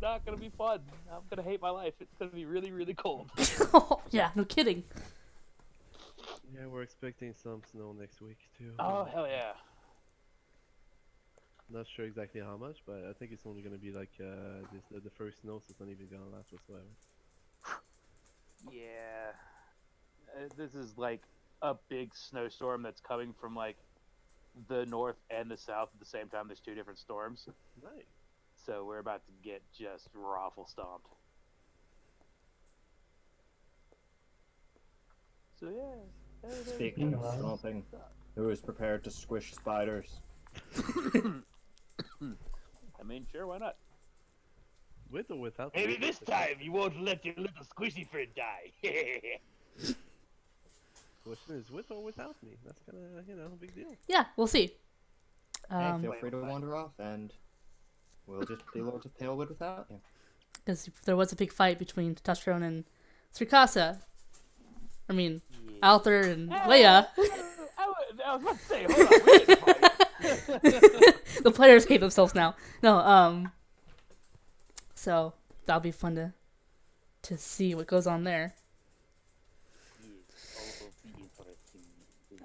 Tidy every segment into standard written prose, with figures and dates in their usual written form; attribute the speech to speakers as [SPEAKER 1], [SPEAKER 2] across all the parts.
[SPEAKER 1] not gonna be fun. I'm gonna hate my life. It's gonna be really, really cold.
[SPEAKER 2] Oh, yeah, no kidding.
[SPEAKER 3] Yeah, we're expecting some snow next week too.
[SPEAKER 1] Oh hell yeah!
[SPEAKER 3] Not sure exactly how much, but I think it's only gonna be like the first snow, so it's not even gonna last whatsoever.
[SPEAKER 1] Yeah, this is like a big snowstorm that's coming from like the north and the south at the same time. There's two different storms,
[SPEAKER 3] Nice.
[SPEAKER 1] so we're about to get just raffle stomped. So yeah.
[SPEAKER 4] Speaking of stomping, who is prepared to squish spiders?
[SPEAKER 1] I mean, sure, why not?
[SPEAKER 3] With or without?
[SPEAKER 1] Maybe this time you won't let your little squishy friend die.
[SPEAKER 3] Question is with or without me. That's kind of a big deal.
[SPEAKER 2] Yeah, we'll see.
[SPEAKER 4] Hey, feel free to wander off, and we'll just be lords of Palewood without you.
[SPEAKER 2] Because there was a big fight between Testosterone and Srikasa. I mean, Althor and Leia.
[SPEAKER 1] I was about to say, hold on, we didn't fight.
[SPEAKER 2] The players hate themselves now. No, so that'll be fun to see what goes on there.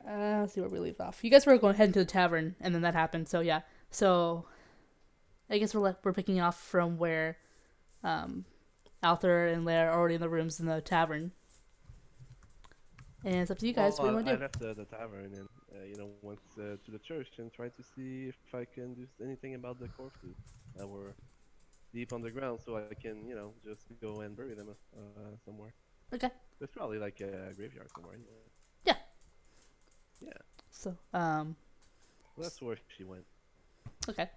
[SPEAKER 2] Let's see where we leave off. You guys were going to head into the tavern, and then that happened. So yeah, so I guess we're picking off from where Althor and Leia are already in the rooms in the tavern. And it's up to you guys. What do you want to do?
[SPEAKER 3] I left the tavern and went to the church and tried to see if I can do anything about the corpses that were deep underground, so I can just go and bury them somewhere.
[SPEAKER 2] Okay.
[SPEAKER 3] There's probably like a graveyard somewhere.
[SPEAKER 2] Yeah.
[SPEAKER 3] Yeah.
[SPEAKER 2] So
[SPEAKER 3] Well, that's where she went.
[SPEAKER 2] okay.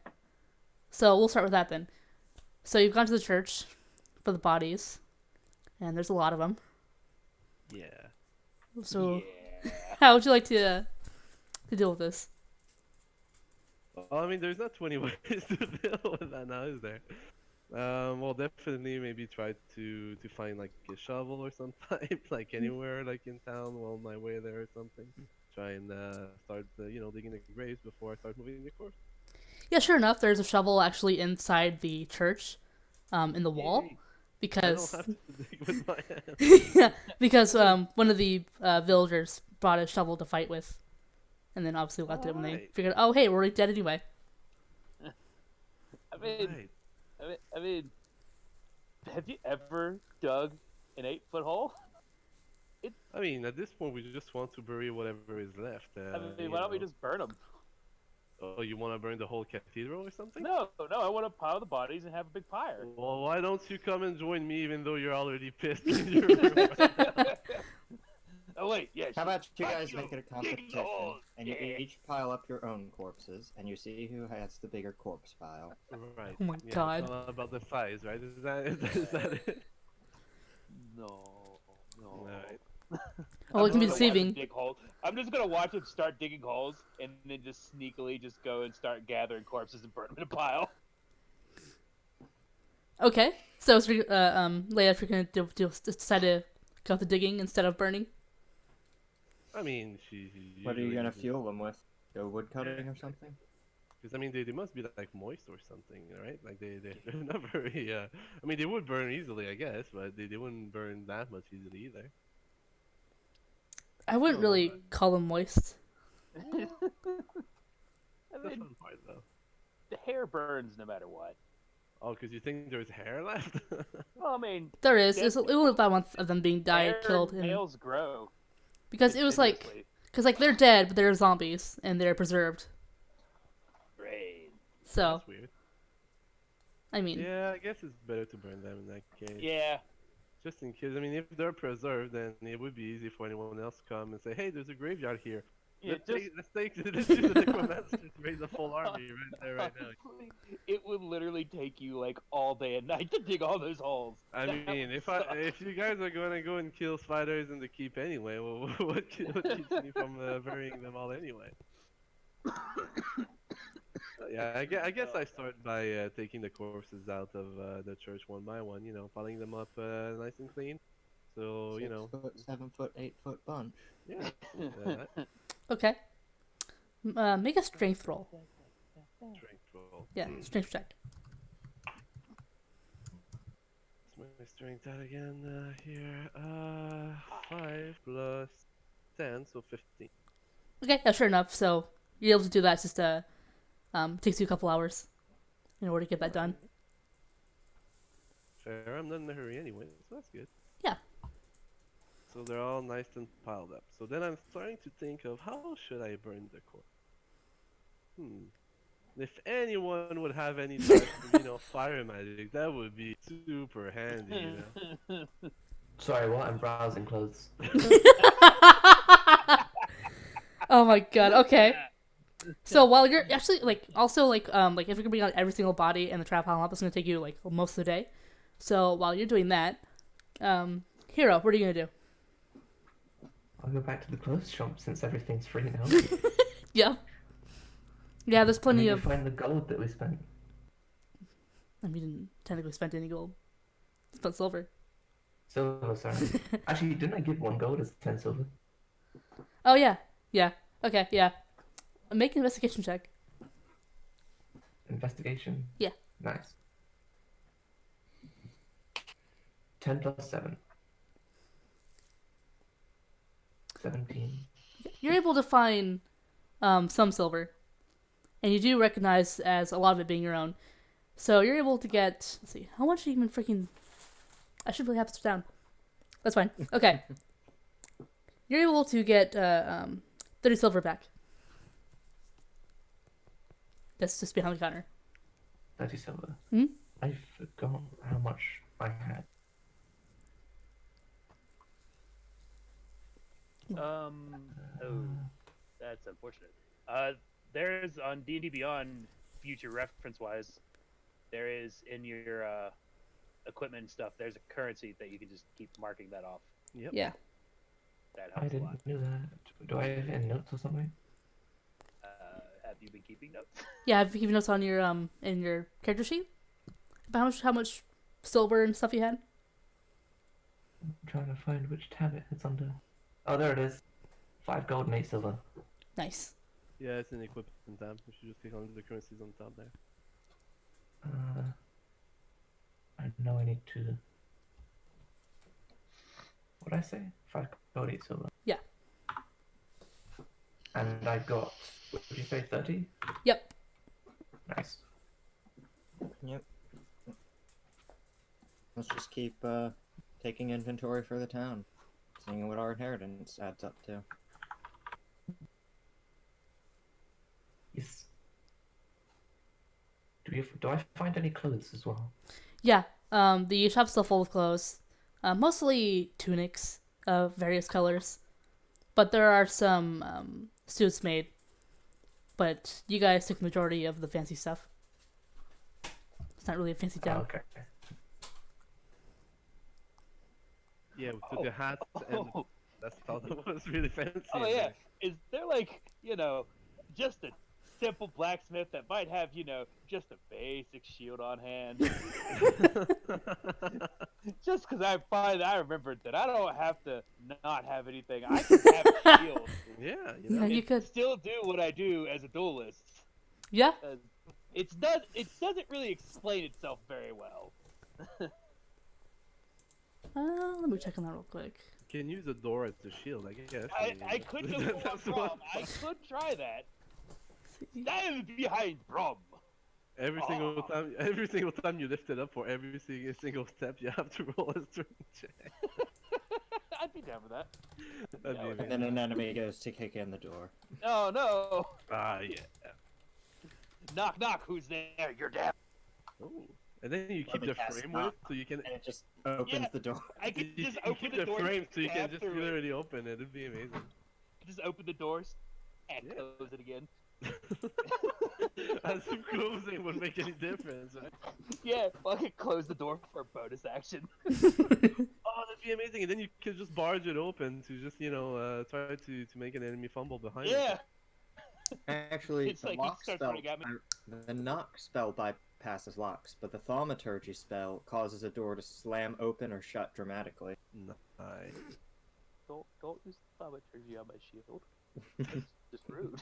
[SPEAKER 2] So we'll start with that then. So you've gone to the church for the bodies, and there's a lot of them.
[SPEAKER 3] Yeah.
[SPEAKER 2] So how would you like to deal with this?
[SPEAKER 3] Well, I mean, there's not 20 ways to deal with that now, is there? Well, definitely maybe try to find like a shovel or some type, like anywhere like in town while on my way there or something. Try and start digging the graves before I start moving the corpse.
[SPEAKER 2] Yeah, sure enough, there's a shovel actually inside the church, in the wall,
[SPEAKER 3] Yay.
[SPEAKER 2] because
[SPEAKER 3] I don't have to dig with my hands.
[SPEAKER 2] yeah, because one of the villagers brought a shovel to fight with, and then obviously left it when they
[SPEAKER 3] Alright.
[SPEAKER 2] figured, oh hey, we're already dead anyway.
[SPEAKER 1] I mean,
[SPEAKER 3] Right.
[SPEAKER 1] I mean, have you ever dug an 8-foot hole?
[SPEAKER 3] I mean, at this point, we just want to bury whatever is left.
[SPEAKER 1] I mean, why don't we just burn them?
[SPEAKER 3] Oh, you want to burn the whole cathedral or something?
[SPEAKER 1] No, I want to pile the bodies and have a big pyre.
[SPEAKER 3] Well, why don't you come and join me, even though you're already pissed in your room?
[SPEAKER 1] Oh wait, yeah.
[SPEAKER 4] How about you guys
[SPEAKER 1] you
[SPEAKER 4] make it a
[SPEAKER 1] dig the
[SPEAKER 4] competition,
[SPEAKER 1] hole.
[SPEAKER 4] and you
[SPEAKER 1] Yeah.
[SPEAKER 4] each pile up your own corpses, and you see who has the bigger corpse pile.
[SPEAKER 3] Right.
[SPEAKER 2] Oh my
[SPEAKER 3] Yeah,
[SPEAKER 2] God.
[SPEAKER 3] It's all about the size, right? Is that it?
[SPEAKER 1] No.
[SPEAKER 3] Alright.
[SPEAKER 2] Well, it can be
[SPEAKER 1] just gonna watch him
[SPEAKER 2] deceiving.
[SPEAKER 1] dig holes. I'm just gonna watch him start digging holes and then just sneakily just go and start gathering corpses and burn them in a pile.
[SPEAKER 2] Okay, so Leia, if you're gonna decide to go with the digging instead of burning.
[SPEAKER 3] I mean, she.
[SPEAKER 4] What are you gonna fuel them with? Go wood cutting or something?
[SPEAKER 3] Because I mean, they must be like moist or something, right? Like they're not very. I mean, they would burn easily, I guess, but they wouldn't burn that much easily either.
[SPEAKER 2] I wouldn't really call them moist.
[SPEAKER 1] I
[SPEAKER 3] That's the
[SPEAKER 1] mean,
[SPEAKER 3] fun part, though.
[SPEAKER 1] the hair burns no matter what.
[SPEAKER 3] Oh, because you think there's hair left?
[SPEAKER 1] Well, I mean,
[SPEAKER 2] There is.
[SPEAKER 1] Yeah.
[SPEAKER 2] It's only about one of them being died,
[SPEAKER 1] hair
[SPEAKER 2] killed,
[SPEAKER 1] and
[SPEAKER 2] and
[SPEAKER 1] nails grow.
[SPEAKER 2] because it was like,
[SPEAKER 1] continuously.
[SPEAKER 2] because like they're dead, but they're zombies and they're preserved.
[SPEAKER 1] Right.
[SPEAKER 2] So
[SPEAKER 3] That's weird.
[SPEAKER 2] I mean,
[SPEAKER 3] Yeah, I guess it's better to burn them in that case.
[SPEAKER 1] Yeah.
[SPEAKER 3] Just in case. I mean, if they're preserved, then it would be easy for anyone else to come and say, "Hey, there's a graveyard here.
[SPEAKER 1] Yeah,
[SPEAKER 3] Let's use the necromancer to raise a full army right there, right now."
[SPEAKER 1] honestly, it would literally take you like all day and night to dig all those holes.
[SPEAKER 3] I
[SPEAKER 1] That
[SPEAKER 3] mean,
[SPEAKER 1] would
[SPEAKER 3] if
[SPEAKER 1] suck.
[SPEAKER 3] you guys are gonna go and kill spiders in the keep anyway, well, what keeps me from burying them all anyway? Yeah, I guess I start by taking the corpses out of the church one by one. Piling them up nice and clean. So
[SPEAKER 4] 6 foot, 7 foot, 8 foot bunch.
[SPEAKER 3] yeah.
[SPEAKER 2] okay. Make a strength roll.
[SPEAKER 3] Strength roll.
[SPEAKER 2] Yeah, strength check.
[SPEAKER 3] Let's drink that again here. 5 plus 10, so 15.
[SPEAKER 2] Okay, yeah, sure enough. So you're able to do that. It's just takes you a couple hours in order to get that done.
[SPEAKER 3] Fair, I'm not in a hurry anyway, so that's good.
[SPEAKER 2] Yeah.
[SPEAKER 3] So they're all nice and piled up. So then I'm starting to think of how should I burn the corpse? If anyone would have any type of, fire magic, that would be super handy.
[SPEAKER 5] Sorry, what? I'm browsing clothes.
[SPEAKER 2] Oh my god. Okay. So while you're actually also if you're gonna bring out every single body in the trap pile, it's gonna take you like most of the day. So while you're doing that, Hero, what are you gonna do?
[SPEAKER 5] I'll go back to the clothes shop since everything's free now.
[SPEAKER 2] Yeah. Yeah, there's
[SPEAKER 5] I
[SPEAKER 2] plenty
[SPEAKER 5] need to
[SPEAKER 2] of.
[SPEAKER 5] find the gold that we spent.
[SPEAKER 2] I mean, we didn't technically spend any gold. Spent silver.
[SPEAKER 5] Silver, sorry. Actually, didn't I give 1 gold as 10 silver?
[SPEAKER 2] Oh yeah. Yeah. Okay. Yeah. Make an investigation check.
[SPEAKER 5] Investigation?
[SPEAKER 2] Yeah.
[SPEAKER 5] Nice. 10 plus 7. 17.
[SPEAKER 2] You're able to find some silver, and you do recognize as a lot of it being your own. So you're able to get. Let's see, how much even freaking. I should really have this down. That's fine. Okay. You're able to get 30 silver back. That's just behind the counter.
[SPEAKER 5] 30 silver.
[SPEAKER 2] Hmm?
[SPEAKER 5] I forgot how much I had.
[SPEAKER 1] Oh, that's unfortunate. There's on D&D Beyond, future reference-wise, there is in your equipment and stuff, there's a currency that you can just keep marking that off.
[SPEAKER 3] Yep.
[SPEAKER 2] Yeah.
[SPEAKER 1] That
[SPEAKER 5] I
[SPEAKER 1] helps a lot.
[SPEAKER 5] didn't know that. Do I have any notes or something?
[SPEAKER 1] Have you been keeping notes?
[SPEAKER 2] Yeah, have you keeping notes on your in your character sheet about how much silver and stuff you had?
[SPEAKER 5] I'm trying to find which tab it's under. Oh, there it is. 5 gold and 8 silver.
[SPEAKER 2] Nice.
[SPEAKER 3] Yeah, it's an equipment tab. You should just click on the currencies on top there.
[SPEAKER 5] I know I need to. What did I say? 5 gold, 8 silver.
[SPEAKER 2] Yeah.
[SPEAKER 5] And I got. What did you say? 30?
[SPEAKER 2] Yep.
[SPEAKER 5] Nice.
[SPEAKER 4] Yep. Let's just keep taking inventory for the town, seeing what our inheritance adds up to.
[SPEAKER 5] Yes. Do I find any clothes as well?
[SPEAKER 2] Yeah. The shop's still full of clothes, mostly tunics of various colors, but there are some suits made. But you guys took the majority of the fancy stuff. It's not really a fancy
[SPEAKER 5] Oh,
[SPEAKER 2] town.
[SPEAKER 5] okay.
[SPEAKER 3] Yeah, we took the hats and that's all that was really fancy.
[SPEAKER 1] Oh
[SPEAKER 3] in
[SPEAKER 1] yeah,
[SPEAKER 3] there.
[SPEAKER 1] is there like just a simple blacksmith that might have just a basic shield on hand? Just because I remembered that I don't have to not have anything. I can have a shield.
[SPEAKER 3] Yeah,
[SPEAKER 2] Yeah, you
[SPEAKER 1] and
[SPEAKER 2] could.
[SPEAKER 1] still do what I do as a duelist.
[SPEAKER 2] Yeah.
[SPEAKER 1] It doesn't really explain itself very well.
[SPEAKER 2] Let me check on that real quick.
[SPEAKER 3] You can use a door as a shield, I guess.
[SPEAKER 1] I could go for
[SPEAKER 3] That's
[SPEAKER 1] Brom.
[SPEAKER 3] what-
[SPEAKER 1] I could try that. Stand behind Brom.
[SPEAKER 3] Every single time you lift it up for every single step, you have to roll a strength check.
[SPEAKER 1] I'd be down for that.
[SPEAKER 3] That'd be
[SPEAKER 1] Yeah,
[SPEAKER 4] And then an enemy goes to kick in the door.
[SPEAKER 1] Oh no!
[SPEAKER 3] yeah.
[SPEAKER 1] Knock knock. Who's there? You're dead.
[SPEAKER 3] Oh. And then you keep
[SPEAKER 4] me
[SPEAKER 3] the
[SPEAKER 4] cast
[SPEAKER 3] frame
[SPEAKER 4] knock.
[SPEAKER 3] with, so you can.
[SPEAKER 4] And it just opens
[SPEAKER 1] Yeah.
[SPEAKER 4] the door.
[SPEAKER 1] I could
[SPEAKER 3] You
[SPEAKER 1] just
[SPEAKER 3] you
[SPEAKER 1] open
[SPEAKER 3] keep
[SPEAKER 1] the
[SPEAKER 3] the
[SPEAKER 1] door.
[SPEAKER 3] frame, so you can
[SPEAKER 1] stab
[SPEAKER 3] just
[SPEAKER 1] through it.
[SPEAKER 3] literally open it. It'd be amazing.
[SPEAKER 1] Just open the doors and
[SPEAKER 3] Yeah.
[SPEAKER 1] close it again.
[SPEAKER 3] As if closing would make any difference, right?
[SPEAKER 1] Yeah, well, I could close the door for a bonus action.
[SPEAKER 3] Oh, that'd be amazing. And then you could just barge it open to just, try to make an enemy fumble behind
[SPEAKER 1] Yeah.
[SPEAKER 4] Actually,
[SPEAKER 1] It's
[SPEAKER 4] the
[SPEAKER 1] like he
[SPEAKER 4] lock
[SPEAKER 1] starts
[SPEAKER 4] spell,
[SPEAKER 1] running at me.
[SPEAKER 4] the knock spell bypasses locks, but the thaumaturgy spell causes a door to slam open or shut dramatically.
[SPEAKER 3] it. Nice.
[SPEAKER 1] Don't use thaumaturgy on my shield. That's just rude.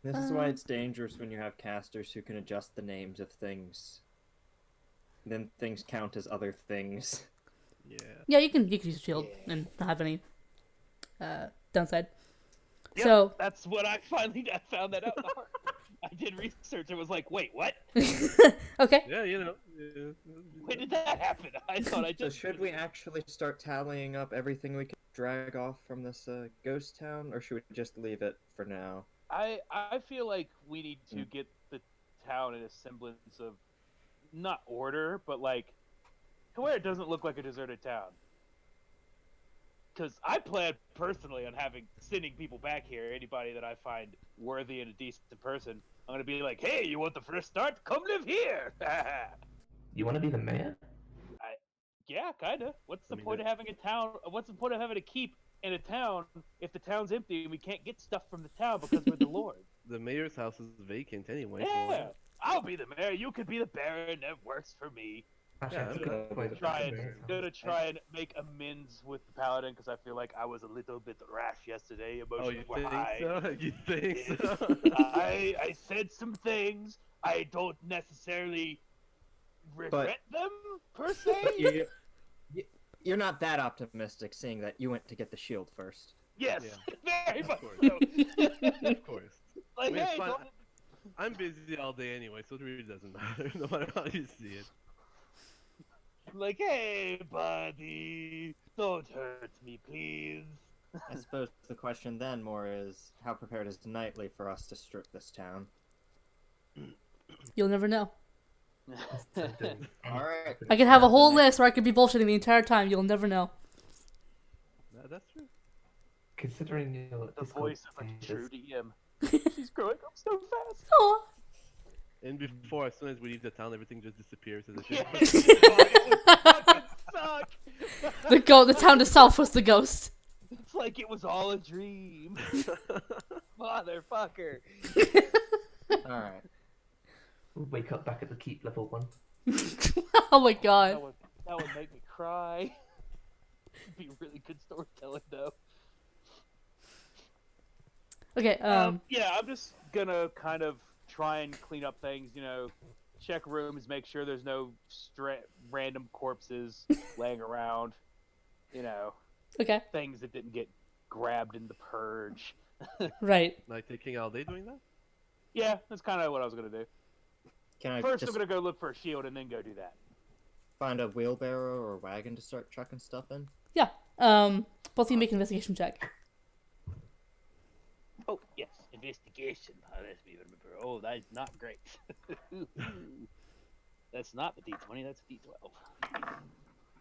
[SPEAKER 4] This is why it's dangerous when you have casters who can adjust the names of things then things count as other things.
[SPEAKER 3] Yeah.
[SPEAKER 2] Yeah, you can use a shield
[SPEAKER 1] Yeah.
[SPEAKER 2] and not have any downside.
[SPEAKER 1] Yep,
[SPEAKER 2] So
[SPEAKER 1] that's what I found that out. I did research and was like, wait, what?
[SPEAKER 2] okay.
[SPEAKER 3] Yeah, you know. Yeah.
[SPEAKER 1] When did that happen? I thought I
[SPEAKER 4] So
[SPEAKER 1] just.
[SPEAKER 4] should we actually start tallying up everything we can drag off from this ghost town, or should we just leave it for now?
[SPEAKER 1] I feel like we need to
[SPEAKER 4] Mm.
[SPEAKER 1] get the town in a semblance of not order, but like to where it doesn't look like a deserted town. Because I plan personally on sending people back here. Anybody that I find worthy and a decent person, I'm gonna be like, hey, you want the fresh start? Come live here.
[SPEAKER 5] You want to be the mayor?
[SPEAKER 1] Yeah, kinda. What's the
[SPEAKER 3] I mean,
[SPEAKER 1] point of having a town? What's the point of having a keep in a town if the town's empty and we can't get stuff from the town because we're the lord?
[SPEAKER 3] The mayor's house is vacant anyway. So
[SPEAKER 1] Yeah, I'll be the mayor. You could be the baron. That works for me.
[SPEAKER 5] Actually,
[SPEAKER 3] Yeah,
[SPEAKER 5] that's a
[SPEAKER 3] I'm
[SPEAKER 5] good point.
[SPEAKER 1] Gonna try and make amends with the paladin because I feel like I was a little bit rash yesterday.
[SPEAKER 3] Oh,
[SPEAKER 1] Emotions
[SPEAKER 3] you
[SPEAKER 1] were
[SPEAKER 3] think
[SPEAKER 1] high.
[SPEAKER 3] so? You think so?
[SPEAKER 1] I said some things. I don't necessarily regret them per se.
[SPEAKER 4] You're not that optimistic, seeing that you went to get the shield first.
[SPEAKER 1] Yes, very much
[SPEAKER 3] course.
[SPEAKER 1] so.
[SPEAKER 3] Of course.
[SPEAKER 1] Like,
[SPEAKER 3] I mean, it's
[SPEAKER 1] hey,
[SPEAKER 3] fine.
[SPEAKER 1] don't-
[SPEAKER 3] I'm busy all day anyway, so it really doesn't matter, no matter how you see it.
[SPEAKER 1] like, hey, buddy, don't hurt me, please.
[SPEAKER 4] I suppose the question then more is, how prepared is Knightley for us to strip this town?
[SPEAKER 2] You'll never know.
[SPEAKER 4] Alright.
[SPEAKER 2] I could have a whole list where I could be bullshitting the entire time. You'll never know.
[SPEAKER 3] That's true.
[SPEAKER 5] Considering your
[SPEAKER 1] The
[SPEAKER 5] Discord
[SPEAKER 1] voice of a true
[SPEAKER 5] changes,
[SPEAKER 1] DM. She's growing up so fast.
[SPEAKER 2] Oh.
[SPEAKER 3] And before, as soon as we leave the town, everything just disappears as it
[SPEAKER 1] Yeah,
[SPEAKER 3] should.
[SPEAKER 1] it fucking suck.
[SPEAKER 2] The town itself was the ghost.
[SPEAKER 1] It's like it was all a dream. Motherfucker.
[SPEAKER 4] Alright.
[SPEAKER 5] we'll wake up back at the keep level 1.
[SPEAKER 2] Oh my god.
[SPEAKER 1] That would make me cry. It'd be really good storytelling though.
[SPEAKER 2] Okay,
[SPEAKER 1] Yeah, I'm just gonna kind of try and clean up things, check rooms, make sure there's no random corpses laying around,
[SPEAKER 2] okay,
[SPEAKER 1] things that didn't get grabbed in the purge.
[SPEAKER 2] right.
[SPEAKER 3] Like taking all day doing that?
[SPEAKER 1] Yeah, that's kind of what I was gonna do.
[SPEAKER 4] Can I
[SPEAKER 1] First,
[SPEAKER 4] just
[SPEAKER 1] I'm gonna go look for a shield and then go do that.
[SPEAKER 4] find a wheelbarrow or wagon to start chucking stuff in?
[SPEAKER 2] Yeah. Both of you make an investigation check.
[SPEAKER 1] Oh, yes, investigation. Oh, let me remember. Oh, that is not great. That's not the D20, that's a D12.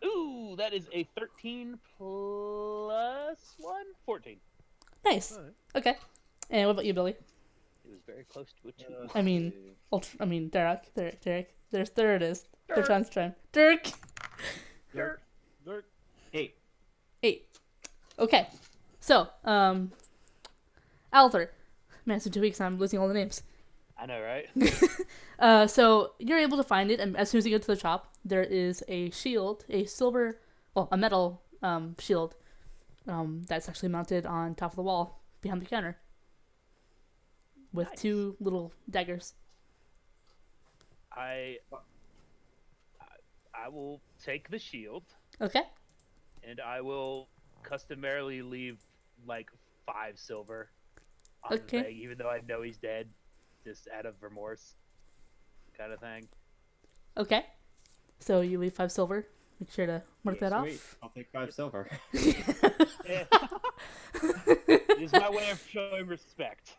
[SPEAKER 1] Ooh, that is a 13 plus 1? 14.
[SPEAKER 2] Nice.
[SPEAKER 3] Alright.
[SPEAKER 2] Okay. And what about you, Billy?
[SPEAKER 1] It was very close to a 2.
[SPEAKER 2] I mean, Derek. There it is. Third
[SPEAKER 1] Dirk.
[SPEAKER 2] time's charm. Dirk.
[SPEAKER 3] Dirk.
[SPEAKER 4] 8.
[SPEAKER 2] 8. Okay. So, Althor. Man, it's been 2 weeks and I'm losing all the names.
[SPEAKER 1] I know, right?
[SPEAKER 2] So you're able to find it, and as soon as you get to the shop, there is a shield, a metal shield, that's actually mounted on top of the wall behind the counter, with
[SPEAKER 1] Nice.
[SPEAKER 2] 2 little daggers.
[SPEAKER 1] I will take the shield,
[SPEAKER 2] Okay.
[SPEAKER 1] and I will customarily leave like 5 silver on
[SPEAKER 2] Okay.
[SPEAKER 1] the thing, even though I know he's dead, just out of remorse, kind of thing.
[SPEAKER 2] Okay. So you leave 5 silver. Make sure to mark
[SPEAKER 1] Yeah,
[SPEAKER 2] that
[SPEAKER 4] Sweet.
[SPEAKER 2] off.
[SPEAKER 4] I'll take 5 silver.
[SPEAKER 1] Eh. It's my way of showing respect.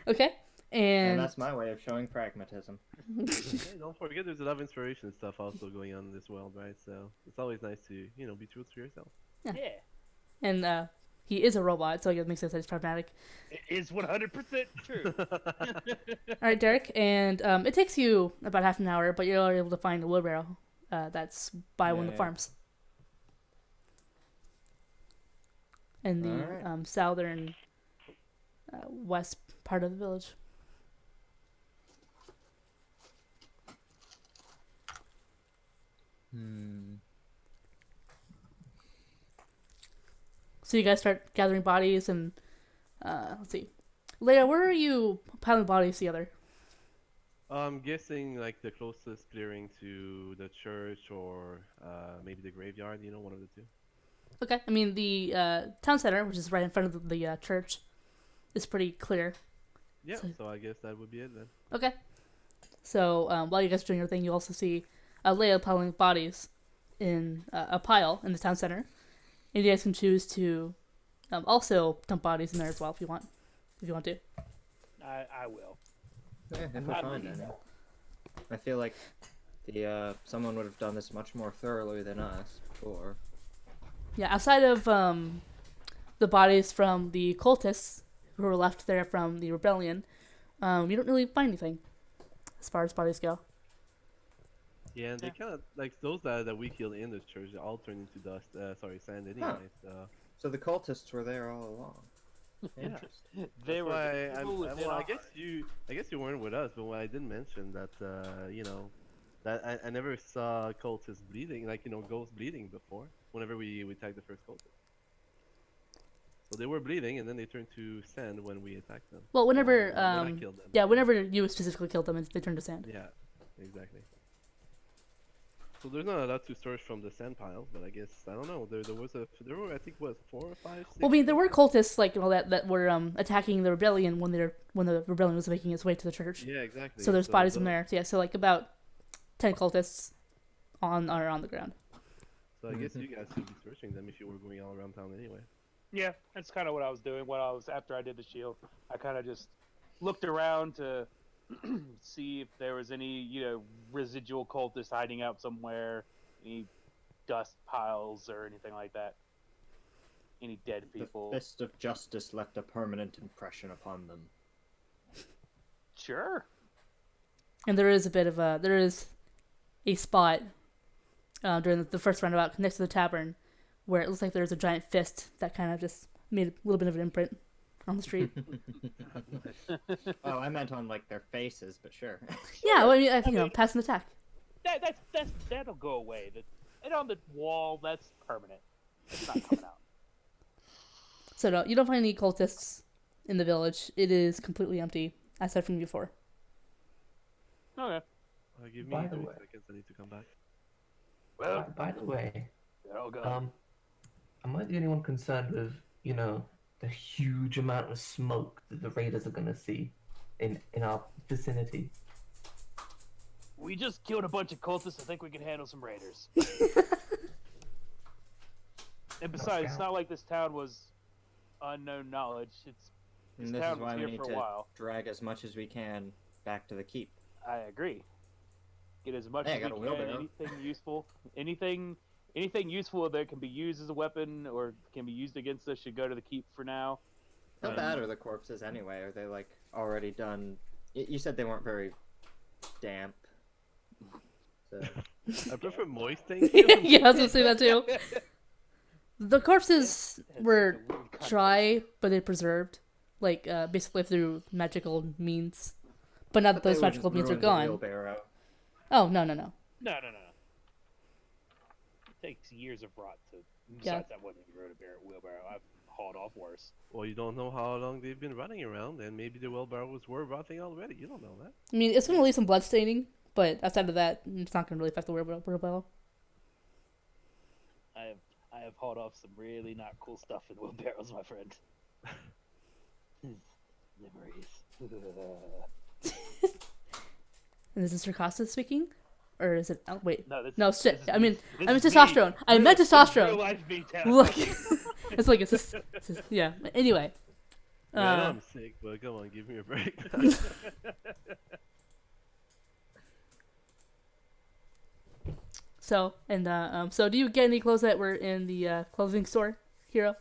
[SPEAKER 2] Okay.
[SPEAKER 4] And
[SPEAKER 2] And
[SPEAKER 4] that's my way of showing pragmatism.
[SPEAKER 3] Hey, don't forget there's a lot of inspiration stuff also going on in this world, right? So it's always nice to, be true to yourself.
[SPEAKER 2] Yeah.
[SPEAKER 1] Yeah,
[SPEAKER 2] and he is a robot, so it makes sense that he's pragmatic.
[SPEAKER 1] it is 100% true.
[SPEAKER 2] All right, Derek, and it takes you about half an hour, but you're able to find a wheelbarrow that's by one of the
[SPEAKER 4] Yay.
[SPEAKER 2] farms in the
[SPEAKER 4] Alright.
[SPEAKER 2] southern west part of the village. So you guys start gathering bodies, and let's see, Leia, where are you piling bodies together?
[SPEAKER 3] I'm guessing like the closest clearing to the church or maybe the graveyard. You know, one of the two.
[SPEAKER 2] Okay, I mean the town center, which is right in front of the church, is pretty clear.
[SPEAKER 3] Yeah.
[SPEAKER 2] So-
[SPEAKER 3] So I guess that would be it then.
[SPEAKER 2] Okay. So while you guys are doing your thing, you also see Leia piling bodies in a pile in the town center, and you guys can choose to also dump bodies in there as well if you want to.
[SPEAKER 1] I will.
[SPEAKER 4] Yeah, if we
[SPEAKER 1] Not
[SPEAKER 4] find
[SPEAKER 1] me.
[SPEAKER 4] any. I feel like the someone would have done this much more thoroughly than us before.
[SPEAKER 2] Yeah, outside of the bodies from the cultists who were left there from the rebellion, you don't really find anything as far as bodies go.
[SPEAKER 3] Yeah, and they kind of like those that we killed in the church. They all turned into dust. Sand anyway. So
[SPEAKER 4] So the cultists were there all along.
[SPEAKER 3] yeah.
[SPEAKER 4] Interesting.
[SPEAKER 1] They
[SPEAKER 3] That's
[SPEAKER 1] were
[SPEAKER 3] why
[SPEAKER 1] the people within
[SPEAKER 3] well,
[SPEAKER 1] our-
[SPEAKER 3] I guess you weren't with us, but I did mention that you know that I never saw cultists bleeding, like ghosts bleeding before. Whenever we tagged the first cultist, so they were bleeding, and then they turned to sand when we attacked them.
[SPEAKER 2] Well, whenever
[SPEAKER 3] When I killed them.
[SPEAKER 2] yeah, whenever you specifically killed them, they turned to sand.
[SPEAKER 3] Yeah, exactly. So there's not a lot to search from the sand piles, but I guess I don't know. There were I think 4 or 5. 6
[SPEAKER 2] Well, I mean, there were cultists like that were attacking the rebellion when the rebellion was making its way to the church.
[SPEAKER 3] Yeah, exactly.
[SPEAKER 2] So there's bodies in
[SPEAKER 3] those-
[SPEAKER 2] there. Yeah, so like about 10 cultists on the ground.
[SPEAKER 3] So I guess you guys should be searching them if you were going all around town anyway.
[SPEAKER 1] Yeah, that's kind of what I was doing. After I did the shield, I kind of just looked around to see if there was any residual cultists hiding out somewhere, any dust piles or anything like that, any dead people.
[SPEAKER 4] The fist of justice left a permanent impression upon them.
[SPEAKER 1] Sure.
[SPEAKER 2] And there is a spot during the first roundabout next to the tavern where it looks like there's a giant fist that kind of just made a little bit of an imprint on the street.
[SPEAKER 4] Oh, I meant on like their faces, but sure.
[SPEAKER 2] Yeah, well, I mean,
[SPEAKER 1] I mean-
[SPEAKER 2] pass and attack.
[SPEAKER 1] That'll go away. And on the wall, that's permanent. It's not coming out.
[SPEAKER 2] So no, you don't find any cultists in the village. It is completely empty, aside from before.
[SPEAKER 1] Okay.
[SPEAKER 3] Give me
[SPEAKER 5] By the
[SPEAKER 3] 3
[SPEAKER 5] way-
[SPEAKER 3] seconds. I need to come back.
[SPEAKER 1] Well,
[SPEAKER 5] By the way,
[SPEAKER 1] that'll go.
[SPEAKER 5] am I the only one concerned with, the huge amount of smoke that the raiders are gonna see in our vicinity?
[SPEAKER 1] We just killed a bunch of cultists. I think we can handle some raiders. And besides, it's not like this town was unknown knowledge. This
[SPEAKER 4] And this
[SPEAKER 1] town
[SPEAKER 4] is
[SPEAKER 1] was
[SPEAKER 4] why we
[SPEAKER 1] here
[SPEAKER 4] need
[SPEAKER 1] for a
[SPEAKER 4] to
[SPEAKER 1] while.
[SPEAKER 4] drag as much as we can back to the keep.
[SPEAKER 1] I agree. Get as much
[SPEAKER 4] Hey, I
[SPEAKER 1] as
[SPEAKER 4] got a
[SPEAKER 1] we can.
[SPEAKER 4] wheelbarrow.
[SPEAKER 1] Anything useful, anything useful that can be used as a weapon or can be used against us should go to the keep for now.
[SPEAKER 4] How
[SPEAKER 3] Um,
[SPEAKER 4] bad are the corpses anyway? Are they like already done? You said they weren't very damp. So
[SPEAKER 3] I prefer moist things.
[SPEAKER 2] Yeah, I was gonna say that too. The corpses
[SPEAKER 1] It's
[SPEAKER 2] were
[SPEAKER 1] such a weird concept.
[SPEAKER 2] dry, but they preserved, like basically through magical means. But now that
[SPEAKER 4] But they
[SPEAKER 2] those
[SPEAKER 4] wouldn't
[SPEAKER 2] magical means are
[SPEAKER 4] ruin the
[SPEAKER 2] gone.
[SPEAKER 4] wheelbarrow.
[SPEAKER 2] Oh no.
[SPEAKER 1] No. It takes years of rot to. Besides,
[SPEAKER 2] Yeah.
[SPEAKER 1] that wasn't even wheelbarrow. I've hauled off worse.
[SPEAKER 3] Well, you don't know how long they've been running around, and maybe the wheelbarrows were rotting already. You don't know that.
[SPEAKER 2] I mean, it's gonna leave some blood staining, but outside of that, it's not gonna really affect the wheelbarrow.
[SPEAKER 1] I have hauled off some really not cool stuff in wheelbarrows, my friend. Memories.
[SPEAKER 2] And is this Sarcosta speaking, or is it? Oh wait,
[SPEAKER 1] No, this,
[SPEAKER 2] no
[SPEAKER 1] this
[SPEAKER 2] shit.
[SPEAKER 1] is-
[SPEAKER 2] I mean,
[SPEAKER 1] this
[SPEAKER 2] I meant
[SPEAKER 1] is me.
[SPEAKER 2] testosterone. I meant
[SPEAKER 1] This is real
[SPEAKER 2] testosterone.
[SPEAKER 1] life me, Taz.
[SPEAKER 2] Look, it's just yeah. Anyway,
[SPEAKER 3] I know I'm sick, but come on, give me a break.
[SPEAKER 2] so so do you get any clothes that were in the clothing store, Hero?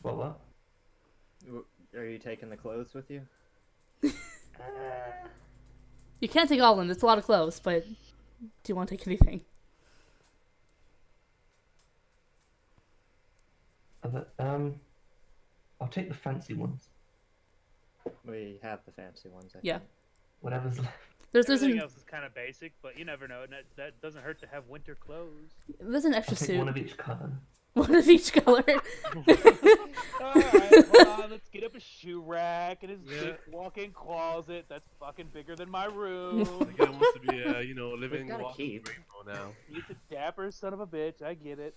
[SPEAKER 5] What?
[SPEAKER 4] Are you taking the clothes with you?
[SPEAKER 2] You can't take all of them. It's a lot of clothes, but do you want to take anything?
[SPEAKER 5] I'll take the fancy ones.
[SPEAKER 4] We have the fancy ones. I
[SPEAKER 2] Yeah.
[SPEAKER 4] think.
[SPEAKER 5] Whatever's left.
[SPEAKER 2] There's
[SPEAKER 1] Everything
[SPEAKER 2] an
[SPEAKER 1] else is kind of basic, but you never know. And that doesn't hurt to have winter clothes.
[SPEAKER 2] there's an
[SPEAKER 5] I'll
[SPEAKER 2] extra
[SPEAKER 5] take
[SPEAKER 2] suit.
[SPEAKER 5] one of each color.
[SPEAKER 2] One of each color.
[SPEAKER 1] Alright, hold on, let's get up a shoe rack and his
[SPEAKER 3] Yeah.
[SPEAKER 1] big walk-in closet that's fucking bigger than my room.
[SPEAKER 3] The guy wants to be, living
[SPEAKER 4] got a
[SPEAKER 3] walking
[SPEAKER 4] key.
[SPEAKER 3] rainbow now.
[SPEAKER 1] He's a dapper son of a bitch, I get it.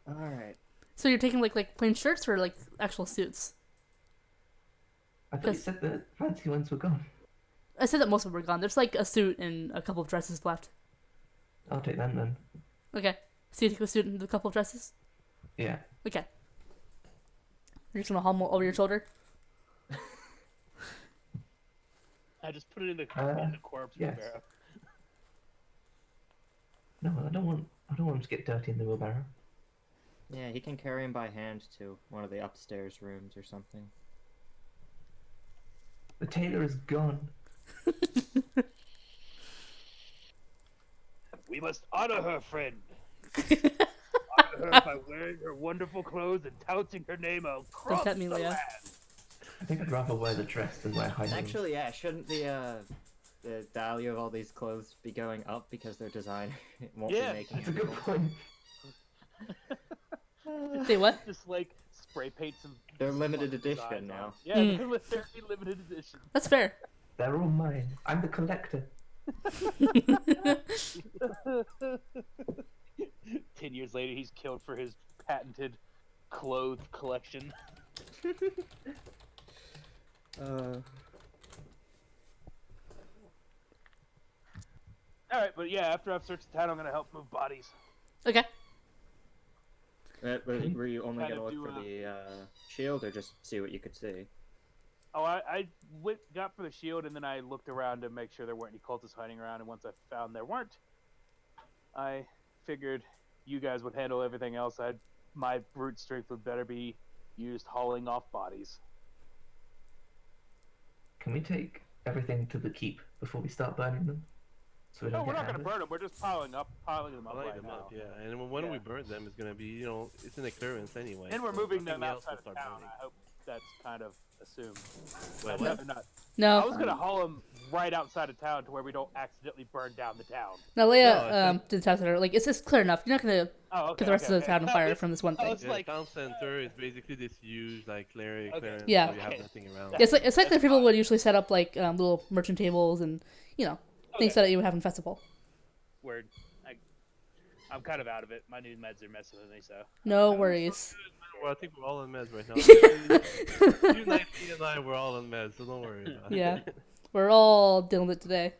[SPEAKER 4] All right.
[SPEAKER 2] So you're taking like plain shirts or like actual suits?
[SPEAKER 5] I thought you said the fancy ones were gone.
[SPEAKER 2] I said that most of them were gone. There's like a suit and a couple of dresses left.
[SPEAKER 5] I'll take them then.
[SPEAKER 2] Okay. So you take the suit and a couple of dresses?
[SPEAKER 5] Yeah.
[SPEAKER 2] Okay. You're just gonna haul them over your shoulder?
[SPEAKER 1] I just put it in the corpse
[SPEAKER 5] yes.
[SPEAKER 1] wheelbarrow.
[SPEAKER 5] No, I don't want him to get dirty in the wheelbarrow.
[SPEAKER 4] Yeah, he can carry him by hand to one of the upstairs rooms or something.
[SPEAKER 5] The tailor is gone.
[SPEAKER 1] We must honor her, friend. Honor her by wearing her wonderful clothes and touting her name across
[SPEAKER 2] tempt me,
[SPEAKER 1] the
[SPEAKER 2] Leah.
[SPEAKER 1] land.
[SPEAKER 5] I think I'd rather wear the dress than wear high heels.
[SPEAKER 4] Actually, yeah, shouldn't the value of all these clothes be going up because their designer won't
[SPEAKER 1] Yeah,
[SPEAKER 4] be making
[SPEAKER 5] That's a
[SPEAKER 4] it
[SPEAKER 5] good
[SPEAKER 4] more?
[SPEAKER 5] point.
[SPEAKER 2] Say what?
[SPEAKER 1] Just like spray paint some.
[SPEAKER 4] They're limited
[SPEAKER 1] fun
[SPEAKER 4] edition
[SPEAKER 1] designs
[SPEAKER 4] now.
[SPEAKER 1] on. Yeah,
[SPEAKER 2] Mm.
[SPEAKER 1] they're limited edition.
[SPEAKER 2] That's fair.
[SPEAKER 5] They're all mine. I'm the collector.
[SPEAKER 1] 10 years later, he's killed for his patented clothes collection. Alright, but yeah, after I've searched the town, I'm gonna help move bodies.
[SPEAKER 2] Okay.
[SPEAKER 4] Were you only
[SPEAKER 1] Kind
[SPEAKER 4] gonna
[SPEAKER 1] of
[SPEAKER 4] look
[SPEAKER 1] do
[SPEAKER 4] for the shield or just see what you could see?
[SPEAKER 1] Oh, I got for the shield, and then I looked around to make sure there weren't any cultists hiding around, and once I found there weren't, I figured you guys would handle everything else. My brute strength would better be used hauling off bodies.
[SPEAKER 5] Can we take everything to the keep before we start burning them? So we
[SPEAKER 1] No,
[SPEAKER 5] don't
[SPEAKER 1] we're
[SPEAKER 5] get
[SPEAKER 1] not gonna
[SPEAKER 5] ambushed?
[SPEAKER 1] burn them. We're just piling them up
[SPEAKER 3] Light
[SPEAKER 1] right
[SPEAKER 3] them
[SPEAKER 1] now.
[SPEAKER 3] up, yeah. And when
[SPEAKER 1] Yeah.
[SPEAKER 3] we burn them, it's gonna be, it's an occurrence anyway.
[SPEAKER 1] And we're
[SPEAKER 3] so
[SPEAKER 1] moving them
[SPEAKER 3] nothing else
[SPEAKER 1] outside
[SPEAKER 3] will
[SPEAKER 1] of
[SPEAKER 3] start
[SPEAKER 1] town.
[SPEAKER 3] burning.
[SPEAKER 1] I hope that's kind of assumed.
[SPEAKER 3] Well,
[SPEAKER 1] I'd
[SPEAKER 3] what?
[SPEAKER 1] rather not. I
[SPEAKER 2] No.
[SPEAKER 1] was gonna haul them right outside of town to where we don't accidentally burn down the town.
[SPEAKER 2] No, Leah
[SPEAKER 3] No, I think-
[SPEAKER 2] did the town center. Like, it's clear enough. You're not gonna
[SPEAKER 1] Oh, okay.
[SPEAKER 2] get the rest
[SPEAKER 1] okay,
[SPEAKER 2] of the town on
[SPEAKER 1] okay.
[SPEAKER 2] fire from this one
[SPEAKER 1] I
[SPEAKER 2] thing.
[SPEAKER 1] was
[SPEAKER 3] Yeah,
[SPEAKER 1] like,
[SPEAKER 3] the town center is basically this huge, like, cleric
[SPEAKER 1] Okay.
[SPEAKER 3] clearance,
[SPEAKER 2] Yeah.
[SPEAKER 3] so you have
[SPEAKER 1] Okay.
[SPEAKER 3] nothing around.
[SPEAKER 2] It's like
[SPEAKER 1] That's
[SPEAKER 2] where people
[SPEAKER 1] fine.
[SPEAKER 2] would usually set up like little merchant tables and things
[SPEAKER 1] Okay.
[SPEAKER 2] that you would have in festival.
[SPEAKER 1] Word. I'm kind of out of it. My new meds are messing with me, so.
[SPEAKER 2] No worries.
[SPEAKER 3] Well, I think we're all on meds right now. You, 19, and I, we're all on meds, so don't worry about it.
[SPEAKER 2] Yeah, we're all dealing with it today.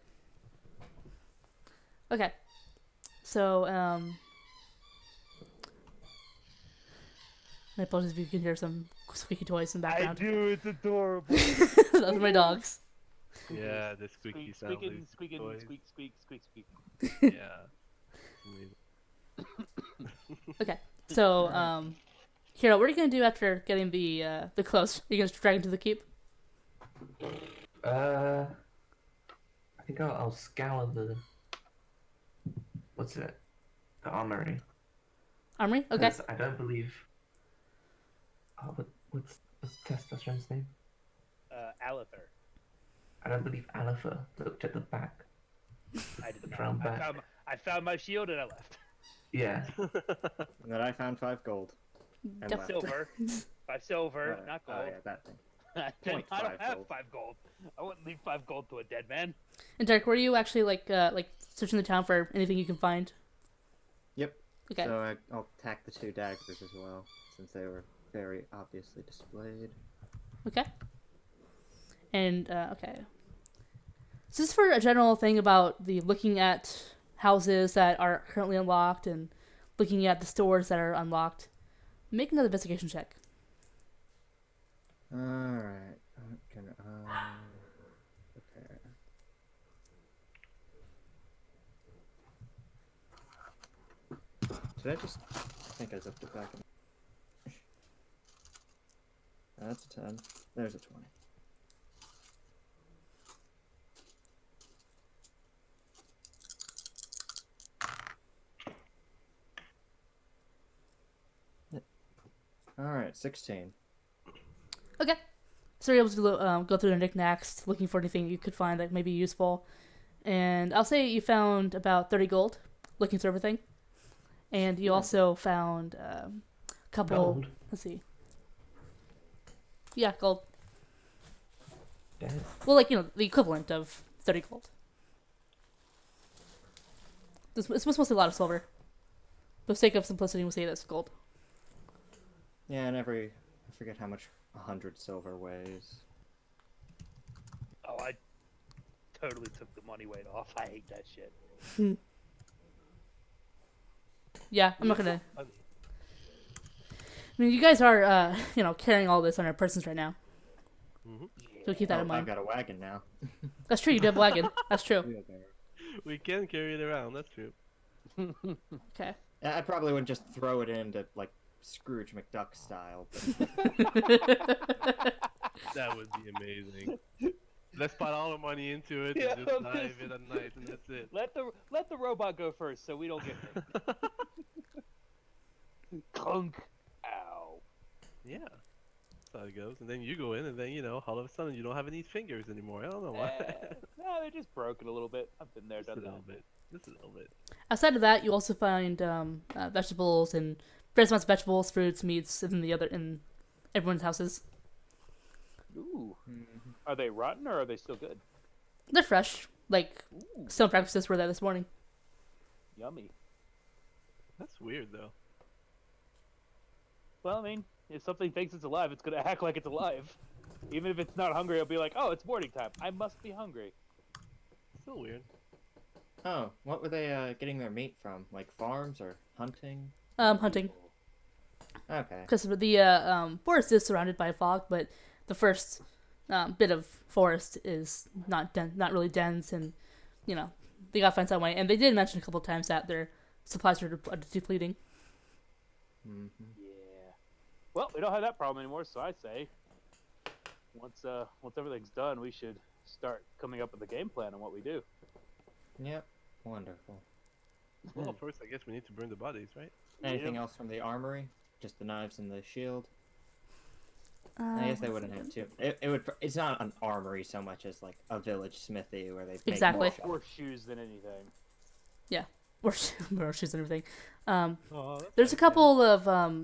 [SPEAKER 2] Okay, so my apologies if you can hear some squeaky toys in the
[SPEAKER 1] I
[SPEAKER 2] background.
[SPEAKER 1] do. It's adorable.
[SPEAKER 2] Those are my dogs.
[SPEAKER 3] Yeah, the squeaky
[SPEAKER 1] Squeak,
[SPEAKER 3] sound.
[SPEAKER 1] squeaking,
[SPEAKER 3] is
[SPEAKER 1] squeaking,
[SPEAKER 3] toys.
[SPEAKER 1] squeak, squeak, squeak, squeak.
[SPEAKER 3] Yeah. It's amazing.
[SPEAKER 2] Okay, so Hero, what are you gonna do after getting the clothes? Are you gonna drag them to the keep?
[SPEAKER 5] I think I'll scour the... What's it? The armory.
[SPEAKER 2] Armory? Okay.
[SPEAKER 5] 'Cause I don't believe... Oh, what's Testosterone's name?
[SPEAKER 1] Alether.
[SPEAKER 5] I don't believe Alifer looked at the back.
[SPEAKER 1] I did not.
[SPEAKER 5] Round back.
[SPEAKER 1] I found my shield and I left.
[SPEAKER 5] Yeah.
[SPEAKER 4] And then I found 5 gold. And
[SPEAKER 2] Yep.
[SPEAKER 4] left.
[SPEAKER 1] Silver. 5 silver,
[SPEAKER 4] Oh,
[SPEAKER 1] not
[SPEAKER 4] oh,
[SPEAKER 1] gold.
[SPEAKER 4] yeah, that thing.
[SPEAKER 1] I
[SPEAKER 4] Point
[SPEAKER 1] don't
[SPEAKER 4] 5
[SPEAKER 1] have
[SPEAKER 4] gold.
[SPEAKER 1] 5 gold. I wouldn't leave 5 gold to a dead man.
[SPEAKER 2] And Derek, were you actually like searching the town for anything you can find?
[SPEAKER 4] Yep.
[SPEAKER 2] Okay.
[SPEAKER 4] So I'll tack the 2 daggers as well, since they were very obviously displayed.
[SPEAKER 2] Okay. And okay. So this is for a general thing about the looking at houses that are currently unlocked and looking at the stores that are unlocked. Make another investigation check.
[SPEAKER 4] Alright. I'm gonna, okay. Did I just... I think I zipped it back in. That's a 10. There's a 20. Alright, 16.
[SPEAKER 2] Okay. So you're able to go through the knickknacks, looking for anything you could find that may be useful. And I'll say you found about 30 gold, looking through everything. And you also found a couple.
[SPEAKER 5] Gold.
[SPEAKER 2] Let's see. Yeah, gold.
[SPEAKER 5] Dead.
[SPEAKER 2] Well, like, the equivalent of 30 gold. It's mostly a lot of silver. For the sake of simplicity, we'll say that's gold.
[SPEAKER 4] Yeah, and I forget how much 100 silver weighs.
[SPEAKER 1] Oh, I totally took the money weight off. I hate that shit.
[SPEAKER 2] Yeah, I'm not gonna. I mean, you guys are, carrying all this on your persons right now.
[SPEAKER 3] Mm-hmm.
[SPEAKER 2] So keep that in
[SPEAKER 4] I've
[SPEAKER 2] mind.
[SPEAKER 4] got a wagon now.
[SPEAKER 2] That's true. You do have a wagon. That's true.
[SPEAKER 3] We can carry it around. That's true.
[SPEAKER 2] Okay.
[SPEAKER 4] I probably wouldn't just throw it into like Scrooge McDuck style.
[SPEAKER 3] That would be amazing. Let's put all the money into it
[SPEAKER 1] Yeah,
[SPEAKER 3] and just
[SPEAKER 1] I'm
[SPEAKER 3] dive
[SPEAKER 1] just-
[SPEAKER 3] in at night, and that's it.
[SPEAKER 1] Let the robot go first, so we don't get hit. Clunk. Ow.
[SPEAKER 3] Yeah, that's how it goes. And then you go in, and then all of a sudden you don't have any fingers anymore. I don't know why.
[SPEAKER 1] No, they're just broken a little bit. I've been there,
[SPEAKER 3] Just a
[SPEAKER 1] done
[SPEAKER 3] little
[SPEAKER 1] that.
[SPEAKER 3] bit. Just a little bit.
[SPEAKER 2] Outside of that, you also find vegetables and various amounts of vegetables, fruits, meats in everyone's houses.
[SPEAKER 1] Ooh. Are they rotten or are they still good?
[SPEAKER 2] They're fresh. Like,
[SPEAKER 1] Ooh,
[SPEAKER 2] some breakfasts were there this morning.
[SPEAKER 1] yummy.
[SPEAKER 3] That's weird though.
[SPEAKER 1] Well, I mean, if something thinks it's alive, it's gonna act like it's alive. Even if it's not hungry, it'll be like, "Oh, it's morning time. I must be hungry."
[SPEAKER 3] Still weird.
[SPEAKER 4] Oh, what were they getting their meat from? Like farms or hunting?
[SPEAKER 2] Hunting.
[SPEAKER 4] Okay.
[SPEAKER 2] Because the forest is surrounded by fog, but the first bit of forest is not really dense, and they gotta find some way. And they did mention a couple of times that their supplies are depleting.
[SPEAKER 4] Hmm.
[SPEAKER 1] Yeah. Well, we don't have that problem anymore, so I say, once everything's done, we should start coming up with a game plan on what we do.
[SPEAKER 4] Yep. Wonderful.
[SPEAKER 3] Well, first I guess we need to burn the bodies, right?
[SPEAKER 4] Anything
[SPEAKER 1] Yep.
[SPEAKER 4] else from the armory? Just the knives and the shield? I guess they wouldn't have to. It would. It's not an armory so much as like a village smithy where they make
[SPEAKER 2] Exactly.
[SPEAKER 4] more
[SPEAKER 1] More
[SPEAKER 4] shots.
[SPEAKER 1] shoes than anything.
[SPEAKER 2] Or shoes and everything.
[SPEAKER 3] Oh, that's
[SPEAKER 2] There's a
[SPEAKER 3] nice,
[SPEAKER 2] couple of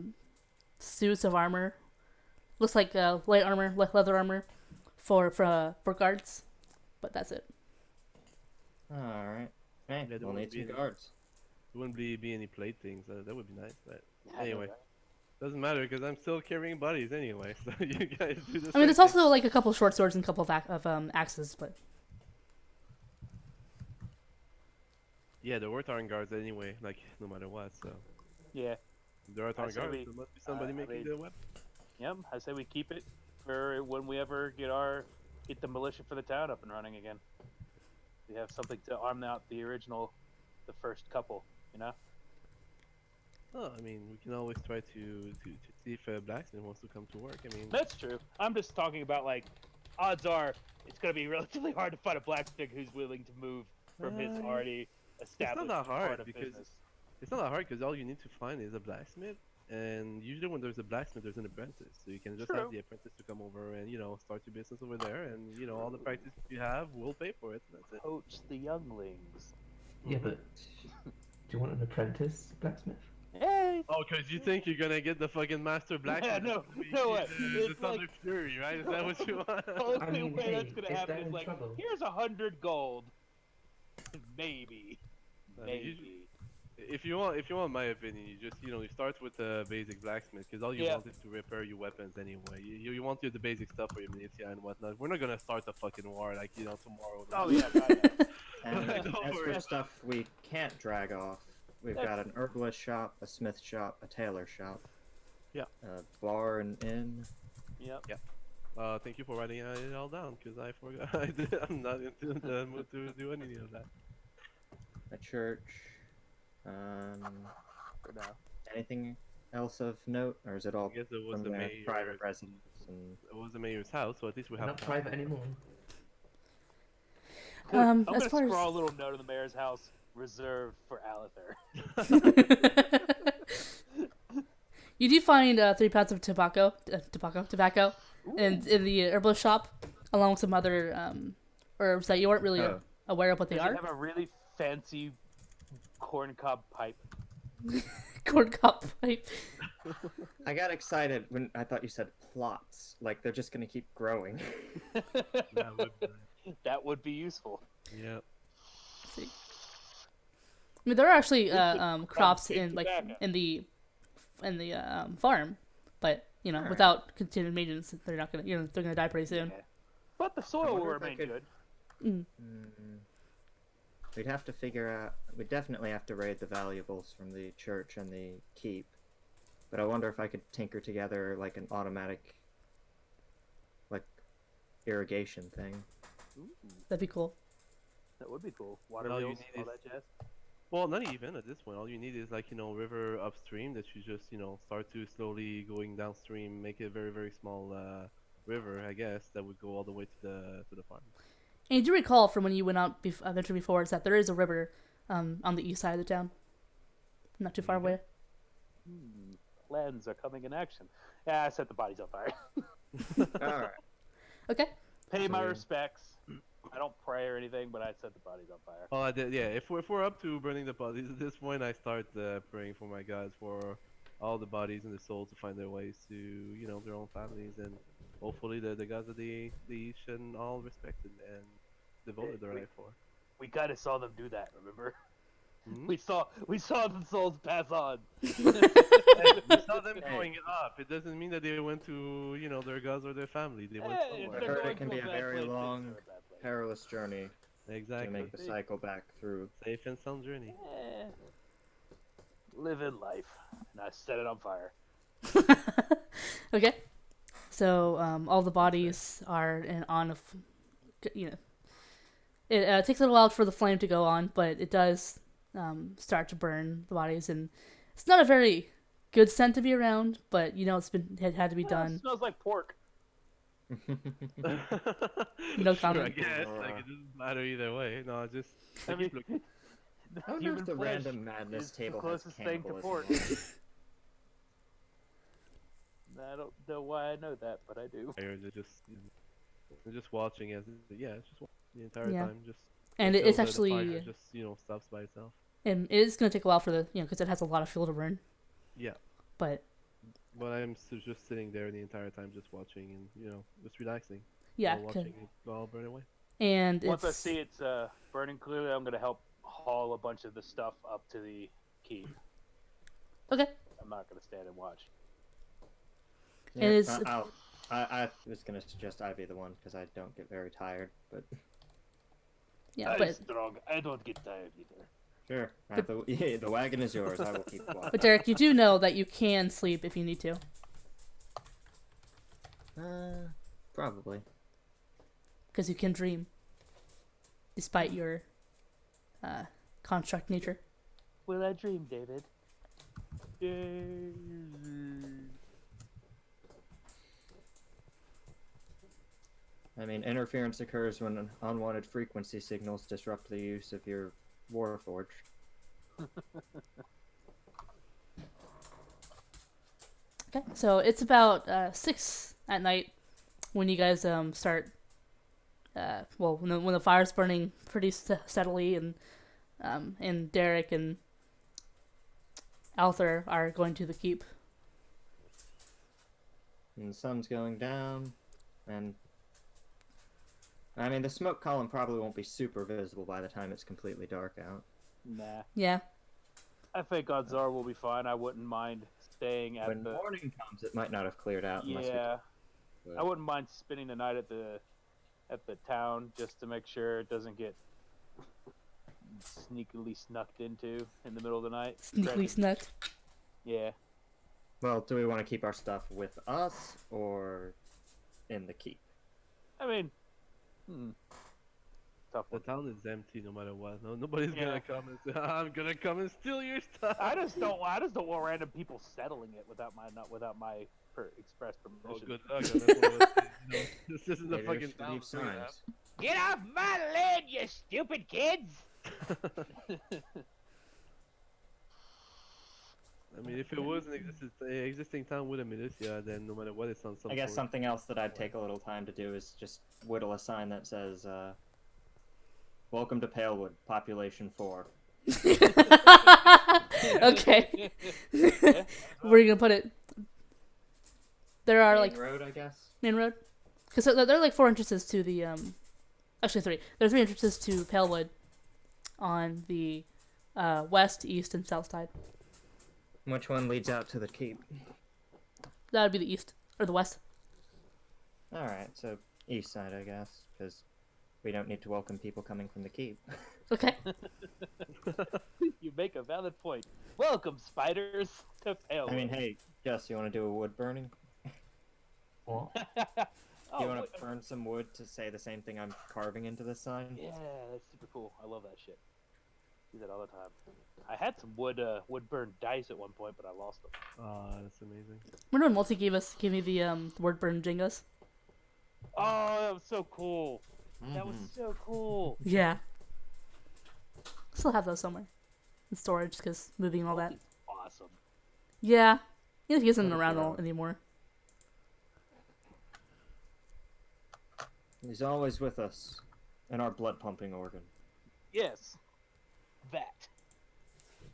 [SPEAKER 2] suits of armor. Looks like light armor, leather armor, for guards, but that's it.
[SPEAKER 4] All right. Hey,
[SPEAKER 3] Yeah, there
[SPEAKER 4] we'll need
[SPEAKER 3] wouldn't be
[SPEAKER 4] 2
[SPEAKER 3] any-
[SPEAKER 4] guards.
[SPEAKER 3] There wouldn't be any plate things. That would be nice. But
[SPEAKER 1] I know
[SPEAKER 3] anyway,
[SPEAKER 1] that.
[SPEAKER 3] doesn't matter because I'm still carrying bodies anyway. So you guys do the
[SPEAKER 2] I mean,
[SPEAKER 3] same
[SPEAKER 2] there's
[SPEAKER 3] thing.
[SPEAKER 2] also like a couple short swords and a couple of axes, but
[SPEAKER 3] Yeah, there were Tarn guards anyway, like no matter what. So
[SPEAKER 1] Yeah.
[SPEAKER 3] if there are Tarn
[SPEAKER 1] say
[SPEAKER 3] guards.
[SPEAKER 1] we-
[SPEAKER 3] There must be somebody
[SPEAKER 1] I
[SPEAKER 3] making
[SPEAKER 1] mean-
[SPEAKER 3] the weapon.
[SPEAKER 1] Yep. I say we keep it for when we ever get the militia for the town up and running again. We have something to arm out the first couple.
[SPEAKER 3] Oh, I mean, we can always try to see if Blacksmith wants to come to work. I mean,
[SPEAKER 1] That's true. I'm just talking about odds are it's going to be relatively hard to find a blacksmith who's willing to move from his
[SPEAKER 3] Uh,
[SPEAKER 1] already established
[SPEAKER 3] that hard,
[SPEAKER 1] part of
[SPEAKER 3] because-
[SPEAKER 1] business.
[SPEAKER 3] it's not that hard because all you need to find is a blacksmith, and usually when there's a blacksmith, there's an apprentice. So you can just
[SPEAKER 1] True.
[SPEAKER 3] have the apprentice to come over and start your business over there, and all the practice you have, we'll pay for it. And that's it.
[SPEAKER 1] Coach the younglings.
[SPEAKER 5] Yeah, but do you want an apprentice blacksmith?
[SPEAKER 1] Hey,
[SPEAKER 3] Oh, because you think you're gonna get the fucking master blacksmith?
[SPEAKER 1] no,
[SPEAKER 3] We
[SPEAKER 1] no
[SPEAKER 3] see
[SPEAKER 1] way.
[SPEAKER 3] The
[SPEAKER 1] It's
[SPEAKER 3] Thunder
[SPEAKER 1] like-
[SPEAKER 3] Fury, right? Is that what you want?
[SPEAKER 1] the only
[SPEAKER 5] I mean,
[SPEAKER 1] way that's
[SPEAKER 5] hey,
[SPEAKER 1] going to
[SPEAKER 5] if
[SPEAKER 1] happen
[SPEAKER 5] they're
[SPEAKER 1] is
[SPEAKER 5] in
[SPEAKER 1] like,
[SPEAKER 5] trouble.
[SPEAKER 1] here's 100 gold. Maybe.
[SPEAKER 3] I mean,
[SPEAKER 1] Maybe.
[SPEAKER 3] If you want my opinion, you just you start with the basic blacksmith because all you
[SPEAKER 1] Yeah.
[SPEAKER 3] want is to repair your weapons anyway. You want the basic stuff for your militia and whatnot. We're not gonna start a fucking war tomorrow.
[SPEAKER 1] Oh, yeah, I
[SPEAKER 4] And
[SPEAKER 3] Don't
[SPEAKER 4] as
[SPEAKER 3] worry.
[SPEAKER 4] for stuff we can't drag off, we've got an herbalist shop, a smith shop, a tailor shop.
[SPEAKER 3] Yeah.
[SPEAKER 4] A bar and inn.
[SPEAKER 1] Yep.
[SPEAKER 3] Thank you for writing it all down because I forgot. I'm not into the mood to do any of that.
[SPEAKER 4] A church.
[SPEAKER 1] For now.
[SPEAKER 4] Anything else of note, or is it all
[SPEAKER 3] I guess it was
[SPEAKER 4] from
[SPEAKER 3] the
[SPEAKER 4] their
[SPEAKER 3] mayor.
[SPEAKER 4] private residence? And
[SPEAKER 3] It was the mayor's house, so at least we
[SPEAKER 5] They're
[SPEAKER 3] have.
[SPEAKER 5] not private anymore.
[SPEAKER 1] I'm
[SPEAKER 2] as
[SPEAKER 1] going to
[SPEAKER 2] far as
[SPEAKER 1] scrawl a little note in the mayor's house, reserved for Alether.
[SPEAKER 2] you do find 3 pounds of tobacco, in the herbalist shop, along with some other herbs that you weren't really
[SPEAKER 4] Oh.
[SPEAKER 2] aware of what they
[SPEAKER 1] Does
[SPEAKER 2] are.
[SPEAKER 1] it have a really fancy corncob pipe?
[SPEAKER 2] Corn cob pipe.
[SPEAKER 4] I got excited when I thought you said plots. Like they're just gonna keep growing.
[SPEAKER 3] That would be
[SPEAKER 1] That would be useful.
[SPEAKER 3] yeah.
[SPEAKER 2] See. I mean, there are actually
[SPEAKER 1] We could
[SPEAKER 2] crops
[SPEAKER 1] big
[SPEAKER 2] in like
[SPEAKER 1] tobacco.
[SPEAKER 2] in the farm, but you know,
[SPEAKER 4] Alright.
[SPEAKER 2] without continued maintenance, they're not gonna they're gonna die pretty soon.
[SPEAKER 1] Yeah. But the
[SPEAKER 4] I
[SPEAKER 1] soil will
[SPEAKER 4] wonder if I
[SPEAKER 1] remain
[SPEAKER 4] could-
[SPEAKER 1] good.
[SPEAKER 2] Mm.
[SPEAKER 4] We'd have to figure out. We'd definitely have to raid the valuables from the church and the keep. But I wonder if I could tinker together like an automatic, like, irrigation thing.
[SPEAKER 1] Ooh,
[SPEAKER 2] That'd be cool.
[SPEAKER 1] that would be cool. Water
[SPEAKER 3] All you
[SPEAKER 1] wheels,
[SPEAKER 3] need
[SPEAKER 1] all
[SPEAKER 3] is-
[SPEAKER 1] that jazz.
[SPEAKER 3] Well, not even at this point. All you need is like river upstream that you just start to slowly going downstream, make it a very very small river, I guess, that would go all the way to the farm.
[SPEAKER 2] And you do recall from when you went out adventure before is that there is a river on the east side of the town, not too far
[SPEAKER 3] Okay.
[SPEAKER 2] away.
[SPEAKER 1] Plans are coming in action. Yeah, I set the bodies on fire.
[SPEAKER 4] All right.
[SPEAKER 2] Okay.
[SPEAKER 1] Pay my
[SPEAKER 4] So-
[SPEAKER 1] respects. I don't pray or anything, but I set the bodies on fire.
[SPEAKER 3] Oh, I did. Yeah, if we're up to burning the bodies at this point, I start praying for my gods for all the bodies and the souls to find their ways to their own families, and hopefully the gods of the East and all respected and devoted their life for.
[SPEAKER 1] We kind of saw them do that. Remember?
[SPEAKER 3] Mhm.
[SPEAKER 1] We saw the souls pass on.
[SPEAKER 3] We saw them going up. It doesn't mean that they went to their gods or their family. They went
[SPEAKER 1] Eh, if
[SPEAKER 3] somewhere.
[SPEAKER 1] they're
[SPEAKER 4] heard it
[SPEAKER 1] going
[SPEAKER 4] can
[SPEAKER 1] to
[SPEAKER 4] be a
[SPEAKER 1] bad
[SPEAKER 4] very
[SPEAKER 1] place, they're
[SPEAKER 4] long
[SPEAKER 1] to a bad place.
[SPEAKER 4] Perilous journey to
[SPEAKER 3] Exactly.
[SPEAKER 4] make the cycle back through.
[SPEAKER 3] Safe and sound journey.
[SPEAKER 1] Eh, living life, and I set it on fire.
[SPEAKER 2] Okay. So all the bodies are it takes a little while for the flame to go on, but it does start to burn the bodies, and it's not a very good scent to be around, but it had to be
[SPEAKER 1] Eh,
[SPEAKER 2] done.
[SPEAKER 1] smells like pork.
[SPEAKER 2] No
[SPEAKER 3] Sure, I
[SPEAKER 2] comment.
[SPEAKER 3] guess. Like, it doesn't matter either way. No, just
[SPEAKER 1] I
[SPEAKER 3] I keep
[SPEAKER 1] mean,
[SPEAKER 3] looking.
[SPEAKER 4] I wonder
[SPEAKER 1] human
[SPEAKER 4] if the
[SPEAKER 1] flesh
[SPEAKER 4] random madness
[SPEAKER 1] is
[SPEAKER 4] table
[SPEAKER 1] the
[SPEAKER 4] has
[SPEAKER 1] closest thing to
[SPEAKER 4] cannibalism.
[SPEAKER 1] pork.
[SPEAKER 4] on it.
[SPEAKER 1] I don't know why I know that, but I do.
[SPEAKER 3] They're just watching as it's just watching the entire
[SPEAKER 2] Yeah.
[SPEAKER 3] time. Just
[SPEAKER 2] And
[SPEAKER 3] until
[SPEAKER 2] it's
[SPEAKER 3] the
[SPEAKER 2] actually
[SPEAKER 3] fire just stops by itself.
[SPEAKER 2] and it is going to take a while for the because it has a lot of fuel to burn,
[SPEAKER 3] Yeah,
[SPEAKER 2] but
[SPEAKER 3] but I'm just sitting there the entire time, just watching and just relaxing.
[SPEAKER 2] yeah,
[SPEAKER 3] while watching it all burn away.
[SPEAKER 2] and
[SPEAKER 1] Once I
[SPEAKER 2] it's
[SPEAKER 1] see it's burning clearly, I'm gonna help haul a bunch of the stuff up to the keep.
[SPEAKER 2] okay.
[SPEAKER 1] I'm not gonna stand and watch.
[SPEAKER 2] And it's-
[SPEAKER 4] I was gonna suggest I be the one because I don't get very tired, but
[SPEAKER 2] Yeah,
[SPEAKER 1] I'm
[SPEAKER 2] but
[SPEAKER 1] strong. I don't get tired either.
[SPEAKER 4] sure. The wagon is yours. I will keep watching.
[SPEAKER 2] but Derek, you do know that you can sleep if you need to.
[SPEAKER 4] Probably.
[SPEAKER 2] Because you can dream, despite your construct nature.
[SPEAKER 1] Will I dream, David?
[SPEAKER 4] I mean, interference occurs when unwanted frequency signals disrupt the use of your Warforged.
[SPEAKER 2] Okay, so it's about 6 at night when you guys start. When the fire's burning pretty steadily, and Derek and Althor are going to the keep.
[SPEAKER 4] And the sun's going down, and I mean, the smoke column probably won't be super visible by the time it's completely dark out.
[SPEAKER 1] Nah.
[SPEAKER 2] Yeah,
[SPEAKER 1] I think odds are we'll be fine. I wouldn't mind staying at
[SPEAKER 4] When
[SPEAKER 1] the.
[SPEAKER 4] morning comes, it might not have cleared out. Unless
[SPEAKER 1] Yeah.
[SPEAKER 4] we...
[SPEAKER 1] I wouldn't mind spending the night at the town just to make sure it doesn't get sneakily snucked into in the middle of the night.
[SPEAKER 2] sneakily snuck.
[SPEAKER 1] Yeah.
[SPEAKER 4] Well, do we want to keep our stuff with us or in the keep?
[SPEAKER 1] I mean, tough
[SPEAKER 3] The
[SPEAKER 1] one.
[SPEAKER 3] town is empty no matter what. Nobody's
[SPEAKER 1] Yeah.
[SPEAKER 3] gonna come and say, "I'm gonna come and steal your stuff."
[SPEAKER 1] I just don't want random people settling it without my express
[SPEAKER 3] Oh,
[SPEAKER 1] permission.
[SPEAKER 3] good luck. That's one of those things, This isn't the
[SPEAKER 4] Maybe
[SPEAKER 3] fucking
[SPEAKER 4] there's
[SPEAKER 3] town.
[SPEAKER 4] leave signs.
[SPEAKER 1] Get off my land, you stupid kids!
[SPEAKER 3] I mean, if it was an existing town with a militia, then no matter what, it's on some.
[SPEAKER 4] I guess
[SPEAKER 3] sort.
[SPEAKER 4] something else that I'd take a little time to do is just whittle a sign that says, "Welcome to Palewood, population 4."
[SPEAKER 2] Okay. Where are you gonna put it? There are
[SPEAKER 4] Main
[SPEAKER 2] like
[SPEAKER 4] road, I guess.
[SPEAKER 2] main road, because there are like 4 entrances to the Actually 3. There are 3 entrances to Palewood on the west, east, and south side.
[SPEAKER 4] Which one leads out to the keep?
[SPEAKER 2] That would be the east or the west.
[SPEAKER 4] All right, so east side, I guess, because we don't need to welcome people coming from the keep.
[SPEAKER 2] Okay.
[SPEAKER 1] You make a valid point. Welcome, spiders, to Pale.
[SPEAKER 4] I mean, hey, Jess, you want to do a wood burning?
[SPEAKER 5] What?
[SPEAKER 1] Oh,
[SPEAKER 4] You want
[SPEAKER 1] what-
[SPEAKER 4] to burn some wood to say the same thing I'm carving into this sign?
[SPEAKER 1] Yeah, that's super cool. I love that shit. Do that all the time. I had some wood burn dice at one point, but I lost them.
[SPEAKER 3] Oh, that's amazing.
[SPEAKER 2] Remember when Multi gave me the word burn Jengas?
[SPEAKER 1] Oh, that was so cool. That was
[SPEAKER 4] Mhm.
[SPEAKER 1] so cool.
[SPEAKER 2] Yeah. Still have those somewhere in storage because moving and all that.
[SPEAKER 1] It's awesome.
[SPEAKER 2] Yeah. You know, he isn't
[SPEAKER 4] What if
[SPEAKER 2] around
[SPEAKER 4] you're out?
[SPEAKER 2] anymore.
[SPEAKER 4] He's always with us, in our blood pumping organ.
[SPEAKER 1] Yes. That.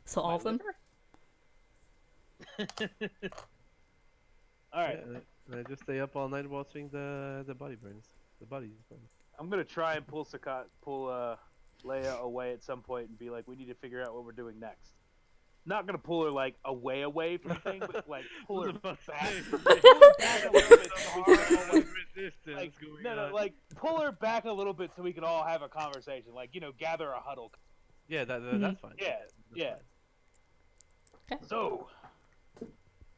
[SPEAKER 2] So all
[SPEAKER 1] My
[SPEAKER 2] of them.
[SPEAKER 1] liver? All right.
[SPEAKER 3] Yeah, and I just stay up all night watching the body burns. The bodies burn.
[SPEAKER 1] I'm gonna try and pull Leia away at some point and be like, we need to figure out what we're doing next. Not gonna pull her like away from the thing, but like pull her back. Pull her back a little bit so we can all, like, like pull her back a little bit so we can all have a conversation. Like, you know, gather a huddle.
[SPEAKER 3] Yeah,
[SPEAKER 2] Mhm.
[SPEAKER 3] that's fine.
[SPEAKER 1] Yeah,
[SPEAKER 3] That's
[SPEAKER 1] yeah.
[SPEAKER 2] Okay.
[SPEAKER 1] So,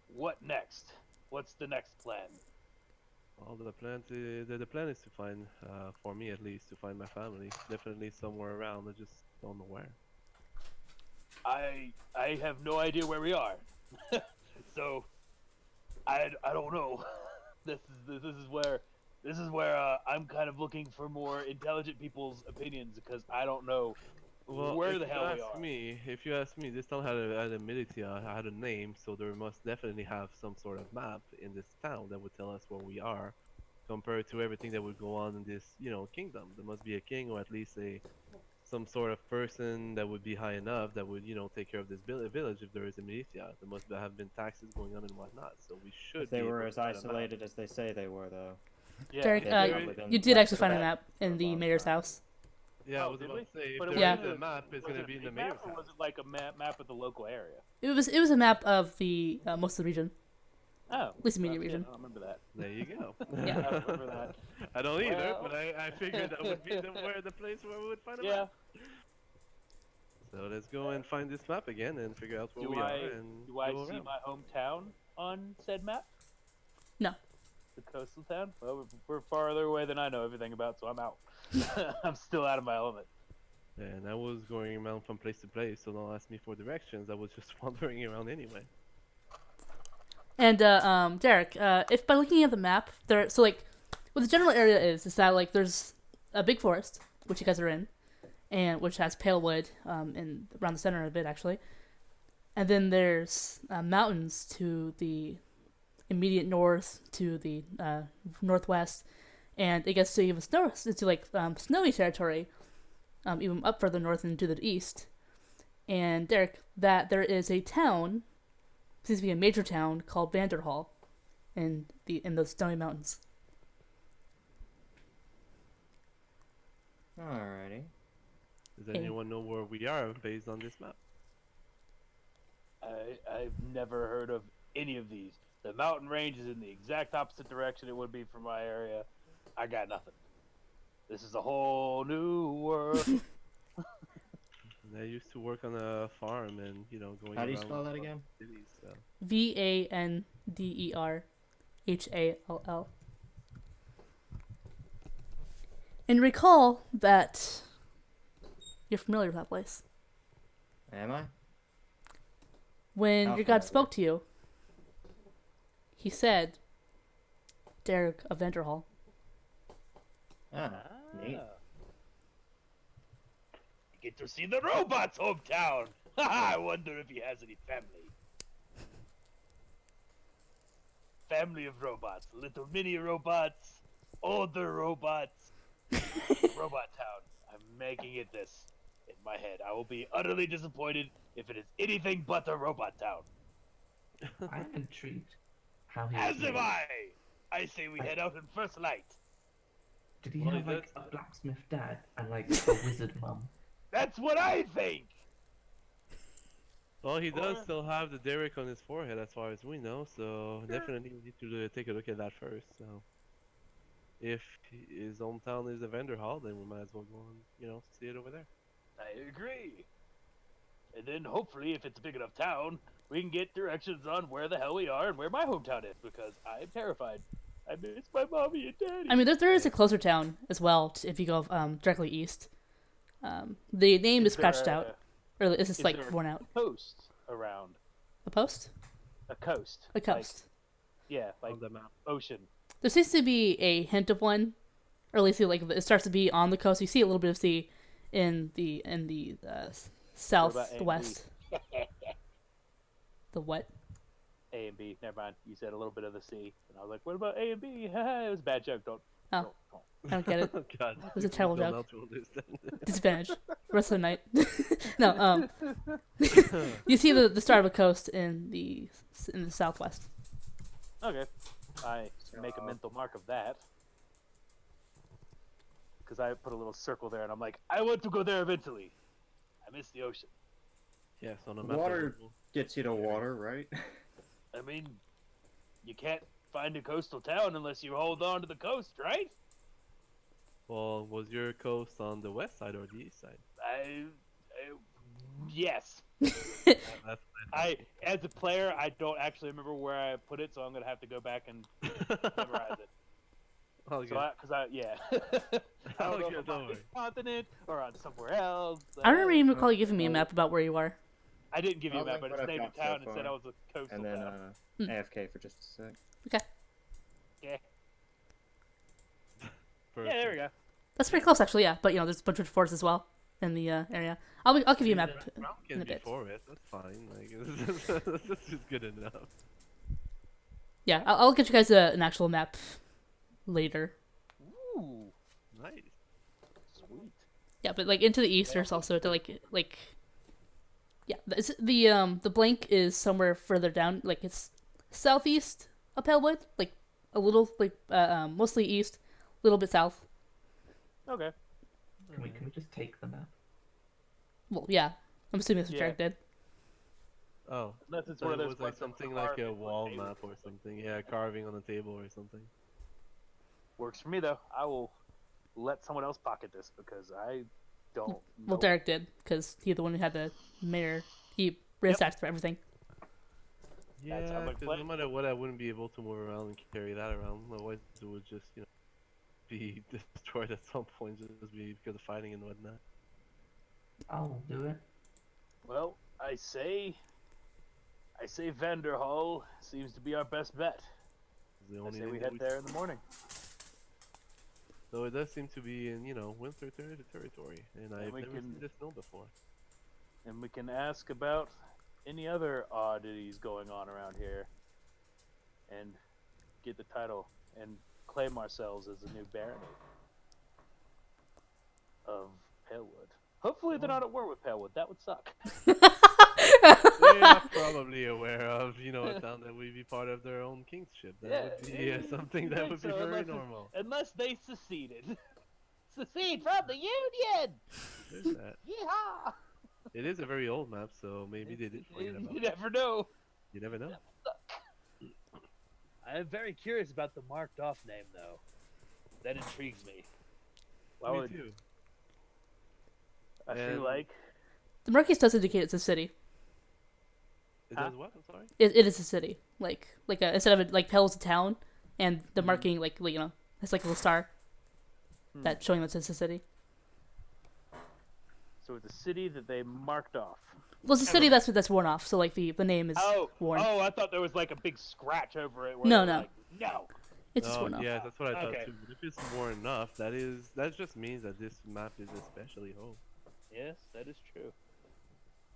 [SPEAKER 1] what next? What's the next plan?
[SPEAKER 3] Well, the plan is to find, for me at least, to find my family. Definitely somewhere around. I just don't know where.
[SPEAKER 1] I have no idea where we are, so I don't know. This is where I'm kind of looking for more intelligent people's opinions because I don't know where the hell we are.
[SPEAKER 3] If you ask me, this town had a militia, had a name, so there must definitely have some sort of map in this town that would tell us where we are, compared to everything that would go on in this, kingdom. There must be a king or at least some sort of person that would be high enough that would, take care of this village if there is a militia. There must have been taxes going on and whatnot, so we should.
[SPEAKER 4] If they
[SPEAKER 3] be
[SPEAKER 4] were
[SPEAKER 3] able
[SPEAKER 4] as
[SPEAKER 3] to find a map.
[SPEAKER 4] isolated as they say they were, though.
[SPEAKER 1] Yeah,
[SPEAKER 2] Derek,
[SPEAKER 4] They've
[SPEAKER 1] yeah.
[SPEAKER 4] probably been
[SPEAKER 2] you did
[SPEAKER 4] left
[SPEAKER 2] actually
[SPEAKER 4] to
[SPEAKER 2] find a
[SPEAKER 4] that
[SPEAKER 2] map
[SPEAKER 4] for
[SPEAKER 2] in
[SPEAKER 4] a
[SPEAKER 2] the
[SPEAKER 4] long
[SPEAKER 2] mayor's
[SPEAKER 4] time.
[SPEAKER 2] house.
[SPEAKER 3] Yeah, I
[SPEAKER 1] Oh,
[SPEAKER 3] was
[SPEAKER 1] did
[SPEAKER 3] about
[SPEAKER 1] we?
[SPEAKER 3] to say, if
[SPEAKER 1] But
[SPEAKER 3] there
[SPEAKER 1] it
[SPEAKER 3] is
[SPEAKER 2] Yeah.
[SPEAKER 3] a map, it's
[SPEAKER 1] Was
[SPEAKER 3] gonna
[SPEAKER 1] it
[SPEAKER 3] be in
[SPEAKER 1] a
[SPEAKER 3] the
[SPEAKER 1] big map,
[SPEAKER 3] mayor's
[SPEAKER 1] or
[SPEAKER 3] house.
[SPEAKER 1] was it like a map of the local area?
[SPEAKER 2] It was a map of the most of the region.
[SPEAKER 1] Oh,
[SPEAKER 2] At least the media
[SPEAKER 1] shit,
[SPEAKER 2] region.
[SPEAKER 1] I don't remember that.
[SPEAKER 3] There you go.
[SPEAKER 2] Yeah.
[SPEAKER 1] I don't remember that.
[SPEAKER 3] I don't either,
[SPEAKER 1] Well-
[SPEAKER 3] but I figured that would be the place where we would find a
[SPEAKER 1] Yeah.
[SPEAKER 3] map. So let's go and find this map again and figure out where
[SPEAKER 1] Do
[SPEAKER 3] we
[SPEAKER 1] I
[SPEAKER 3] are and
[SPEAKER 1] do I
[SPEAKER 3] go
[SPEAKER 1] see
[SPEAKER 3] around.
[SPEAKER 1] my hometown on said map?
[SPEAKER 2] No.
[SPEAKER 1] The coastal town? Well, we're farther away than I know everything about, so I'm out. I'm still out of my element.
[SPEAKER 3] And I was going around from place to place, so don't ask me for directions. I was just wandering around anyway.
[SPEAKER 2] And Derek, if by looking at the map, what the general area is that like there's a big forest, which you guys are in, and which has pale wood in around the center of it actually, and then there's mountains to the immediate north, to the northwest, and it gets to even snowy territory, even up further north into the east. And Derek, that there is a town, seems to be a major town called Vanderhall, in those snowy mountains.
[SPEAKER 4] Alrighty.
[SPEAKER 3] Does
[SPEAKER 2] Okay.
[SPEAKER 3] anyone know where we are based on this map?
[SPEAKER 1] I've never heard of any of these. The mountain range is in the exact opposite direction it would be from my area. I got nothing. This is a whole new world.
[SPEAKER 3] And I used to work on a farm and, going
[SPEAKER 4] How do you
[SPEAKER 3] around
[SPEAKER 4] spell that again?
[SPEAKER 3] cities, so.
[SPEAKER 2] VANDERHALL. And recall that you're familiar with that place.
[SPEAKER 4] Am I?
[SPEAKER 2] When
[SPEAKER 4] How
[SPEAKER 2] your god
[SPEAKER 4] familiar?
[SPEAKER 2] spoke to you, he said, Derek of Vanderhall.
[SPEAKER 4] Ah, neat.
[SPEAKER 1] You get to see the robot's hometown. I wonder if he has any family. Family of robots, little mini robots, older robots. Robot town. I'm making it this. In my head, I will be utterly disappointed if it is anything but a robot town.
[SPEAKER 5] I'm intrigued. How he
[SPEAKER 1] As
[SPEAKER 5] was
[SPEAKER 1] am
[SPEAKER 5] made.
[SPEAKER 1] I say we
[SPEAKER 5] I-
[SPEAKER 1] head out in first light.
[SPEAKER 5] Did he
[SPEAKER 3] Well,
[SPEAKER 5] have like
[SPEAKER 3] that's-
[SPEAKER 5] a blacksmith dad and like a wizard mum?
[SPEAKER 1] That's what I think.
[SPEAKER 3] Well, he does
[SPEAKER 1] Or-
[SPEAKER 3] still have the Derrick on his forehead, as far as we know. So definitely we need to take a look at that first. So if his hometown is a vendor hall, then we might as well go and see it over there.
[SPEAKER 1] I agree. And then hopefully, if it's a big enough town, we can get directions on where the hell we are and where my hometown is, because I'm terrified. I miss my mommy and daddy.
[SPEAKER 2] I mean, there is a closer town as well if you go directly east. The name is scratched out, or it's just
[SPEAKER 1] is
[SPEAKER 2] like
[SPEAKER 1] there
[SPEAKER 2] worn out.
[SPEAKER 1] Coast around
[SPEAKER 2] A post?
[SPEAKER 1] a coast.
[SPEAKER 2] A coast.
[SPEAKER 1] Like
[SPEAKER 3] On the map.
[SPEAKER 1] ocean.
[SPEAKER 2] There seems to be a hint of one, or at least like it starts to be on the coast. You see a little bit of sea in the southwest. The what?
[SPEAKER 1] A and B. Never mind. You said a little bit of the sea, and I was like, "What about A and B?" it was a bad joke. Don't.
[SPEAKER 2] Oh.
[SPEAKER 1] don't.
[SPEAKER 2] I don't get it.
[SPEAKER 3] Oh God,
[SPEAKER 2] It was a terrible
[SPEAKER 3] don't
[SPEAKER 2] joke.
[SPEAKER 3] know to understand.
[SPEAKER 2] Disadvantage. Rest of the night. No. You see the start of a coast in the southwest.
[SPEAKER 1] Okay. I make a mental mark of that. Because I put a little circle there, and I'm like, I want to go there eventually. I miss the ocean.
[SPEAKER 3] Yes, on the map.
[SPEAKER 4] Water gets you to water, right?
[SPEAKER 1] I mean, you can't find a coastal town unless you hold on to the coast, right?
[SPEAKER 3] Well, was your coast on the west side or the east side?
[SPEAKER 1] Yes.
[SPEAKER 3] That's
[SPEAKER 1] As a player, I don't actually remember where I put it, so I'm gonna have to go back and memorize it.
[SPEAKER 3] all
[SPEAKER 1] So,
[SPEAKER 3] good.
[SPEAKER 1] yeah. I
[SPEAKER 3] All
[SPEAKER 1] don't know
[SPEAKER 3] good,
[SPEAKER 1] if
[SPEAKER 3] don't
[SPEAKER 1] I'm on
[SPEAKER 3] worry.
[SPEAKER 1] this continent or on somewhere else.
[SPEAKER 2] I don't even recall you giving me a map about where you are.
[SPEAKER 1] I didn't give you a
[SPEAKER 4] I'll
[SPEAKER 1] map,
[SPEAKER 4] link
[SPEAKER 1] but
[SPEAKER 4] what
[SPEAKER 1] it's
[SPEAKER 4] I've
[SPEAKER 1] named a
[SPEAKER 4] got so
[SPEAKER 1] town and said
[SPEAKER 4] far.
[SPEAKER 1] I was a coastal
[SPEAKER 4] And then
[SPEAKER 1] town.
[SPEAKER 4] AFK for just a sec.
[SPEAKER 1] Yeah.
[SPEAKER 3] Perfect.
[SPEAKER 1] Yeah, there we go.
[SPEAKER 2] That's pretty close, actually. Yeah, but there's a bunch of forts as well in the area. I'll give you a map
[SPEAKER 3] Ground
[SPEAKER 2] in
[SPEAKER 3] can
[SPEAKER 2] a
[SPEAKER 3] be
[SPEAKER 2] bit.
[SPEAKER 3] forest. That's fine. Like this is good enough.
[SPEAKER 2] Yeah, I'll get you guys an actual map later.
[SPEAKER 1] Ooh,
[SPEAKER 3] Nice.
[SPEAKER 1] sweet.
[SPEAKER 2] Yeah, but like into the east, there's also to like. Yeah, the blank is somewhere further down. Like it's southeast of Palewood, like a little like mostly east, a little bit south.
[SPEAKER 1] Okay.
[SPEAKER 5] Can we just take the map?
[SPEAKER 2] Well, yeah, I'm assuming that's what
[SPEAKER 1] Yeah.
[SPEAKER 2] Jared did.
[SPEAKER 3] Oh,
[SPEAKER 1] Unless it's
[SPEAKER 3] so
[SPEAKER 1] one
[SPEAKER 3] it
[SPEAKER 1] of those
[SPEAKER 3] was like
[SPEAKER 1] ones that
[SPEAKER 3] something
[SPEAKER 1] was
[SPEAKER 3] like
[SPEAKER 1] carved
[SPEAKER 3] a
[SPEAKER 1] into
[SPEAKER 3] wall
[SPEAKER 1] table
[SPEAKER 3] map or something. Yeah, carving on a table or something.
[SPEAKER 1] Works for me though. I will let someone else pocket this because I don't.
[SPEAKER 2] Well,
[SPEAKER 1] know.
[SPEAKER 2] Derek did because he's the one who had the mayor. He ransacked for everything.
[SPEAKER 3] Yeah,
[SPEAKER 1] sounds like
[SPEAKER 3] because no
[SPEAKER 1] fun.
[SPEAKER 3] matter what, I wouldn't be able to move around and carry that around. Otherwise, it would just be destroyed at some point just because of fighting and whatnot.
[SPEAKER 5] I'll do it.
[SPEAKER 1] Well, I say Vanderhall seems to be our best bet.
[SPEAKER 3] It's the
[SPEAKER 1] I
[SPEAKER 3] only
[SPEAKER 1] say
[SPEAKER 3] thing
[SPEAKER 1] we
[SPEAKER 3] that
[SPEAKER 1] head there in the morning.
[SPEAKER 3] Though it does seem to be in winter territory, and I've
[SPEAKER 1] we
[SPEAKER 3] never
[SPEAKER 1] can-
[SPEAKER 3] seen this snow before.
[SPEAKER 1] And we can ask about any other oddities going on around here and get the title and claim ourselves as the new barony of Palewood. Hopefully they're not at war with Palewood. That would suck.
[SPEAKER 3] They are probably aware of a town that would be part of their own kingship. That would be something that would be very normal.
[SPEAKER 1] Unless they seceded. Secede from the Union!
[SPEAKER 3] There's that.
[SPEAKER 1] Yeehaw!
[SPEAKER 3] It is a very old map, so maybe they did forget about
[SPEAKER 1] You
[SPEAKER 3] it.
[SPEAKER 1] never know.
[SPEAKER 3] You never know.
[SPEAKER 1] I'm very curious about the marked off name, though. That intrigues me. Why
[SPEAKER 3] Me
[SPEAKER 1] would
[SPEAKER 3] too.
[SPEAKER 1] I feel
[SPEAKER 3] And-
[SPEAKER 1] like
[SPEAKER 2] The marquise does indicate it's a city.
[SPEAKER 3] It
[SPEAKER 1] Huh?
[SPEAKER 3] does what? I'm sorry.
[SPEAKER 2] It is a city. Instead of it like Pell's a town, and the marking it's like a little star. That showing that it's a city.
[SPEAKER 1] so it's a city that they marked off.
[SPEAKER 2] Well, it's a city that's worn off. So like the name is worn.
[SPEAKER 1] Oh, I thought there was like a big scratch over it. Where
[SPEAKER 2] No,
[SPEAKER 1] they were
[SPEAKER 2] no.
[SPEAKER 1] like, no.
[SPEAKER 2] It's just worn off.
[SPEAKER 3] Yeah, that's what I thought
[SPEAKER 1] Okay.
[SPEAKER 3] too. But if it's worn enough, that just means that this map is especially old.
[SPEAKER 1] Yes, that is true.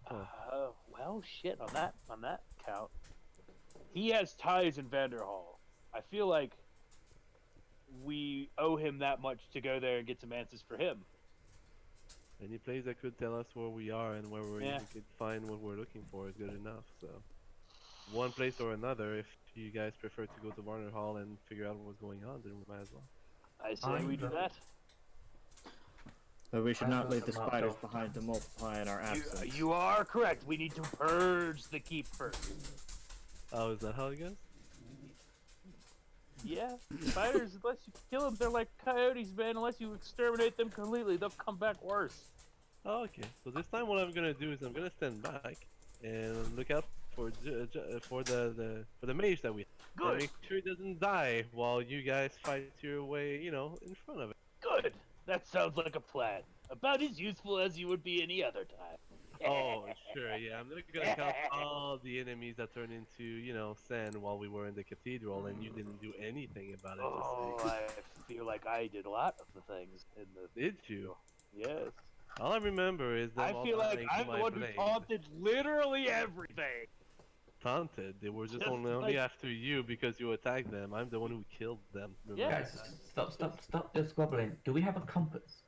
[SPEAKER 3] Huh.
[SPEAKER 1] Well, shit. On that count, he has ties in Vanderhall. I feel like we owe him that much to go there and get some answers for him.
[SPEAKER 3] Any place that could tell us where we are and where we
[SPEAKER 1] Yeah.
[SPEAKER 3] could find what we're looking for is good enough. So, one place or another, if you guys prefer to go to Barnard Hall and figure out what's going on, then we might as well.
[SPEAKER 1] I say we do that.
[SPEAKER 4] But we should
[SPEAKER 5] I
[SPEAKER 4] not
[SPEAKER 5] vote
[SPEAKER 4] leave the
[SPEAKER 5] to march
[SPEAKER 4] spiders
[SPEAKER 5] off.
[SPEAKER 4] behind to multiply in our absence.
[SPEAKER 1] You are correct. We need to purge the keep first.
[SPEAKER 3] Oh, is that how it goes?
[SPEAKER 1] Yeah, spiders, unless you kill them, they're like coyotes, man. Unless you exterminate them completely, they'll come back worse.
[SPEAKER 3] Oh, okay. So this time, what I'm gonna do is I'm gonna stand back and look out for for the mage that we have. And
[SPEAKER 1] Good,
[SPEAKER 3] make sure it doesn't die while you guys fight your way, you know, in front of it.
[SPEAKER 1] good. That sounds like a plan. About as useful as you would be any other time.
[SPEAKER 3] Oh, sure, yeah. I'm not gonna count all the enemies that turned into, you know, sand while we were in the cathedral, and you didn't do anything about it.
[SPEAKER 1] Oh,
[SPEAKER 3] Just
[SPEAKER 1] I feel like I did a lot of the things in the.
[SPEAKER 3] did you?
[SPEAKER 1] Yes.
[SPEAKER 3] All I remember is them
[SPEAKER 1] I
[SPEAKER 3] all
[SPEAKER 1] feel like
[SPEAKER 3] dying to
[SPEAKER 1] I'm the
[SPEAKER 3] my
[SPEAKER 1] one who
[SPEAKER 3] blade.
[SPEAKER 1] taunted literally everything.
[SPEAKER 3] Taunted. They were just
[SPEAKER 1] Just
[SPEAKER 3] only
[SPEAKER 1] like-
[SPEAKER 3] after you because you attacked them. I'm the one who killed them.
[SPEAKER 1] Yeah.
[SPEAKER 3] remember?
[SPEAKER 5] Guys, stop just squabbling. Do we have a compass?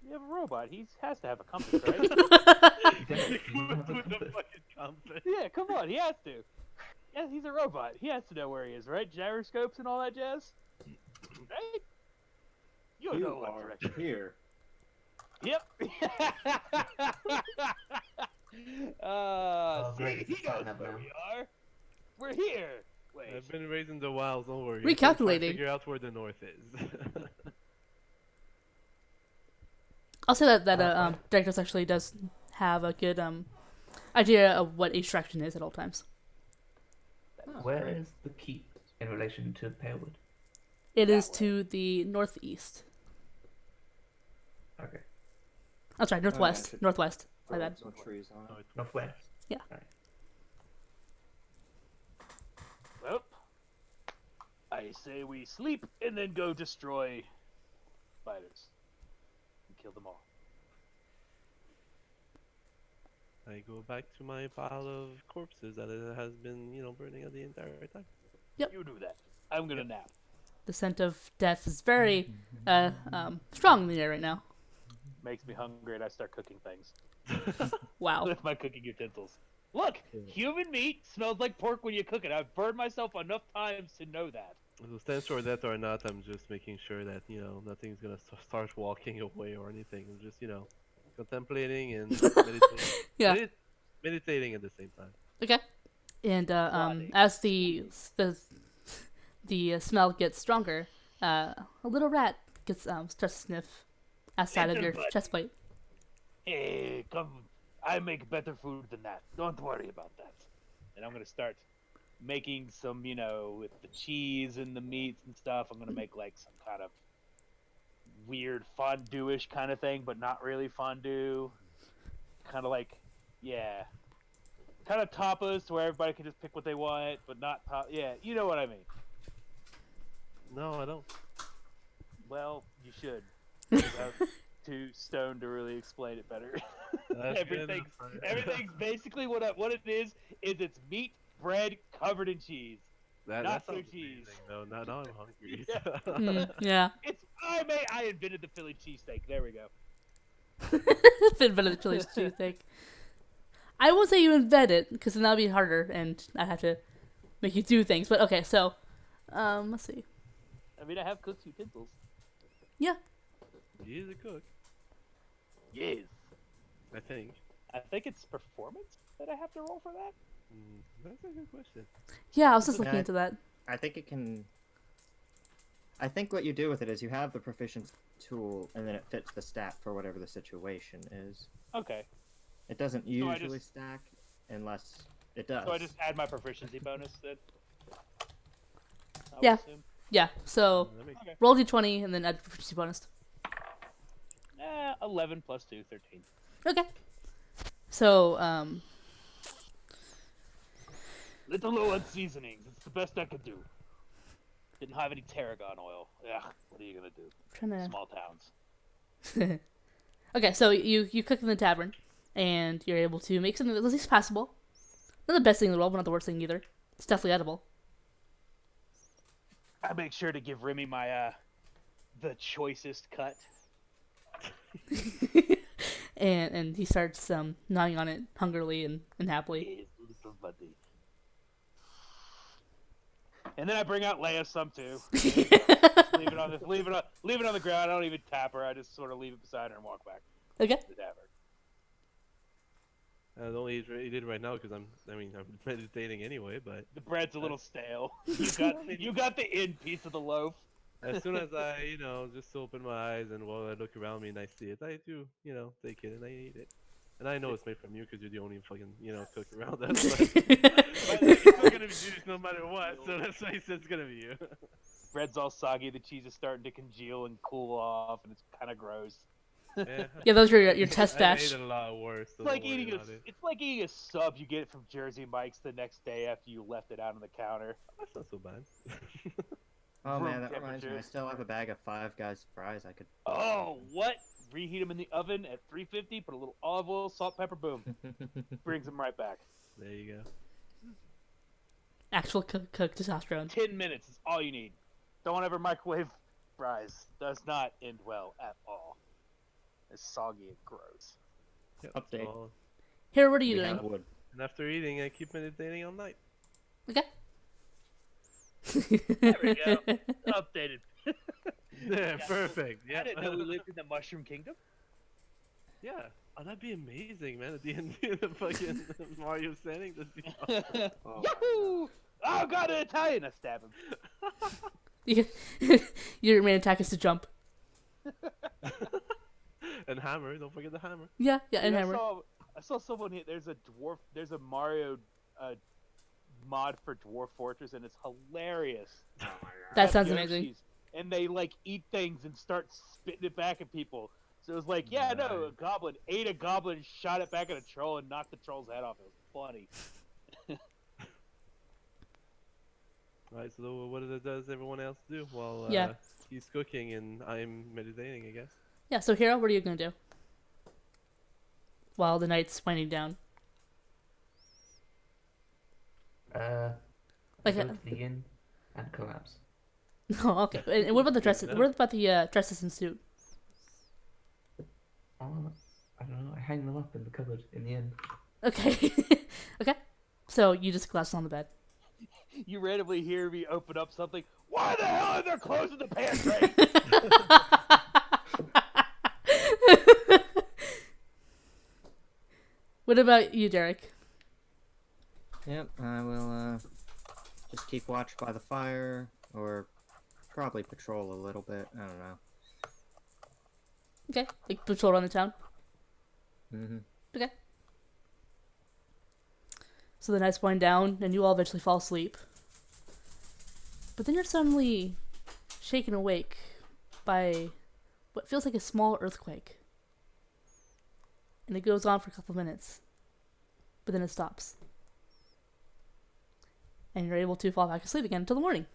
[SPEAKER 1] You have a robot. He has to have a compass, right?
[SPEAKER 5] Dennis, do you have a
[SPEAKER 3] With the
[SPEAKER 5] compass?
[SPEAKER 3] fucking compass.
[SPEAKER 1] Yeah, come on. He has to. Yeah, he's a robot. He has to know where he is, right? Gyroscopes and all that jazz. Right? You know what direction.
[SPEAKER 4] Here.
[SPEAKER 1] Yep.
[SPEAKER 5] Great,
[SPEAKER 1] See,
[SPEAKER 5] it's a
[SPEAKER 1] he knows
[SPEAKER 5] sat nav
[SPEAKER 1] where
[SPEAKER 5] now.
[SPEAKER 1] we are. We're here. Wait.
[SPEAKER 3] I've been raising the wilds, don't worry.
[SPEAKER 2] Recalculating.
[SPEAKER 3] I'm trying to figure out where the north is.
[SPEAKER 2] I'll say that Directus actually does have a good idea of what each direction is at all times.
[SPEAKER 5] Where is the keep in relation to Palewood?
[SPEAKER 2] It is
[SPEAKER 1] That way.
[SPEAKER 2] to the northeast.
[SPEAKER 5] Okay,
[SPEAKER 2] I'm sorry, northwest.
[SPEAKER 4] should-
[SPEAKER 2] Northwest. My bad.
[SPEAKER 4] Some trees on
[SPEAKER 3] No,
[SPEAKER 4] it.
[SPEAKER 3] it's
[SPEAKER 5] northwest.
[SPEAKER 1] Well, I say we sleep and then go destroy spiders and kill them all.
[SPEAKER 3] I go back to my pile of corpses that it has been, you know, burning out the entire time.
[SPEAKER 1] You do that. I'm gonna nap.
[SPEAKER 2] The scent of death is very strong in the air right now.
[SPEAKER 1] Makes me hungry and I start cooking things
[SPEAKER 2] Wow.
[SPEAKER 1] with my cooking utensils. Look, human meat smells like pork when you cook it. I've burned myself enough times to know that.
[SPEAKER 3] So stand sure that or not, I'm just making sure that, you know, nothing's gonna start walking away or anything. I'm just, you know, contemplating and meditating.
[SPEAKER 2] Yeah.
[SPEAKER 3] Meditating at the same time.
[SPEAKER 2] Okay. And
[SPEAKER 1] Body.
[SPEAKER 2] as the smell gets stronger, a little rat gets starts to sniff outside of your
[SPEAKER 1] Little buddy.
[SPEAKER 2] chest plate.
[SPEAKER 1] Hey, come. I make better food than that. Don't worry about that. And I'm gonna start making some, you know, with the cheese and the meats and stuff. I'm gonna make like some kind of weird fondue-ish kind of thing, but not really fondue. Kind of like, yeah, kind of tapas to where everybody can just pick what they want, but not top. Yeah, you know what I mean.
[SPEAKER 3] No, I don't.
[SPEAKER 1] Well, you should. I'm too stoned to really explain it better.
[SPEAKER 3] That's good
[SPEAKER 1] everything's
[SPEAKER 3] enough.
[SPEAKER 1] everything's basically what it is it's meat, bread covered in cheese.
[SPEAKER 3] That
[SPEAKER 1] Nacho
[SPEAKER 3] sounds
[SPEAKER 1] cheese.
[SPEAKER 3] amazing, though. Now I'm hungry.
[SPEAKER 2] Yeah.
[SPEAKER 1] It's I invented the Philly cheesesteak. There we go.
[SPEAKER 2] Fit for the chili cheesesteak. I won't say you invent it because then that'll be harder, and I'd have to make you do things. But okay, so let's see.
[SPEAKER 1] I mean, I have cooked utensils.
[SPEAKER 2] Yeah.
[SPEAKER 3] He is a cook,
[SPEAKER 1] Yes.
[SPEAKER 3] I think.
[SPEAKER 1] I think it's performance that I have to roll for that.
[SPEAKER 3] That's a good question.
[SPEAKER 2] Yeah, I was just looking
[SPEAKER 4] Yeah.
[SPEAKER 2] into that.
[SPEAKER 4] I think it can. I think what you do with it is you have the proficiency tool, and then it fits the stat for whatever the situation is.
[SPEAKER 1] Okay.
[SPEAKER 4] It doesn't
[SPEAKER 1] So I
[SPEAKER 4] usually
[SPEAKER 1] just-
[SPEAKER 4] stack unless it does.
[SPEAKER 1] So I just add my proficiency bonus then. I would
[SPEAKER 2] Yeah.
[SPEAKER 1] assume.
[SPEAKER 2] Yeah. So
[SPEAKER 3] That makes
[SPEAKER 1] Okay.
[SPEAKER 2] roll d20 and then add proficiency bonus.
[SPEAKER 1] 11 plus 2, 13.
[SPEAKER 2] Okay. So
[SPEAKER 1] Little low on seasonings. It's the best I could do. Didn't have any tarragon oil. Yeah. What are you gonna do?
[SPEAKER 2] trying to.
[SPEAKER 1] Small towns.
[SPEAKER 2] Okay, so you cook in the tavern, and you're able to make something that's at least passable. Not the best thing in the world, but not the worst thing either. It's definitely edible.
[SPEAKER 1] I make sure to give Remy my the choicest cut.
[SPEAKER 2] and he starts gnawing on it hungrily and happily.
[SPEAKER 1] Yes, little buddy. And then I bring out Leia some too. Just leave it on the ground. I don't even tap her. I just sort of leave it beside her and walk back
[SPEAKER 2] Okay.
[SPEAKER 1] to tap her.
[SPEAKER 3] I don't eat it right now because I'm meditating anyway. But
[SPEAKER 1] The bread's a little stale. You got the end piece of the loaf.
[SPEAKER 3] as soon as I, just open my eyes and while I look around me and I see it, I do, take it and I eat it. And I know it's made from you because you're the only fucking, cook around us. But it's still gonna be juice no matter what, so that's why he said it's gonna be you.
[SPEAKER 1] Bread's all soggy. The cheese is starting to congeal and cool off, and it's kind of gross.
[SPEAKER 3] Yeah,
[SPEAKER 2] Yeah, those are your test
[SPEAKER 3] I
[SPEAKER 2] batch.
[SPEAKER 3] ate it a lot worse. So
[SPEAKER 1] It's like
[SPEAKER 3] don't worry
[SPEAKER 1] eating
[SPEAKER 3] about it.
[SPEAKER 1] it's like eating a sub you get from Jersey Mike's the next day after you left it out on the counter.
[SPEAKER 3] That's not so bad.
[SPEAKER 4] Oh
[SPEAKER 1] Room
[SPEAKER 4] man, that reminds me. I
[SPEAKER 1] temperature.
[SPEAKER 4] still have a bag of Five Guys fries. I could.
[SPEAKER 1] Oh, what? Reheat them in the oven at 350. Put a little olive oil, salt, pepper, boom. Brings them right back.
[SPEAKER 3] There you go.
[SPEAKER 2] Actual cook testosterone.
[SPEAKER 1] 10 minutes is all you need. Don't ever microwave fries. Does not end well at all. It's soggy and gross.
[SPEAKER 3] Yep,
[SPEAKER 4] Update.
[SPEAKER 3] so-
[SPEAKER 2] Here, what are you
[SPEAKER 4] We
[SPEAKER 2] doing?
[SPEAKER 4] have wood.
[SPEAKER 3] and after eating, I keep meditating all night.
[SPEAKER 2] Okay.
[SPEAKER 1] There we go. Updated.
[SPEAKER 3] Yeah, perfect.
[SPEAKER 1] I
[SPEAKER 3] Yeah.
[SPEAKER 1] didn't know we lived in the Mushroom Kingdom.
[SPEAKER 3] Yeah. Oh, that'd be amazing, man. At the end of the fucking Mario standing, that'd be awesome.
[SPEAKER 1] Yahoo! Oh god, an Italian! I stab him.
[SPEAKER 2] Your main attack is to jump.
[SPEAKER 3] And hammer, don't forget the hammer.
[SPEAKER 2] Yeah, and
[SPEAKER 1] Dude,
[SPEAKER 2] hammer.
[SPEAKER 1] I saw someone here. There's a Mario mod for Dwarf Fortress, and it's hilarious.
[SPEAKER 2] That
[SPEAKER 1] Have
[SPEAKER 2] sounds amazing.
[SPEAKER 1] Yoshis, and they like eat things and start spitting it back at people. So it was like, yeah, no, a goblin ate a goblin, shot it back at a troll, and knocked the troll's head off. It was funny.
[SPEAKER 3] Alright, so what does everyone else do while
[SPEAKER 2] Yeah.
[SPEAKER 3] he's cooking and I'm meditating, I guess?
[SPEAKER 2] Yeah, so Hero, what are you gonna do? While the night's winding down. Like
[SPEAKER 5] Go
[SPEAKER 2] a-
[SPEAKER 5] to the inn and collapse.
[SPEAKER 2] Oh, okay. And what about the dresses? What about the dresses and suit?
[SPEAKER 5] Oh, I don't know. I hang them up in the cupboard in the inn.
[SPEAKER 2] Okay. Okay. So you just collapse on the bed.
[SPEAKER 1] You randomly hear me open up something. Why the hell are there clothes in the pantry?
[SPEAKER 2] What about you, Derek?
[SPEAKER 4] Yep, I will just keep watch by the fire, or probably patrol a little bit. I don't know.
[SPEAKER 2] Okay. Like patrol around the town.
[SPEAKER 4] Mm-hmm.
[SPEAKER 2] Okay. So the night's wind down, and you all eventually fall asleep. But then you're suddenly shaken awake by what feels like a small earthquake. And it goes on for a couple minutes. But then it stops. And you're able to fall back asleep again until the morning.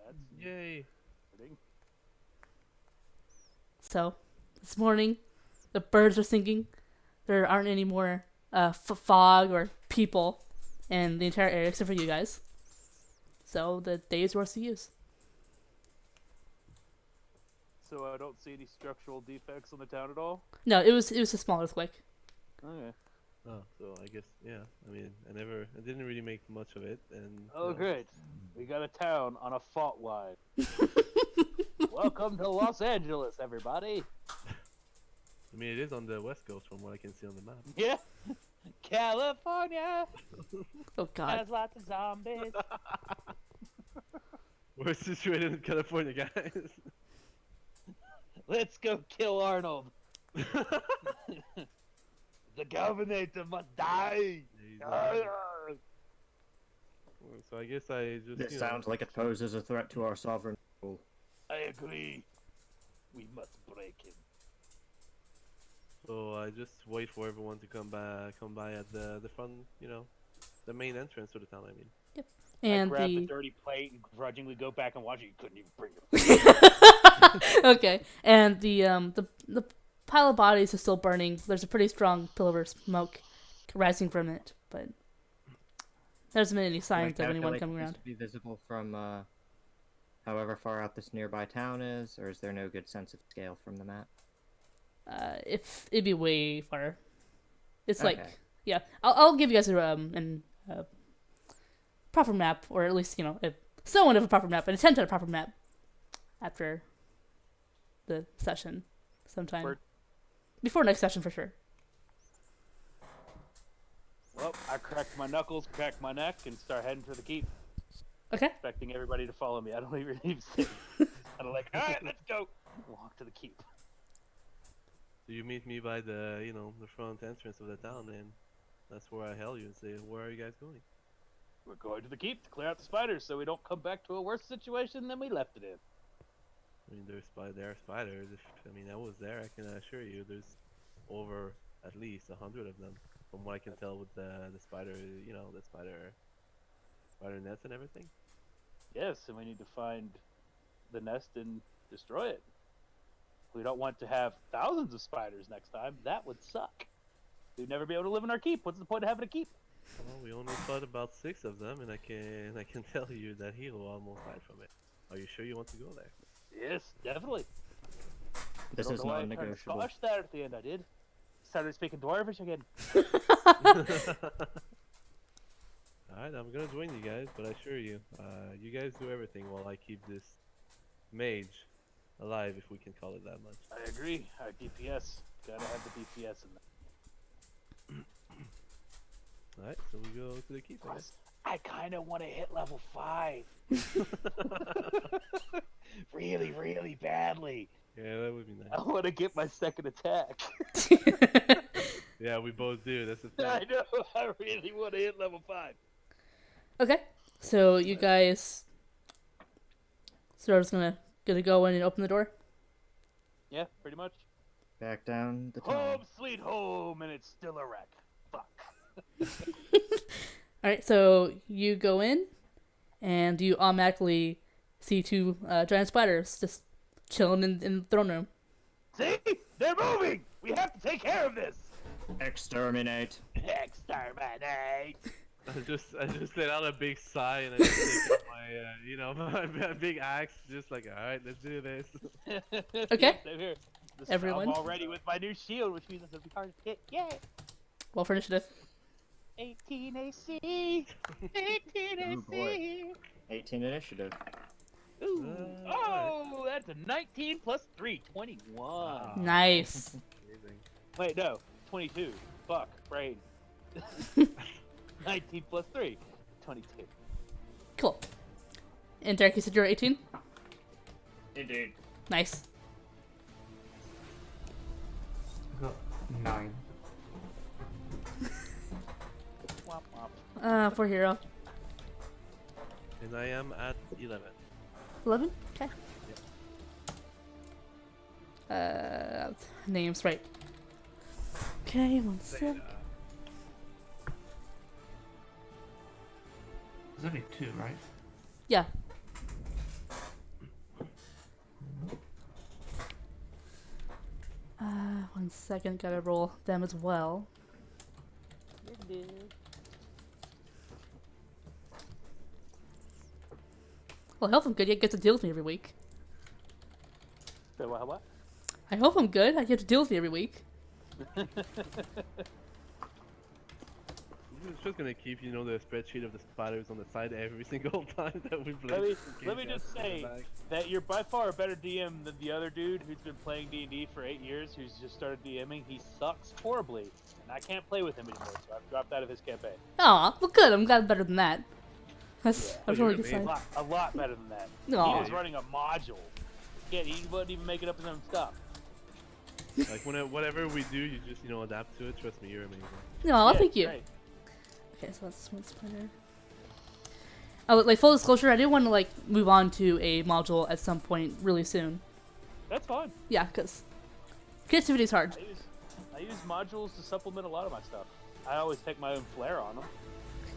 [SPEAKER 1] That's
[SPEAKER 3] Yay.
[SPEAKER 1] comforting.
[SPEAKER 2] So, this morning, the birds are singing. There aren't any more fog or people in the entire area except for you guys. So, the day is yours to use.
[SPEAKER 1] So I don't see any structural defects on the town at all.
[SPEAKER 2] No, it was a small earthquake.
[SPEAKER 1] Okay.
[SPEAKER 3] Oh, so I guess, yeah. I mean, I didn't really make much of it, and...
[SPEAKER 1] Oh, great. We got a town on a fault line. Welcome to Los Angeles, everybody.
[SPEAKER 3] I mean, it is on the west coast from what I can see on the map.
[SPEAKER 1] Yeah. California
[SPEAKER 2] Oh god.
[SPEAKER 1] has lots of zombies.
[SPEAKER 3] We're situated in California, guys.
[SPEAKER 1] Let's go kill Arnold. The governor must die.
[SPEAKER 3] So I guess I just,
[SPEAKER 4] This sounds like it poses a threat to our sovereign rule.
[SPEAKER 1] I agree. We must break him.
[SPEAKER 3] So I just wait for everyone to come by at the front, the main entrance to the town, I mean.
[SPEAKER 2] And
[SPEAKER 1] I grab the
[SPEAKER 2] the
[SPEAKER 1] dirty plate and grudgingly go back and watch it. You couldn't even bring it.
[SPEAKER 2] okay, and the pile of bodies is still burning. There's a pretty strong pillar of smoke rising from it, but there hasn't been any signs of anyone coming around.
[SPEAKER 4] Be visible from however far out this nearby town is, or is there no good sense of scale from the map?
[SPEAKER 2] If it'd be way far. It's
[SPEAKER 4] Okay.
[SPEAKER 2] like, yeah, I'll give you guys an proper map, or at least somewhat of a proper map, an attempt at a proper map after the session, sometime
[SPEAKER 1] Word.
[SPEAKER 2] before next session for sure.
[SPEAKER 1] Well, I cracked my knuckles, cracked my neck, and start heading for the keep.
[SPEAKER 2] Okay.
[SPEAKER 1] Expecting everybody to follow me. I don't even see. Kind of like, all right, let's go. Walk to the keep.
[SPEAKER 3] So you meet me by the, the front entrance of the town, and that's where I hail you and say, where are you guys going?
[SPEAKER 1] We're going to the keep to clear out the spiders, so we don't come back to a worse situation than we left it in.
[SPEAKER 3] I mean, there are spiders. I was there, I can assure you, there's over at least 100 of them, from what I can tell with the spider, the spider nets and everything.
[SPEAKER 1] Yes, and we need to find the nest and destroy it. We don't want to have thousands of spiders next time. That would suck. We'd never be able to live in our keep. What's the point of having a keep?
[SPEAKER 3] Well, we only fought about 6 of them, and I can tell you that Hilo almost died from it. Are you sure you want to go there?
[SPEAKER 1] Yes, definitely.
[SPEAKER 4] This
[SPEAKER 1] I don't
[SPEAKER 4] is
[SPEAKER 1] know why I
[SPEAKER 4] non-negotiable.
[SPEAKER 1] Gosh, that at the end I did. Started speaking Dwarvish again.
[SPEAKER 3] Alright, I'm gonna join you guys, but I assure you, you guys do everything while I keep this mage alive, if we can call it that much.
[SPEAKER 1] I agree. Our DPS. Gotta have the DPS in there.
[SPEAKER 3] Alright, so we go to the keep, I guess.
[SPEAKER 1] I kind of want to hit level 5. Really, really badly.
[SPEAKER 3] Yeah, that would be nice.
[SPEAKER 1] I want to get my second attack.
[SPEAKER 3] Yeah, we both do, that's the thing.
[SPEAKER 1] I know. I really want to hit level 5.
[SPEAKER 2] Okay, so you guys, just gonna go in and open the door.
[SPEAKER 1] Yeah, pretty much.
[SPEAKER 4] Back down the tunnel.
[SPEAKER 1] Home sweet home, and it's still a wreck. Fuck.
[SPEAKER 2] All right, so you go in, and you automatically see 2 giant spiders just chilling in the throne room.
[SPEAKER 1] See? They're moving! We have to take care of this!
[SPEAKER 4] Exterminate.
[SPEAKER 1] Exterminate!
[SPEAKER 3] I just let out a big sigh and I just take out my, my big axe, just like, alright, let's do this.
[SPEAKER 2] Okay.
[SPEAKER 1] Same here.
[SPEAKER 2] Everyone?
[SPEAKER 1] I'm already with my new shield, which means it's gonna be hard to hit. Yay!
[SPEAKER 2] Roll for initiative.
[SPEAKER 1] 18 AC! 18 AC!
[SPEAKER 4] Oh, boy. 18 initiative.
[SPEAKER 1] Ooh. Oh, that's a 19 plus 3, 21.
[SPEAKER 3] Wow.
[SPEAKER 2] Nice.
[SPEAKER 3] Amazing.
[SPEAKER 1] Wait, no, 22. Fuck, brain. 19 plus 3, 22.
[SPEAKER 2] Cool. And Derek, you said you're 18?
[SPEAKER 4] Indeed.
[SPEAKER 2] Nice.
[SPEAKER 5] I got 9.
[SPEAKER 1] Womp womp.
[SPEAKER 2] Poor hero.
[SPEAKER 3] And I am at 11.
[SPEAKER 2] 11? Okay. Names, right. Okay, one sec.
[SPEAKER 5] There's only 2, right?
[SPEAKER 2] Yeah. One second, gotta roll them as well. Well, I hope I'm good. You get to deal with me every week.
[SPEAKER 1] Wait, what?
[SPEAKER 2] I hope I'm good. I get to deal with me every week.
[SPEAKER 3] I'm just gonna keep, the spreadsheet of the spiders on the side every single time that we play.
[SPEAKER 1] Let me just say that you're by far a better DM than the other dude who's been playing D&D for 8 years, who's just started DMing. He sucks horribly, and I can't play with him anymore, so I've dropped out of his campaign.
[SPEAKER 2] Aw, well good. I'm glad better than that. That's
[SPEAKER 1] Yeah.
[SPEAKER 2] I'm really
[SPEAKER 3] You're
[SPEAKER 2] excited.
[SPEAKER 1] A lot better than that.
[SPEAKER 2] Aw.
[SPEAKER 1] He was running a module. Yeah, he wasn't even making up his own stuff.
[SPEAKER 3] Like, whatever we do, you just, adapt to it. Trust me, you're amazing.
[SPEAKER 2] No,
[SPEAKER 1] Yeah,
[SPEAKER 2] thank you.
[SPEAKER 1] great.
[SPEAKER 2] Okay, so that's one spider. Oh, like full disclosure, I do want to move on to a module at some point really soon.
[SPEAKER 1] That's fine.
[SPEAKER 2] Yeah, because creativity is hard.
[SPEAKER 1] I use modules to supplement a lot of my stuff. I always take my own flair on them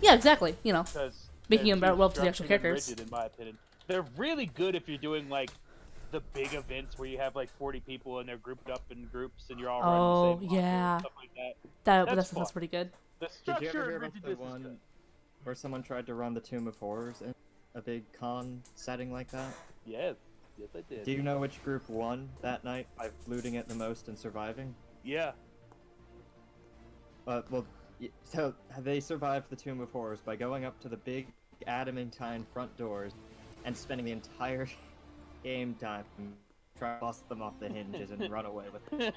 [SPEAKER 2] Yeah, exactly.
[SPEAKER 1] because
[SPEAKER 2] Making
[SPEAKER 1] they're
[SPEAKER 2] them
[SPEAKER 1] too
[SPEAKER 2] relevant to the actual
[SPEAKER 1] structured and
[SPEAKER 2] characters.
[SPEAKER 1] rigid, in my opinion. They're really good if you're doing the big events where you have 40 people and they're grouped up in groups and you're all running the same module
[SPEAKER 2] yeah.
[SPEAKER 1] and stuff like that.
[SPEAKER 2] That's
[SPEAKER 1] fun.
[SPEAKER 2] pretty good.
[SPEAKER 1] The
[SPEAKER 4] Did you
[SPEAKER 1] structure
[SPEAKER 4] ever hear
[SPEAKER 1] and
[SPEAKER 4] about the
[SPEAKER 1] rigidness is
[SPEAKER 4] one
[SPEAKER 1] good.
[SPEAKER 4] where someone tried to run the Tomb of Horrors in? a big con setting like that?
[SPEAKER 1] Yes, yes, I did.
[SPEAKER 4] Do you know which group won that night by looting it the most and surviving?
[SPEAKER 1] Yeah.
[SPEAKER 4] So they survived the Tomb of Horrors by going up to the big adamantine front doors and spending the entire game time trying to bust them off the hinges and run away with them.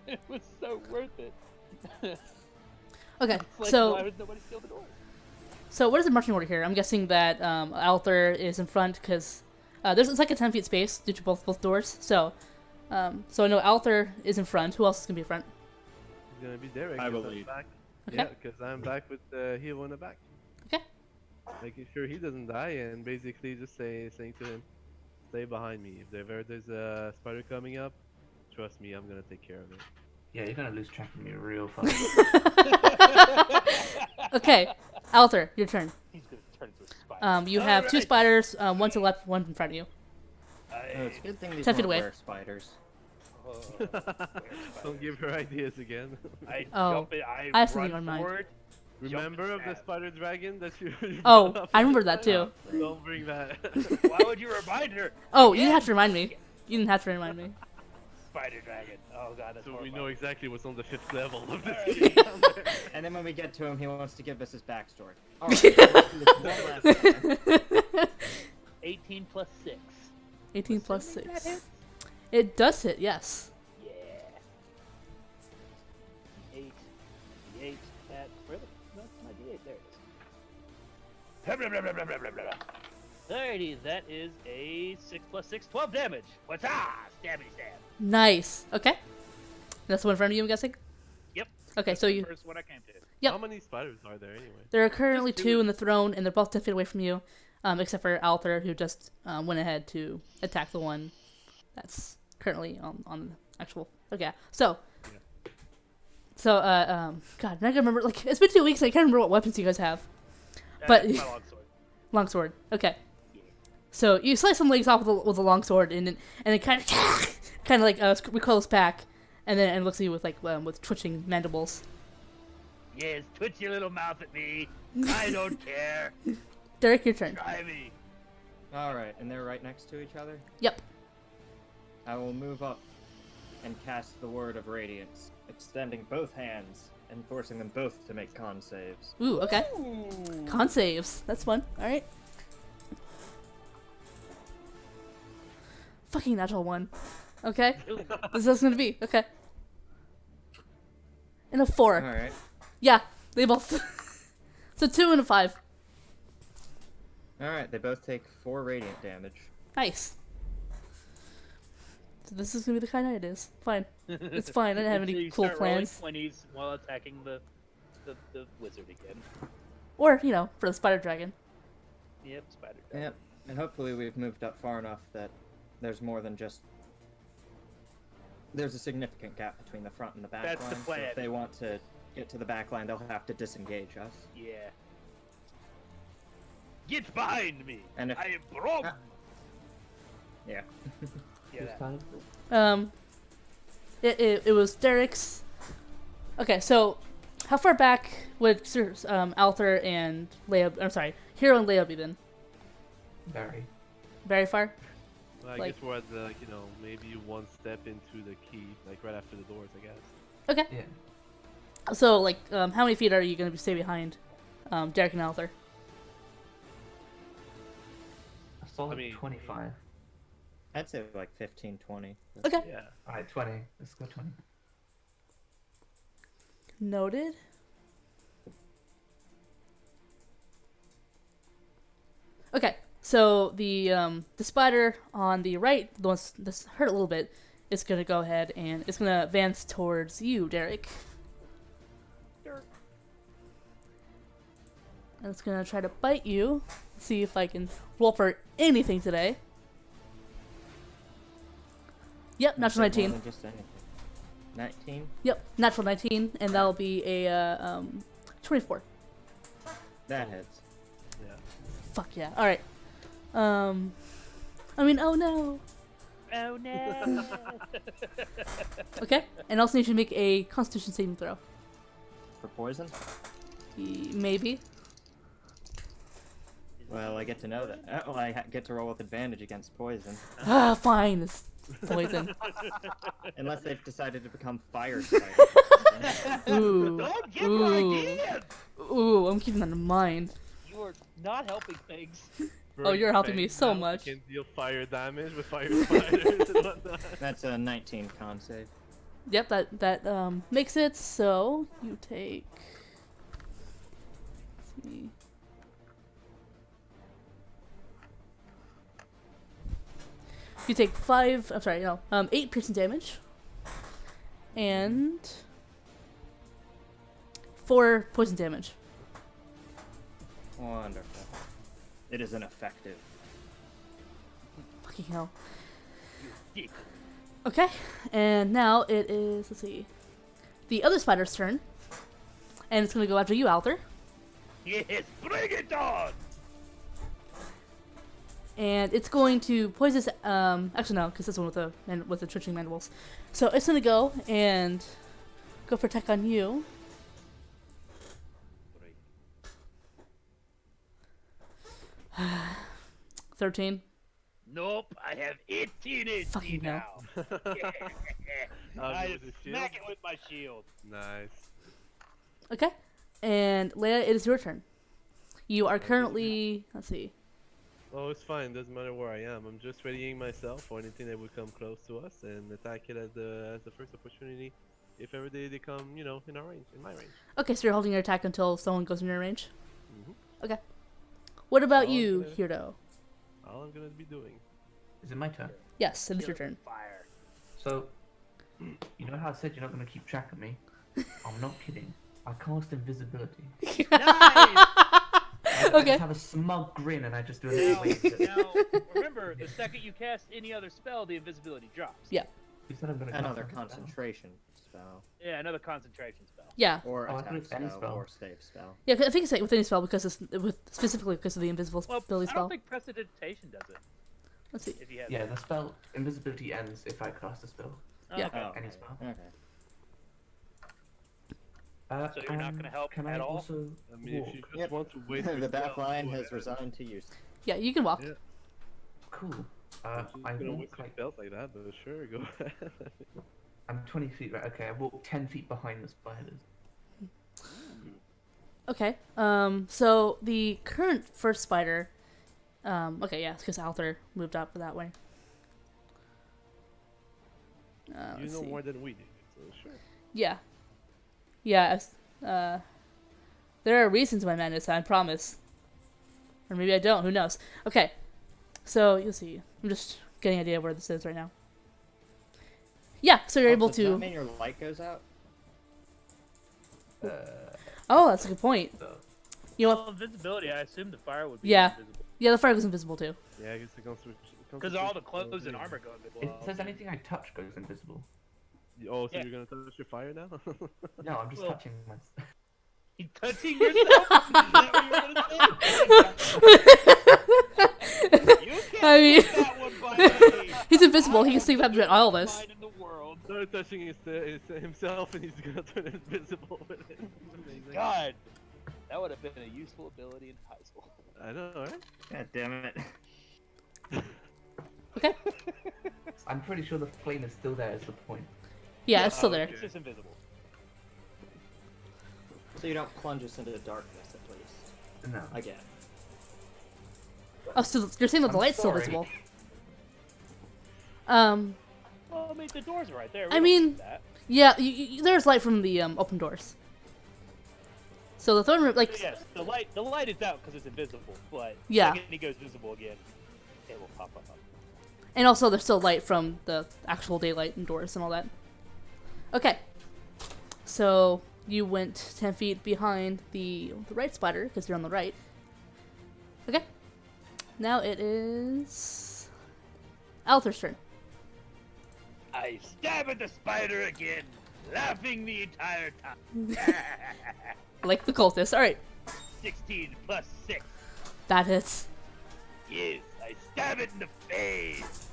[SPEAKER 1] It was so worth it.
[SPEAKER 2] Okay,
[SPEAKER 1] It's like,
[SPEAKER 2] so
[SPEAKER 1] why would nobody steal the doors?
[SPEAKER 2] so what is the marching order here? I'm guessing that Althor is in front because it's like a 10 feet space due to both doors. So I know Althor is in front. Who else is gonna be in front?
[SPEAKER 3] It's gonna be Derek.
[SPEAKER 4] I
[SPEAKER 3] 'cause I'm
[SPEAKER 4] believe.
[SPEAKER 3] back.
[SPEAKER 2] Okay.
[SPEAKER 3] Yeah, because I'm back with the hero in the back.
[SPEAKER 2] Okay.
[SPEAKER 3] Making sure he doesn't die and basically just saying to him, stay behind me. If there's a spider coming up, trust me, I'm gonna take care of it.
[SPEAKER 5] Yeah, you're gonna lose track of me real fast.
[SPEAKER 2] Okay, Althor, your turn.
[SPEAKER 1] He's gonna turn into a spider.
[SPEAKER 2] You have two
[SPEAKER 1] Alright.
[SPEAKER 2] spiders, one to the left, one in front of you.
[SPEAKER 4] Oh, it's a good thing these
[SPEAKER 2] 10 feet
[SPEAKER 4] weren't
[SPEAKER 2] away.
[SPEAKER 4] spiders.
[SPEAKER 3] Don't give her ideas again.
[SPEAKER 1] I
[SPEAKER 2] Oh,
[SPEAKER 1] jump in, I
[SPEAKER 2] I have something
[SPEAKER 1] run
[SPEAKER 2] on mind.
[SPEAKER 1] forward.
[SPEAKER 3] Remember of the
[SPEAKER 1] stab.
[SPEAKER 3] spider dragon that you brought
[SPEAKER 2] Oh,
[SPEAKER 3] up
[SPEAKER 2] I
[SPEAKER 3] in
[SPEAKER 2] remember
[SPEAKER 3] the
[SPEAKER 2] that too.
[SPEAKER 3] fight? Don't bring that.
[SPEAKER 1] Why would you remind her?
[SPEAKER 2] Oh, you didn't
[SPEAKER 1] Yeah.
[SPEAKER 2] have to remind me. You didn't have to remind me.
[SPEAKER 1] Spider dragon. Oh god, that's
[SPEAKER 3] So we
[SPEAKER 1] horrifying.
[SPEAKER 3] know exactly what's on the 5th level of this
[SPEAKER 1] Alright.
[SPEAKER 3] game.
[SPEAKER 4] And then when we get to him, he wants to give us his backstory. Alright, so let's do this one last time.
[SPEAKER 1] 18 plus 6.
[SPEAKER 2] 18 plus
[SPEAKER 1] Assuming that
[SPEAKER 2] 6.
[SPEAKER 1] hits?
[SPEAKER 2] It does hit, yes.
[SPEAKER 1] Yeah. 8. 8 at. Really? That's my D8. There it is. Blah, blah, blah, blah, blah, blah, blah, blah. Alrighty, that is a 6 plus 6, 12 damage. What's Stabby stab.
[SPEAKER 2] Nice. Okay. That's the one in front of you, I'm guessing?
[SPEAKER 1] Yep.
[SPEAKER 2] Okay, so
[SPEAKER 1] The
[SPEAKER 2] you.
[SPEAKER 1] first one I came to.
[SPEAKER 2] Yep.
[SPEAKER 3] How many spiders are there anyway?
[SPEAKER 2] There are currently
[SPEAKER 3] Just do
[SPEAKER 2] two
[SPEAKER 3] it.
[SPEAKER 2] in the throne, and they're both 10 feet away from you, except for Althor, who just went ahead to attack the one that's currently on the actual. Okay, so. So, God, I'm not gonna remember. Like, it's been 2 weeks, and I can't remember what weapons you guys have. But-
[SPEAKER 1] It's my longsword.
[SPEAKER 2] Longsword. Okay. So you slice some legs off with a longsword, and it kind of like recoils back, and then looks at you with with twitching mandibles.
[SPEAKER 1] Yes, twitch your little mouth at me. I don't care.
[SPEAKER 2] Derek, your turn.
[SPEAKER 1] Try me.
[SPEAKER 4] Alright, and they're right next to each other?
[SPEAKER 2] Yep.
[SPEAKER 4] I will move up and cast the Word of Radiance, extending both hands and forcing them both to make con saves.
[SPEAKER 2] Ooh, okay. Con saves. That's fun. All right. Fucking natural one. Okay. This is what it's gonna be. Okay. And a 4.
[SPEAKER 4] Alright.
[SPEAKER 2] Yeah, they both. So 2 and a 5.
[SPEAKER 4] Alright, they both take 4 radiant damage.
[SPEAKER 2] Nice. So this is gonna be the kind of night it is. Fine. It's fine. I didn't have
[SPEAKER 1] So
[SPEAKER 2] any
[SPEAKER 1] you
[SPEAKER 2] cool
[SPEAKER 1] start rolling
[SPEAKER 2] plans.
[SPEAKER 1] 20s while attacking the wizard again.
[SPEAKER 2] Or, for the spider dragon.
[SPEAKER 1] Yep, spider dragon.
[SPEAKER 4] Yep, and hopefully we've moved up far enough that there's more than just... There's a significant gap between the front and the back
[SPEAKER 1] That's the
[SPEAKER 4] line, so
[SPEAKER 1] plan.
[SPEAKER 4] if they want to get to the back line, they'll have to disengage us.
[SPEAKER 1] Yeah. Get behind me!
[SPEAKER 4] And if-
[SPEAKER 1] I am Brom!
[SPEAKER 4] Ah. Yeah.
[SPEAKER 1] Yeah,
[SPEAKER 5] Whose
[SPEAKER 1] that.
[SPEAKER 5] turn?
[SPEAKER 2] It was Derek's. Okay, so how far back would Althor and Leia? I'm sorry, Hero and Leia be then?
[SPEAKER 5] Very.
[SPEAKER 2] Very far.
[SPEAKER 3] Well, I
[SPEAKER 2] Like-
[SPEAKER 3] guess we're at the, maybe one step into the key, like right after the doors, I guess.
[SPEAKER 2] Okay.
[SPEAKER 5] Yeah.
[SPEAKER 2] So how many feet are you gonna stay behind, Derek and Althor?
[SPEAKER 5] A solid
[SPEAKER 3] I mean-
[SPEAKER 5] 25.
[SPEAKER 4] I'd say like 15, 20.
[SPEAKER 2] Okay.
[SPEAKER 3] Yeah.
[SPEAKER 5] Alright, 20. Let's go 20.
[SPEAKER 2] Noted. Okay, so the spider on the right, the one that's hurt a little bit, is gonna go ahead and it's gonna advance towards you, Derek. And it's gonna try to bite you. See if I can roll for anything today. Yep, natural
[SPEAKER 4] I'd say more
[SPEAKER 2] 19.
[SPEAKER 4] than just anything. 19?
[SPEAKER 2] Yep, natural 19, and that'll be a 24.
[SPEAKER 4] That hits.
[SPEAKER 3] Yeah.
[SPEAKER 2] Fuck yeah. All right. Oh no.
[SPEAKER 1] Oh no!
[SPEAKER 2] Okay, and also need you to make a Constitution saving throw.
[SPEAKER 4] For poison?
[SPEAKER 2] Maybe.
[SPEAKER 1] Is
[SPEAKER 4] Well, I get to know that. Well, get to roll with advantage against poison.
[SPEAKER 2] Ah, fine. It's poison.
[SPEAKER 4] Unless they've decided to become fire spiders.
[SPEAKER 2] Ooh.
[SPEAKER 1] Don't give her
[SPEAKER 2] Ooh.
[SPEAKER 1] ideas!
[SPEAKER 2] Ooh, I'm keeping that in mind.
[SPEAKER 1] You are not helping things.
[SPEAKER 2] Oh, you're helping me
[SPEAKER 3] Fangs
[SPEAKER 2] so
[SPEAKER 3] now,
[SPEAKER 2] much.
[SPEAKER 3] You can deal fire damage with fire spiders and whatnot.
[SPEAKER 4] That's a 19 con save.
[SPEAKER 2] Yep, that makes it so you take. Let's see. You take 5. I'm sorry, no. 8 piercing damage, and 4 poison damage.
[SPEAKER 4] Wonderful. It is ineffective.
[SPEAKER 2] Fucking hell.
[SPEAKER 1] Dick.
[SPEAKER 2] Okay, and now it is. Let's see. The other spider's turn, and it's gonna go after you, Alter.
[SPEAKER 1] Yes, bring it on!
[SPEAKER 2] And it's going to poison. Actually, no, because this one with the twitching mandibles. So it's gonna go and go for attack on you. 13.
[SPEAKER 1] Nope, I have 18 AC
[SPEAKER 2] Fucking hell.
[SPEAKER 1] now. I
[SPEAKER 3] with the
[SPEAKER 1] smack
[SPEAKER 3] shield?
[SPEAKER 1] it with my shield.
[SPEAKER 3] Nice.
[SPEAKER 2] Okay, and Leia, it is your turn. You are currently. Let's see.
[SPEAKER 3] Oh, it's fine. Doesn't matter where I am. I'm just readying myself for anything that would come close to us and attack it at the first opportunity. If ever they come, in our range, in my range.
[SPEAKER 2] Okay, so you're holding your attack until someone goes in your range.
[SPEAKER 3] Mhm.
[SPEAKER 2] Okay. What about
[SPEAKER 3] Oh,
[SPEAKER 2] you,
[SPEAKER 3] okay.
[SPEAKER 2] Hiro?
[SPEAKER 3] All I'm gonna be doing.
[SPEAKER 5] Is it my turn?
[SPEAKER 2] Yes, it is your turn.
[SPEAKER 1] Fire.
[SPEAKER 5] So, you know how I said you're not going to keep track of me? I'm not kidding. I cast invisibility.
[SPEAKER 1] Nice!
[SPEAKER 5] I
[SPEAKER 2] Okay.
[SPEAKER 5] just have a smug grin and I just do a little wave. You
[SPEAKER 1] Now, remember, the second you cast any other spell, the invisibility drops.
[SPEAKER 2] Yeah.
[SPEAKER 5] said I'm going to
[SPEAKER 4] Another concentration spell.
[SPEAKER 1] Yeah, another concentration spell.
[SPEAKER 2] Yeah.
[SPEAKER 4] Or
[SPEAKER 5] Oh, I
[SPEAKER 4] attack
[SPEAKER 5] thought it's any
[SPEAKER 4] spell,
[SPEAKER 5] spell.
[SPEAKER 4] or save spell.
[SPEAKER 2] Yeah, I think it's with any spell because specifically because of the
[SPEAKER 1] Well,
[SPEAKER 2] invisibility
[SPEAKER 1] I
[SPEAKER 2] spell.
[SPEAKER 1] don't think prestidigitation does it.
[SPEAKER 2] Let's see.
[SPEAKER 1] If you have
[SPEAKER 5] Yeah, the spell invisibility ends if I cast a spell.
[SPEAKER 2] Yeah.
[SPEAKER 1] Okay.
[SPEAKER 4] Oh,
[SPEAKER 5] Any
[SPEAKER 4] okay.
[SPEAKER 5] spell.
[SPEAKER 4] Okay.
[SPEAKER 1] So you're not gonna help
[SPEAKER 5] can
[SPEAKER 1] at
[SPEAKER 5] I
[SPEAKER 1] all?
[SPEAKER 5] Also
[SPEAKER 3] I mean, if you just
[SPEAKER 4] Yep.
[SPEAKER 3] want to wait.
[SPEAKER 4] The back line has resigned to use.
[SPEAKER 2] Yeah, you can walk.
[SPEAKER 3] Yeah.
[SPEAKER 5] Cool.
[SPEAKER 3] I'm
[SPEAKER 5] I
[SPEAKER 3] just gonna
[SPEAKER 5] walk
[SPEAKER 3] waste my
[SPEAKER 5] like
[SPEAKER 3] spells like that, but sure, go ahead.
[SPEAKER 5] I'm 20 feet right. Okay, I walk 10 feet behind the spiders.
[SPEAKER 2] Okay. So the current first spider. Okay, yeah, because Alter moved up that way.
[SPEAKER 3] You
[SPEAKER 2] Let's
[SPEAKER 3] know
[SPEAKER 2] see.
[SPEAKER 3] more than we do, so sure.
[SPEAKER 2] Yeah. Yeah. There are reasons to my madness, I promise. Or maybe I don't. Who knows? Okay. So you'll see. I'm just getting an idea of where this is right now. Yeah. So you're able
[SPEAKER 4] Does that
[SPEAKER 2] to.
[SPEAKER 4] mean your light goes out?
[SPEAKER 2] Oh, that's a good point.
[SPEAKER 5] So,
[SPEAKER 2] You know
[SPEAKER 1] Well,
[SPEAKER 2] what?
[SPEAKER 1] invisibility, I assume the fire would be
[SPEAKER 2] Yeah.
[SPEAKER 1] invisible.
[SPEAKER 2] Yeah, the fire goes invisible too.
[SPEAKER 3] Yeah, I guess the concentration.
[SPEAKER 1] Because all the clothes and armor go invisible.
[SPEAKER 5] it says anything I touch goes invisible.
[SPEAKER 3] Oh, so
[SPEAKER 1] Yeah.
[SPEAKER 3] you're gonna touch your fire now?
[SPEAKER 5] No, I'm just
[SPEAKER 1] Well-
[SPEAKER 5] touching my.
[SPEAKER 1] You touching yourself? Is that what you're gonna say? You can't
[SPEAKER 2] I mean-
[SPEAKER 1] put that one by me.
[SPEAKER 2] He's invisible. He can sleep
[SPEAKER 1] I
[SPEAKER 2] after all of us.
[SPEAKER 1] mind in the world.
[SPEAKER 3] Started touching himself, and he's gonna turn invisible with it. Amazing.
[SPEAKER 1] God, that would have been a useful ability in high school.
[SPEAKER 3] I know, right?
[SPEAKER 4] God damn it.
[SPEAKER 2] Okay.
[SPEAKER 5] I'm pretty sure the flame is still there. Is the point?
[SPEAKER 2] Yeah, it's still there.
[SPEAKER 1] It's just invisible.
[SPEAKER 4] So you don't plunge us into the darkness, at least.
[SPEAKER 5] No.
[SPEAKER 4] Again.
[SPEAKER 2] Oh, so you're saying that the
[SPEAKER 5] I'm
[SPEAKER 2] light's still
[SPEAKER 5] sorry.
[SPEAKER 2] visible?
[SPEAKER 1] Well, I mean, the doors are right there. We
[SPEAKER 2] I
[SPEAKER 1] don't
[SPEAKER 2] mean-
[SPEAKER 1] need that.
[SPEAKER 2] Yeah, there's light from the open doors. So the throne room, like,
[SPEAKER 1] So yes, the light is out because it's invisible. But
[SPEAKER 2] Yeah.
[SPEAKER 1] the second he goes visible again, it will pop up.
[SPEAKER 2] and also there's still light from the actual daylight and doors and all that. Okay. So you went 10 feet behind the right spider because you're on the right. Okay. Now it is Alther's turn.
[SPEAKER 1] I stab at the spider again, laughing the entire time.
[SPEAKER 2] Like the cultist. All right,
[SPEAKER 1] 16 plus 6.
[SPEAKER 2] that hits.
[SPEAKER 1] Yes, I stab it in the face.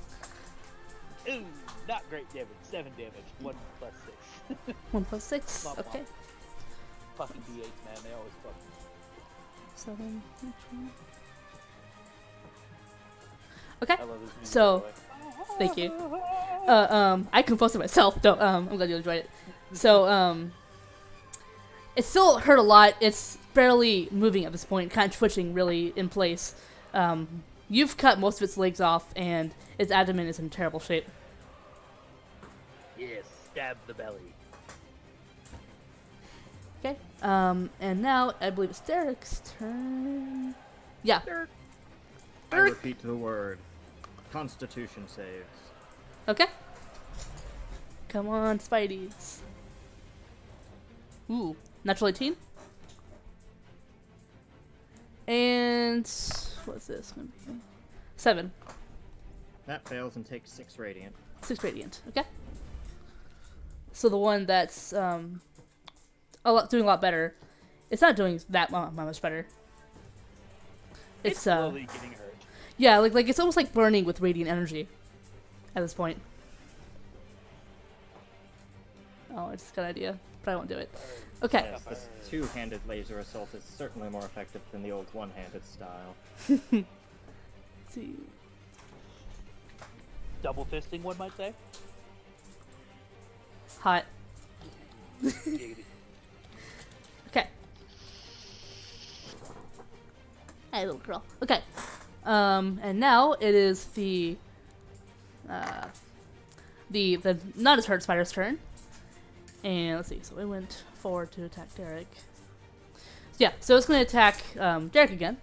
[SPEAKER 1] Ooh, not great damage. 7 damage. 1 plus 6.
[SPEAKER 2] 1 plus 6.
[SPEAKER 1] Womp
[SPEAKER 2] Okay.
[SPEAKER 1] womp. Fucking D8, man. They always fuck me.
[SPEAKER 2] 7. Okay.
[SPEAKER 1] I love this music.
[SPEAKER 2] So-
[SPEAKER 1] by the way.
[SPEAKER 2] Thank you. I composed it myself. Though. I'm glad you enjoyed it. So, it still hurt a lot. It's barely moving at this point, kind of twitching really in place. You've cut most of its legs off, and its abdomen is in terrible shape.
[SPEAKER 1] Yes, stab the belly.
[SPEAKER 2] Okay. And now I believe it's Derek's turn. Yeah.
[SPEAKER 4] I repeat the word. Constitution saves.
[SPEAKER 2] Okay. Come on, Spideys. Ooh, natural 18. And what's this gonna be? 7.
[SPEAKER 4] That fails and takes 6 radiant.
[SPEAKER 2] 6 radiant. Okay. So the one that's doing a lot better. It's not doing that much better.
[SPEAKER 1] It's slowly getting hurt.
[SPEAKER 2] Yeah, like it's almost like burning with radiant energy at this point. Oh, I just got an idea, but I won't do it. Okay.
[SPEAKER 4] Yes, this two-handed laser assault is certainly more effective than the old one-handed style.
[SPEAKER 2] Let's see.
[SPEAKER 1] Double fisting, one might say.
[SPEAKER 2] Hot.
[SPEAKER 1] Giggity.
[SPEAKER 2] Okay. Hey, little girl. Okay. And now it is the not as hurt spider's turn. And let's see. So it went forward to attack Derek. Yeah. So it's going to attack Derek again.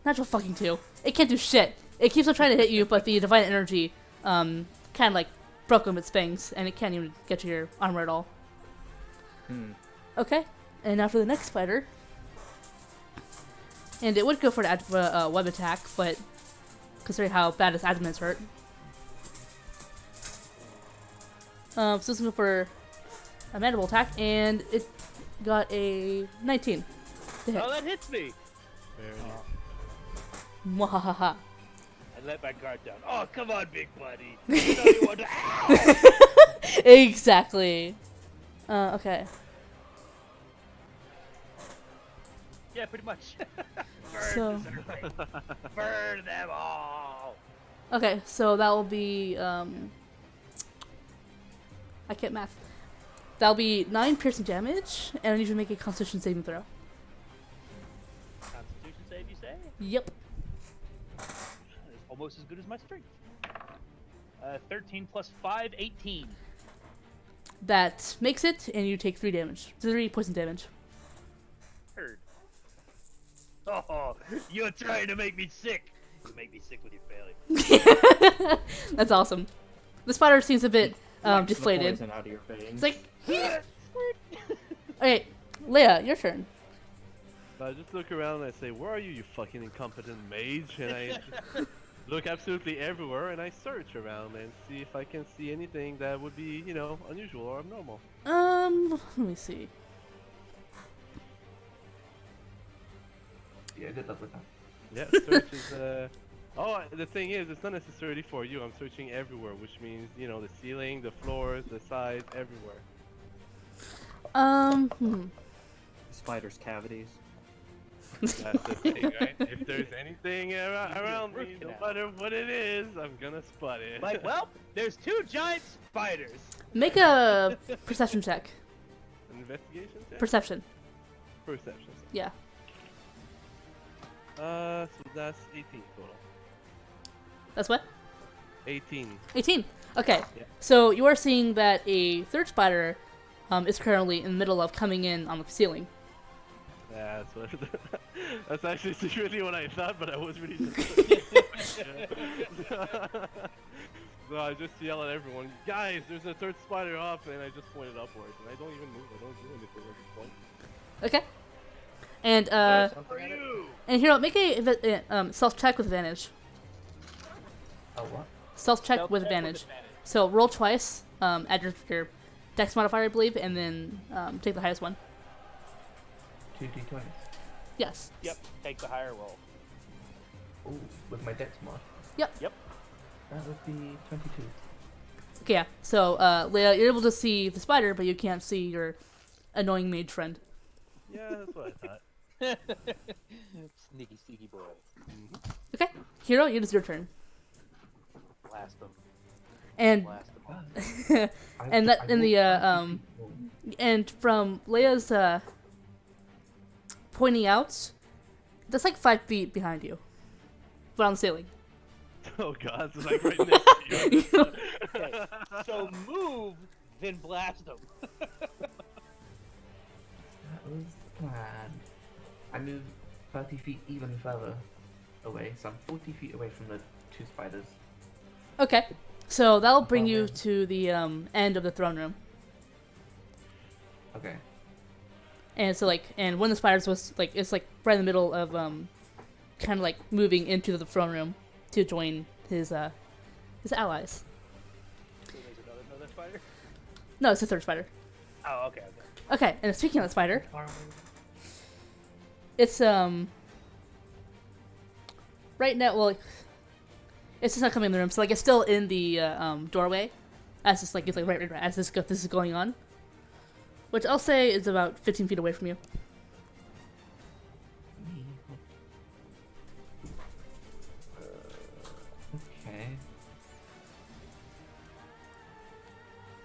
[SPEAKER 2] Natural fucking 2. It can't do shit. It keeps on trying to hit you, but the divine energy kind of like broke him its fangs, and it can't even get to your armor at all. Okay. And now for the next spider. And it would go for the web attack, but considering how bad its abdomen is hurt. So this is going for a mandible attack, and it got a 19 to hit.
[SPEAKER 1] Oh, that hits me.
[SPEAKER 3] Very
[SPEAKER 2] Mwahaha.
[SPEAKER 1] I let my guard down. Oh, come on, big buddy. You know you want to. Ow!
[SPEAKER 2] Exactly. Okay.
[SPEAKER 1] Yeah, pretty much. Burn
[SPEAKER 2] So-
[SPEAKER 1] the center plate. Burn them all.
[SPEAKER 2] Okay, so that will be, I can't math. That'll be 9 piercing damage, and I need you to make a Constitution saving throw.
[SPEAKER 1] Constitution save, you say?
[SPEAKER 2] Yep.
[SPEAKER 1] It's almost as good as my strength. 13 plus 5, 18.
[SPEAKER 2] That makes it, and you take 3 damage. 3 poison damage.
[SPEAKER 1] Heard. Oh, you're trying to make me sick. You make me sick with your failure.
[SPEAKER 2] That's awesome. The spider seems a bit
[SPEAKER 4] Flex the
[SPEAKER 2] deflated.
[SPEAKER 4] poison out of your veins.
[SPEAKER 2] It's like, okay, Leia, your turn.
[SPEAKER 3] So I just look around and I say, "Where are you, you fucking incompetent mage?" And I just look absolutely everywhere and I search around and see if I can see anything that would be, you know, unusual or abnormal.
[SPEAKER 2] Let me see.
[SPEAKER 5] Yeah, good luck with that.
[SPEAKER 3] Yeah, search is. Oh, the thing is, it's not necessarily for you. I'm searching everywhere, which means, you know, the ceiling, the floors, the sides, everywhere.
[SPEAKER 4] Spider's cavities.
[SPEAKER 3] That's the thing, right? If there's anything around me,
[SPEAKER 1] Root
[SPEAKER 3] no
[SPEAKER 1] canal.
[SPEAKER 3] matter what it is, I'm gonna spot it.
[SPEAKER 1] Like, well, there's 2 giant spiders.
[SPEAKER 2] Make a perception check.
[SPEAKER 3] An investigation check?
[SPEAKER 2] Perception.
[SPEAKER 3] Perception.
[SPEAKER 2] Yeah.
[SPEAKER 3] So that's 18 total.
[SPEAKER 2] That's what?
[SPEAKER 3] 18.
[SPEAKER 2] 18. Okay.
[SPEAKER 3] Yeah.
[SPEAKER 2] So you are seeing that a third spider is currently in the middle of coming in on the ceiling.
[SPEAKER 3] Yeah, that's what. That's actually secretly what I thought, but I was really. So I just yell at everyone, guys, there's a third spider up, and I just pointed upwards, and I don't even move. I don't do anything at this point.
[SPEAKER 2] Okay. And
[SPEAKER 1] For you.
[SPEAKER 2] and Hero, make a stealth check with advantage.
[SPEAKER 5] Oh, what?
[SPEAKER 2] Stealth check with advantage. So roll twice. Add your dex modifier, I believe, and then take the highest one.
[SPEAKER 5] 2d20s.
[SPEAKER 2] Yes.
[SPEAKER 1] Yep, take the higher roll.
[SPEAKER 5] Ooh, with my dex mod.
[SPEAKER 1] Yep.
[SPEAKER 5] That would be 22.
[SPEAKER 2] Okay. Yeah. So Leia, you're able to see the spider, but you can't see your annoying mage friend.
[SPEAKER 3] Yeah, that's what I thought.
[SPEAKER 1] Sneaky, sneaky boy.
[SPEAKER 2] Okay, Hero, it is your turn.
[SPEAKER 1] Blast them.
[SPEAKER 2] And
[SPEAKER 1] Blast them.
[SPEAKER 2] and that in the
[SPEAKER 5] walked 50 feet more.
[SPEAKER 2] and from Leia's pointing out, that's like 5 feet behind you, but on the ceiling.
[SPEAKER 3] Oh god, it's like right next to you.
[SPEAKER 1] Okay, so move, then blast them.
[SPEAKER 5] That was the plan. I moved 30 feet even further away, so I'm 40 feet away from the 2 spiders.
[SPEAKER 2] Okay, so that'll bring you
[SPEAKER 5] Okay.
[SPEAKER 2] to the end of the throne room.
[SPEAKER 5] Okay.
[SPEAKER 2] And so like, and one of the spiders was like, it's like right in the middle of kind of like moving into the throne room to join his allies.
[SPEAKER 1] So there's another spider?
[SPEAKER 2] No, it's the third spider.
[SPEAKER 1] Oh, okay, okay.
[SPEAKER 2] Okay, and speaking of the spider,
[SPEAKER 5] Far away.
[SPEAKER 2] it's right now. Well, it's just not coming in the room, so like it's still in the doorway, as it's like right as this is going on, which I'll say is about 15 feet away from you.
[SPEAKER 5] Me. Okay.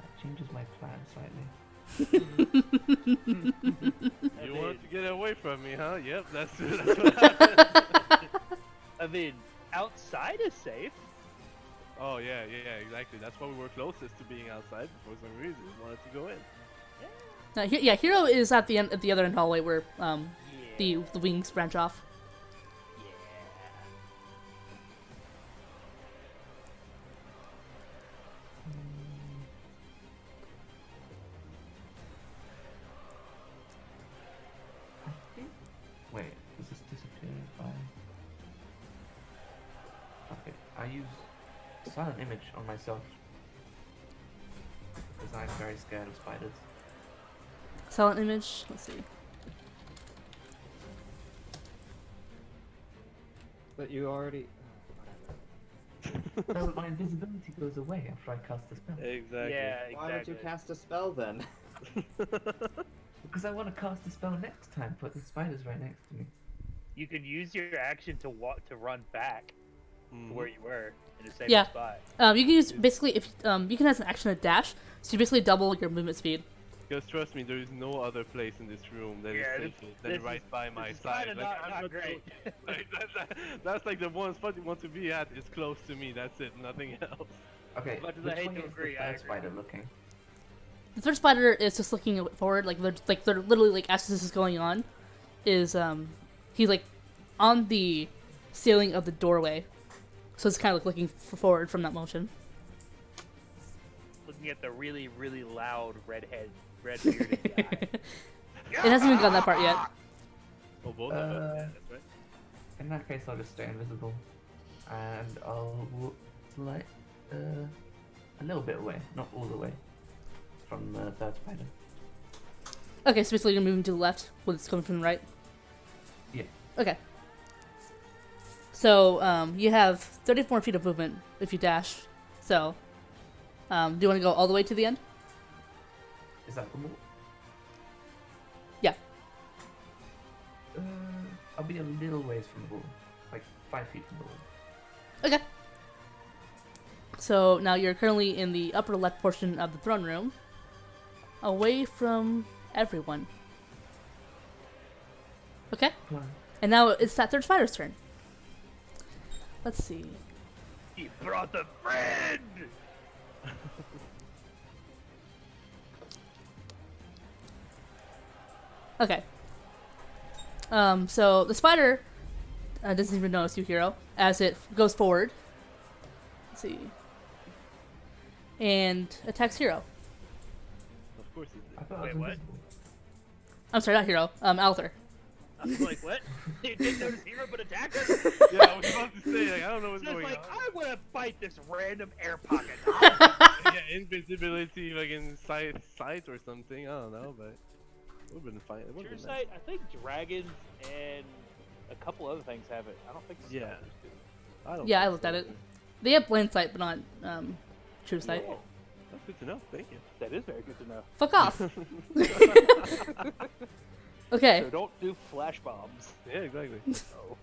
[SPEAKER 5] That changes my plan slightly.
[SPEAKER 3] You wanted to get away from me, huh? Yep, that's what happened.
[SPEAKER 1] I mean, outside is safe.
[SPEAKER 3] Oh yeah, exactly. That's why we were closest to being outside for some reason. We wanted to go in.
[SPEAKER 2] Yeah, Hero is at the end at the other end hallway where
[SPEAKER 1] Yeah.
[SPEAKER 2] the wings branch off.
[SPEAKER 1] Yeah.
[SPEAKER 5] I think. Wait, does this disappear if I. Okay, I use silent image on myself. Because I'm very scared of spiders.
[SPEAKER 2] Silent image. Let's see.
[SPEAKER 4] But you already.
[SPEAKER 5] No, my invisibility goes away after I cast the spell.
[SPEAKER 3] Exactly.
[SPEAKER 1] Yeah,
[SPEAKER 4] Why would you
[SPEAKER 1] exactly.
[SPEAKER 4] cast a spell then?
[SPEAKER 5] Because I want to cast the spell next time, put the spiders right next to me.
[SPEAKER 1] You could use your action to run back to where you were in a safe
[SPEAKER 2] Yeah.
[SPEAKER 1] spot.
[SPEAKER 2] You can use basically if you can have an action of dash, so you basically double your movement speed.
[SPEAKER 3] Because trust me, there is no other place in this room that is
[SPEAKER 1] Yeah,
[SPEAKER 3] safer
[SPEAKER 1] this
[SPEAKER 3] than right
[SPEAKER 1] is-
[SPEAKER 3] by my
[SPEAKER 1] this is
[SPEAKER 3] side.
[SPEAKER 1] kinda
[SPEAKER 3] Like,
[SPEAKER 1] not
[SPEAKER 3] I'm not
[SPEAKER 1] great.
[SPEAKER 3] Like, that's like the one spot you want to be at is close to me. That's it, nothing else.
[SPEAKER 5] Okay,
[SPEAKER 1] much as I
[SPEAKER 5] which
[SPEAKER 1] hate
[SPEAKER 5] way
[SPEAKER 1] to
[SPEAKER 5] is
[SPEAKER 1] agree,
[SPEAKER 5] the
[SPEAKER 1] I
[SPEAKER 5] third
[SPEAKER 1] agree.
[SPEAKER 5] spider looking?
[SPEAKER 2] The third spider is just looking forward, like they're literally like as this is going on, is he's like on the ceiling of the doorway, so it's kind of like looking forward from that motion.
[SPEAKER 1] Looking at the really, really loud red bearded guy.
[SPEAKER 2] It hasn't even gotten that part yet.
[SPEAKER 3] Oh, both of us. Yeah, that's right.
[SPEAKER 5] In that case, I'll just stay invisible. And I'll walk like a little bit away, not all the way, from the third spider.
[SPEAKER 2] Okay, so basically you're moving to the left when it's coming from the right.
[SPEAKER 5] Yeah.
[SPEAKER 2] Okay. So you have 34 feet of movement if you dash. So do you want to go all the way to the end?
[SPEAKER 5] Is that the wall?
[SPEAKER 2] Yeah.
[SPEAKER 5] I'll be a little ways from the wall, like 5 feet from the wall.
[SPEAKER 2] Okay. So now you're currently in the upper left portion of the throne room, away from everyone. Okay.
[SPEAKER 5] Come on.
[SPEAKER 2] And now it's that third spider's turn. Let's see.
[SPEAKER 1] He brought the friend.
[SPEAKER 2] Okay. So the spider doesn't even notice you, Hero, as it goes forward. Let's see. And attacks Hero.
[SPEAKER 3] Of course it
[SPEAKER 5] I
[SPEAKER 3] did.
[SPEAKER 5] thought I was
[SPEAKER 1] Wait, what?
[SPEAKER 5] invisible.
[SPEAKER 2] I'm sorry, not Hero. Althor.
[SPEAKER 1] I was like, what? You didn't notice hero but attack us?
[SPEAKER 3] Yeah, I was about to say, like, I don't know what's
[SPEAKER 1] Just
[SPEAKER 3] going
[SPEAKER 1] like,
[SPEAKER 3] on.
[SPEAKER 1] I want to fight this random air pocket.
[SPEAKER 3] Yeah, invisibility, like in sight or something. I don't know, but it would have been fine. It would
[SPEAKER 1] True
[SPEAKER 3] have been
[SPEAKER 1] sight, I think dragons and a couple other things have it. I don't think
[SPEAKER 3] Yeah.
[SPEAKER 1] spiders do.
[SPEAKER 3] I don't
[SPEAKER 2] Yeah, I
[SPEAKER 3] think
[SPEAKER 2] looked
[SPEAKER 3] so
[SPEAKER 2] at it.
[SPEAKER 3] either.
[SPEAKER 2] They have blind sight, but not true sight.
[SPEAKER 3] Oh, that's good to know. Thank you.
[SPEAKER 1] That is very good to know.
[SPEAKER 2] Fuck off. Okay.
[SPEAKER 1] So don't do flash bombs.
[SPEAKER 3] Yeah, exactly.
[SPEAKER 1] Oh.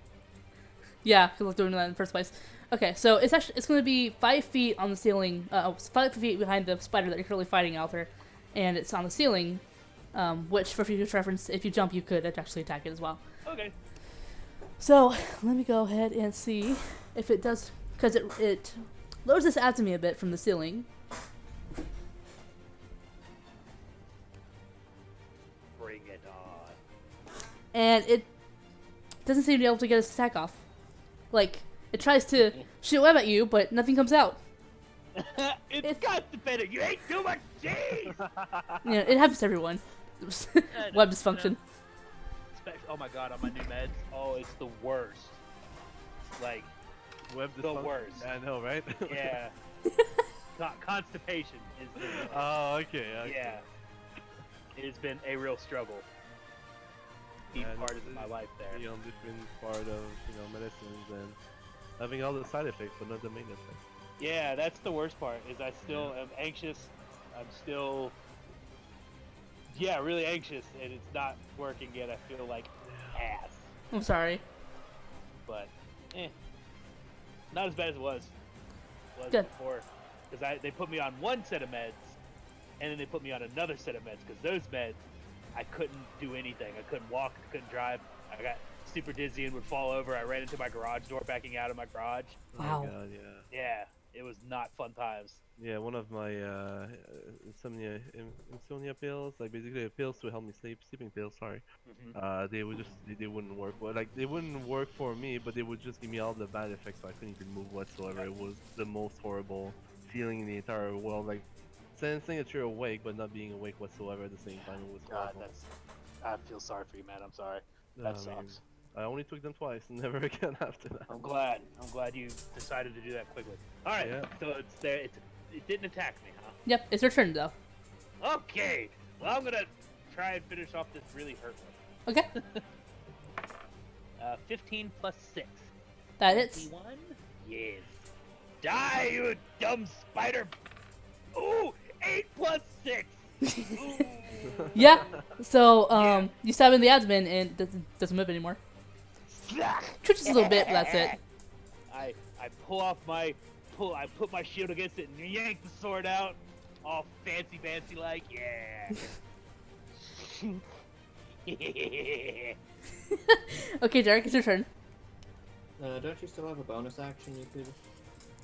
[SPEAKER 2] Yeah, because I was doing that in the first place. Okay, so it's going to be 5 feet on the ceiling. 5 feet behind the spider that you're currently fighting out there, and it's on the ceiling. Which, for future reference, if you jump, you could actually attack it as well.
[SPEAKER 1] Okay.
[SPEAKER 2] So let me go ahead and see if it does, because it lowers this out to me a bit from the ceiling.
[SPEAKER 1] Bring it on.
[SPEAKER 2] And it doesn't seem to be able to get its attack off. Like, it tries to shoot a web at you, but nothing comes out.
[SPEAKER 1] It's constipated. You ate too much cheese.
[SPEAKER 2] Yeah, it happens to everyone. Web dysfunction.
[SPEAKER 1] Oh my god, on my new meds. Oh, it's the worst. Like,
[SPEAKER 3] Web
[SPEAKER 1] the
[SPEAKER 3] dysfunction.
[SPEAKER 1] worst.
[SPEAKER 3] I know, right?
[SPEAKER 1] Yeah. Constipation is the worst.
[SPEAKER 3] Oh, okay.
[SPEAKER 1] Yeah. It has been a real struggle. Deep
[SPEAKER 3] Yeah,
[SPEAKER 1] part
[SPEAKER 3] this
[SPEAKER 1] of my
[SPEAKER 3] is
[SPEAKER 1] life there.
[SPEAKER 3] the different part of medicines and having all the side effects, but not the main effect.
[SPEAKER 1] Yeah, that's the worst part. Is I still am anxious. I'm still, really anxious, and it's not working yet. I feel like ass,
[SPEAKER 2] I'm sorry.
[SPEAKER 1] but not as bad as it was
[SPEAKER 2] Good.
[SPEAKER 1] before. Because they put me on one set of meds, and then they put me on another set of meds. Because those meds, I couldn't do anything. I couldn't walk. I couldn't drive. I got super dizzy and would fall over. I ran into my garage door, backing out of my garage.
[SPEAKER 2] Wow.
[SPEAKER 3] Oh my god, yeah.
[SPEAKER 1] Yeah, it was not fun times.
[SPEAKER 3] Yeah, one of my insomnia pills, like basically pills to help me sleep, sleeping pills, sorry.
[SPEAKER 1] Mm-hmm.
[SPEAKER 3] They wouldn't work. Well, like they wouldn't work for me, but they would just give me all the bad effects, so I couldn't even move whatsoever. It was the most horrible feeling in the entire world, like sensing that you're awake but not being awake whatsoever at the same time. It was
[SPEAKER 1] God,
[SPEAKER 3] horrible.
[SPEAKER 1] I feel sorry for you, man. I'm sorry.
[SPEAKER 3] No,
[SPEAKER 1] That
[SPEAKER 3] I mean,
[SPEAKER 1] sucks.
[SPEAKER 3] I only took them twice, never again after that.
[SPEAKER 1] I'm glad you decided to do that quickly. All right,
[SPEAKER 3] Yeah.
[SPEAKER 1] so it's there. It didn't attack me, huh?
[SPEAKER 2] Yep, it's your turn though.
[SPEAKER 1] Okay. Well, I'm gonna try and finish off this really hurt one.
[SPEAKER 2] Okay.
[SPEAKER 1] 15 plus 6.
[SPEAKER 2] That hits.
[SPEAKER 1] 21? Yes. Die, you dumb spider! Ooh, 8 plus 6. Ooh.
[SPEAKER 2] Yeah. So you stab in the abdomen and it doesn't move anymore. Twitches a little bit, but that's it.
[SPEAKER 1] I pull off I put my shield against it and yank the sword out, all fancy like, yeah.
[SPEAKER 2] Okay, Derek, it's your turn.
[SPEAKER 4] Don't you still have a bonus action you could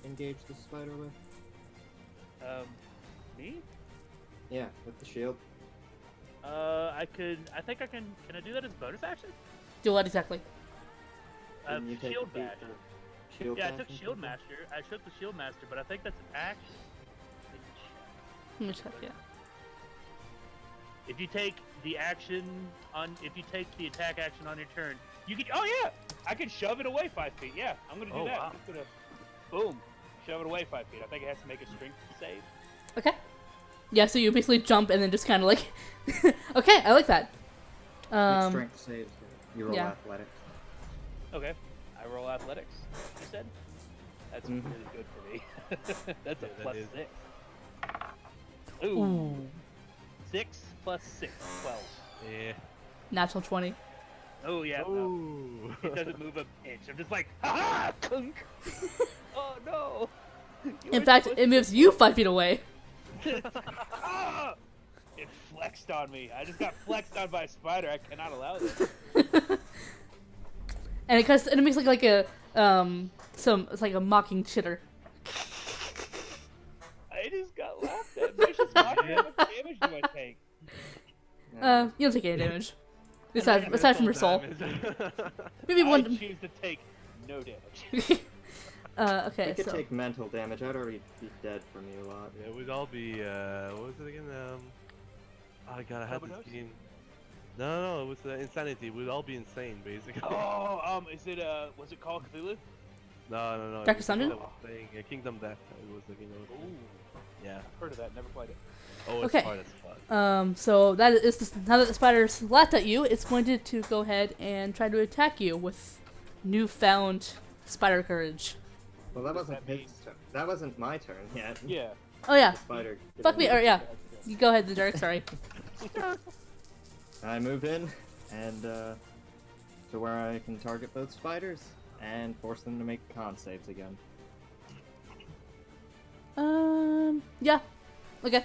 [SPEAKER 4] engage the spider with?
[SPEAKER 1] Me?
[SPEAKER 4] Yeah, with the shield.
[SPEAKER 1] I think I can I do that as a bonus action?
[SPEAKER 2] Do what exactly?
[SPEAKER 4] Didn't you take
[SPEAKER 1] Shield
[SPEAKER 4] the
[SPEAKER 1] Master.
[SPEAKER 4] Shield
[SPEAKER 1] Yeah, I
[SPEAKER 4] bash
[SPEAKER 1] took
[SPEAKER 4] and
[SPEAKER 1] Shield
[SPEAKER 4] something?
[SPEAKER 1] Master. I took the Shield Master, but I think that's an action.
[SPEAKER 2] Let me check. Yeah.
[SPEAKER 1] If you take the attack action on your turn, you can. Oh yeah, I can shove it away 5 feet. Yeah, I'm gonna do
[SPEAKER 3] Oh,
[SPEAKER 1] that.
[SPEAKER 3] wow.
[SPEAKER 1] I'm just gonna, boom, shove it away 5 feet. I think it has to make a strength save.
[SPEAKER 2] Okay. Yeah. So you basically jump and then just kind of like. Okay, I like that.
[SPEAKER 4] With strength saves, you roll
[SPEAKER 2] yeah.
[SPEAKER 4] athletics.
[SPEAKER 1] Okay, I roll athletics. You said. That's
[SPEAKER 4] Mhm.
[SPEAKER 1] really good for me. That's a
[SPEAKER 3] Yeah, that
[SPEAKER 1] plus
[SPEAKER 3] is.
[SPEAKER 1] 6. Ooh,
[SPEAKER 2] Ooh.
[SPEAKER 1] 6 plus 6, 12.
[SPEAKER 3] Yeah.
[SPEAKER 2] Natural 20.
[SPEAKER 1] Oh yeah. No.
[SPEAKER 3] Ooh.
[SPEAKER 1] It doesn't move an inch. I'm just like, ha kunk. Oh no. You
[SPEAKER 2] In
[SPEAKER 1] were
[SPEAKER 2] fact,
[SPEAKER 1] supposed
[SPEAKER 2] it moves you 5 feet away.
[SPEAKER 1] Ah! It flexed on me. I just got flexed on by a spider. I cannot allow this.
[SPEAKER 2] And it makes like a it's like a mocking chitter.
[SPEAKER 1] I just got laughed at. Vicious mockery. How much damage do I take?
[SPEAKER 2] You don't take any damage. Aside from your soul. Maybe
[SPEAKER 1] I
[SPEAKER 2] one.
[SPEAKER 1] choose to take no damage.
[SPEAKER 2] Okay,
[SPEAKER 4] You could
[SPEAKER 2] so
[SPEAKER 4] take mental damage. I'd already be dead from you a lot.
[SPEAKER 3] Yeah, we'd all be, what was it again? Oh god, I had this
[SPEAKER 1] Overdose?
[SPEAKER 3] game. No, it was Insanity. We'd all be insane, basically.
[SPEAKER 1] Oh, is it was it called Cthulhu?
[SPEAKER 3] No.
[SPEAKER 2] Darkest Dungeon?
[SPEAKER 3] Kingdom Death. It was the game that was
[SPEAKER 1] Ooh,
[SPEAKER 3] Yeah.
[SPEAKER 1] I've heard of that. Never played it.
[SPEAKER 3] Oh, it's
[SPEAKER 2] Okay.
[SPEAKER 3] hard as fuck.
[SPEAKER 2] so that is now that the spider's laughed at you, it's going to go ahead and try to attack you with newfound spider courage.
[SPEAKER 4] Well, that wasn't
[SPEAKER 1] that mean?
[SPEAKER 4] his turn. That wasn't my turn yet.
[SPEAKER 1] Yeah.
[SPEAKER 2] Oh yeah,
[SPEAKER 4] The spider. did
[SPEAKER 2] fuck me.
[SPEAKER 4] it.
[SPEAKER 2] Or yeah, you go ahead, Derek. Sorry.
[SPEAKER 4] I move in. and to where I can target both spiders and force them to make con saves again.
[SPEAKER 2] Yeah. Okay.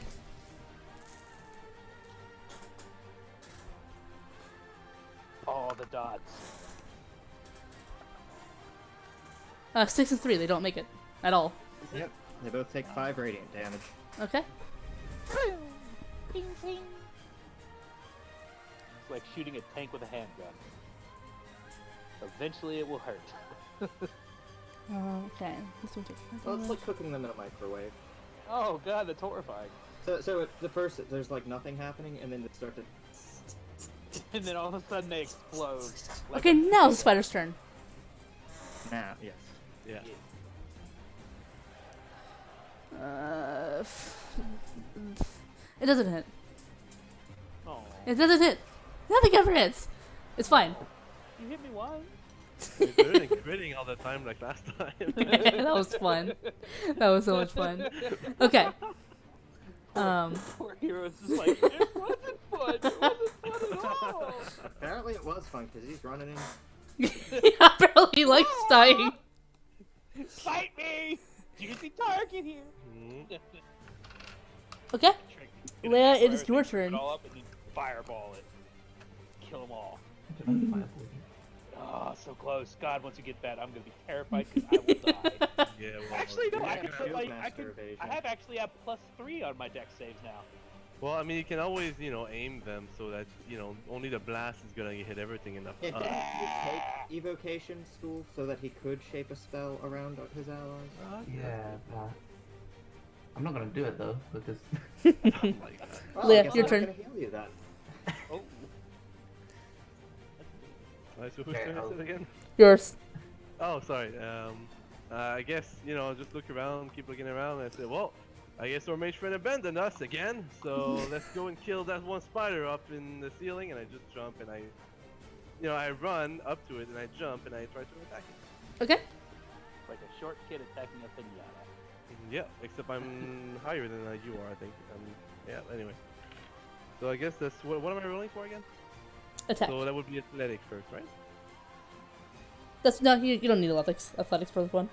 [SPEAKER 1] All the dots.
[SPEAKER 2] 6 and 3, they don't make it at all.
[SPEAKER 4] Yep, they both take 5 radiant damage.
[SPEAKER 2] Okay.
[SPEAKER 1] It's like shooting a tank with a handgun. Eventually it will hurt.
[SPEAKER 2] Okay. This one takes
[SPEAKER 4] Well, it's like cooking them in a microwave.
[SPEAKER 1] Oh god, that's horrifying.
[SPEAKER 4] So at the first, there's like nothing happening, and then they start to.
[SPEAKER 1] And then all of a sudden they explode. Like
[SPEAKER 2] Okay, now it's the spider's turn.
[SPEAKER 4] Now, yes.
[SPEAKER 3] Yeah.
[SPEAKER 2] It doesn't hit.
[SPEAKER 1] Oh,
[SPEAKER 2] It doesn't hit. Nothing ever hits. It's fine.
[SPEAKER 1] you hit me once.
[SPEAKER 3] They're doing critting all the time like last time.
[SPEAKER 2] That was fun. That was so much fun. Okay.
[SPEAKER 1] Poor hero's just like, it wasn't fun. It wasn't fun at all.
[SPEAKER 4] Apparently, it was fun because he's running in.
[SPEAKER 2] Yeah, apparently he likes dying.
[SPEAKER 1] Fight me! Juicy target here.
[SPEAKER 3] Mhm.
[SPEAKER 2] Okay.
[SPEAKER 1] Trick.
[SPEAKER 2] Leia, it is your
[SPEAKER 1] Put
[SPEAKER 2] turn.
[SPEAKER 1] it all up and then fireball it. Kill them all.
[SPEAKER 5] I don't know if I
[SPEAKER 1] Oh, so close. God, once you get that, I'm gonna be terrified because I will die.
[SPEAKER 3] Yeah, well,
[SPEAKER 1] Actually, no, I
[SPEAKER 4] Yeah,
[SPEAKER 1] can
[SPEAKER 4] field
[SPEAKER 1] put like
[SPEAKER 4] master evasion.
[SPEAKER 1] I have actually have +3 on my deck saves now.
[SPEAKER 3] Well, I mean, you can always, aim them so that, only the blast is gonna hit everything in the.
[SPEAKER 4] Yeah, didn't you take evocation school so that he could shape a spell around his allies?
[SPEAKER 5] Yeah, but I'm not gonna do it though because
[SPEAKER 3] Something like that.
[SPEAKER 4] Well,
[SPEAKER 2] Leah,
[SPEAKER 4] I guess
[SPEAKER 2] your
[SPEAKER 4] I'm
[SPEAKER 2] turn.
[SPEAKER 4] Gonna heal you then.
[SPEAKER 1] Oh,
[SPEAKER 3] Alright, so whose
[SPEAKER 5] Okay,
[SPEAKER 3] turn is
[SPEAKER 5] I'll-
[SPEAKER 3] it again?
[SPEAKER 2] Yours.
[SPEAKER 3] Oh, sorry. I guess, just look around, keep looking around, and I say, well, I guess our mage friend abandoned us again, so let's go and kill that one spider up in the ceiling, and I just jump, and I run up to it, and I jump, and I try to attack it.
[SPEAKER 2] Okay.
[SPEAKER 1] like a short kid attacking a pinata.
[SPEAKER 3] Yeah, except I'm higher than you are, I think. Yeah, anyway. So I guess that's, what am I rolling for again?
[SPEAKER 2] Attack.
[SPEAKER 3] So that would be athletics first, right?
[SPEAKER 2] That's no. You don't need athletics for this one.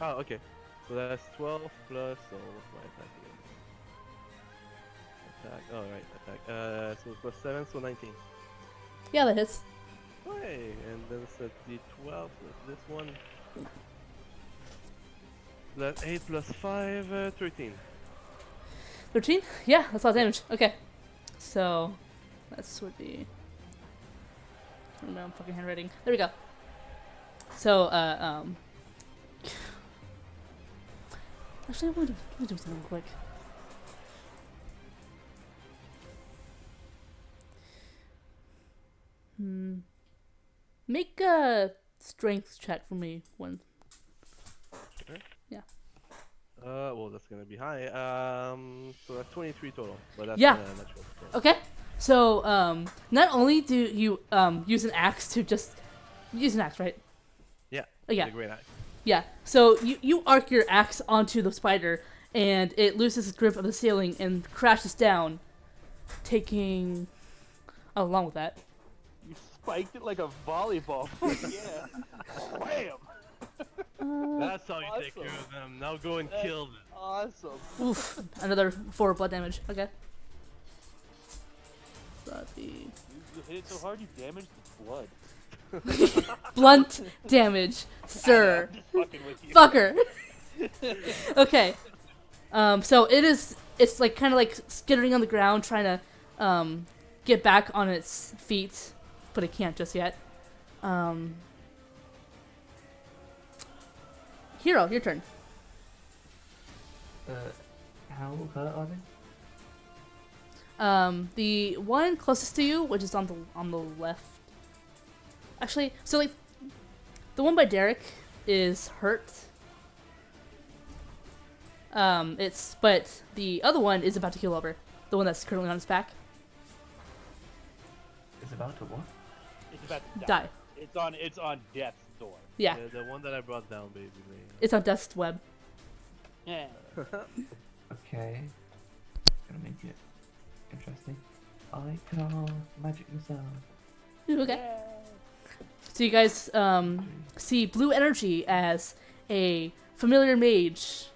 [SPEAKER 3] Oh, okay. So that's 12 plus, so what's my attack again? Attack, oh right, attack. So plus 7, so 19.
[SPEAKER 2] Yeah, that hits.
[SPEAKER 3] Hey, and then it's a d12 plus this one. Plus 8 plus 5, 13.
[SPEAKER 2] 13? Yeah, that's a lot of damage. Okay. So, this would be... I don't know, I'm fucking handwriting. There we go. So, Actually, let me do something real quick. Make a strength check for me when...
[SPEAKER 3] Well, that's gonna be high. So that's 23 total. But that's
[SPEAKER 2] Yeah.
[SPEAKER 3] natural.
[SPEAKER 2] Okay. So, not only do you use an axe to just use an axe, right?
[SPEAKER 3] Yeah.
[SPEAKER 2] Oh, yeah.
[SPEAKER 3] it's a great axe.
[SPEAKER 2] Yeah. So you arc your axe onto the spider, and it loses its grip of the ceiling and crashes down, taking. Oh, along with that.
[SPEAKER 1] You spiked it like a volleyball. Yeah. Wham!
[SPEAKER 3] That's how you take care
[SPEAKER 1] awesome.
[SPEAKER 3] of them. Now go and kill them.
[SPEAKER 1] Awesome.
[SPEAKER 2] Oof. Another 4 blood damage. Okay. So that'd be
[SPEAKER 1] You hit it so hard you damaged the blood.
[SPEAKER 2] blunt damage, sir.
[SPEAKER 1] I'm just fucking with you.
[SPEAKER 2] Fucker. Okay. So it's like kind of like skittering on the ground, trying to get back on its feet, but it can't just yet. Hero, your turn.
[SPEAKER 5] how hurt are they?
[SPEAKER 2] The one closest to you, which is on the left. Actually, so like the one by Derek is hurt. But the other one is about to keel over. The one that's currently on his back.
[SPEAKER 5] It's about to what?
[SPEAKER 1] It's about to
[SPEAKER 2] Die.
[SPEAKER 1] It's on death's door.
[SPEAKER 2] Yeah,
[SPEAKER 3] The one that I brought down, basically.
[SPEAKER 2] it's on Death's Web.
[SPEAKER 1] Yeah.
[SPEAKER 5] Okay. Gonna make it interesting. I cast magic missile.
[SPEAKER 2] Okay.
[SPEAKER 1] Yeah.
[SPEAKER 2] So you guys see blue energy as a familiar mage,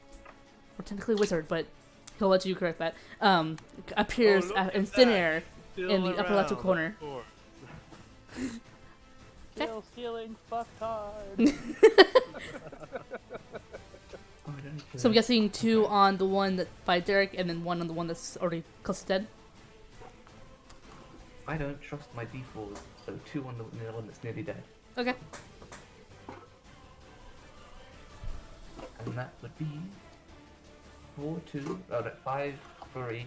[SPEAKER 2] or technically wizard, but he'll let you correct that. Appears
[SPEAKER 3] Oh, look
[SPEAKER 2] in
[SPEAKER 3] at
[SPEAKER 2] thin
[SPEAKER 3] that.
[SPEAKER 2] air
[SPEAKER 3] Still
[SPEAKER 2] in the upper left
[SPEAKER 3] around,
[SPEAKER 2] corner.
[SPEAKER 3] of course.
[SPEAKER 1] Still stealing fuck hard.
[SPEAKER 5] Oh, I don't need to-
[SPEAKER 2] So I'm guessing 2 on the one that by Derek, and then 1 on the one that's already close to dead.
[SPEAKER 5] I don't trust my default, so 2 on the one that's nearly dead.
[SPEAKER 2] Okay.
[SPEAKER 5] And that would be 4, 2, oh, no, 5, 3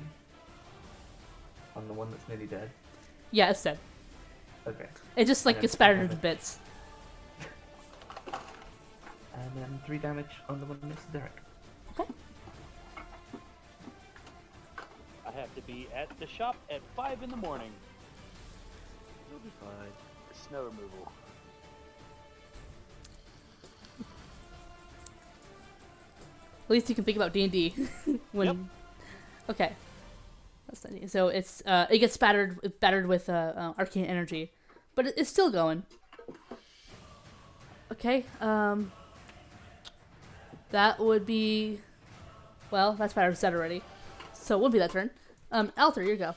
[SPEAKER 5] on the one that's nearly dead.
[SPEAKER 2] Yeah, it's dead.
[SPEAKER 5] Okay.
[SPEAKER 2] It just like
[SPEAKER 5] And
[SPEAKER 2] gets
[SPEAKER 5] then
[SPEAKER 2] spattered
[SPEAKER 5] damage.
[SPEAKER 2] into bits.
[SPEAKER 5] And then 3 damage on the one next to Derek.
[SPEAKER 2] Okay.
[SPEAKER 1] I have to be at the shop at 5 in the morning.
[SPEAKER 3] You'll be fine.
[SPEAKER 1] For snow removal.
[SPEAKER 2] At least you can think about D&D when.
[SPEAKER 1] Yep.
[SPEAKER 2] Okay. That's not, so it's it gets battered with arcane energy, but it's still going. Okay. That would be. Well, that's battered set already, so it would be that turn. Alter, you go.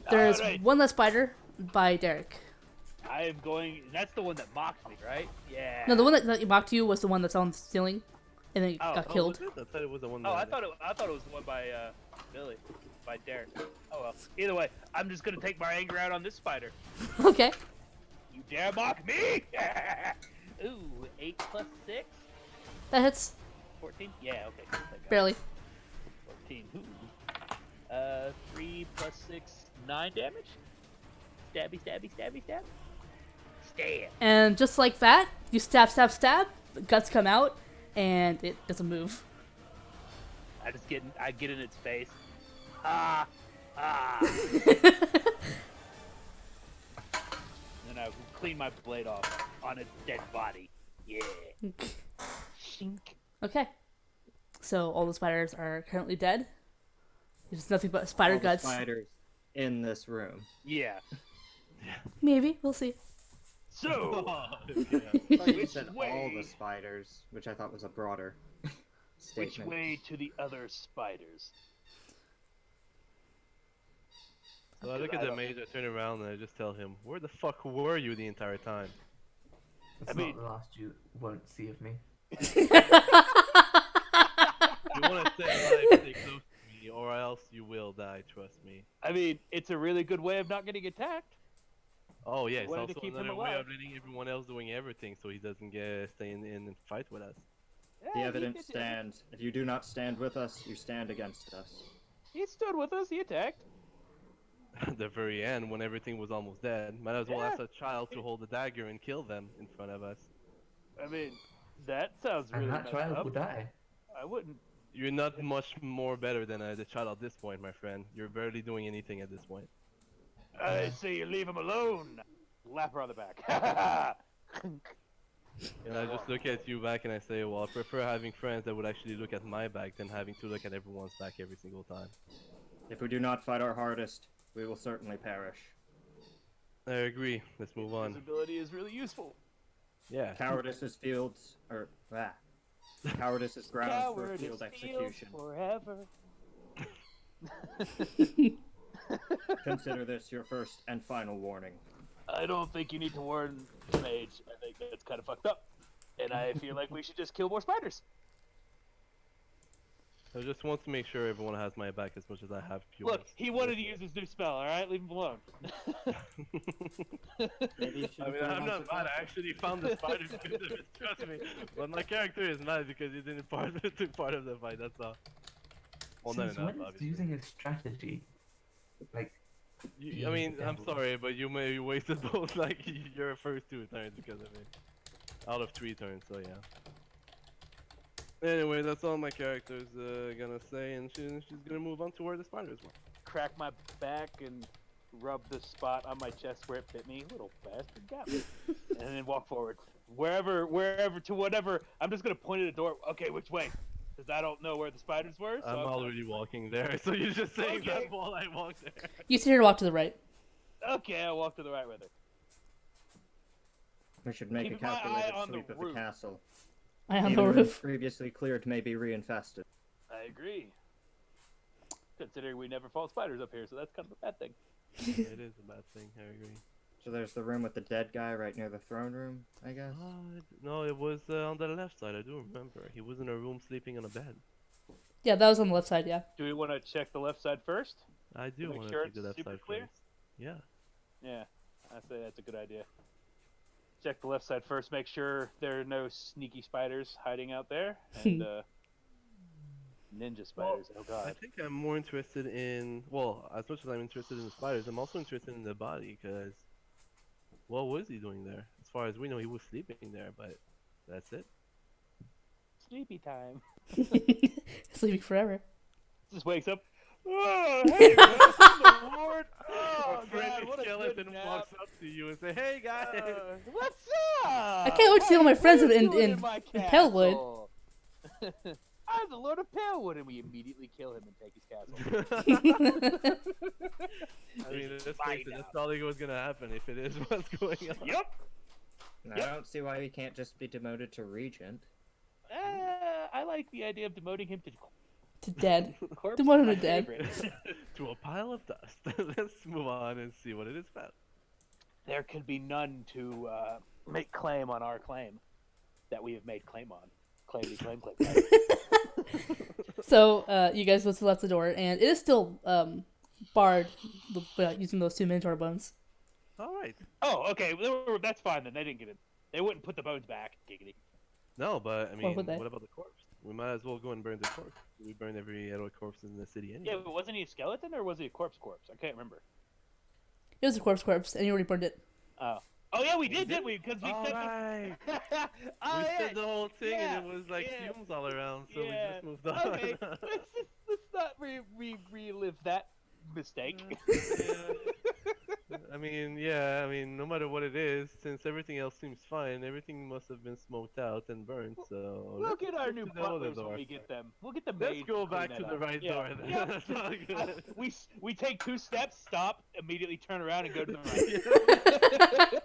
[SPEAKER 2] There's
[SPEAKER 1] Alright.
[SPEAKER 2] one less spider by Derek.
[SPEAKER 1] I am going. That's the one that mocked me, right? Yeah.
[SPEAKER 2] No, the one that mocked you was the one that's on the ceiling, and then
[SPEAKER 1] Oh,
[SPEAKER 2] got
[SPEAKER 3] Oh,
[SPEAKER 2] killed.
[SPEAKER 3] was it? I thought it was the one.
[SPEAKER 1] Oh, I
[SPEAKER 3] that-
[SPEAKER 1] thought it was the one by Billy, by Derek. Oh well. Either way, I'm just gonna take my anger out on this spider.
[SPEAKER 2] Okay.
[SPEAKER 1] You dare mock me? Ooh, 8 plus 6,
[SPEAKER 2] That hits
[SPEAKER 1] 14. Yeah, okay. Thank God.
[SPEAKER 2] barely.
[SPEAKER 1] 14. Ooh. 3 plus 6, 9 damage. Stabby, stabby, stabby, stab. Stab.
[SPEAKER 2] And just like that, you stab, stab, stab. The guts come out, and it doesn't move.
[SPEAKER 1] I get in its face. Ah, ah. Then I clean my blade off on its dead body. Yeah. Shink.
[SPEAKER 2] Okay. So all the spiders are currently dead. There's nothing but spider
[SPEAKER 4] All the
[SPEAKER 2] guts.
[SPEAKER 4] spiders in this room.
[SPEAKER 1] Yeah.
[SPEAKER 2] Maybe we'll see.
[SPEAKER 1] So,
[SPEAKER 3] Yeah.
[SPEAKER 4] I thought you
[SPEAKER 1] Which
[SPEAKER 4] said all
[SPEAKER 1] way?
[SPEAKER 4] the spiders, which I thought was a broader
[SPEAKER 1] which
[SPEAKER 4] statement.
[SPEAKER 1] way to the other spiders?
[SPEAKER 3] So I look at the mage, I turn around and I just tell him, "Where the fuck were you the entire time?"
[SPEAKER 5] It's
[SPEAKER 1] I
[SPEAKER 5] not
[SPEAKER 1] mean-
[SPEAKER 5] the last you won't see of me.
[SPEAKER 3] You want to stay alive, stay close to me, or else you will die. Trust me.
[SPEAKER 1] I mean, it's a really good way of not getting attacked.
[SPEAKER 3] Oh yeah, it's
[SPEAKER 1] Wanted to
[SPEAKER 3] also
[SPEAKER 1] keep him
[SPEAKER 3] another way
[SPEAKER 1] alive.
[SPEAKER 3] of letting everyone else doing everything, so he doesn't stay in and fight with us.
[SPEAKER 1] Yeah,
[SPEAKER 4] The
[SPEAKER 1] he
[SPEAKER 4] evidence
[SPEAKER 1] did-
[SPEAKER 4] stands. If you do not stand with us, you stand against us.
[SPEAKER 1] He stood with us. He attacked.
[SPEAKER 3] At the very end, when everything was almost dead, might as well
[SPEAKER 1] Yeah.
[SPEAKER 3] ask a child to hold a dagger and kill them in front of us.
[SPEAKER 1] I mean, that sounds really
[SPEAKER 5] And that
[SPEAKER 1] messed
[SPEAKER 5] child
[SPEAKER 1] up.
[SPEAKER 5] will die.
[SPEAKER 1] I wouldn't.
[SPEAKER 3] You're not much more better than the child at this point, my friend. You're barely doing anything at this point.
[SPEAKER 1] I say you leave him alone. Lap her on the back.
[SPEAKER 3] And I just look at you back and I say, well, I prefer having friends that would actually look at my back than having to look at everyone's back every single time.
[SPEAKER 4] If we do not fight our hardest, we will certainly perish.
[SPEAKER 3] I agree. Let's move on.
[SPEAKER 1] Visibility is really useful.
[SPEAKER 3] Yeah.
[SPEAKER 4] Cowardice is fields, or cowardice is grounds for a
[SPEAKER 1] Coward
[SPEAKER 4] field
[SPEAKER 1] is
[SPEAKER 4] execution.
[SPEAKER 1] forever.
[SPEAKER 4] Consider this your first and final warning.
[SPEAKER 1] I don't think you need to warn the mage. I think that's kind of fucked up. And I feel like we should just kill more spiders.
[SPEAKER 3] I just want to make sure everyone has my back as much as I have yours.
[SPEAKER 1] Look, he wanted to use his new spell, alright? Leave him alone.
[SPEAKER 4] Maybe you should
[SPEAKER 3] I mean, I'm not mad. I actually found the spiders good of it, trust me. But my character is mad because he didn't took part of the fight, that's all. Well, not
[SPEAKER 5] Since
[SPEAKER 3] enough,
[SPEAKER 5] when is
[SPEAKER 3] obviously.
[SPEAKER 5] using a strategy? Like,
[SPEAKER 3] I mean, I'm sorry, but you wasted both, like, your first 2 turns because of it. Out of 3 turns, so yeah. Anyway, that's all my character's gonna say, and she's gonna move on to where the spiders were.
[SPEAKER 1] Crack my back and rub the spot on my chest where it bit me. Little bastard got me. And then walk forward. Wherever, to whatever. I'm just gonna point at a door. Okay, which way? Because I don't know where the spiders were. So
[SPEAKER 3] I'm already walking there, so you're just saying
[SPEAKER 1] Okay.
[SPEAKER 3] that while I walk there.
[SPEAKER 2] You sit here to walk to the right.
[SPEAKER 1] Okay, I'll walk to the right with her.
[SPEAKER 4] We should make
[SPEAKER 1] Keep
[SPEAKER 4] a
[SPEAKER 1] my eye
[SPEAKER 4] calculated
[SPEAKER 1] on the
[SPEAKER 4] sweep of the
[SPEAKER 1] roof.
[SPEAKER 4] castle.
[SPEAKER 2] I on the
[SPEAKER 4] Even
[SPEAKER 2] roof.
[SPEAKER 4] previously cleared may be reinfested.
[SPEAKER 1] I agree. Considering we never fought spiders up here, so that's kind of a bad thing.
[SPEAKER 3] It is a bad thing. I agree.
[SPEAKER 4] So there's the room with the dead guy right near the throne room, I guess.
[SPEAKER 3] No, it was on the left side. I do remember. He was in a room sleeping on a bed.
[SPEAKER 2] Yeah, that was on the left side. Yeah.
[SPEAKER 1] Do we want to check the left side first?
[SPEAKER 3] I do
[SPEAKER 1] Make
[SPEAKER 3] want to
[SPEAKER 1] sure
[SPEAKER 3] check the
[SPEAKER 1] it's
[SPEAKER 3] left
[SPEAKER 1] super
[SPEAKER 3] side
[SPEAKER 1] clear?
[SPEAKER 3] first. Yeah.
[SPEAKER 1] Yeah, I say that's a good idea. Check the left side first. Make sure there are no sneaky spiders hiding out there, and ninja spiders. Oh
[SPEAKER 3] I
[SPEAKER 1] god.
[SPEAKER 3] think I'm more interested in, well, as much as I'm interested in the spiders, I'm also interested in the body, because what was he doing there? As far as we know, he was sleeping there, but that's it.
[SPEAKER 1] Sleepy time.
[SPEAKER 2] Sleeping forever.
[SPEAKER 1] Just wakes up. Oh, hey, man, I'm the Lord. Oh,
[SPEAKER 3] A friendly
[SPEAKER 1] God, what a
[SPEAKER 3] skeleton
[SPEAKER 1] good nap.
[SPEAKER 3] walks up to you and say, "Hey guys."
[SPEAKER 1] What's up?
[SPEAKER 2] I can't wait to see all my friends
[SPEAKER 1] what are you
[SPEAKER 2] in
[SPEAKER 1] doing
[SPEAKER 2] in
[SPEAKER 1] my
[SPEAKER 2] Palewood.
[SPEAKER 1] castle? I'm the Lord of Palewood, and we immediately kill him and take his castle.
[SPEAKER 3] I mean,
[SPEAKER 1] This is
[SPEAKER 3] let's
[SPEAKER 1] my
[SPEAKER 3] face it,
[SPEAKER 1] now.
[SPEAKER 3] that's probably what's gonna happen if it is what's going on.
[SPEAKER 1] Yep.
[SPEAKER 4] I don't see why he can't just be demoted to regent.
[SPEAKER 1] I like the idea of demoting him
[SPEAKER 2] To dead.
[SPEAKER 1] corpse.
[SPEAKER 2] Demote him
[SPEAKER 1] My
[SPEAKER 2] to dead.
[SPEAKER 1] favorite.
[SPEAKER 3] To a pile of dust. Let's move on and see what it is about.
[SPEAKER 1] There can be none to make claim on our claim that we have made claim on. Claim, claim, claim, claim.
[SPEAKER 2] So you guys go to the left of the door, and it is still barred using those 2 minotaur bones.
[SPEAKER 3] All right.
[SPEAKER 1] Oh, okay. That's fine then. They didn't get it. They wouldn't put the bones back. Giggity.
[SPEAKER 3] No, but I mean,
[SPEAKER 2] would they?
[SPEAKER 3] what about the corpse? We might as well go and burn the corpse. We burn every other corpse in the city anyway.
[SPEAKER 1] Yeah, but wasn't he a skeleton or was he a corpse? I can't remember.
[SPEAKER 2] It was a corpse, and you already burned it.
[SPEAKER 1] Oh. Oh yeah, we did, didn't we? Because we
[SPEAKER 3] All
[SPEAKER 1] said
[SPEAKER 3] right.
[SPEAKER 1] oh,
[SPEAKER 3] We
[SPEAKER 1] yeah.
[SPEAKER 3] said the whole thing,
[SPEAKER 1] Yeah,
[SPEAKER 3] and it was like
[SPEAKER 1] yeah,
[SPEAKER 3] fumes all around, so we
[SPEAKER 1] yeah.
[SPEAKER 3] just moved on.
[SPEAKER 1] Okay, let's not relive that mistake.
[SPEAKER 3] I mean, yeah. I mean, no matter what it is, since everything else seems fine, everything must have been smoked out and burned. So
[SPEAKER 1] We'll
[SPEAKER 3] let's
[SPEAKER 1] get our
[SPEAKER 3] go
[SPEAKER 1] new
[SPEAKER 3] to the other
[SPEAKER 1] butlers when
[SPEAKER 3] door.
[SPEAKER 1] we get them. We'll get the
[SPEAKER 3] Let's
[SPEAKER 1] maids
[SPEAKER 3] go
[SPEAKER 1] to clean
[SPEAKER 3] back to
[SPEAKER 1] that
[SPEAKER 3] the
[SPEAKER 1] up.
[SPEAKER 3] right
[SPEAKER 1] Yeah.
[SPEAKER 3] door then.
[SPEAKER 1] Yeah.
[SPEAKER 3] That's not good.
[SPEAKER 1] We take 2 steps, stop, immediately turn around and go to the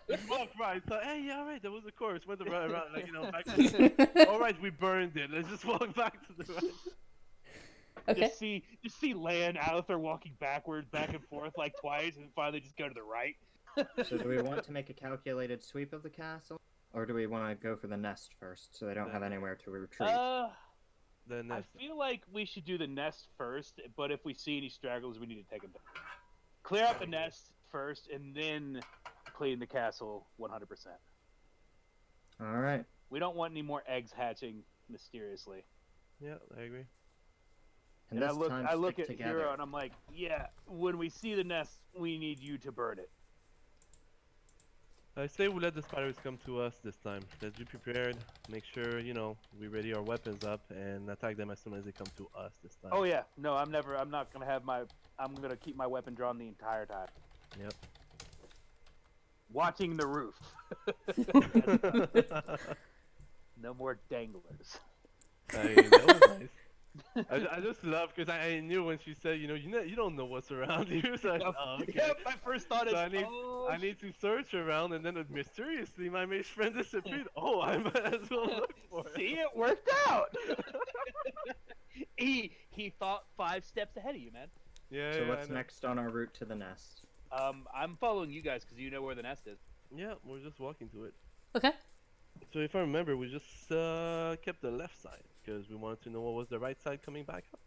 [SPEAKER 1] right.
[SPEAKER 3] Walk right. So, hey, yeah, all right. There was a corpse. Went the right around, like, back to all right, we burned it. Let's just walk back to the right.
[SPEAKER 2] Okay.
[SPEAKER 1] Just see Lan Alether walking backwards, back and forth like twice, and finally just go to the right.
[SPEAKER 4] So do we want to make a calculated sweep of the castle? Or do we want to go for the nest first, so they don't have anywhere to retreat?
[SPEAKER 3] Then
[SPEAKER 1] I feel like we should do the nest first, but if we see any stragglers, we need to take them down. Clear out the nest first, and then clean the castle 100%.
[SPEAKER 4] Alright.
[SPEAKER 1] We don't want any more eggs hatching mysteriously.
[SPEAKER 3] yeah, I agree.
[SPEAKER 4] And
[SPEAKER 1] I
[SPEAKER 4] this
[SPEAKER 1] look,
[SPEAKER 4] time
[SPEAKER 1] I look
[SPEAKER 4] stick
[SPEAKER 1] at
[SPEAKER 4] together.
[SPEAKER 1] Hero, and I'm like, yeah, when we see the nest, we need you to burn it.
[SPEAKER 3] I say we let the spiders come to us this time. Let's be prepared. Make sure, we ready our weapons up and attack them as soon as they come to us this time.
[SPEAKER 1] Oh yeah, no, I'm not gonna have I'm gonna keep my weapon drawn the entire time.
[SPEAKER 3] Yep.
[SPEAKER 1] Watching the roof. No more danglers.
[SPEAKER 3] I mean, that was nice. I just love because I knew when she said, you don't know what's around you. So I said, oh, okay.
[SPEAKER 1] Yep, my first thought is,
[SPEAKER 3] So I need to search around, and then mysteriously my mage friend disappeared. Oh, I might as well look for it.
[SPEAKER 1] see, it worked out. he thought 5 steps ahead of you, man.
[SPEAKER 3] Yeah.
[SPEAKER 4] So
[SPEAKER 3] yeah,
[SPEAKER 4] what's
[SPEAKER 3] I know.
[SPEAKER 4] next on our route to the nest?
[SPEAKER 1] I'm following you guys because you know where the nest is.
[SPEAKER 3] Yeah, we're just walking to it.
[SPEAKER 2] Okay.
[SPEAKER 3] So if I remember, we just kept the left side because we wanted to know what was the right side coming back up.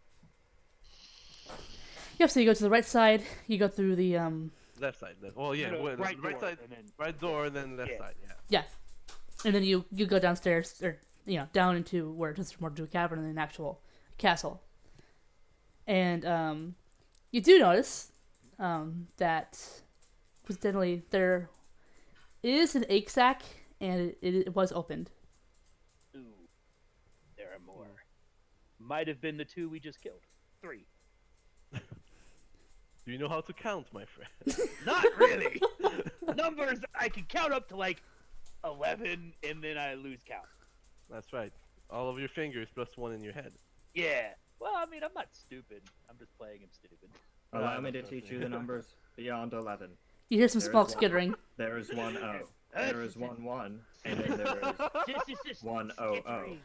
[SPEAKER 2] Yep. So you go to the right side. You go through the
[SPEAKER 3] Left side. Oh yeah,
[SPEAKER 1] No,
[SPEAKER 3] right
[SPEAKER 1] door,
[SPEAKER 3] side,
[SPEAKER 1] and then
[SPEAKER 3] right door, then left
[SPEAKER 1] Yeah.
[SPEAKER 3] side. Yeah.
[SPEAKER 2] yeah, and then you go downstairs or down into where it's more to a cavern than an actual castle. And you do notice that coincidentally there is an egg sack, and it was opened.
[SPEAKER 1] Ooh, there are more. Might have been the 2 we just killed. 3.
[SPEAKER 3] Do you know how to count, my friend?
[SPEAKER 1] Not really. Numbers, I can count up to like 11, and then I lose count.
[SPEAKER 3] That's right. All of your fingers plus 1 in your head.
[SPEAKER 1] Yeah. Well, I mean, I'm not stupid. I'm just playing him stupid.
[SPEAKER 4] Allow me to
[SPEAKER 3] that's
[SPEAKER 4] teach
[SPEAKER 3] okay.
[SPEAKER 4] you the numbers beyond 11.
[SPEAKER 2] You hear some
[SPEAKER 4] There
[SPEAKER 2] small
[SPEAKER 4] is one.
[SPEAKER 2] skittering.
[SPEAKER 4] There is 1 O. there is 1-1, and then there is 1-0-0.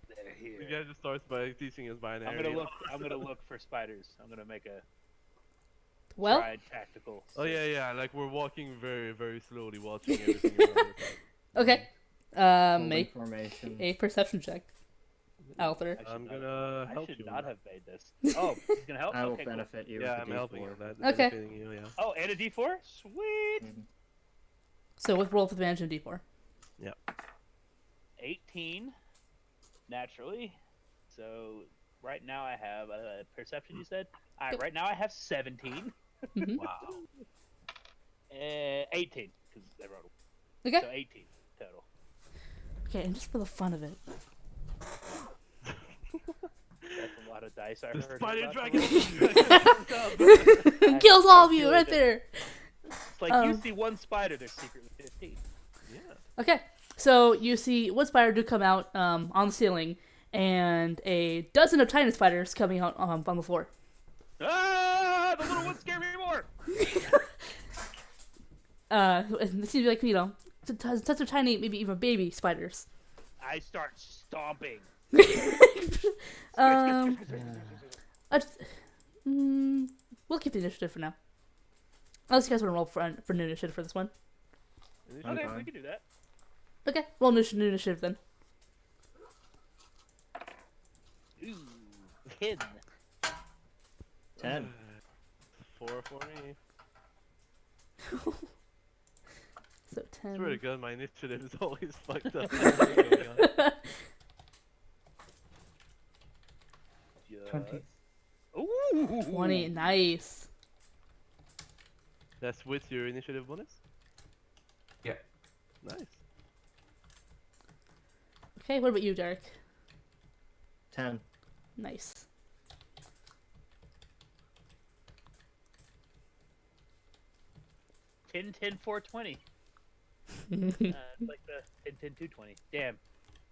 [SPEAKER 1] They're here.
[SPEAKER 3] The guy just starts by teaching us binary.
[SPEAKER 1] I'm gonna look for spiders. I'm gonna make a
[SPEAKER 2] Well,
[SPEAKER 1] tried tactical.
[SPEAKER 3] Oh yeah, like we're walking very, very slowly, watching everything around us.
[SPEAKER 2] okay.
[SPEAKER 4] Holding
[SPEAKER 2] Make
[SPEAKER 4] formation.
[SPEAKER 2] a perception check. Alter.
[SPEAKER 3] I'm gonna help
[SPEAKER 1] I should
[SPEAKER 3] you.
[SPEAKER 1] not have made this. Oh, he's gonna help.
[SPEAKER 4] I will
[SPEAKER 1] Okay, cool.
[SPEAKER 4] benefit you
[SPEAKER 3] Yeah,
[SPEAKER 4] with
[SPEAKER 3] I'm
[SPEAKER 4] the
[SPEAKER 3] helping
[SPEAKER 4] D4.
[SPEAKER 3] you. That's
[SPEAKER 2] Okay.
[SPEAKER 3] benefiting you, yeah.
[SPEAKER 1] Oh, and a D4. Sweet.
[SPEAKER 4] Mhm.
[SPEAKER 2] So with roll with advantage and D4.
[SPEAKER 1] 18, naturally. So right now I have perception. You said. All right. Right now I have 17.
[SPEAKER 2] Mhm.
[SPEAKER 3] Wow.
[SPEAKER 1] 18 because I wrote.
[SPEAKER 2] Okay.
[SPEAKER 1] So 18 total.
[SPEAKER 2] Okay, and just for the fun of it.
[SPEAKER 1] That's a lot of dice. I
[SPEAKER 3] The
[SPEAKER 1] heard.
[SPEAKER 3] spider
[SPEAKER 1] about
[SPEAKER 3] dragon.
[SPEAKER 1] the-
[SPEAKER 2] Kills all of
[SPEAKER 1] That's
[SPEAKER 2] you
[SPEAKER 1] really
[SPEAKER 2] right
[SPEAKER 1] good.
[SPEAKER 2] there.
[SPEAKER 1] It's like you
[SPEAKER 2] Um,
[SPEAKER 1] see one spider, there's secretly 15.
[SPEAKER 3] Yeah.
[SPEAKER 2] Okay, so you see one spider do come out on the ceiling, and a dozen of tiny spiders coming out on the floor.
[SPEAKER 1] Ah, the little ones scare me more.
[SPEAKER 2] And they seem like, you know, tons of tiny, maybe even baby spiders.
[SPEAKER 1] I start stomping.
[SPEAKER 2] um, we'll keep the initiative for now. Unless you guys want to roll for new initiative for this one.
[SPEAKER 1] Okay,
[SPEAKER 4] fine.
[SPEAKER 1] we can do that.
[SPEAKER 2] Okay, roll new initiative then.
[SPEAKER 1] Ooh, 10.
[SPEAKER 4] 10.
[SPEAKER 3] 4 for me.
[SPEAKER 2] So 10.
[SPEAKER 3] Swear to God, my initiative is always fucked up. Going on.
[SPEAKER 5] 20.
[SPEAKER 1] Ooh.
[SPEAKER 2] 20, nice.
[SPEAKER 3] That's with your initiative bonus?
[SPEAKER 5] Yeah.
[SPEAKER 3] Nice.
[SPEAKER 2] Okay, what about you, Derek?
[SPEAKER 4] 10.
[SPEAKER 2] Nice.
[SPEAKER 1] Ten, 420. It's like the 10, 220. Damn.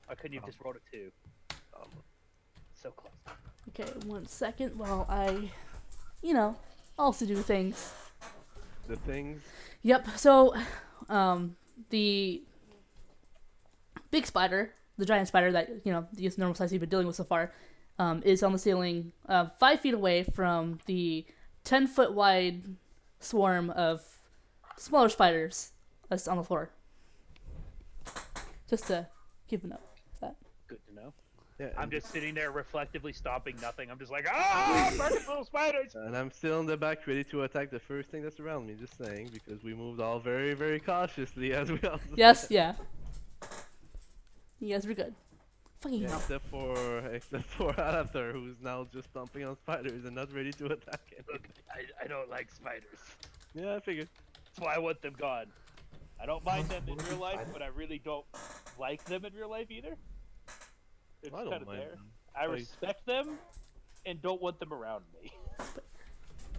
[SPEAKER 1] Why couldn't you have just rolled a 2? So close.
[SPEAKER 2] Okay, 1 second while I, you know, also do things.
[SPEAKER 3] The things.
[SPEAKER 2] Yep, so, the big spider, the giant spider that, you know, the normal size you've been dealing with so far, is on the ceiling, 5 feet away from the 10-foot wide swarm of smaller spiders that's on the floor. Just to keep a note of that.
[SPEAKER 1] Good to know.
[SPEAKER 3] Yeah.
[SPEAKER 1] I'm just sitting there reflectively stomping nothing. I'm just like, ah, fucking little spiders.
[SPEAKER 3] And I'm still in the back, ready to attack the first thing that's around me. Just saying, because we moved all very, very cautiously as we all.
[SPEAKER 2] Yes, yeah. You guys were good. Fucking
[SPEAKER 3] Yeah,
[SPEAKER 2] hell.
[SPEAKER 3] except for Arthur, who's now just stomping on spiders and not ready to attack it.
[SPEAKER 1] Look, I don't like spiders.
[SPEAKER 3] Yeah, I figured.
[SPEAKER 1] That's why I want them gone. I don't mind them in real life, but I really don't like them in real life either. They're
[SPEAKER 3] I
[SPEAKER 1] just
[SPEAKER 3] don't
[SPEAKER 1] kind of
[SPEAKER 3] mind
[SPEAKER 1] there.
[SPEAKER 3] them.
[SPEAKER 1] I
[SPEAKER 3] Like-
[SPEAKER 1] respect them and don't want them around me.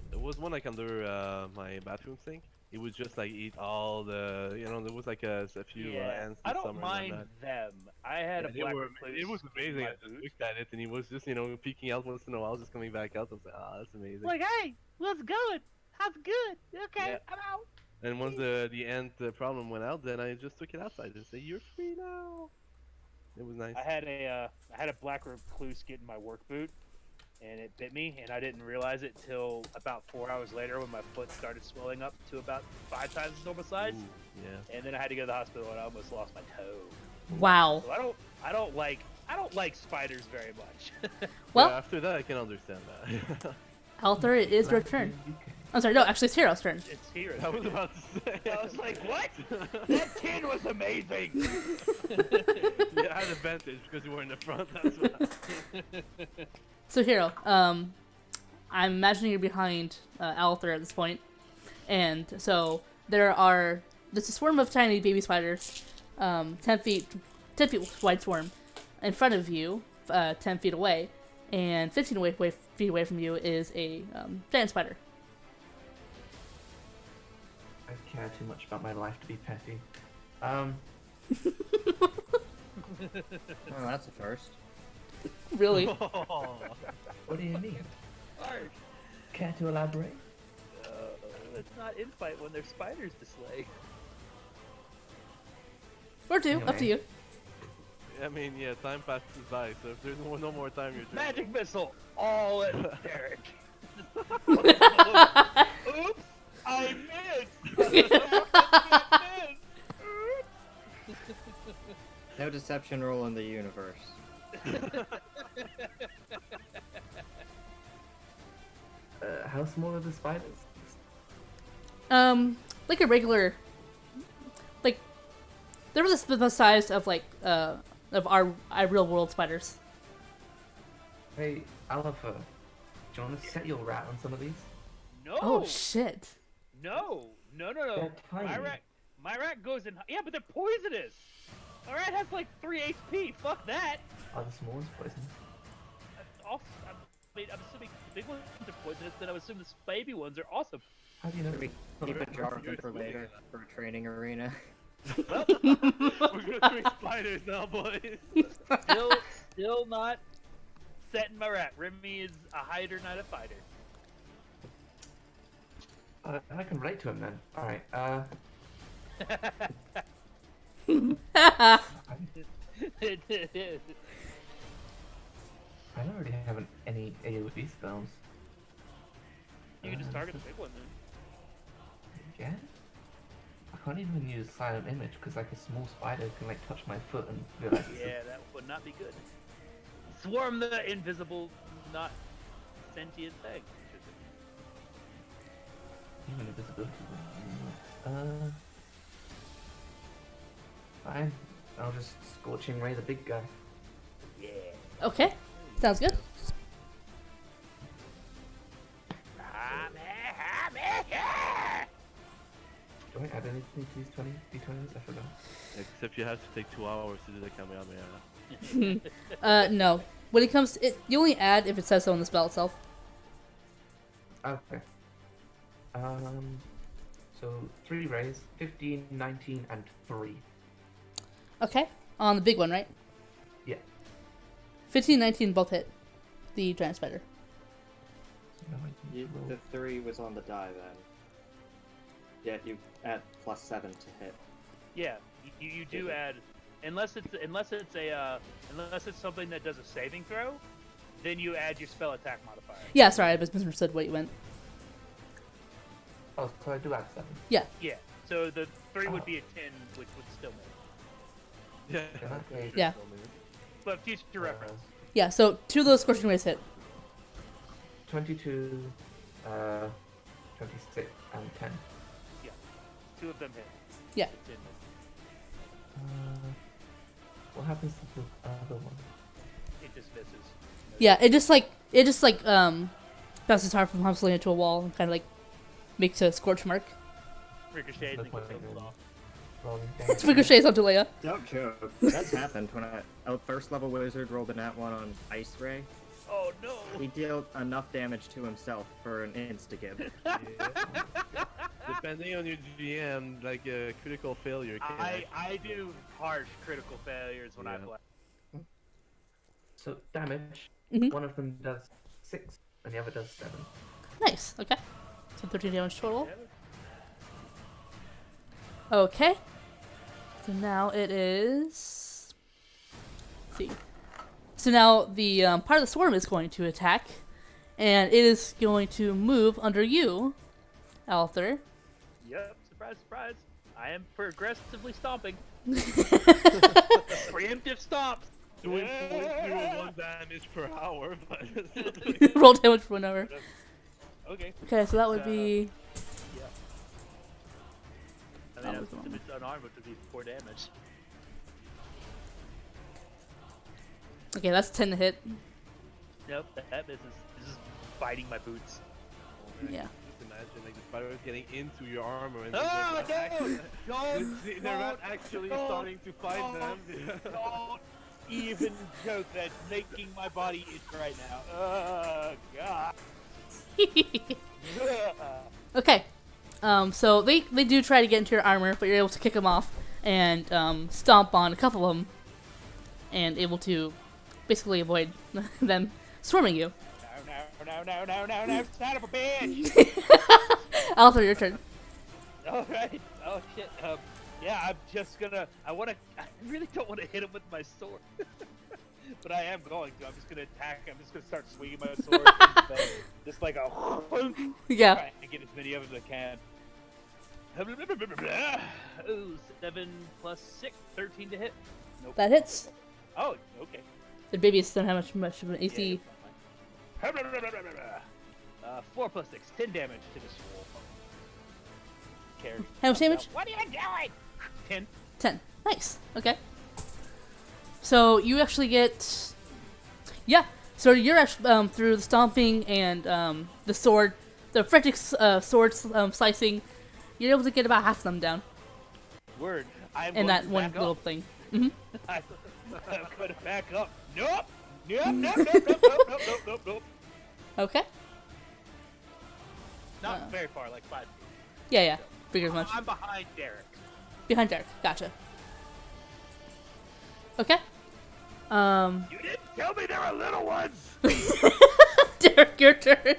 [SPEAKER 3] There was one like under my bathroom sink. It would just like eat all the, you know, there was like a few ants.
[SPEAKER 1] I
[SPEAKER 3] this
[SPEAKER 1] don't
[SPEAKER 3] summer and
[SPEAKER 1] mind
[SPEAKER 3] whatnot.
[SPEAKER 1] them. I had a
[SPEAKER 3] Yeah,
[SPEAKER 1] black
[SPEAKER 3] they were,
[SPEAKER 1] recluse
[SPEAKER 3] it was
[SPEAKER 1] in
[SPEAKER 3] amazing.
[SPEAKER 1] my
[SPEAKER 3] I just
[SPEAKER 1] boot.
[SPEAKER 3] looked at it and he was just, you know, peeking out once in a while, just coming back out. I was like, ah, that's amazing.
[SPEAKER 1] Like, hey, what's good? How's good? Okay,
[SPEAKER 3] Yeah.
[SPEAKER 1] I'm out.
[SPEAKER 3] And once the ant problem went out, then I just took it outside and said, "You're free now." It was nice.
[SPEAKER 1] I had a black recluse get in my work boot, and it bit me, and I didn't realize it till about 4 hours later when my foot started swelling up to about 5 times its normal size,
[SPEAKER 3] Ooh, yeah.
[SPEAKER 1] and then I had to go to the hospital, and I almost lost my toe.
[SPEAKER 2] Wow.
[SPEAKER 1] So I don't like spiders very much.
[SPEAKER 2] Well,
[SPEAKER 3] Yeah, after that, I can understand that.
[SPEAKER 2] Althor, it is your turn. I'm sorry, no, actually it's Hero's turn.
[SPEAKER 1] It's here.
[SPEAKER 3] I was about to say.
[SPEAKER 1] I was like, what? That 10 was amazing.
[SPEAKER 3] You had advantage because you were in the front. That's why.
[SPEAKER 2] So Hero, I'm imagining you're behind Althor at this point, and so there's a swarm of tiny baby spiders, 10 feet wide swarm, in front of you, 10 feet away, and 15 feet away from you is a giant spider.
[SPEAKER 5] I care too much about my life to be petty.
[SPEAKER 4] Oh, that's a first.
[SPEAKER 2] Really?
[SPEAKER 5] What do you mean? Care to elaborate?
[SPEAKER 1] Let's not infight when there's spiders to slay.
[SPEAKER 2] Or two, up to you.
[SPEAKER 3] I mean, yeah, time passes by, so if there's no more time, you're
[SPEAKER 1] Magic missile, all at Derek. Oops, I missed.
[SPEAKER 4] No deception rule in the universe.
[SPEAKER 5] How small are the spiders?
[SPEAKER 2] Like a regular, like they're the size of like of our real world spiders.
[SPEAKER 5] Hey, Alpha, do you want to set your rat on some of these?
[SPEAKER 1] No.
[SPEAKER 2] Oh shit!
[SPEAKER 1] No.
[SPEAKER 5] They're tiny.
[SPEAKER 1] My rat goes in. Yeah, but they're poisonous. My rat has like 3 HP. Fuck that.
[SPEAKER 5] Are the small ones poisonous?
[SPEAKER 1] I'm assuming the big ones are poisonous. Then I would assume the baby ones are awesome.
[SPEAKER 5] How do you know?
[SPEAKER 4] Should we keep a jar of them for later for a training arena?
[SPEAKER 1] Well,
[SPEAKER 3] We're gonna train spiders now, boys.
[SPEAKER 1] still not setting my rat. Remy is a hider, not a fighter.
[SPEAKER 5] I can relate to him then. Alright, I don't really have any AoE spells.
[SPEAKER 1] You can just target the big one then.
[SPEAKER 5] Yeah? I can't even use Silent Image because like a small spider can like touch my foot and realize it's
[SPEAKER 1] Yeah, that would not be good. Swarm the invisible, not sentient thing.
[SPEAKER 5] even invisibility. Fine. I'll just Scorching Ray the big guy.
[SPEAKER 1] Yeah.
[SPEAKER 2] Okay, sounds good.
[SPEAKER 5] Do I add anything to these D20s? I forgot.
[SPEAKER 3] Except you have to take 2 hours to do the Kamehameha.
[SPEAKER 2] No. When it comes to it, you only add if it says so in the spell itself.
[SPEAKER 5] Okay. So 3 rays, 15, 19, and 3.
[SPEAKER 2] Okay, on the big one, right?
[SPEAKER 5] Yeah.
[SPEAKER 2] 15, 19 both hit the giant spider.
[SPEAKER 5] So now I can roll.
[SPEAKER 4] The 3 was on the die then. Yeah, you add +7 to hit.
[SPEAKER 1] Yeah, you do add, unless it's something that does a saving throw, then you add your spell attack modifier.
[SPEAKER 2] Yeah, sorry, I misunderstood what you meant.
[SPEAKER 5] Oh, so I do add 7.
[SPEAKER 2] Yeah.
[SPEAKER 1] Yeah, so the 3 would be a 10, which would still make.
[SPEAKER 3] Yeah.
[SPEAKER 5] In that case,
[SPEAKER 2] Yeah.
[SPEAKER 1] But future reference.
[SPEAKER 2] Yeah, so 2 of those scorching rays hit.
[SPEAKER 5] 22, 26, and 10.
[SPEAKER 1] 2 of them hit.
[SPEAKER 2] Yeah.
[SPEAKER 1] 10 miss.
[SPEAKER 5] What happens to the other one?
[SPEAKER 1] It just misses.
[SPEAKER 2] Yeah, it just bounces hard from hustling into a wall and kind of like makes a scorch mark.
[SPEAKER 1] Ricochets
[SPEAKER 5] No
[SPEAKER 1] and
[SPEAKER 5] point
[SPEAKER 1] gets
[SPEAKER 5] in
[SPEAKER 1] pulled off.
[SPEAKER 5] rolling
[SPEAKER 2] It's ricochets onto Leia.
[SPEAKER 4] Don't joke. That's happened when a first level wizard rolled a nat 1 on Ice Ray.
[SPEAKER 1] Oh no!
[SPEAKER 4] He dealt enough damage to himself for an insta-give.
[SPEAKER 3] Yeah. Depending on your GM, like a critical failure can
[SPEAKER 1] I do harsh critical failures when I
[SPEAKER 3] Yeah.
[SPEAKER 1] play.
[SPEAKER 5] So damage,
[SPEAKER 2] Mhm.
[SPEAKER 5] one of them does 6 and the other does 7.
[SPEAKER 2] Nice, okay. So 13 damage total. Okay. So now it is... Let's see. So now the part of the swarm is going to attack, and it is going to move under you, Alther.
[SPEAKER 1] Yep, surprise, surprise. I am progressively stomping. Preemptive stomps.
[SPEAKER 3] doing 0.01 damage per hour, but
[SPEAKER 2] Roll damage for 1 hour.
[SPEAKER 1] Okay.
[SPEAKER 2] Okay, so that would be...
[SPEAKER 1] Yeah. I
[SPEAKER 2] That
[SPEAKER 1] mean,
[SPEAKER 2] was the
[SPEAKER 1] if
[SPEAKER 2] one.
[SPEAKER 1] it's unarmed, it would be 4 damage.
[SPEAKER 2] Okay, that's 10 to hit.
[SPEAKER 1] Nope, that misses. This is biting my boots.
[SPEAKER 2] Yeah.
[SPEAKER 3] Just imagine like the spider is getting into your armor and
[SPEAKER 1] Oh,
[SPEAKER 3] they're not actually
[SPEAKER 1] don't,
[SPEAKER 3] starting to fight them.
[SPEAKER 1] Don't even joke. That's making my body itch right now. Oh, God.
[SPEAKER 2] Okay. So they do try to get into your armor, but you're able to kick them off and stomp on a couple of them, and able to basically avoid them swarming you.
[SPEAKER 1] No, son of a bitch!
[SPEAKER 2] Althor, your turn.
[SPEAKER 1] All right. Oh shit. Yeah, I'm just gonna. I really don't want to hit him with my sword, but I am going to. I'm just gonna attack. I'm just gonna start swinging my sword, just like a.
[SPEAKER 2] Yeah.
[SPEAKER 1] Trying to get as many of them as I can. Ooh, 7 plus 6, 13 to hit. Nope.
[SPEAKER 2] That hits.
[SPEAKER 1] Oh, okay.
[SPEAKER 2] The babies don't have much of an AC.
[SPEAKER 1] Yeah, 4 plus 6, 10 damage to this fool.
[SPEAKER 2] How much damage?
[SPEAKER 1] What are you doing? 10.
[SPEAKER 2] 10. Nice. Okay. So you actually get. Yeah. So you're actually through the stomping and the sword, the frantic sword slicing. You're able to get about half of them down
[SPEAKER 1] Word. I'm
[SPEAKER 2] in
[SPEAKER 1] going
[SPEAKER 2] that
[SPEAKER 1] to
[SPEAKER 2] one
[SPEAKER 1] back
[SPEAKER 2] little
[SPEAKER 1] up.
[SPEAKER 2] thing.
[SPEAKER 1] I'm going to back up. Nope. Nope.
[SPEAKER 2] Okay.
[SPEAKER 1] Not very far, like 5 feet.
[SPEAKER 2] Yeah. Figures much.
[SPEAKER 1] I'm behind Derek.
[SPEAKER 2] Behind Derek. Gotcha. Okay.
[SPEAKER 1] You didn't tell me there were little ones.
[SPEAKER 2] Derek, your turn.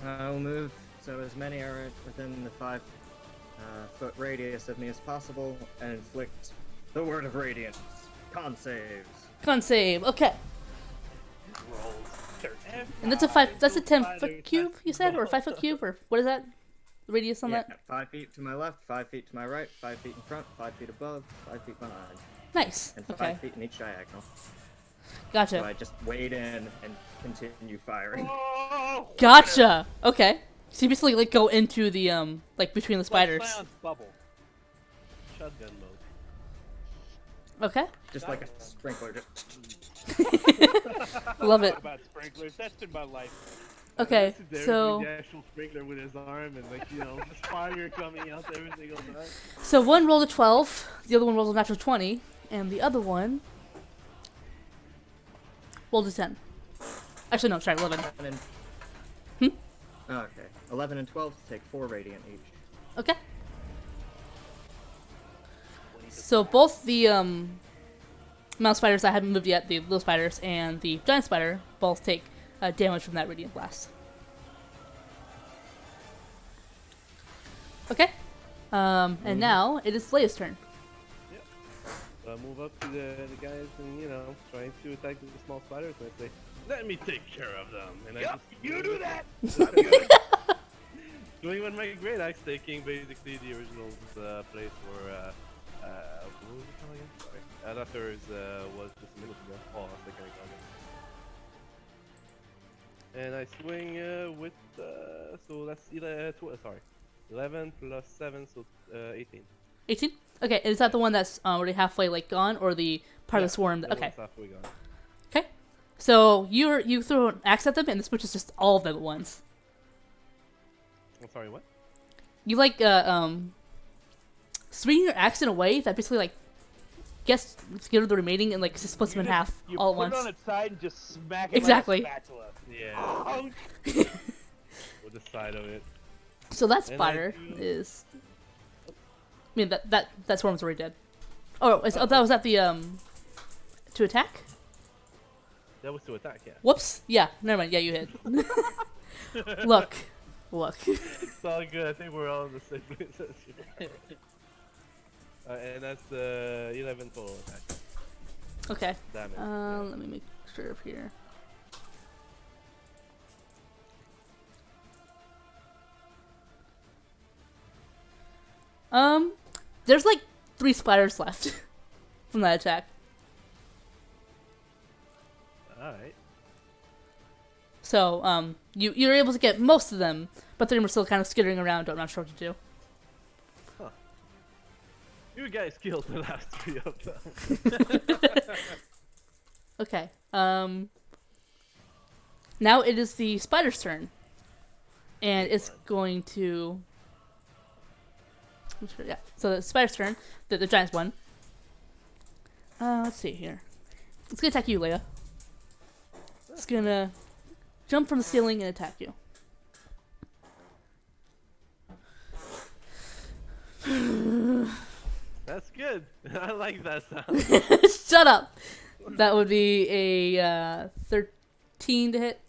[SPEAKER 4] I'll move so as many are within the 5-foot radius of me as possible and inflict the Word of Radiance. Con saves.
[SPEAKER 2] Con save. Okay.
[SPEAKER 1] Rolls.
[SPEAKER 2] And that's a 10-foot cube, you said, or 5-foot cube, or what is that? The radius on
[SPEAKER 4] Yeah,
[SPEAKER 2] that?
[SPEAKER 4] 5 feet to my left, 5 feet to my right, 5 feet in front, 5 feet above, 5 feet behind,
[SPEAKER 2] Nice.
[SPEAKER 4] and 5
[SPEAKER 2] Okay.
[SPEAKER 4] feet in each diagonal.
[SPEAKER 2] Gotcha.
[SPEAKER 4] So I just wade in and continue firing.
[SPEAKER 1] Oh,
[SPEAKER 2] Gotcha. Okay. So you basically like go into the like between the spiders.
[SPEAKER 1] Bubble.
[SPEAKER 3] Shotgun mode.
[SPEAKER 2] Okay.
[SPEAKER 4] Just like a sprinkler, just
[SPEAKER 2] Love it.
[SPEAKER 1] About sprinklers. That's been my life.
[SPEAKER 2] Okay.
[SPEAKER 3] This is Derek
[SPEAKER 2] So
[SPEAKER 3] with the actual sprinkler with his arm and just fire coming out every single time.
[SPEAKER 2] so one rolled a 12, the other one rolled a natural 20, and the other one rolled a 10. Actually, no, sorry, 11.
[SPEAKER 4] 11 and...
[SPEAKER 2] Hmm?
[SPEAKER 4] Okay. 11 and 12 take 4 radiant each.
[SPEAKER 2] Okay. So both the mouse spiders that haven't moved yet, the little spiders and the giant spider, both take damage from that radiant blast. Okay. And now it is Leia's turn.
[SPEAKER 3] So I move up to the guys and trying to attack the small spiders and I say, "Let me take care of them." And I
[SPEAKER 1] Yep,
[SPEAKER 3] just
[SPEAKER 1] you do that.
[SPEAKER 3] Doing with my great axe, taking basically the original place where what was it called again? Sorry, Adapters was just a minute ago. Oh, I think I got it. And I swing with so that's 11 plus 7, so 18.
[SPEAKER 2] 18? Okay, is that the one that's already halfway like gone, or the part of the swarm?
[SPEAKER 3] that
[SPEAKER 2] Okay.
[SPEAKER 3] one's halfway gone.
[SPEAKER 2] Okay. So you throw an axe at them, and this pushes just all of them at once.
[SPEAKER 3] I'm sorry, what?
[SPEAKER 2] You like swinging your axe in a way that basically like gets rid of the remaining and like just splits them in half
[SPEAKER 1] You
[SPEAKER 2] all at
[SPEAKER 1] put
[SPEAKER 2] once.
[SPEAKER 1] it on its side and just smack it
[SPEAKER 2] Exactly.
[SPEAKER 1] like a spatula.
[SPEAKER 3] Yeah, with the side of it.
[SPEAKER 2] So that
[SPEAKER 3] And I
[SPEAKER 2] spider
[SPEAKER 3] do-
[SPEAKER 2] is. I mean that swarm's already dead. Oh, that was at the to attack.
[SPEAKER 3] That was to attack, yeah.
[SPEAKER 2] Whoops. Yeah. Never mind. Yeah, you hit. Look.
[SPEAKER 3] It's all good. I think we're all in the same place as you. And that's 11 total attack
[SPEAKER 2] Okay.
[SPEAKER 3] damage. Yeah.
[SPEAKER 2] Let me make sure up here. There's like 3 spiders left from that attack.
[SPEAKER 3] Alright.
[SPEAKER 2] So, you're able to get most of them, but 3 of them are still kind of skittering around. I'm not sure what to do.
[SPEAKER 3] You guys killed the last 3 of them.
[SPEAKER 2] Okay. Now it is the spider's turn, and it's going to. Yeah. So the spider's turn, the giant's one. Let's see here. It's gonna attack you, Leia. It's gonna jump from the ceiling and attack you.
[SPEAKER 3] That's good. I like that sound.
[SPEAKER 2] Shut up. That would be a 13 to hit.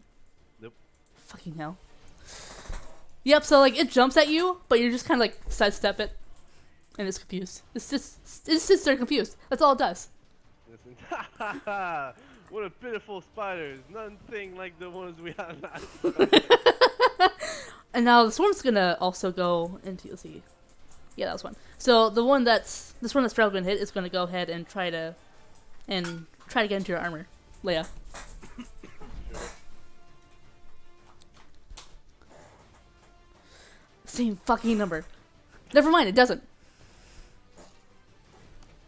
[SPEAKER 3] Nope.
[SPEAKER 2] Fucking hell. Yep. So like it jumps at you, but you're just kind of like sidestep it, and it's confused. It sits there confused. That's all it does.
[SPEAKER 3] Listen, what a pitiful spiders! Nothing like the ones we had last time.
[SPEAKER 2] And now the swarm's gonna also go into. Let's see. Yeah, that was one. So this one that's probably been hit is gonna go ahead and try to get into your armor, Leia. Same fucking number. Never mind, it doesn't.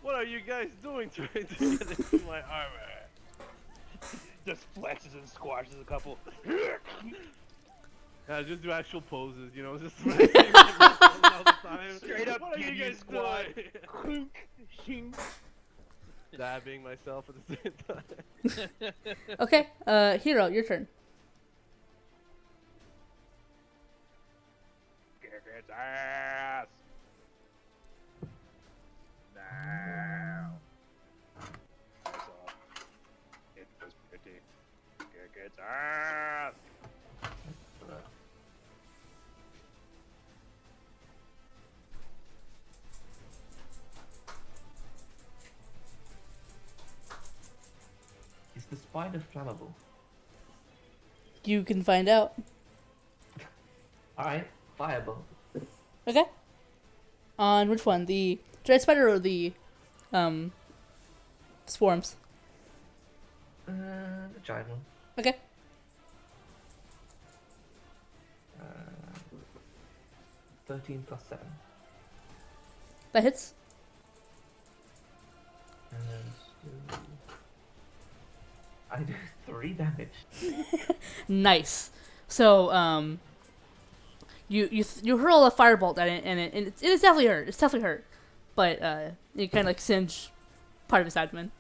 [SPEAKER 3] What are you guys doing trying to get into my armor?
[SPEAKER 1] Just flexes and squashes a couple.
[SPEAKER 3] Just do actual poses, you know, just all the time.
[SPEAKER 1] Straight up
[SPEAKER 3] What are you
[SPEAKER 1] Ginyu
[SPEAKER 3] guys
[SPEAKER 1] squad.
[SPEAKER 3] doing?
[SPEAKER 1] Clunk, shing.
[SPEAKER 3] Dabbing myself at the same time.
[SPEAKER 2] Okay, Hero, your turn.
[SPEAKER 1] Kick its ass. Now. That's all. It was pretty. Kick its ass.
[SPEAKER 5] Is the spider flammable?
[SPEAKER 2] You can find out.
[SPEAKER 5] Alright, fireball.
[SPEAKER 2] Okay. On which one? The giant spider or the swarms?
[SPEAKER 5] The giant one.
[SPEAKER 2] Okay.
[SPEAKER 5] 13 plus 7.
[SPEAKER 2] That hits.
[SPEAKER 5] And I do 3 damage.
[SPEAKER 2] Nice. So you hurl a firebolt at it, and it is definitely hurt. It's definitely hurt, but you kind of like singe part of his abdomen.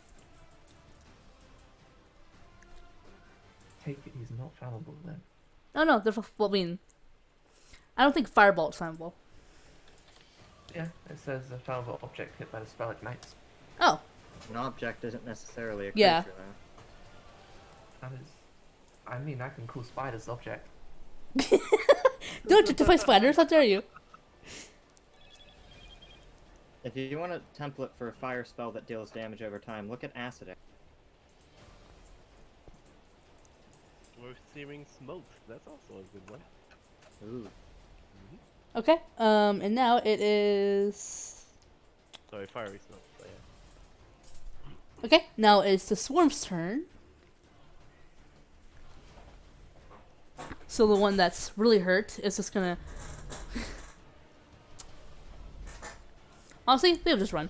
[SPEAKER 5] Take it, he's not flammable then.
[SPEAKER 2] Oh no, well, I mean, I don't think firebolt's flammable.
[SPEAKER 5] Yeah, it says a flammable object hit by the spell ignites.
[SPEAKER 2] Oh,
[SPEAKER 4] An object isn't necessarily a creature,
[SPEAKER 2] Yeah.
[SPEAKER 4] though.
[SPEAKER 5] That is. I mean, I can call spiders object.
[SPEAKER 2] don't justify spiders. How dare you?
[SPEAKER 4] If you want a template for a fire spell that deals damage over time, look at Acid.
[SPEAKER 3] Or searing smoke. That's also a good one.
[SPEAKER 4] Ooh.
[SPEAKER 2] Okay. And now it is.
[SPEAKER 3] Sorry, fiery smoke. But yeah.
[SPEAKER 2] Okay. Now it's the swarm's turn. So the one that's really hurt is just gonna. Honestly, they'll just run.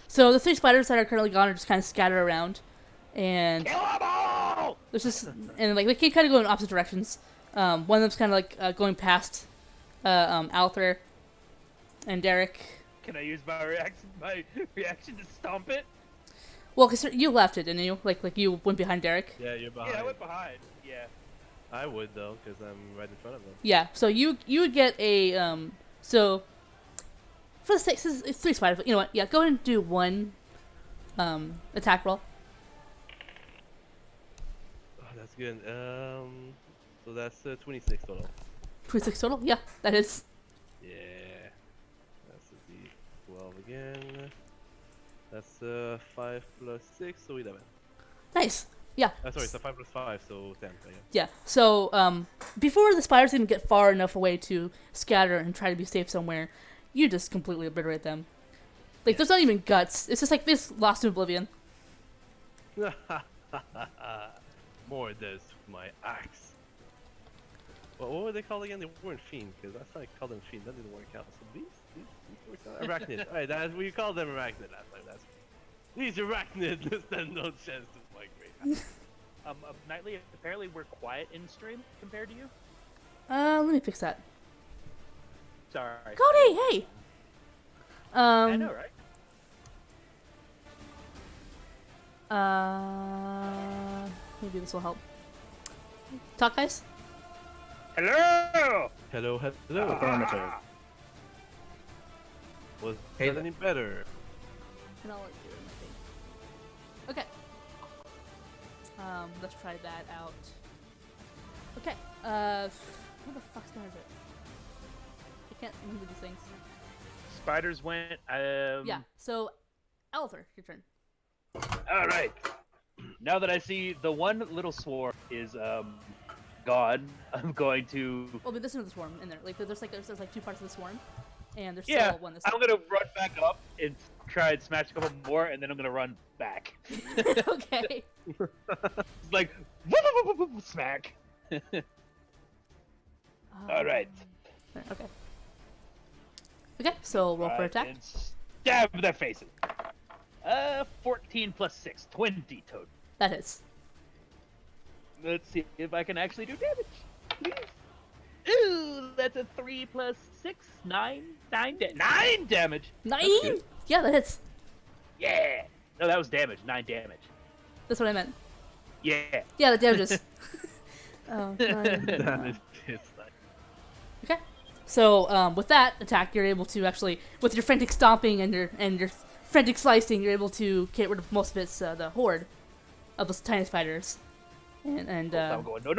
[SPEAKER 2] So the 3 spiders that are currently gone are just kind of scattered around, and
[SPEAKER 1] Kill 'em all!
[SPEAKER 2] there's just and like they keep kind of going in opposite directions. One of them's kind of like going past Althor and Derek.
[SPEAKER 1] Can I use my reaction to stomp it?
[SPEAKER 2] Well, cause you left it, didn't you? Like you went behind Derek.
[SPEAKER 3] Yeah, you're behind.
[SPEAKER 1] Yeah, I went behind. Yeah.
[SPEAKER 3] I would though, because I'm right in front of them.
[SPEAKER 2] Yeah. So you would get a so for the sake, it's 3 spiders. But you know what? Yeah, go ahead and do 1 attack roll.
[SPEAKER 3] Oh, that's good. So that's 26 total.
[SPEAKER 2] 26 total. Yeah, that is.
[SPEAKER 3] Yeah. That's a D12 again. That's 5 plus 6, so 11.
[SPEAKER 2] Nice. Yeah.
[SPEAKER 3] Sorry, it's a 5 plus 5, so 10. So yeah.
[SPEAKER 2] Yeah. So before the spiders even get far enough away to scatter and try to be safe somewhere, you just completely obliterate them. Like there's not even guts. It's just like this lost to oblivion.
[SPEAKER 3] More of this with my axe. Well, what were they called again? They weren't fiend, because last time I called them fiend. That didn't work out. So these worked out. Arachnid. Alright, that's we called them arachnid last time. That's these arachnids stand no chance to fight me.
[SPEAKER 1] Nightly, apparently we're quiet in stream compared to you.
[SPEAKER 2] Let me fix that.
[SPEAKER 1] Sorry.
[SPEAKER 2] Cody, hey.
[SPEAKER 1] I know, right?
[SPEAKER 2] Maybe this will help. Talk, guys.
[SPEAKER 1] Hello!
[SPEAKER 3] Hello.
[SPEAKER 4] Affirmative.
[SPEAKER 3] Was
[SPEAKER 5] Hey,
[SPEAKER 3] that any better?
[SPEAKER 2] And I'll let you in my thing. Okay. Let's try that out. Okay. Where the fuck's is it? I can't remember these things.
[SPEAKER 1] Spiders went.
[SPEAKER 2] Yeah. So, Althor, your turn.
[SPEAKER 1] All right. Now that I see the one little swarm is gone, I'm going to.
[SPEAKER 2] Well, but there's another swarm in there. Like there's like two parts of the swarm, and there's
[SPEAKER 1] Yeah,
[SPEAKER 2] still one.
[SPEAKER 1] I'm gonna run back up and try and smash a couple more, and then I'm gonna run back.
[SPEAKER 2] Okay.
[SPEAKER 1] It's like smack. All right.
[SPEAKER 2] Okay. Okay, so roll for
[SPEAKER 1] Right,
[SPEAKER 2] attack.
[SPEAKER 1] and stab their faces. 14 plus 6, 20 total.
[SPEAKER 2] That hits.
[SPEAKER 1] Let's see if I can actually do damage. Please. Ooh, that's a 3 plus 6, 9 damage.
[SPEAKER 2] 9? Yeah, that hits.
[SPEAKER 1] Yeah. No, that was damage. 9 damage.
[SPEAKER 2] That's what I meant.
[SPEAKER 1] Yeah.
[SPEAKER 2] Yeah, that damages. Oh, 9.
[SPEAKER 3] Damage hits that.
[SPEAKER 2] Okay. So with that attack, you're able to actually, with your frantic stomping and your frantic slicing, you're able to get rid of most of its the horde of those tiny spiders. And
[SPEAKER 1] I'm going, no.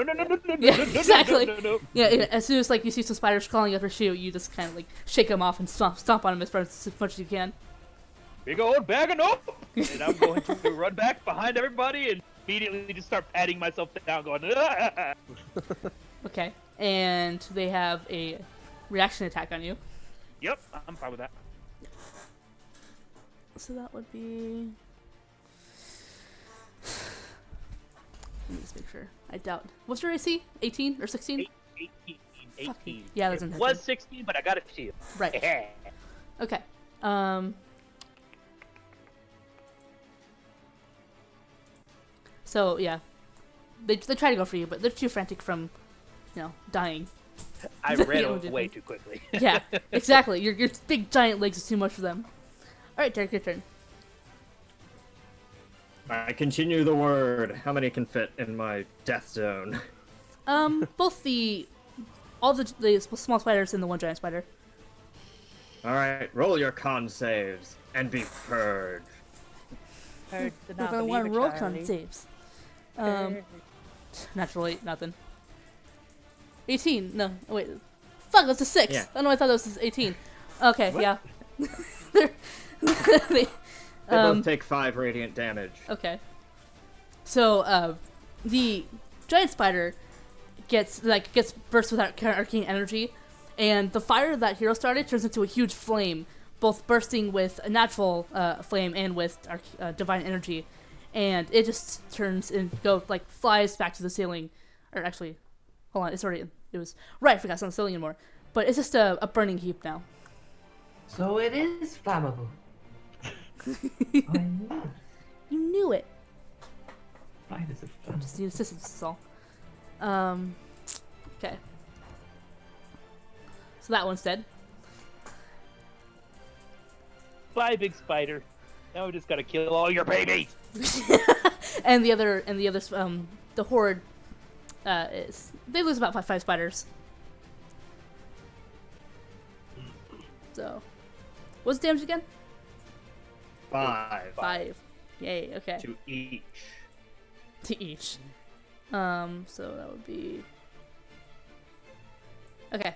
[SPEAKER 2] yeah, exactly.
[SPEAKER 1] No.
[SPEAKER 2] Yeah, as soon as like you see some spiders crawling up your shoe, you just kind of like shake them off and stomp on them as much as you can.
[SPEAKER 1] Big old bag of nope. And I'm going to run back behind everybody and immediately just start patting myself down, going. Ah.
[SPEAKER 2] Okay, and they have a reaction attack on you.
[SPEAKER 1] Yep, I'm fine with that.
[SPEAKER 2] So that would be. Let me just make sure. I doubt. What's your AC? 18 or 16?
[SPEAKER 1] 18.
[SPEAKER 2] Yeah, that's
[SPEAKER 1] it
[SPEAKER 2] in
[SPEAKER 1] was 16, but I got a shield.
[SPEAKER 2] Right. Okay. So yeah, they try to go for you, but they're too frantic from, dying.
[SPEAKER 1] I
[SPEAKER 2] They
[SPEAKER 1] ran
[SPEAKER 2] don't do
[SPEAKER 1] away
[SPEAKER 2] anything.
[SPEAKER 1] too quickly.
[SPEAKER 2] Yeah, exactly. Your big giant legs is too much for them. All right, Derek, your turn.
[SPEAKER 4] I continue the word. How many can fit in my death zone?
[SPEAKER 2] Both all the small spiders and the one giant spider.
[SPEAKER 4] Alright, roll your con saves and be purged.
[SPEAKER 6] Heard the
[SPEAKER 2] If I want to
[SPEAKER 6] non-believer
[SPEAKER 2] roll con
[SPEAKER 6] Charlie.
[SPEAKER 2] saves. Naturally, nothing. 18. No, wait. Fuck, that's a 6.
[SPEAKER 4] Yeah.
[SPEAKER 2] Oh no, I thought that was 18. Okay,
[SPEAKER 4] What?
[SPEAKER 2] yeah.
[SPEAKER 4] They
[SPEAKER 2] Um,
[SPEAKER 4] both take 5 radiant damage.
[SPEAKER 2] Okay. So, the giant spider gets burst with that arcane energy, and the fire that Hero started turns into a huge flame, both bursting with a natural flame and with divine energy, and it just turns and flies back to the ceiling, or actually, hold on, it was right. I forgot it's not on the ceiling anymore, but it's just a burning heap now.
[SPEAKER 5] So it is flammable. I knew it.
[SPEAKER 2] You knew it.
[SPEAKER 5] Spiders are
[SPEAKER 2] I
[SPEAKER 5] fun.
[SPEAKER 2] just need assistance, that's all. Okay. So that one's dead.
[SPEAKER 1] Bye, big spider. Now we just gotta kill all your babies.
[SPEAKER 2] and the horde they lose about five spiders. So, what's the damage again?
[SPEAKER 4] 5
[SPEAKER 2] 5. Yay. Okay.
[SPEAKER 4] to each.
[SPEAKER 2] To each. So that would be. Okay.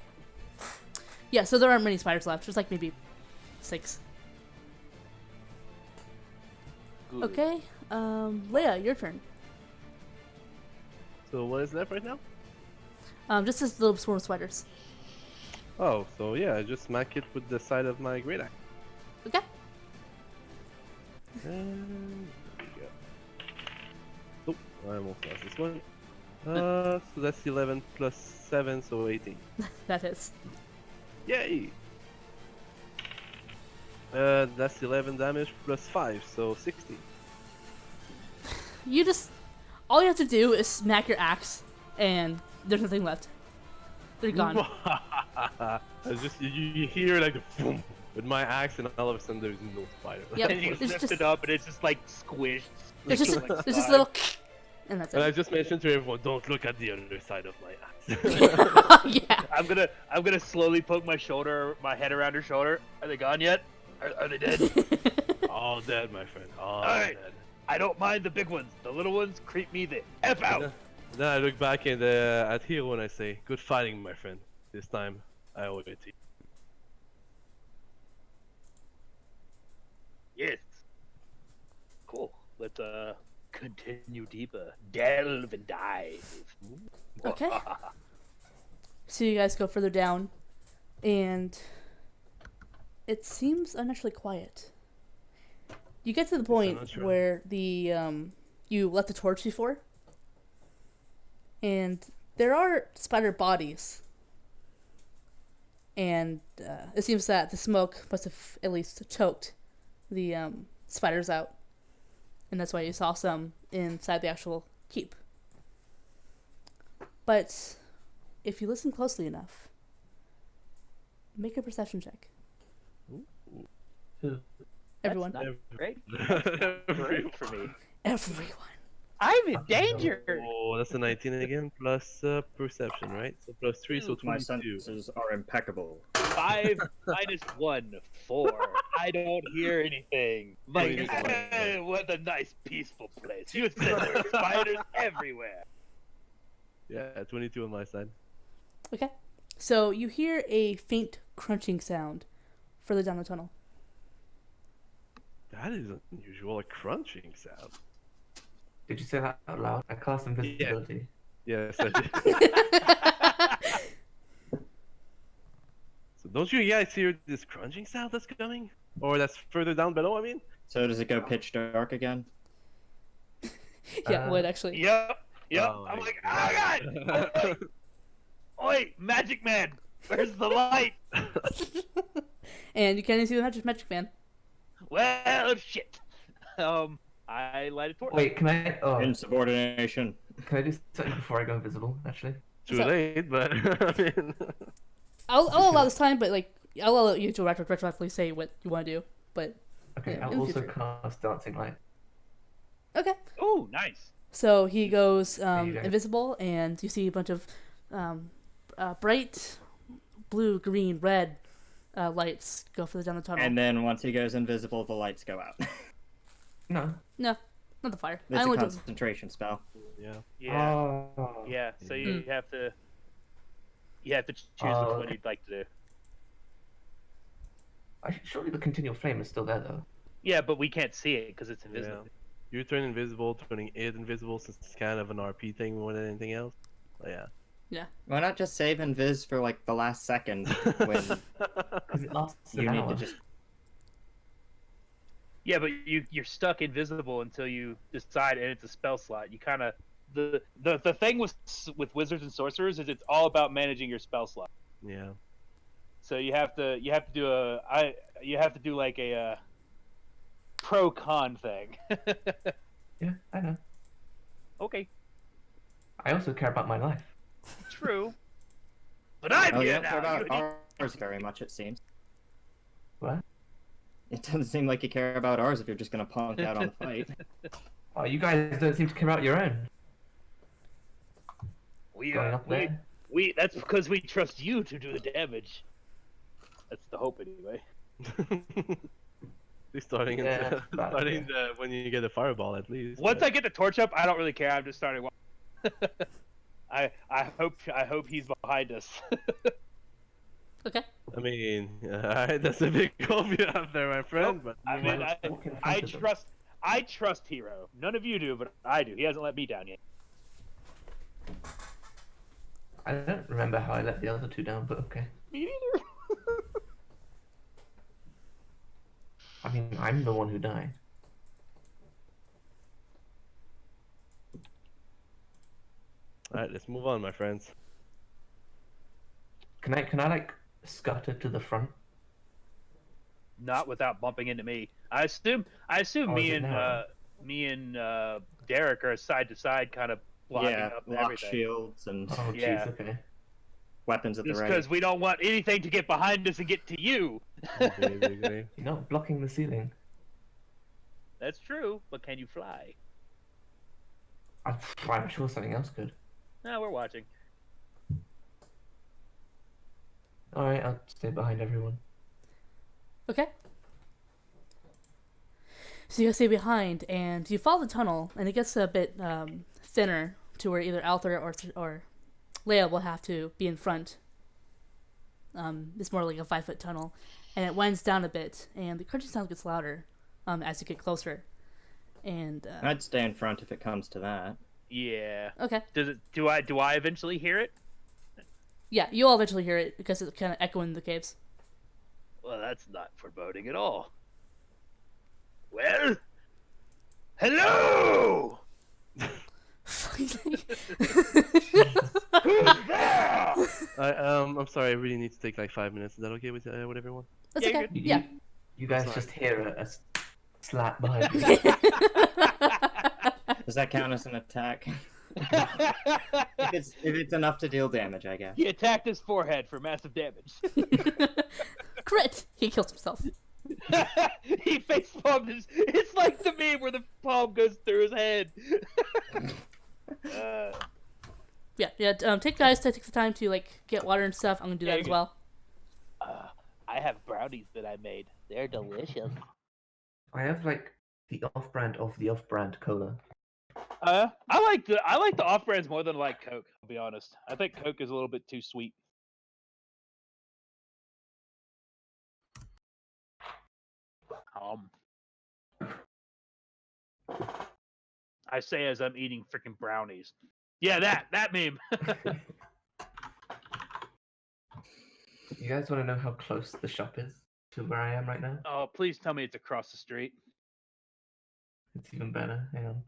[SPEAKER 2] Yeah. So there aren't many spiders left. There's like maybe 6.
[SPEAKER 1] Good.
[SPEAKER 2] Okay. Leia, your turn.
[SPEAKER 3] So what is left right now?
[SPEAKER 2] Just this little swarm of spiders.
[SPEAKER 3] Oh, so yeah, I just smack it with the side of my great axe.
[SPEAKER 2] Okay.
[SPEAKER 3] And there we go. Oh, I almost lost this one. So that's 11 plus 7, so 18.
[SPEAKER 2] That is.
[SPEAKER 3] Yay! That's 11 damage plus 5, so 16.
[SPEAKER 2] You just. All you have to do is smack your axe, and there's nothing left. They're gone.
[SPEAKER 3] It's just you hear like the boom with my axe, and all of a sudden there's no spider.
[SPEAKER 2] Yep.
[SPEAKER 1] And you
[SPEAKER 2] It's
[SPEAKER 1] lift
[SPEAKER 2] just-
[SPEAKER 1] it up, and it's just like squished.
[SPEAKER 2] There's just
[SPEAKER 1] Like
[SPEAKER 2] there's just
[SPEAKER 1] slime.
[SPEAKER 2] a little. And that's
[SPEAKER 3] And I
[SPEAKER 2] it.
[SPEAKER 3] just mentioned to everyone, don't look at the other side of my axe.
[SPEAKER 2] Yeah.
[SPEAKER 1] I'm gonna slowly poke my head around her shoulder. Are they gone yet? Are they dead?
[SPEAKER 3] All dead, my friend. All
[SPEAKER 1] Alright.
[SPEAKER 3] dead.
[SPEAKER 1] I don't mind the big ones. The little ones creep me the F out.
[SPEAKER 3] Then I look back at Hero and I say, "Good fighting, my friend. This time I owe it to you."
[SPEAKER 1] Yes. Cool. Let's continue deeper. Delve and dive.
[SPEAKER 2] Okay. So you guys go further down, and it seems unnaturally quiet. You get to the point
[SPEAKER 3] unnatural.
[SPEAKER 2] where the you left the torch before, and there are spider bodies, and it seems that the smoke must have at least choked the spiders out, and that's why you saw some inside the actual keep. But if you listen closely enough, make a perception check.
[SPEAKER 5] Who?
[SPEAKER 2] Everyone.
[SPEAKER 1] That's not great.
[SPEAKER 3] Everyone.
[SPEAKER 1] Great for me.
[SPEAKER 2] Everyone.
[SPEAKER 1] I'm in danger.
[SPEAKER 3] Oh, that's a 19 again, plus perception, right? So plus 3, so
[SPEAKER 4] My
[SPEAKER 3] 22.
[SPEAKER 4] senses are impeccable.
[SPEAKER 1] 5 minus 1, 4. I don't hear anything. Like,
[SPEAKER 3] 22.
[SPEAKER 1] what a nice peaceful place. You said there were spiders everywhere.
[SPEAKER 3] Yeah, 22 on my side.
[SPEAKER 2] Okay. So you hear a faint crunching sound further down the tunnel.
[SPEAKER 3] That is unusual, a crunching sound.
[SPEAKER 5] Did you say that out loud? I cast invisibility.
[SPEAKER 3] Yes, I did. So don't you guys hear this crunching sound that's coming? Or that's further down below, I mean?
[SPEAKER 4] So does it go pitch dark again?
[SPEAKER 2] Yeah, it would actually.
[SPEAKER 1] Yep.
[SPEAKER 3] Oh
[SPEAKER 1] I'm
[SPEAKER 3] my
[SPEAKER 1] like, oh god! Oi, magic man! Where's the light?
[SPEAKER 2] And you can't even see the magic man.
[SPEAKER 1] Well, shit. I light a torch.
[SPEAKER 5] Wait, can I? Oh,
[SPEAKER 4] Insubordination.
[SPEAKER 5] can I do something before I go invisible? Actually.
[SPEAKER 3] Too
[SPEAKER 2] So-
[SPEAKER 3] late, but I mean...
[SPEAKER 2] I'll allow this time, but like I'll allow you to retroactively say what you want to do. But
[SPEAKER 5] Okay,
[SPEAKER 2] Yeah,
[SPEAKER 5] I'll
[SPEAKER 2] in the
[SPEAKER 5] also
[SPEAKER 2] future.
[SPEAKER 5] cast dancing light.
[SPEAKER 2] okay.
[SPEAKER 1] Ooh, nice.
[SPEAKER 2] So he goes
[SPEAKER 5] you go.
[SPEAKER 2] invisible, and you see a bunch of bright blue, green, red lights go further down the tunnel.
[SPEAKER 4] And then once he goes invisible, the lights go out.
[SPEAKER 5] No.
[SPEAKER 2] No, not the fire.
[SPEAKER 4] It's
[SPEAKER 2] I
[SPEAKER 4] a
[SPEAKER 2] only do-
[SPEAKER 4] concentration spell.
[SPEAKER 3] Yeah.
[SPEAKER 1] Yeah.
[SPEAKER 5] Oh.
[SPEAKER 1] Yeah. So you have to. You have to choose which
[SPEAKER 5] Oh,
[SPEAKER 1] one
[SPEAKER 5] okay.
[SPEAKER 1] you'd like to do.
[SPEAKER 5] Surely the continual flame is still there though.
[SPEAKER 1] Yeah, but we can't see it because it's
[SPEAKER 3] Yeah.
[SPEAKER 1] invisible.
[SPEAKER 3] You turn invisible, turning it invisible since it's kind of an RP thing more than anything else. But yeah.
[SPEAKER 4] Why not just save invis for like the last second when
[SPEAKER 5] Because it lasts
[SPEAKER 4] you
[SPEAKER 5] an
[SPEAKER 4] need
[SPEAKER 5] hour.
[SPEAKER 4] to just
[SPEAKER 1] Yeah, but you're stuck invisible until you decide, and it's a spell slot. You kind of the thing with wizards and sorcerers is it's all about managing your spell slot.
[SPEAKER 3] Yeah.
[SPEAKER 1] So you have to do like a pro con thing.
[SPEAKER 5] Yeah, I know.
[SPEAKER 1] Okay,
[SPEAKER 5] I also care about my life.
[SPEAKER 1] true. But I'm
[SPEAKER 4] Oh, you
[SPEAKER 1] here
[SPEAKER 4] don't care
[SPEAKER 1] now.
[SPEAKER 4] about
[SPEAKER 1] You-
[SPEAKER 4] ours very much, it seems.
[SPEAKER 5] What?
[SPEAKER 4] It doesn't seem like you care about ours if you're just gonna punk out on the fight.
[SPEAKER 5] Oh, you guys don't seem to care about your own.
[SPEAKER 1] we
[SPEAKER 5] Going up there.
[SPEAKER 1] that's because we trust you to do the damage. That's the hope, anyway.
[SPEAKER 3] You're starting
[SPEAKER 5] Yeah,
[SPEAKER 3] into,
[SPEAKER 5] but-
[SPEAKER 3] starting when you get a fireball at least.
[SPEAKER 1] Once I get the torch up, I don't really care. I'm just starting. I hope he's behind us.
[SPEAKER 2] Okay.
[SPEAKER 3] I mean, that's a big goal you have there, my friend. But
[SPEAKER 1] I mean,
[SPEAKER 5] Walk in front
[SPEAKER 1] I
[SPEAKER 5] of them.
[SPEAKER 1] trust Hero. None of you do, but I do. He hasn't let me down yet.
[SPEAKER 5] I don't remember how I let the other two down, but okay.
[SPEAKER 1] Me neither.
[SPEAKER 5] I mean, I'm the one who died.
[SPEAKER 3] all right, let's move on, my friends.
[SPEAKER 5] Can I like scutter to the front?
[SPEAKER 1] Not without bumping into me. I assume
[SPEAKER 5] Oh,
[SPEAKER 1] me
[SPEAKER 5] is it
[SPEAKER 1] and
[SPEAKER 5] now?
[SPEAKER 1] Derek are side to side, kind of blocking
[SPEAKER 4] Yeah,
[SPEAKER 1] up
[SPEAKER 4] lock
[SPEAKER 1] everything.
[SPEAKER 4] shields and
[SPEAKER 5] Oh, jeez,
[SPEAKER 1] Yeah.
[SPEAKER 5] okay.
[SPEAKER 4] weapons at the
[SPEAKER 1] Just
[SPEAKER 4] ready.
[SPEAKER 1] because we don't want anything to get behind us and get to you.
[SPEAKER 3] Basically.
[SPEAKER 5] You're not blocking the ceiling.
[SPEAKER 1] That's true, but can you fly?
[SPEAKER 5] I'm sure something else could.
[SPEAKER 1] No, we're watching.
[SPEAKER 5] Alright, I'll stay behind everyone.
[SPEAKER 2] Okay. So you guys stay behind, and you follow the tunnel, and it gets a bit thinner to where either Althor or Leia will have to be in front. It's more like a 5-foot tunnel, and it winds down a bit, and the crunching sound gets louder as you get closer. And
[SPEAKER 4] I'd stay in front if it comes to that.
[SPEAKER 1] Yeah.
[SPEAKER 2] okay,
[SPEAKER 1] Do I eventually hear it?
[SPEAKER 2] yeah, you'll eventually hear it because it's kind of echoing in the caves.
[SPEAKER 1] Well, that's not foreboding at all. Well, hello. Who's there?
[SPEAKER 3] I'm sorry. I really need to take like 5 minutes. Is that okay with everyone?
[SPEAKER 2] That's
[SPEAKER 1] Yeah,
[SPEAKER 2] okay.
[SPEAKER 1] good.
[SPEAKER 2] Yeah.
[SPEAKER 5] You guys
[SPEAKER 3] Sorry.
[SPEAKER 5] just hear a slap behind you.
[SPEAKER 4] Does that count as an attack? If it's enough to deal damage, I guess.
[SPEAKER 1] He attacked his forehead for massive damage.
[SPEAKER 2] Crit! He kills himself.
[SPEAKER 1] He face palmed his. It's like the meme where the palm goes through his head.
[SPEAKER 2] Yeah. Take the time to like get water and stuff. I'm gonna do
[SPEAKER 1] Yeah,
[SPEAKER 2] that
[SPEAKER 1] you're
[SPEAKER 2] as
[SPEAKER 1] good.
[SPEAKER 2] well.
[SPEAKER 1] I have brownies that I made. They're delicious.
[SPEAKER 5] I have like the off-brand of the off-brand cola.
[SPEAKER 1] I like the off brands more than I like Coke. I'll be honest. I think Coke is a little bit too sweet. I say as I'm eating freaking brownies. Yeah, that meme.
[SPEAKER 5] You guys want to know how close the shop is to where I am right now?
[SPEAKER 1] Oh, please tell me it's across the street.
[SPEAKER 5] It's even better. Hang on.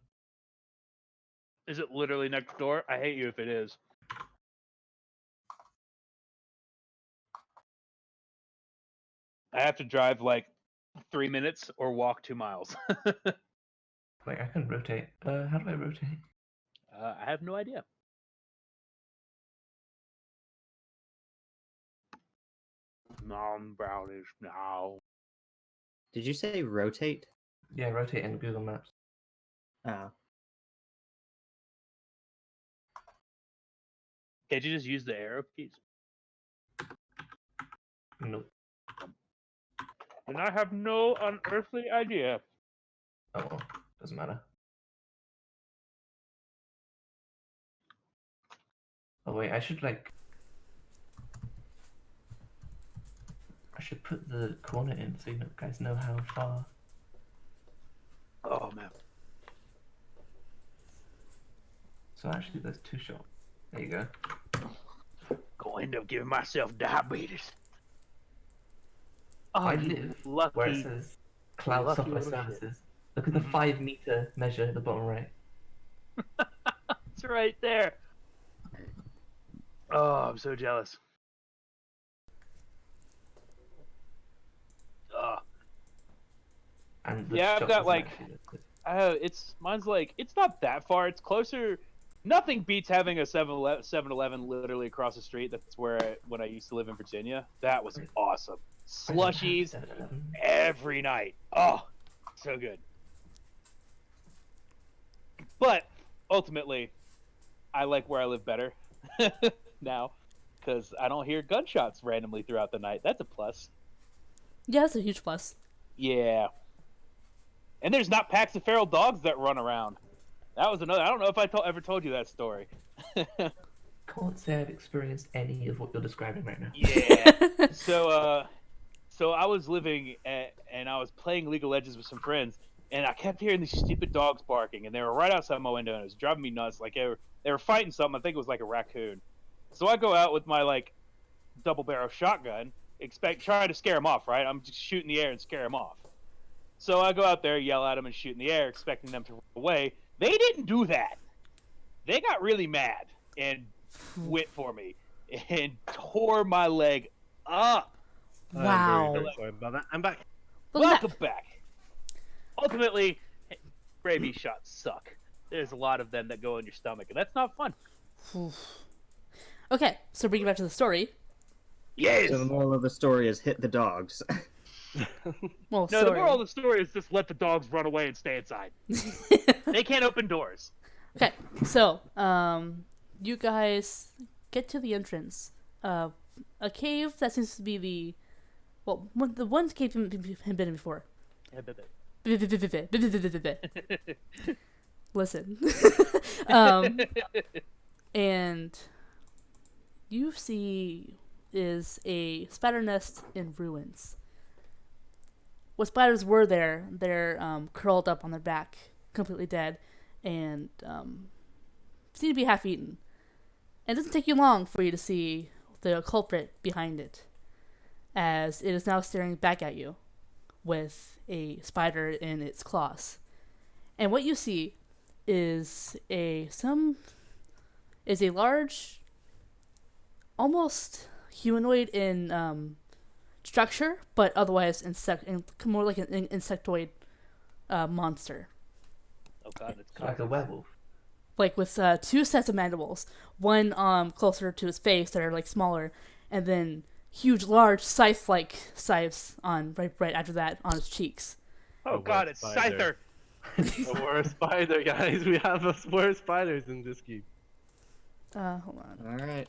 [SPEAKER 1] Is it literally next door? I hate you if it is. I have to drive like 3 minutes or walk 2 miles.
[SPEAKER 5] Wait, I can rotate. How do I rotate?
[SPEAKER 1] I have no idea. Nom brownies now.
[SPEAKER 4] Did you say rotate?
[SPEAKER 5] Yeah, rotate in Google Maps.
[SPEAKER 4] Oh.
[SPEAKER 1] Can't you just use the arrow keys?
[SPEAKER 5] Nope.
[SPEAKER 1] And I have no unearthly idea.
[SPEAKER 5] Oh, well, doesn't matter. Oh wait, I should put the coordinate in so you guys know how far.
[SPEAKER 1] Oh man.
[SPEAKER 5] So actually, there's 2 shops. There you go.
[SPEAKER 1] Gonna end up giving myself diabetes. Oh,
[SPEAKER 5] I
[SPEAKER 1] you
[SPEAKER 5] live
[SPEAKER 1] lucky.
[SPEAKER 5] where it says Cloud
[SPEAKER 1] lucky
[SPEAKER 5] Software
[SPEAKER 1] little shit.
[SPEAKER 5] Services. Look at the 5-meter measure at the bottom right.
[SPEAKER 1] It's right there. Oh, I'm so jealous.
[SPEAKER 5] And the
[SPEAKER 1] Yeah, I've
[SPEAKER 5] shop
[SPEAKER 1] got,
[SPEAKER 5] doesn't
[SPEAKER 1] like-
[SPEAKER 5] actually look good.
[SPEAKER 1] Mine's like, it's not that far. It's closer. Nothing beats having a 7-Eleven literally across the street. That's where when I used to live in Virginia. That was awesome.
[SPEAKER 5] I don't have
[SPEAKER 1] Slushies
[SPEAKER 5] 7-Eleven.
[SPEAKER 1] every night. Oh, so good. But ultimately, I like where I live better now because I don't hear gunshots randomly throughout the night. That's a plus.
[SPEAKER 2] Yeah, that's a huge plus.
[SPEAKER 1] Yeah. And there's not packs of feral dogs that run around. That was another. I don't know if I ever told you that story.
[SPEAKER 5] Can't say I've experienced any of what you're describing right now.
[SPEAKER 1] Yeah. So I was living and I was playing League of Legends with some friends, and I kept hearing these stupid dogs barking, and they were right outside my window, and it was driving me nuts. Like they were fighting something. I think it was like a raccoon. So I go out with my like double barrel shotgun, trying to scare them off. Right, I'm just shooting the air and scare them off. So I go out there, yell at them, and shoot in the air, expecting them to run away. They didn't do that. They got really mad and went for me and tore my leg up.
[SPEAKER 2] Wow.
[SPEAKER 3] I'm very sorry about that. I'm back.
[SPEAKER 1] Welcome back. Ultimately, rabies shots suck. There's a lot of them that go in your stomach, and that's not fun.
[SPEAKER 2] Okay, so bringing it back to the story.
[SPEAKER 1] Yes.
[SPEAKER 4] So the moral of the story is hit the dogs.
[SPEAKER 2] Well,
[SPEAKER 1] No, the moral of the story is just let the dogs run away and stay inside. They can't open doors.
[SPEAKER 2] Okay, so you guys get to the entrance. A cave that seems to be the one cave you had been in before. listen. And you see is a spider nest in ruins. What spiders were there, they're curled up on their back, completely dead, and seem to be half eaten. And it doesn't take you long for you to see the culprit behind it, as it is now staring back at you with a spider in its claws. And what you see is a large, almost humanoid in structure, but otherwise more like an insectoid monster.
[SPEAKER 1] Oh god, it's
[SPEAKER 5] Like a werewolf.
[SPEAKER 2] Like with two sets of mandibles, one closer to his face that are like smaller, and then huge, large scythe-like scythes on right after that on his cheeks.
[SPEAKER 1] Oh god, it's Scyther.
[SPEAKER 3] We're a spider, guys. We have we're spiders in this keep.
[SPEAKER 2] Hold on.
[SPEAKER 4] All right.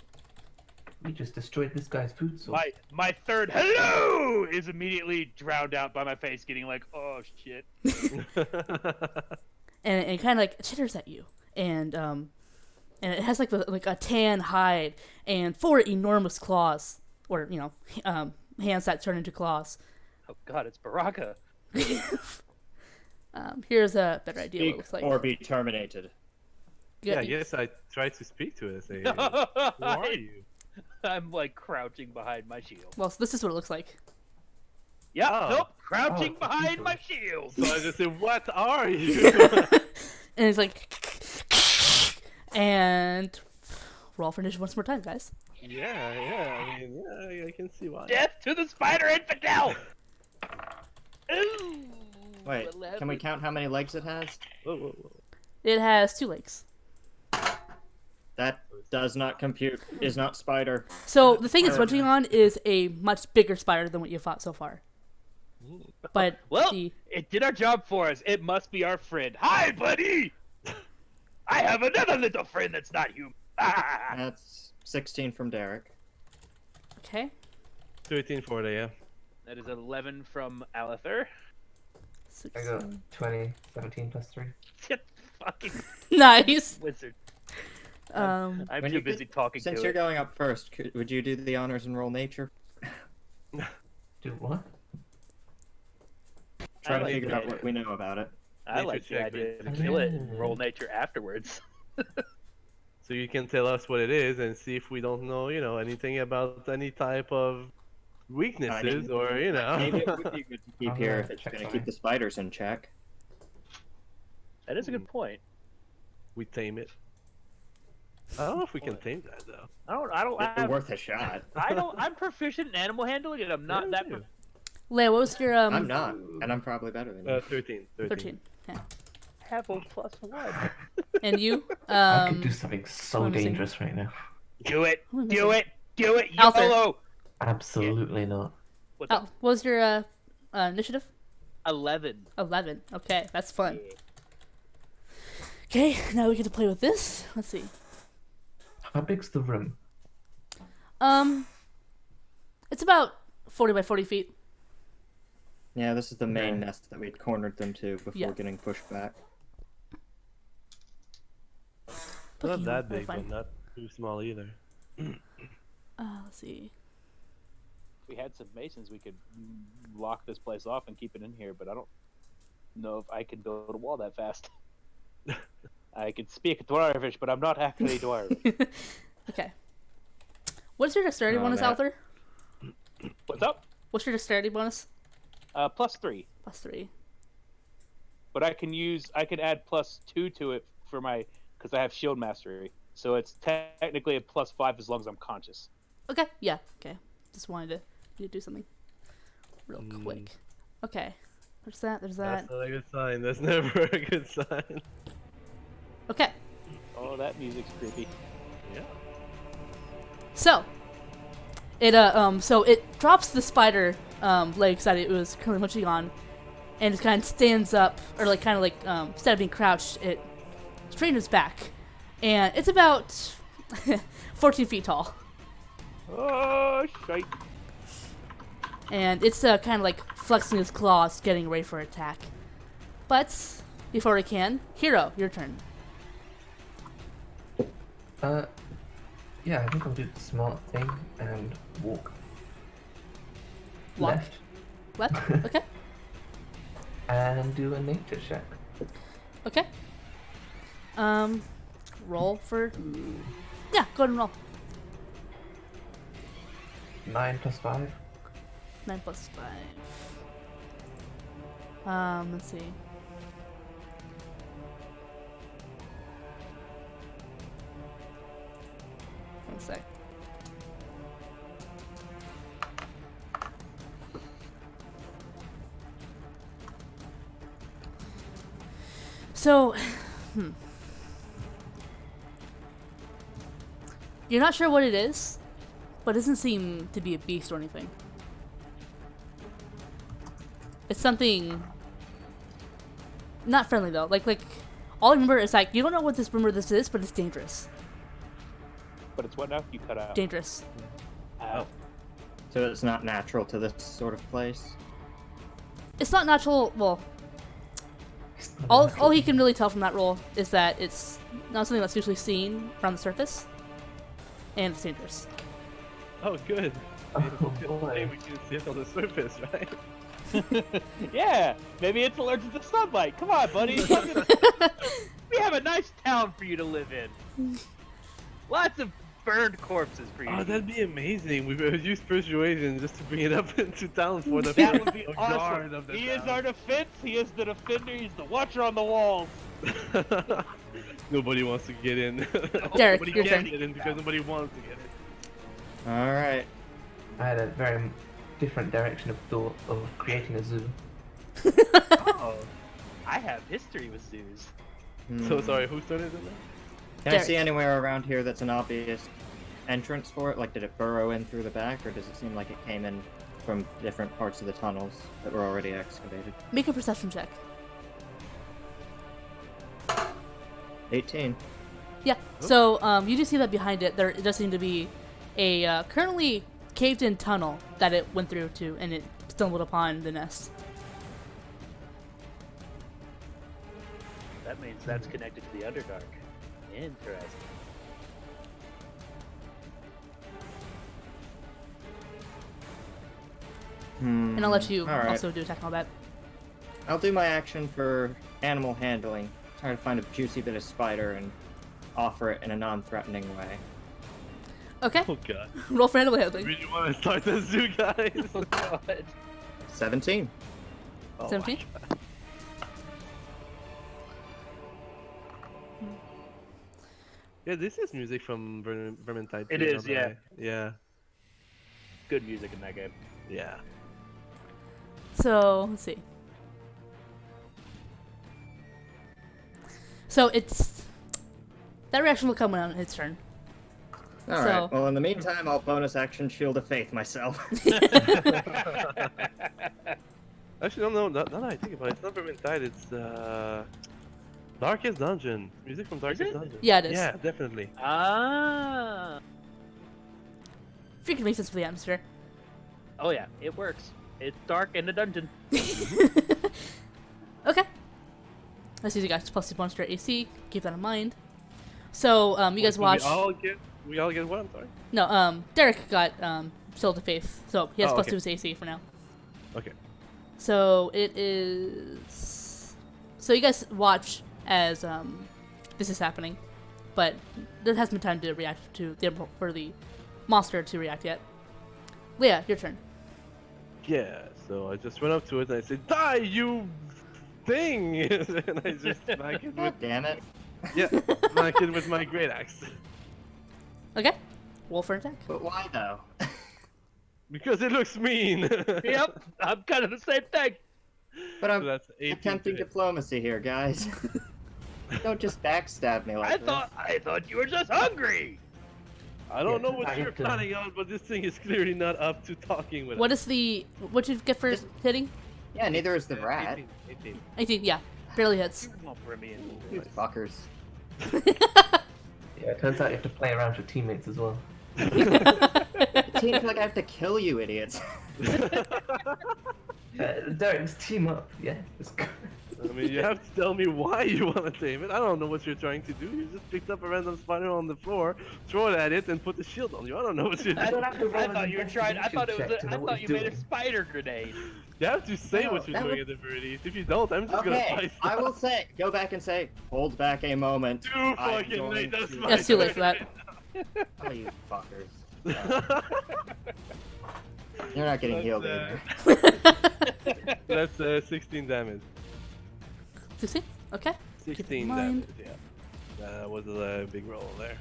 [SPEAKER 5] We just destroyed this guy's food source.
[SPEAKER 1] My third hello is immediately drowned out by my face getting like, oh shit.
[SPEAKER 2] And it kind of like chitters at you, and it has like a tan hide and 4 enormous claws, or hands that turn into claws.
[SPEAKER 1] Oh god, it's Baraka.
[SPEAKER 2] Here's a better idea what it
[SPEAKER 7] Speak
[SPEAKER 2] looks like.
[SPEAKER 7] or be terminated.
[SPEAKER 3] Yeah, yes, I tried to speak to it. Say, who are you?
[SPEAKER 1] I'm like crouching behind my shield.
[SPEAKER 2] Well, so this is what it looks like.
[SPEAKER 1] Yep,
[SPEAKER 3] Oh.
[SPEAKER 1] nope, crouching
[SPEAKER 5] Oh,
[SPEAKER 1] behind
[SPEAKER 5] Jesus.
[SPEAKER 1] my shield.
[SPEAKER 3] So I just said, what are you?
[SPEAKER 2] And it's like, and roll for initiative once more time, guys.
[SPEAKER 3] yeah, I mean, yeah, I can see why.
[SPEAKER 1] Death to the spider infidel! Ooh,
[SPEAKER 4] Wait, can we count how many legs it has?
[SPEAKER 3] Whoa, whoa, whoa.
[SPEAKER 2] It has 2 legs.
[SPEAKER 4] That does not compute. Is not spider.
[SPEAKER 2] So the thing it's munching on is a much bigger spider than what you fought so far. But
[SPEAKER 1] Well,
[SPEAKER 2] the
[SPEAKER 1] it did our job for us. It must be our friend. Hi, buddy! I have another little friend that's not human.
[SPEAKER 4] That's 16 from Derek.
[SPEAKER 2] okay,
[SPEAKER 3] 13 for the, yeah.
[SPEAKER 1] That is 11 from Alether.
[SPEAKER 5] I got 20, 17 plus 3.
[SPEAKER 1] Fucking
[SPEAKER 2] nice.
[SPEAKER 1] wizard.
[SPEAKER 2] Um,
[SPEAKER 1] I'm
[SPEAKER 4] When
[SPEAKER 1] too
[SPEAKER 4] you
[SPEAKER 1] busy
[SPEAKER 4] could-
[SPEAKER 1] talking
[SPEAKER 4] Since
[SPEAKER 1] to
[SPEAKER 4] you're
[SPEAKER 1] it.
[SPEAKER 4] going up first, would you do the honors and roll nature?
[SPEAKER 5] Do what?
[SPEAKER 4] Try to
[SPEAKER 1] like
[SPEAKER 4] figure
[SPEAKER 1] that.
[SPEAKER 4] out what we know about it.
[SPEAKER 1] I
[SPEAKER 3] Nature
[SPEAKER 1] like the
[SPEAKER 3] check,
[SPEAKER 1] idea to
[SPEAKER 5] basically.
[SPEAKER 1] kill it and roll nature afterwards.
[SPEAKER 3] So you can tell us what it is and see if we don't know, anything about any type of weaknesses or,
[SPEAKER 4] Maybe it would be good to keep
[SPEAKER 5] I'm
[SPEAKER 4] here
[SPEAKER 5] gonna
[SPEAKER 4] if it's
[SPEAKER 5] check
[SPEAKER 4] going to
[SPEAKER 5] for
[SPEAKER 4] keep
[SPEAKER 5] it.
[SPEAKER 4] the spiders in check.
[SPEAKER 1] That is a good point.
[SPEAKER 3] we tame it. I don't know if we can tame that, though.
[SPEAKER 4] It'd be worth a shot.
[SPEAKER 1] I'm proficient in animal handling and I'm not
[SPEAKER 3] Yeah,
[SPEAKER 1] that
[SPEAKER 3] me too.
[SPEAKER 2] Leia, what was your
[SPEAKER 4] I'm not, and I'm probably better than you.
[SPEAKER 3] 13.
[SPEAKER 2] 13? Okay.
[SPEAKER 1] have a +1.
[SPEAKER 2] And you?
[SPEAKER 5] I could do something so
[SPEAKER 2] what am I saying?
[SPEAKER 5] dangerous right now.
[SPEAKER 1] Do it!
[SPEAKER 2] Who am I
[SPEAKER 1] Do
[SPEAKER 2] saying?
[SPEAKER 1] it! Do it!
[SPEAKER 2] Alter.
[SPEAKER 1] YOLO!
[SPEAKER 5] Absolutely not.
[SPEAKER 1] What's
[SPEAKER 2] Oh,
[SPEAKER 1] up?
[SPEAKER 2] what was your initiative?
[SPEAKER 1] 11.
[SPEAKER 2] 11. Okay, that's fun.
[SPEAKER 1] Yeah.
[SPEAKER 2] Okay, now we get to play with this. Let's see.
[SPEAKER 5] How big's the room?
[SPEAKER 2] It's about 40 by 40 feet.
[SPEAKER 4] Yeah, this is the main
[SPEAKER 5] Okay.
[SPEAKER 4] nest that we'd cornered them to before
[SPEAKER 2] Yeah.
[SPEAKER 4] getting pushed back.
[SPEAKER 3] Not
[SPEAKER 2] Okay,
[SPEAKER 3] that
[SPEAKER 2] we're
[SPEAKER 3] big,
[SPEAKER 2] fine.
[SPEAKER 3] but not too small either.
[SPEAKER 2] Let's see.
[SPEAKER 1] If we had some masons, we could lock this place off and keep it in here, but I don't know if I can build a wall that fast. I can speak Dwarvish, but I'm not actually Dwarvish.
[SPEAKER 2] Okay. What's your dexterity
[SPEAKER 4] Oh,
[SPEAKER 2] bonus,
[SPEAKER 4] that-
[SPEAKER 2] Althor?
[SPEAKER 1] What's up?
[SPEAKER 2] What's your dexterity bonus?
[SPEAKER 1] +3.
[SPEAKER 2] +3.
[SPEAKER 1] But I can add +2 to it for because I have shield mastery. So it's technically a +5 as long as I'm conscious.
[SPEAKER 2] Okay, yeah, okay. Just wanted to do something real quick. Okay. There's that, there's that.
[SPEAKER 3] That's not a good sign. That's never a good sign.
[SPEAKER 2] Okay,
[SPEAKER 1] Oh, that music's creepy.
[SPEAKER 3] Yeah.
[SPEAKER 2] so it drops the spider legs that it was currently munching on, and it kind of stands up, or like kind of like instead of being crouched, it straightens back, and it's about 14 feet tall,
[SPEAKER 1] Oh, shite.
[SPEAKER 2] and it's kind of like flexing its claws, getting ready for attack. But before we can. Hero, your turn.
[SPEAKER 5] Yeah, I think I'll do the smart thing and walk.
[SPEAKER 2] Walk.
[SPEAKER 5] Left.
[SPEAKER 2] Left? Okay.
[SPEAKER 5] And do a nature check.
[SPEAKER 2] Okay. Roll for... Yeah, go ahead and roll.
[SPEAKER 5] 9 plus 5.
[SPEAKER 2] 9 plus 5. Let's see. One sec. So, you're not sure what it is, but it doesn't seem to be a beast or anything. It's something not friendly though. Like all I remember is like you don't know what this is, but it's dangerous.
[SPEAKER 1] But it's what now? You cut out.
[SPEAKER 2] Dangerous.
[SPEAKER 4] So it's not natural to this sort of place.
[SPEAKER 2] It's not natural. Well, all he can really tell from that roll is that it's not something that's usually seen from the surface, and it's dangerous.
[SPEAKER 3] Oh, good.
[SPEAKER 5] Oh,
[SPEAKER 3] Maybe
[SPEAKER 5] boy.
[SPEAKER 3] we can see it on the surface, right?
[SPEAKER 1] Yeah, maybe it's allergic to sunlight. Come on, buddy. We have a nice town for you to live in. Lots of burned corpses for you.
[SPEAKER 3] Oh, that'd be amazing. We would use persuasion just to bring it up into town for the
[SPEAKER 1] That would be
[SPEAKER 3] guard
[SPEAKER 1] awesome.
[SPEAKER 3] of the
[SPEAKER 1] He is
[SPEAKER 3] town.
[SPEAKER 1] our defense. He is the defender. He's the watcher on the walls.
[SPEAKER 3] Nobody wants to get in.
[SPEAKER 2] Derek,
[SPEAKER 3] nobody
[SPEAKER 2] your
[SPEAKER 3] can
[SPEAKER 2] turn.
[SPEAKER 3] get in because nobody wants to get in.
[SPEAKER 4] All right.
[SPEAKER 5] I had a very different direction of thought of creating a zoo.
[SPEAKER 1] Oh, I have history with zoos.
[SPEAKER 3] So
[SPEAKER 4] Hmm.
[SPEAKER 3] sorry, who started it now?
[SPEAKER 4] Can I
[SPEAKER 2] Derek.
[SPEAKER 4] see anywhere around here that's an obvious entrance for it? Like, did it burrow in through the back, or does it seem like it came in from different parts of the tunnels that were already excavated?
[SPEAKER 2] Make a perception check.
[SPEAKER 4] 18.
[SPEAKER 2] Yeah. So you do see that behind it, there does seem to be a currently caved-in tunnel that it went through to, and it stumbled upon the nest.
[SPEAKER 1] That means that's connected to the Underdark. Interesting.
[SPEAKER 2] And I'll let you
[SPEAKER 4] All right.
[SPEAKER 2] also do attack and all that.
[SPEAKER 4] I'll do my action for animal handling. Try to find a juicy bit of spider and offer it in a non-threatening way.
[SPEAKER 2] Okay.
[SPEAKER 3] Oh god.
[SPEAKER 2] Roll for animal handling.
[SPEAKER 3] Really want to start the zoo, guys?
[SPEAKER 1] Oh god.
[SPEAKER 4] 17.
[SPEAKER 3] Oh my
[SPEAKER 2] 17?
[SPEAKER 3] God. Yeah, this is music from Vermintide.
[SPEAKER 1] It
[SPEAKER 3] too,
[SPEAKER 1] is,
[SPEAKER 3] by the
[SPEAKER 1] yeah.
[SPEAKER 3] way. Yeah.
[SPEAKER 1] Good music in that game.
[SPEAKER 3] Yeah.
[SPEAKER 2] So let's see. So it's that reaction will come on its turn.
[SPEAKER 4] All
[SPEAKER 2] So-
[SPEAKER 4] right. Well, in the meantime, I'll bonus action Shield of Faith myself.
[SPEAKER 3] Actually, no, now that I think about it, it's not Vermintide, it's Darkest Dungeon. Music from Darkest
[SPEAKER 1] it?
[SPEAKER 3] Dungeon.
[SPEAKER 2] Yeah, it is.
[SPEAKER 3] Yeah, definitely.
[SPEAKER 1] Ah.
[SPEAKER 2] Freaking makes sense for the atmosphere.
[SPEAKER 1] Oh yeah, it works. It's dark in the dungeon.
[SPEAKER 2] Okay. Let's use you guys plus 2 points to your AC. Keep that in mind. So you guys
[SPEAKER 3] So
[SPEAKER 2] watch.
[SPEAKER 3] We all get what? I'm sorry.
[SPEAKER 2] No, Derek got Shield of Faith, so he has
[SPEAKER 3] Oh,
[SPEAKER 2] plus
[SPEAKER 3] okay.
[SPEAKER 2] 2 his AC for now.
[SPEAKER 3] Okay.
[SPEAKER 2] So it is. So you guys watch as this is happening, but there hasn't been time to react to for the monster to react yet. Leah, your turn.
[SPEAKER 3] Yeah, so I just went up to it and I said, "Die, you thing!" And I just smack it
[SPEAKER 4] God
[SPEAKER 3] with
[SPEAKER 4] damn it.
[SPEAKER 3] smack it with my great axe.
[SPEAKER 2] Okay. Roll for attack.
[SPEAKER 4] But why though?
[SPEAKER 3] Because it looks mean.
[SPEAKER 1] Yep, I'm kind of the same thing.
[SPEAKER 4] But
[SPEAKER 3] So
[SPEAKER 4] I'm
[SPEAKER 3] that's 18
[SPEAKER 4] attempting
[SPEAKER 3] to hit.
[SPEAKER 4] diplomacy here, guys. Don't just backstab me like
[SPEAKER 1] I thought you were just hungry.
[SPEAKER 3] I don't
[SPEAKER 5] Yeah,
[SPEAKER 3] know what
[SPEAKER 5] I
[SPEAKER 3] you're
[SPEAKER 5] have to-
[SPEAKER 3] planning on, but this thing is clearly not up to talking with
[SPEAKER 2] What
[SPEAKER 3] us.
[SPEAKER 2] is the what you get for
[SPEAKER 4] Just-
[SPEAKER 2] hitting?
[SPEAKER 4] Yeah, neither is the rat.
[SPEAKER 3] 18.
[SPEAKER 2] 18. Yeah, barely hits.
[SPEAKER 4] You fuckers.
[SPEAKER 5] Yeah, it turns out you have to play around with your teammates as well.
[SPEAKER 4] It seems like I have to kill you idiots.
[SPEAKER 5] Derek's team up, yeah. It's good.
[SPEAKER 3] I mean, you have to tell me why you want to tame it. I don't know what you're trying to do. You just picked up a random spider on the floor, throw it at it, and put the shield on you. I don't know what you're
[SPEAKER 1] I,
[SPEAKER 5] You
[SPEAKER 3] doing.
[SPEAKER 5] don't have to roll
[SPEAKER 1] I
[SPEAKER 5] an
[SPEAKER 1] thought you were trying. I
[SPEAKER 5] investigation
[SPEAKER 1] thought it was.
[SPEAKER 5] check to
[SPEAKER 1] I
[SPEAKER 5] know what
[SPEAKER 1] thought
[SPEAKER 5] he's
[SPEAKER 1] you made a
[SPEAKER 5] doing.
[SPEAKER 1] spider grenade.
[SPEAKER 3] You have to say
[SPEAKER 4] No,
[SPEAKER 3] what you're
[SPEAKER 4] that
[SPEAKER 3] doing
[SPEAKER 4] would-
[SPEAKER 3] at the very least. If you don't, I'm just gonna
[SPEAKER 4] Okay,
[SPEAKER 3] fight.
[SPEAKER 4] I will say, go back and say, hold back a moment.
[SPEAKER 3] Too
[SPEAKER 4] I'm
[SPEAKER 3] fucking late.
[SPEAKER 4] going
[SPEAKER 3] That's
[SPEAKER 4] to-
[SPEAKER 3] my
[SPEAKER 2] Yeah, it's too late for that.
[SPEAKER 4] Oh, you fuckers. You're not getting
[SPEAKER 3] That's,
[SPEAKER 4] healed either.
[SPEAKER 3] That's 16 damage.
[SPEAKER 2] 16? Okay.
[SPEAKER 3] 16
[SPEAKER 2] mind.
[SPEAKER 3] damage. Yeah. That was a big roll there.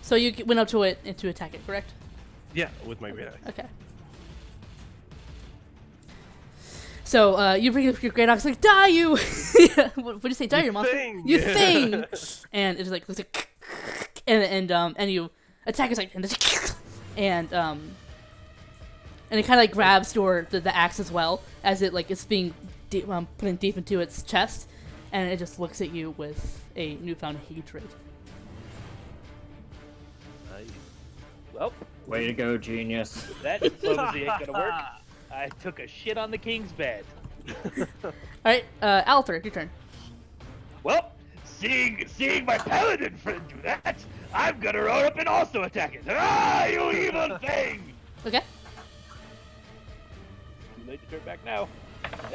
[SPEAKER 2] So you went up to it and to attack it, correct?
[SPEAKER 3] Yeah, with my great axe.
[SPEAKER 2] Okay. So you bring up your great axe, like, die you! What do you say? Die,
[SPEAKER 3] You
[SPEAKER 2] your monster.
[SPEAKER 3] thing!
[SPEAKER 2] You
[SPEAKER 3] Yeah.
[SPEAKER 2] thing! And it's like and you attack it like and it kind of like grabs the axe as well as it like it's being putting deep into its chest, and it just looks at you with a newfound hatred.
[SPEAKER 3] Nice.
[SPEAKER 1] Well,
[SPEAKER 4] Way to go, genius.
[SPEAKER 1] that diplomacy ain't gonna work. I took a shit on the king's bed.
[SPEAKER 2] All right, Althor, your turn.
[SPEAKER 1] Well, seeing my paladin friend do that, I'm gonna run up and also attack it. Ah, you evil thing!
[SPEAKER 2] Okay.
[SPEAKER 1] Too late to turn back now.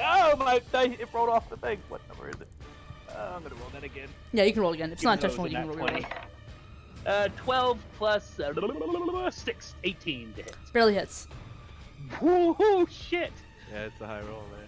[SPEAKER 1] Oh, my dice, it rolled off the thing. What number is it? I'm gonna roll that again.
[SPEAKER 2] Yeah, you can roll again. It's not
[SPEAKER 1] Even though
[SPEAKER 2] intentional.
[SPEAKER 1] it
[SPEAKER 2] You
[SPEAKER 1] was
[SPEAKER 2] can
[SPEAKER 1] a
[SPEAKER 2] roll
[SPEAKER 1] nat
[SPEAKER 2] again.
[SPEAKER 1] 12 plus 6, 18 to hit.
[SPEAKER 2] Barely hits.
[SPEAKER 1] Woohoo, shit!
[SPEAKER 3] Yeah, it's a high roll, man.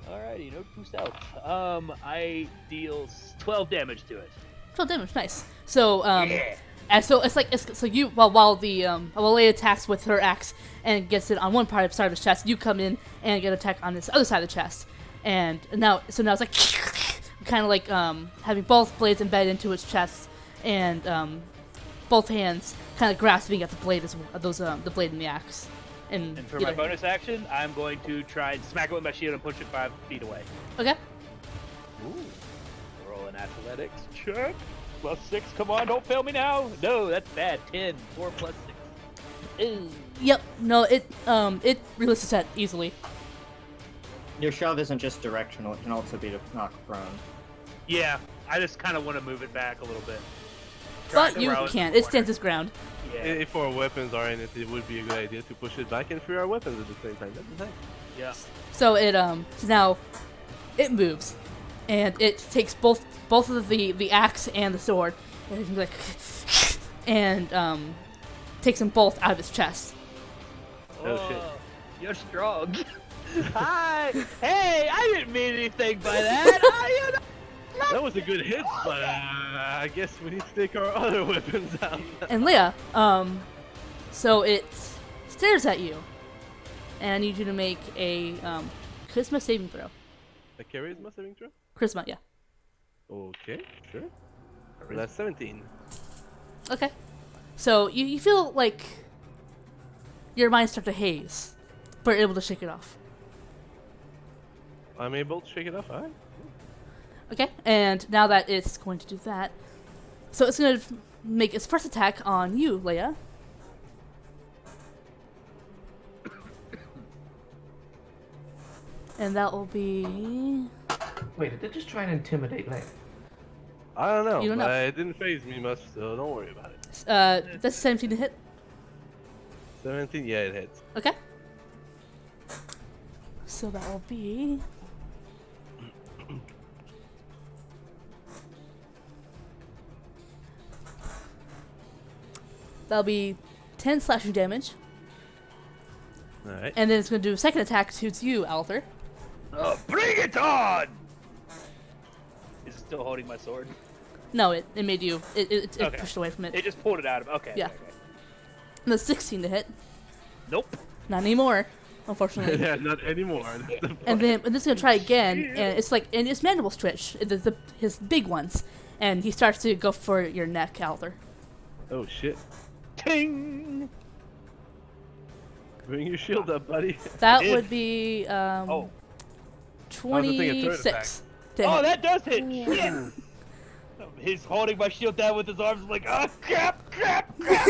[SPEAKER 1] Alrighty, note to self. I deal 12 damage to it.
[SPEAKER 2] 12 damage, nice. So,
[SPEAKER 1] Yeah.
[SPEAKER 2] and so so you while Leia attacks with her axe and gets it on one part of his chest, you come in and get attack on this other side of the chest, and now it's like kind of like having both blades embedded into its chest, and both hands kind of grasping at the blade the blade and the axe.
[SPEAKER 1] And for my bonus action, I'm going to try and smack it with my shield and push it 5 feet away.
[SPEAKER 2] Okay.
[SPEAKER 1] Ooh. Roll an athletics check. Plus 6, come on, don't fail me now. No, that's bad. 10, 4 plus 6. Ooh.
[SPEAKER 2] Yep. No, it releases that easily.
[SPEAKER 4] Your shove isn't just directional, it can also be to knock prone.
[SPEAKER 1] Yeah, I just kind of want to move it back a little bit.
[SPEAKER 2] But you can't. It stands its ground.
[SPEAKER 1] Yeah.
[SPEAKER 3] If our weapons are in it, it would be a good idea to push it back and free our weapons at the same time. That'd be nice.
[SPEAKER 1] Yeah.
[SPEAKER 2] So it so now it moves, and it takes both of the axe and the sword, and it's like and takes them both out of its chest.
[SPEAKER 3] Oh, shit.
[SPEAKER 1] You're strong. Hi. Hey, I didn't mean anything by that.
[SPEAKER 3] That was a good hit, but I guess we need to take our other weapons out.
[SPEAKER 2] And Leia, so it stares at you, and I need you to make a charisma saving throw.
[SPEAKER 3] A charisma saving throw?
[SPEAKER 2] Charisma, yeah.
[SPEAKER 3] Okay, sure. That's 17.
[SPEAKER 2] Okay. So you feel like your mind starts to haze, but you're able to shake it off.
[SPEAKER 3] I'm able to shake it off. Alright.
[SPEAKER 2] Okay, and now that it's going to do that, so it's going to make its first attack on you, Leia. And that will be...
[SPEAKER 5] Wait, did it just try and intimidate Leia?
[SPEAKER 3] I don't know,
[SPEAKER 2] You don't
[SPEAKER 3] but
[SPEAKER 2] know.
[SPEAKER 3] it didn't phase me much, so don't worry about it.
[SPEAKER 2] That's 17 to hit.
[SPEAKER 3] 17, yeah, it hits.
[SPEAKER 2] Okay. So that will be... That'll be 10 slashing damage.
[SPEAKER 3] Alright.
[SPEAKER 2] And then it's going to do a second attack to you, Althor.
[SPEAKER 1] Bring it on! Is it still holding my sword?
[SPEAKER 2] No, it made you... It
[SPEAKER 1] Okay.
[SPEAKER 2] pushed away from it.
[SPEAKER 1] It just pulled it out of. Okay.
[SPEAKER 2] Yeah.
[SPEAKER 1] Okay, okay.
[SPEAKER 2] And the 16 to hit.
[SPEAKER 1] Nope.
[SPEAKER 2] Not anymore, unfortunately.
[SPEAKER 3] Yeah, not anymore. That's the
[SPEAKER 2] And then this is going to try again,
[SPEAKER 1] Shit.
[SPEAKER 2] and it's like... And his mandibles twitch, his big ones. And he starts to go for your neck, Althor.
[SPEAKER 3] Oh shit.
[SPEAKER 1] Ting!
[SPEAKER 3] Bring your shield up, buddy.
[SPEAKER 2] That
[SPEAKER 1] did.
[SPEAKER 2] would be...
[SPEAKER 1] Oh.
[SPEAKER 3] I was thinking third
[SPEAKER 2] 26. to
[SPEAKER 1] Oh,
[SPEAKER 2] hit.
[SPEAKER 1] that does hit! Shit! He's holding my shield down with his arms like, oh, crap, crap, crap!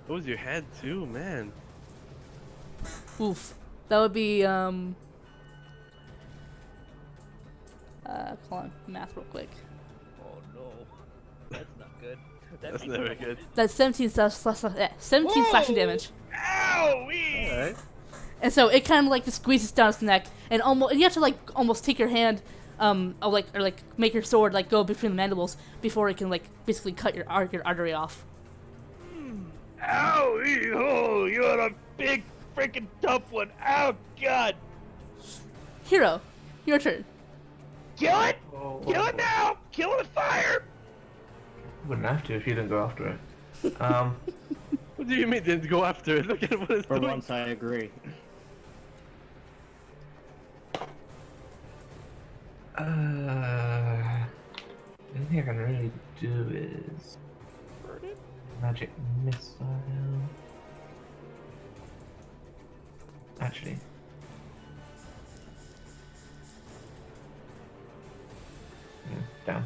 [SPEAKER 3] What was your head too, man?
[SPEAKER 2] Oof. That would be hold on, math real quick.
[SPEAKER 1] Oh no, that's not good.
[SPEAKER 3] That's never good.
[SPEAKER 2] That's 17 17 slashing damage.
[SPEAKER 1] Owie!
[SPEAKER 3] Alright.
[SPEAKER 2] And so it kind of like just squeezes down his neck, and you have to like almost take your hand, or make your sword like go between the mandibles before it can like basically cut your artery off.
[SPEAKER 1] Owie! Oh, you're a big freaking tough one. Oh god!
[SPEAKER 2] Hero, your turn.
[SPEAKER 1] Kill it!
[SPEAKER 5] Oh,
[SPEAKER 1] Kill it now! Kill it with fire!
[SPEAKER 5] Wouldn't have to if you didn't go after it.
[SPEAKER 3] What do you mean didn't go after it? Look at what it's
[SPEAKER 4] For
[SPEAKER 3] doing.
[SPEAKER 4] once, I agree.
[SPEAKER 5] The only thing I can really do is magic missile. Actually, down.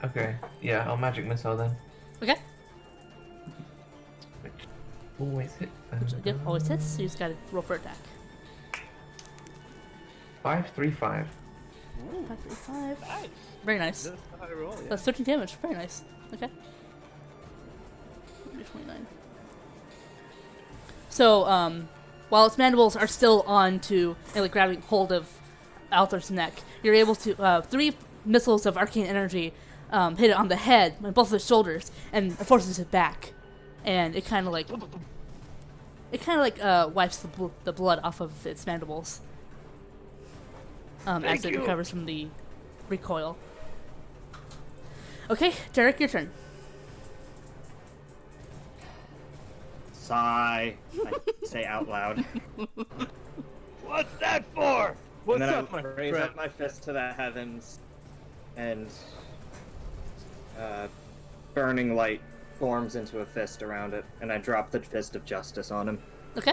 [SPEAKER 5] Okay, yeah, I'll magic missile then.
[SPEAKER 2] Okay.
[SPEAKER 5] Which always hit.
[SPEAKER 2] Yep, always hits. So you just gotta roll for attack.
[SPEAKER 5] 5, 3, 5.
[SPEAKER 2] 5, 3, 5.
[SPEAKER 1] Nice.
[SPEAKER 2] Very nice.
[SPEAKER 3] That's how I roll, yeah.
[SPEAKER 2] That's 13 damage. Very nice. Okay. 29. So, while its mandibles are still on to like grabbing hold of Althar's neck, you're able to 3 missiles of arcane energy hit it on the head and both of the shoulders, and it forces it back, and it kind of like wipes the blood off of its mandibles as it recovers from the recoil. Okay, Derek, your turn.
[SPEAKER 4] Sigh. I say out loud.
[SPEAKER 1] What's that for?
[SPEAKER 3] What's
[SPEAKER 4] And then
[SPEAKER 3] up,
[SPEAKER 4] I
[SPEAKER 3] my
[SPEAKER 4] raise
[SPEAKER 3] friend?
[SPEAKER 4] up my fist to the heavens, and burning light forms into a fist around it, and I drop the fist of justice on him.
[SPEAKER 2] Okay.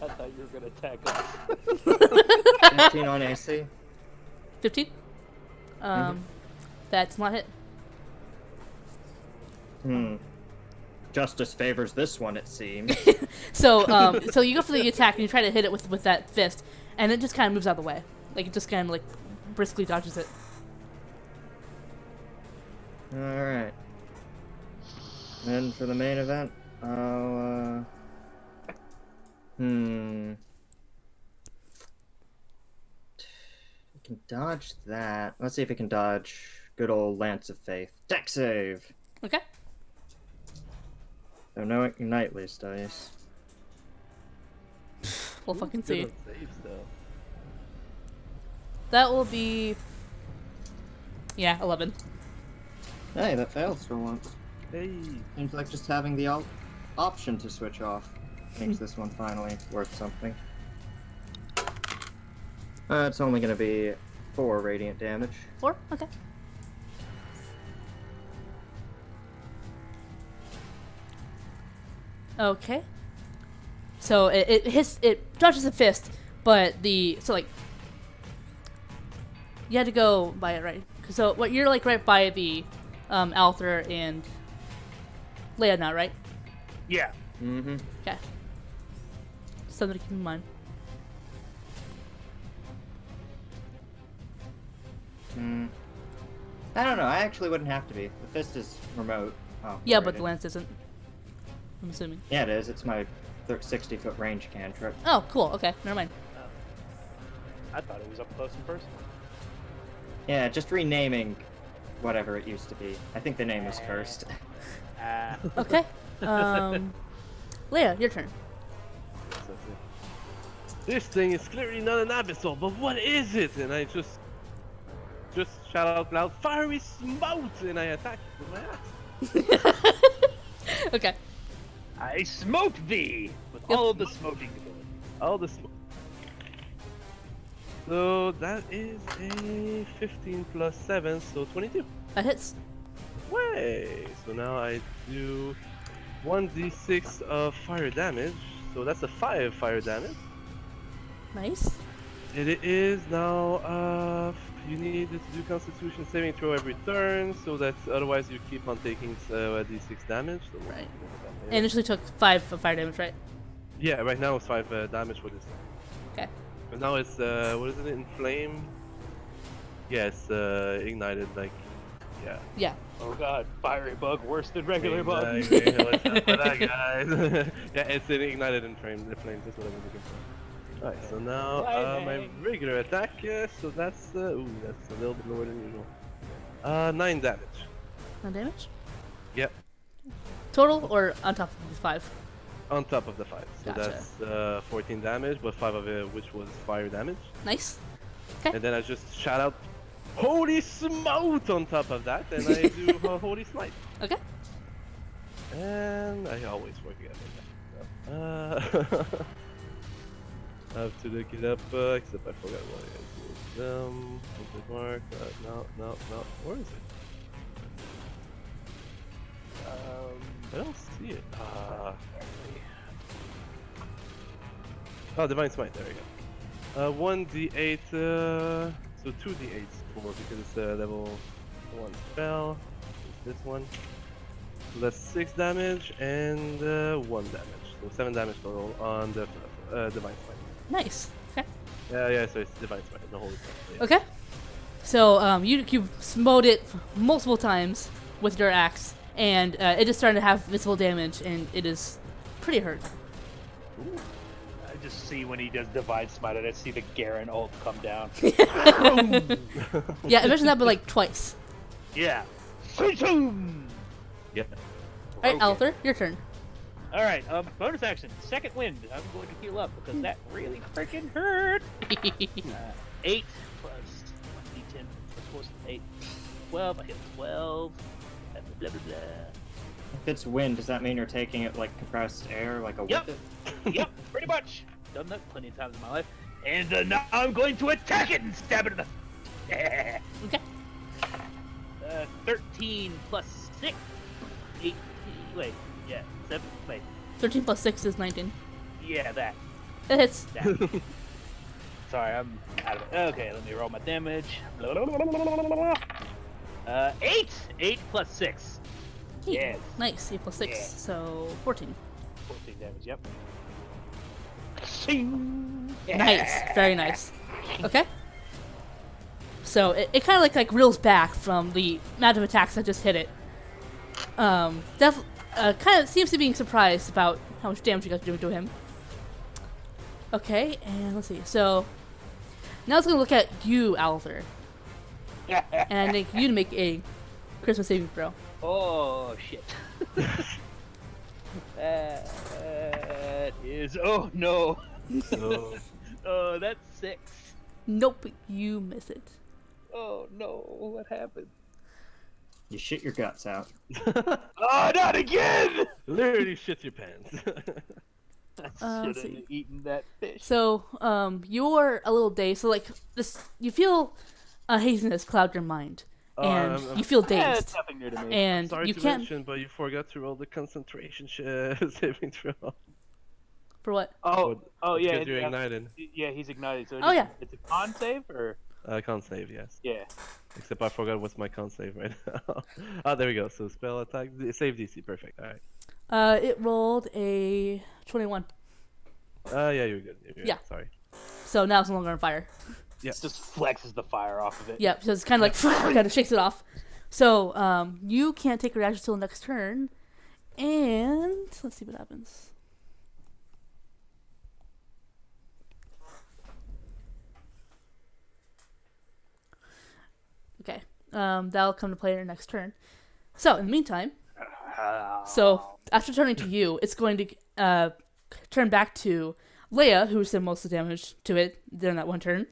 [SPEAKER 1] I thought you were gonna attack us.
[SPEAKER 4] 15 on AC.
[SPEAKER 2] 15. That's not hit.
[SPEAKER 4] Justice favors this one, it seems.
[SPEAKER 2] So, so you go for the attack and you try to hit it with that fist, and it just kind of moves out of the way. Like it just kind of like briskly dodges it.
[SPEAKER 4] Alright. Then for the main event, I'll, we can dodge that. Let's see if we can dodge good old Lance of Faith. Deck save!
[SPEAKER 2] Okay.
[SPEAKER 4] So no Ignite dice.
[SPEAKER 2] We'll fucking see.
[SPEAKER 3] Good on saves, though.
[SPEAKER 2] That will be. Yeah, 11.
[SPEAKER 4] Hey, that fails for once.
[SPEAKER 3] Hey.
[SPEAKER 4] Seems like just having the option to switch off makes this one finally worth something. It's only gonna be 4 radiant damage.
[SPEAKER 2] 4? Okay. Okay. So it dodges a fist, but you had to go by it, right? So what you're like right by the Althar and Leia now, right?
[SPEAKER 1] Yeah.
[SPEAKER 4] Mm-hmm.
[SPEAKER 2] Okay. Something to keep in mind.
[SPEAKER 4] I don't know. I actually wouldn't have to be. The fist is remote. Oh,
[SPEAKER 2] Yeah,
[SPEAKER 4] already.
[SPEAKER 2] but the lance isn't. I'm assuming.
[SPEAKER 4] Yeah, it is. It's my 60-foot range cantrip.
[SPEAKER 2] Oh, cool. Okay, never mind.
[SPEAKER 1] I thought it was up close and personal.
[SPEAKER 4] Yeah, just renaming whatever it used to be. I think the name was cursed.
[SPEAKER 2] Okay. Leia, your turn.
[SPEAKER 3] This thing is clearly not an abyssal, but what is it? And I just shout out loud, "Fiery smote!" and I attack with my axe.
[SPEAKER 2] Okay.
[SPEAKER 1] I smote thee with
[SPEAKER 2] Yep.
[SPEAKER 1] all of the smoting ability.
[SPEAKER 3] All the smoke. So that is a 15 plus 7, so 22.
[SPEAKER 2] That hits.
[SPEAKER 3] Way! So now I do 1d6 of fire damage. So that's a 5 fire damage.
[SPEAKER 2] Nice.
[SPEAKER 3] It is now. You need to do Constitution saving throw every turn, so that otherwise you keep on taking d6 damage. So we'll
[SPEAKER 2] Right.
[SPEAKER 3] deal with that
[SPEAKER 2] And
[SPEAKER 3] later.
[SPEAKER 2] initially took 5 of fire damage, right?
[SPEAKER 3] Yeah, right now it's 5 damage for this.
[SPEAKER 2] Okay.
[SPEAKER 3] But now it's what is it? Inflame. Yeah, it's ignited. Like, yeah.
[SPEAKER 2] Yeah.
[SPEAKER 1] Oh god, fiery bug worse than regular bug.
[SPEAKER 3] Exactly. What's up with that, guys? Yeah, it's an ignited in flames. The flames. That's what I was looking for. Alright, so now my
[SPEAKER 1] Lightning.
[SPEAKER 3] regular attack. So that's that's a little bit lower than usual. 9 damage.
[SPEAKER 2] No damage?
[SPEAKER 3] Yep.
[SPEAKER 2] Total or on top of the 5?
[SPEAKER 3] On top of the 5. So
[SPEAKER 2] Gotcha.
[SPEAKER 3] that's 14 damage, but 5 of it which was fire damage.
[SPEAKER 2] Nice.
[SPEAKER 3] And then I just shout out, "Holy smote!" on top of that, and I do a holy smite.
[SPEAKER 2] Okay.
[SPEAKER 3] And I always forget about that. I have to look it up, except I forgot what it is. Complete mark. No. Where is it? I don't see it. Oh, Divine Smite. There we go. 1d8. So 2d8s for because it's a level 1 spell. It's this one. So that's 6 damage and 1 damage. So 7 damage total on the Divine Smite.
[SPEAKER 2] Nice. Okay.
[SPEAKER 3] Yeah. So it's Divine Smite, the holy smite. Yeah.
[SPEAKER 2] Okay. So you smote it multiple times with your axe, and it is starting to have visible damage, and it is pretty hurt.
[SPEAKER 1] I just see when he does Divine Smite, I see the Garen ult come down.
[SPEAKER 2] Yeah, imagine that, but like twice.
[SPEAKER 1] Yeah.
[SPEAKER 3] Yeah.
[SPEAKER 2] All right, Althor, your turn.
[SPEAKER 1] All right. Bonus action. Second wind. I'm going to heal up because that really freaking hurt. 8 plus 1d10 plus 4 is 8. 12. I hit 12. Blah blah blah blah.
[SPEAKER 4] If it's wind, does that mean you're taking it like compressed air, like a
[SPEAKER 1] Yep.
[SPEAKER 4] whippet?
[SPEAKER 1] Yep. Pretty much. Done that plenty of times in my life. And now I'm going to attack it and stab it in the.
[SPEAKER 2] Okay.
[SPEAKER 1] 13 plus 6. 18. Wait. Yeah. 7. Wait.
[SPEAKER 2] 13 plus 6 is 19.
[SPEAKER 1] Yeah, that.
[SPEAKER 2] It hits.
[SPEAKER 1] That. Sorry, I'm out of it. Okay, let me roll my damage. 8. 8 plus 6.
[SPEAKER 2] Eight.
[SPEAKER 1] Yes.
[SPEAKER 2] Nice. 8 plus 6,
[SPEAKER 1] Yeah.
[SPEAKER 2] so 14.
[SPEAKER 1] 14 damage, yep. Shing.
[SPEAKER 2] Nice. Very nice. Okay. So it kind of like reels back from the amount of attacks that just hit it. Kind of seems to be being surprised about how much damage you guys are doing to him. Okay, and let's see. So now it's gonna look at you, Althor, and I need you to make a Christmas saving throw.
[SPEAKER 1] Oh, shit. That is. Oh, no.
[SPEAKER 3] So
[SPEAKER 1] Oh, that's 6.
[SPEAKER 2] Nope, you miss it.
[SPEAKER 1] Oh, no. What happened?
[SPEAKER 4] You shit your guts out.
[SPEAKER 1] Oh, not again!
[SPEAKER 3] literally shit your pants.
[SPEAKER 1] I
[SPEAKER 2] let's
[SPEAKER 1] should have
[SPEAKER 2] see.
[SPEAKER 1] eaten that fish.
[SPEAKER 2] So you're a little dazed. So like this, you feel a haziness cloud your mind, and
[SPEAKER 3] I'm
[SPEAKER 2] you feel
[SPEAKER 1] Yeah,
[SPEAKER 2] dazed,
[SPEAKER 1] it's nothing new to me.
[SPEAKER 2] and
[SPEAKER 3] Sorry
[SPEAKER 2] you
[SPEAKER 3] to
[SPEAKER 2] can't.
[SPEAKER 3] mention, but you forgot to roll the concentration saving throw.
[SPEAKER 2] For what?
[SPEAKER 1] Oh, yeah.
[SPEAKER 3] Because you're ignited.
[SPEAKER 1] Yeah, he's ignited. So
[SPEAKER 2] Oh, yeah.
[SPEAKER 1] It's a con save, or?
[SPEAKER 3] Con save, yes.
[SPEAKER 1] Yeah.
[SPEAKER 3] Except I forgot what's my con save right now. Oh, there we go. So spell attack, save DC, perfect. All right.
[SPEAKER 2] It rolled a 21.
[SPEAKER 3] Yeah, you're good. You're good.
[SPEAKER 2] Yeah.
[SPEAKER 3] Sorry.
[SPEAKER 2] So now it's no longer on fire.
[SPEAKER 3] Yeah.
[SPEAKER 1] It just flexes the fire off of it.
[SPEAKER 2] Yep. So it's kind of like kind of shakes it off. So you can't take a reaction until next turn, and let's see what happens. Okay. That'll come to play in your next turn. So in the meantime, so after turning to you, it's going to turn back to Leia, who did most of the damage to it during that one turn,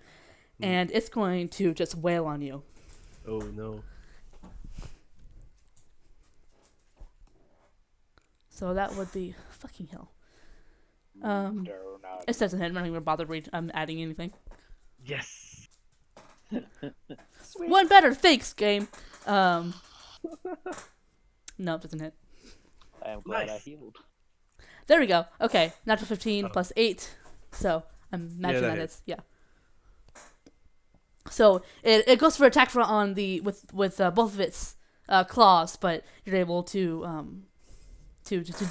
[SPEAKER 2] and it's going to just wail on you.
[SPEAKER 3] Oh no.
[SPEAKER 2] So that would be fucking hell.
[SPEAKER 1] No,
[SPEAKER 2] It doesn't hit. I'm not even gonna bother adding anything.
[SPEAKER 3] Yes.
[SPEAKER 2] One better, thanks, game. No, it doesn't hit.
[SPEAKER 1] I am glad I
[SPEAKER 3] Nice.
[SPEAKER 1] healed.
[SPEAKER 2] There we go. Okay, natural 15 plus 8. So I'm imagining
[SPEAKER 3] that
[SPEAKER 2] that
[SPEAKER 3] hits.
[SPEAKER 2] it's yeah. So it goes for attack on the with both of its claws, but you're able to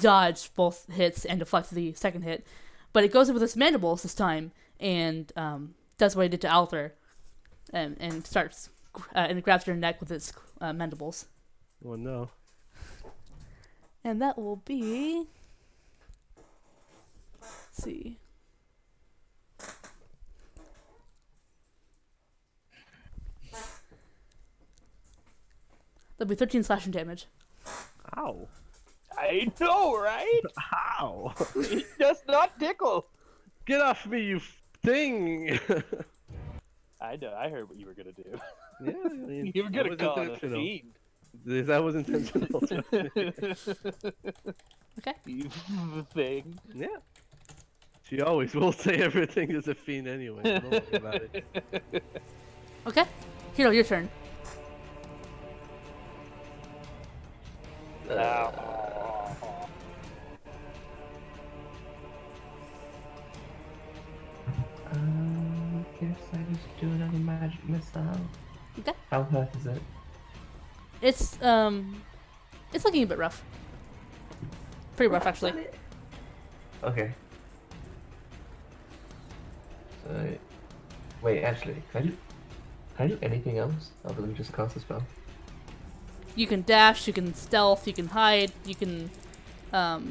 [SPEAKER 2] dodge both hits and deflect the second hit. But it goes in with its mandibles this time and does what it did to Althor, and starts and it grabs your neck with its mandibles.
[SPEAKER 3] Oh no.
[SPEAKER 2] And that will be. Let's see. That'll be 13 slashing damage.
[SPEAKER 3] Ow.
[SPEAKER 1] I know, right?
[SPEAKER 3] Ow.
[SPEAKER 1] It does not tickle.
[SPEAKER 3] Get off me, you thing!
[SPEAKER 1] I know. I heard what you were gonna do.
[SPEAKER 3] Yeah, I mean,
[SPEAKER 1] You were
[SPEAKER 3] that
[SPEAKER 1] gonna
[SPEAKER 3] was
[SPEAKER 1] call it a
[SPEAKER 3] intentional.
[SPEAKER 1] fiend.
[SPEAKER 3] That was intentional. trust me.
[SPEAKER 2] Okay.
[SPEAKER 1] You thing.
[SPEAKER 3] Yeah. She always will say everything is a fiend anyway. So don't worry about it.
[SPEAKER 2] Okay. Hero, your turn.
[SPEAKER 5] Guess I just do another magic missile.
[SPEAKER 2] Okay.
[SPEAKER 5] How hurt is it?
[SPEAKER 2] It's looking a bit rough. Pretty rough, actually.
[SPEAKER 5] Okay. So, wait, actually, can I do anything else other than just cast a spell?
[SPEAKER 2] You can dash, you can stealth, you can hide, you can.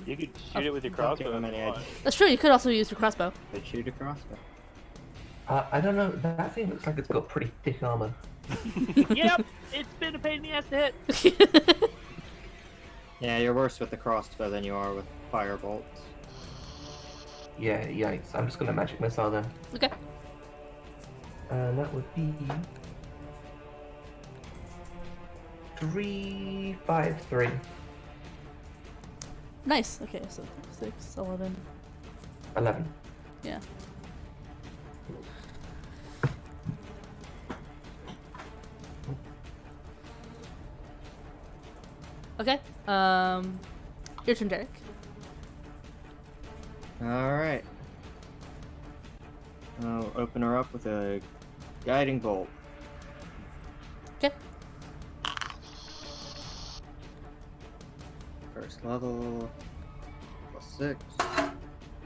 [SPEAKER 1] You could shoot it with your
[SPEAKER 4] Don't give
[SPEAKER 1] crossbow.
[SPEAKER 4] him
[SPEAKER 1] if
[SPEAKER 4] any
[SPEAKER 1] you want.
[SPEAKER 4] idea.
[SPEAKER 2] That's true. You could also use your crossbow.
[SPEAKER 4] They shoot a crossbow.
[SPEAKER 5] I don't know. That thing looks like it's got pretty thick armor.
[SPEAKER 1] Yep, it's been a pain in the ass to hit.
[SPEAKER 4] Yeah, you're worse with the crossbow than you are with firebolts.
[SPEAKER 5] Yeah, yikes. I'm just gonna magic missile then.
[SPEAKER 2] Okay.
[SPEAKER 5] And that would be 3, 5, 3.
[SPEAKER 2] Nice. Okay, so 6, 11.
[SPEAKER 5] 11.
[SPEAKER 2] Yeah. Okay. Your turn, Derek.
[SPEAKER 4] Alright. I'll open her up with a guiding bolt.
[SPEAKER 2] Okay.
[SPEAKER 4] First level. +6.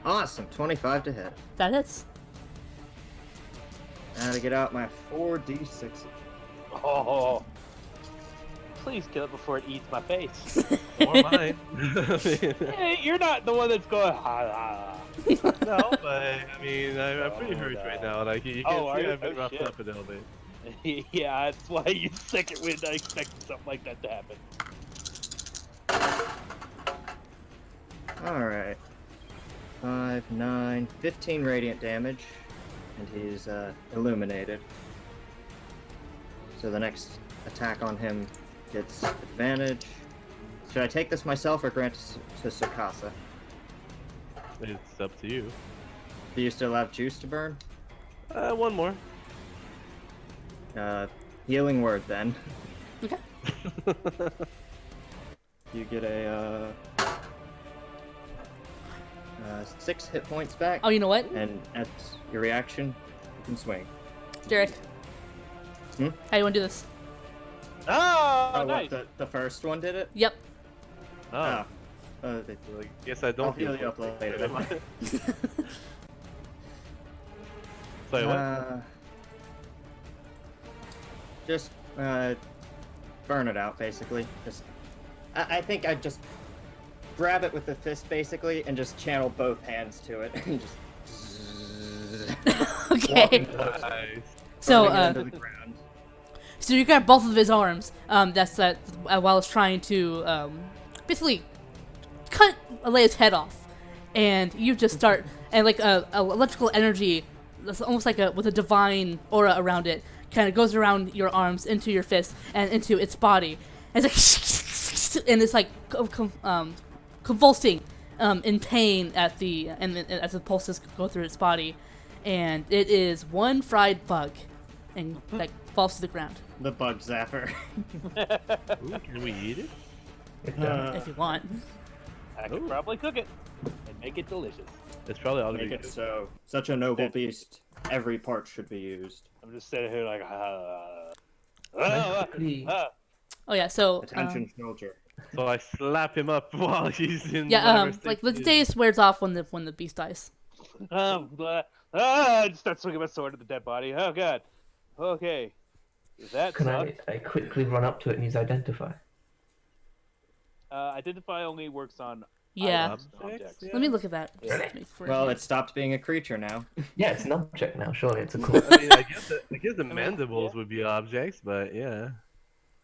[SPEAKER 4] Awesome! 25 to hit.
[SPEAKER 2] That hits.
[SPEAKER 4] Now to get out my 4d6.
[SPEAKER 1] Oh, please kill it before it eats my face.
[SPEAKER 3] Or mine.
[SPEAKER 1] Hey, you're not the one that's going. Ha, ha.
[SPEAKER 3] No, but I mean, I'm pretty
[SPEAKER 1] Oh,
[SPEAKER 3] hurt
[SPEAKER 1] no.
[SPEAKER 3] right now. Like you can
[SPEAKER 1] Oh, are
[SPEAKER 3] see,
[SPEAKER 1] you?
[SPEAKER 3] I've been
[SPEAKER 1] Oh,
[SPEAKER 3] roughed
[SPEAKER 1] shit.
[SPEAKER 3] up a little bit.
[SPEAKER 1] Yeah, that's why you second wind. I expected something like that to happen.
[SPEAKER 4] Alright. 5, 9, 15 radiant damage. And he's illuminated. So the next attack on him gets advantage. Should I take this myself or grant it to Sakasa?
[SPEAKER 3] It's up to you.
[SPEAKER 4] Do you still have juice to burn?
[SPEAKER 3] One more.
[SPEAKER 4] Healing word then.
[SPEAKER 2] Okay.
[SPEAKER 4] You get a 6 hit points back.
[SPEAKER 2] Oh, you know what,
[SPEAKER 4] And at your reaction, you can swing.
[SPEAKER 2] Derek?
[SPEAKER 4] Hmm?
[SPEAKER 2] How do you want to do this?
[SPEAKER 1] Oh, nice.
[SPEAKER 4] What, the first one did it?
[SPEAKER 2] Yep.
[SPEAKER 3] Oh,
[SPEAKER 4] They,
[SPEAKER 3] well, I guess I don't
[SPEAKER 4] I'll heal you
[SPEAKER 3] feel
[SPEAKER 4] up
[SPEAKER 3] so
[SPEAKER 4] later.
[SPEAKER 3] bad. Sorry, what?
[SPEAKER 4] Just burn it out, basically. Just, I think I'd just grab it with the fist, basically, and just channel both hands to it, and just
[SPEAKER 2] Okay.
[SPEAKER 3] Nice.
[SPEAKER 2] So,
[SPEAKER 4] burning it into the ground.
[SPEAKER 2] So you grab both of his arms. That's while it's trying to basically lay his head off, and you just start and like a electrical energy, that's almost like with a divine aura around it, kind of goes around your arms into your fist and into its body, and it's like and it's like convulsing in pain at the as the pulses go through its body, and it is one fried bug, and like falls to the ground.
[SPEAKER 4] The bug zapper.
[SPEAKER 3] Ooh, can we eat it?
[SPEAKER 5] It's
[SPEAKER 2] If you want.
[SPEAKER 1] I could
[SPEAKER 3] Ooh.
[SPEAKER 1] probably cook it and Make it delicious.
[SPEAKER 3] It's probably all
[SPEAKER 4] Make
[SPEAKER 3] good.
[SPEAKER 4] it so. Such a noble beast. Every part should be used.
[SPEAKER 1] I'm just sitting here like,
[SPEAKER 5] Quickly,
[SPEAKER 2] Oh yeah, so
[SPEAKER 4] Attention, soldier.
[SPEAKER 3] So I slap him up while he's in
[SPEAKER 2] yeah,
[SPEAKER 3] whatever state
[SPEAKER 2] like the
[SPEAKER 3] he is.
[SPEAKER 2] daze wears off when the beast dies.
[SPEAKER 1] I just start swinging my sword at the dead body. Oh god. Okay. That
[SPEAKER 5] can
[SPEAKER 1] sucked.
[SPEAKER 5] I quickly run up to it and use identify?
[SPEAKER 1] Identify only works on
[SPEAKER 2] Yeah.
[SPEAKER 1] items and objects.
[SPEAKER 2] Let me look at that.
[SPEAKER 1] Yeah.
[SPEAKER 2] Just to make sure.
[SPEAKER 4] Well, it stopped being a creature now.
[SPEAKER 5] Yeah, it's an object now. Surely it's a cool.
[SPEAKER 3] I mean, I guess the
[SPEAKER 1] mean,
[SPEAKER 3] mandibles
[SPEAKER 1] yeah.
[SPEAKER 3] would be objects, but yeah.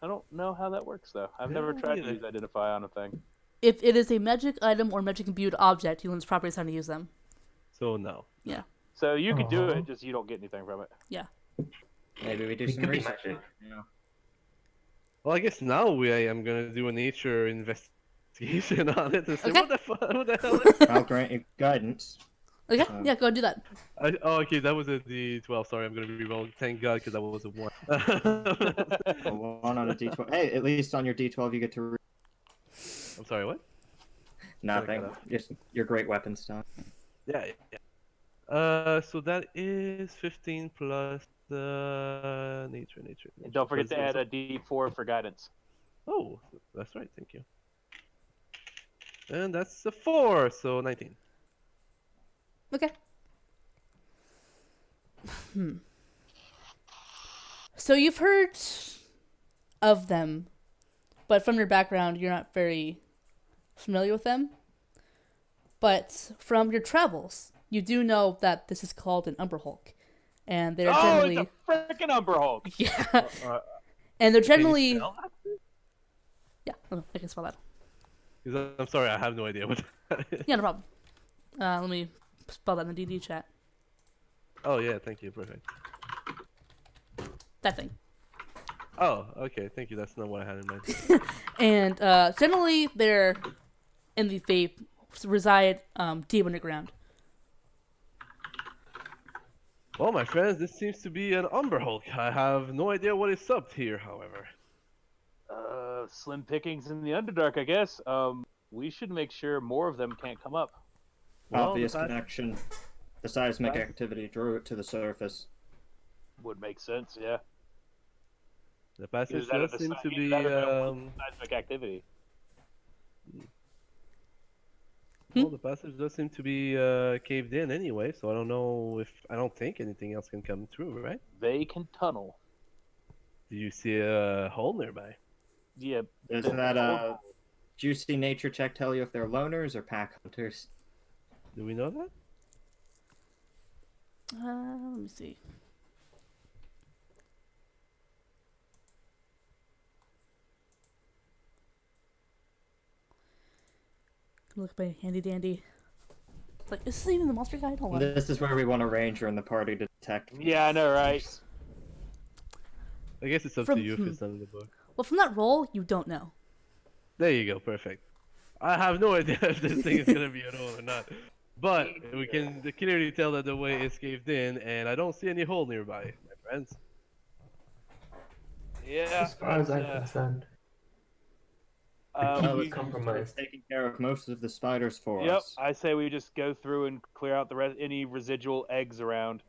[SPEAKER 1] I don't know how that works though. I've
[SPEAKER 3] Yeah,
[SPEAKER 1] never tried to
[SPEAKER 3] neither.
[SPEAKER 1] use identify on a thing.
[SPEAKER 2] If it is a magic item or magic imbued object, you learn its properties how to use them.
[SPEAKER 3] So no.
[SPEAKER 1] So you could do
[SPEAKER 5] Aw.
[SPEAKER 1] it, just you don't get anything from it.
[SPEAKER 4] Maybe we do
[SPEAKER 5] It
[SPEAKER 4] some
[SPEAKER 5] could be
[SPEAKER 4] research.
[SPEAKER 5] magic.
[SPEAKER 4] Yeah.
[SPEAKER 3] Well, I guess now I am gonna do a nature investigation on it and say
[SPEAKER 2] Okay.
[SPEAKER 3] what the hell is
[SPEAKER 4] I'll grant you guidance.
[SPEAKER 2] Okay,
[SPEAKER 4] Uh,
[SPEAKER 2] yeah, go and do that.
[SPEAKER 3] Oh, okay, that was a D12. Sorry, I'm gonna be wrong. Thank God, because that was a 1.
[SPEAKER 4] A 1 on a d12. Hey, at least on your d12 you get to.
[SPEAKER 3] I'm sorry, what?
[SPEAKER 4] Nothing.
[SPEAKER 3] cut off.
[SPEAKER 4] Just your great weapon stuff.
[SPEAKER 3] Yeah. So that is 15 plus nature.
[SPEAKER 1] And don't forget
[SPEAKER 3] plus
[SPEAKER 1] to add
[SPEAKER 3] also-
[SPEAKER 1] a D4 for guidance.
[SPEAKER 3] Oh, that's right. Thank you. And that's a 4, so 19.
[SPEAKER 2] Okay. So you've heard of them, but from your background, you're not very familiar with them. But from your travels, you do know that this is called an Umber Hulk, and they're generally
[SPEAKER 1] it's a freaking Umber Hulk!
[SPEAKER 2] yeah,
[SPEAKER 3] Uh,
[SPEAKER 2] and they're
[SPEAKER 3] can you
[SPEAKER 2] generally
[SPEAKER 3] spell that?
[SPEAKER 2] yeah. Oh, I can spell that.
[SPEAKER 3] 'Cause I'm sorry, I have no idea what that is.
[SPEAKER 2] Yeah, no problem. Let me spell that in the DD chat.
[SPEAKER 3] Oh yeah, thank you. Perfect.
[SPEAKER 2] That thing.
[SPEAKER 3] Oh, okay, thank you. That's not what I had in mind.
[SPEAKER 2] And generally, they're they reside deep underground.
[SPEAKER 3] Well, my friends, this seems to be an Umber Hulk. I have no idea what is up here, however.
[SPEAKER 1] Slim pickings in the Underdark, I guess. We should make sure more of them can't come up.
[SPEAKER 3] Well,
[SPEAKER 4] Obvious
[SPEAKER 3] the fact-
[SPEAKER 4] connection. The seismic
[SPEAKER 1] Right.
[SPEAKER 4] activity drew it to the surface.
[SPEAKER 1] Would make sense, yeah.
[SPEAKER 3] The passage
[SPEAKER 1] Is that
[SPEAKER 3] does seem to be
[SPEAKER 1] seismic activity.
[SPEAKER 3] well, the passage does seem to be caved in anyway, so I don't think anything else can come through, right?
[SPEAKER 1] They can tunnel.
[SPEAKER 3] Do you see a hole nearby?
[SPEAKER 1] Yeah.
[SPEAKER 4] Doesn't that juicy nature check tell you if they're loners or pack hunters?
[SPEAKER 3] Do we know that?
[SPEAKER 2] Let me see. Look at my handy dandy. It's like, is this even the monster guide? Hold on.
[SPEAKER 4] This is where we want a ranger in the party to detect.
[SPEAKER 1] Yeah, I know, right?
[SPEAKER 3] I guess it's up
[SPEAKER 2] From-
[SPEAKER 3] to you if it's not in the book.
[SPEAKER 2] Well, from that roll, you don't know.
[SPEAKER 3] There you go, perfect. I have no idea if this thing is gonna be a hole or not, but we can clearly tell that the way is caved in, and I don't see any hole nearby, my friends.
[SPEAKER 1] Yeah.
[SPEAKER 5] As far as I'm concerned,
[SPEAKER 1] Um,
[SPEAKER 5] Well,
[SPEAKER 1] we-
[SPEAKER 5] it's compromised.
[SPEAKER 4] Taking care of most of the spiders for
[SPEAKER 1] Yep,
[SPEAKER 4] us.
[SPEAKER 1] I say we just go through and clear out any residual eggs around.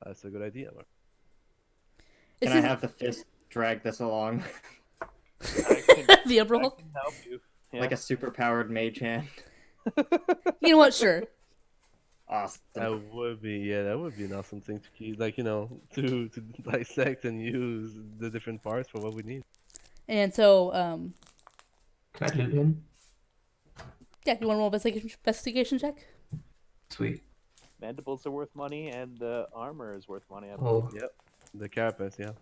[SPEAKER 3] That's a good idea. Mark.
[SPEAKER 2] Is
[SPEAKER 4] Can I
[SPEAKER 2] this
[SPEAKER 4] have the fist drag this along
[SPEAKER 1] I can,
[SPEAKER 2] the Umber
[SPEAKER 1] I
[SPEAKER 2] Hulk?
[SPEAKER 1] can help you. Yeah.
[SPEAKER 4] like a super powered mage hand?
[SPEAKER 2] You know what? Sure.
[SPEAKER 4] Awesome.
[SPEAKER 3] That would be an awesome thing to keep, like to dissect and use the different parts for what we need.
[SPEAKER 2] And so,
[SPEAKER 5] can I loot him?
[SPEAKER 2] yeah, you want to roll investigation check?
[SPEAKER 5] Sweet.
[SPEAKER 1] Mandibles are worth money, and the armor is worth money.
[SPEAKER 5] Oh,
[SPEAKER 3] Yep, the carapace, yeah.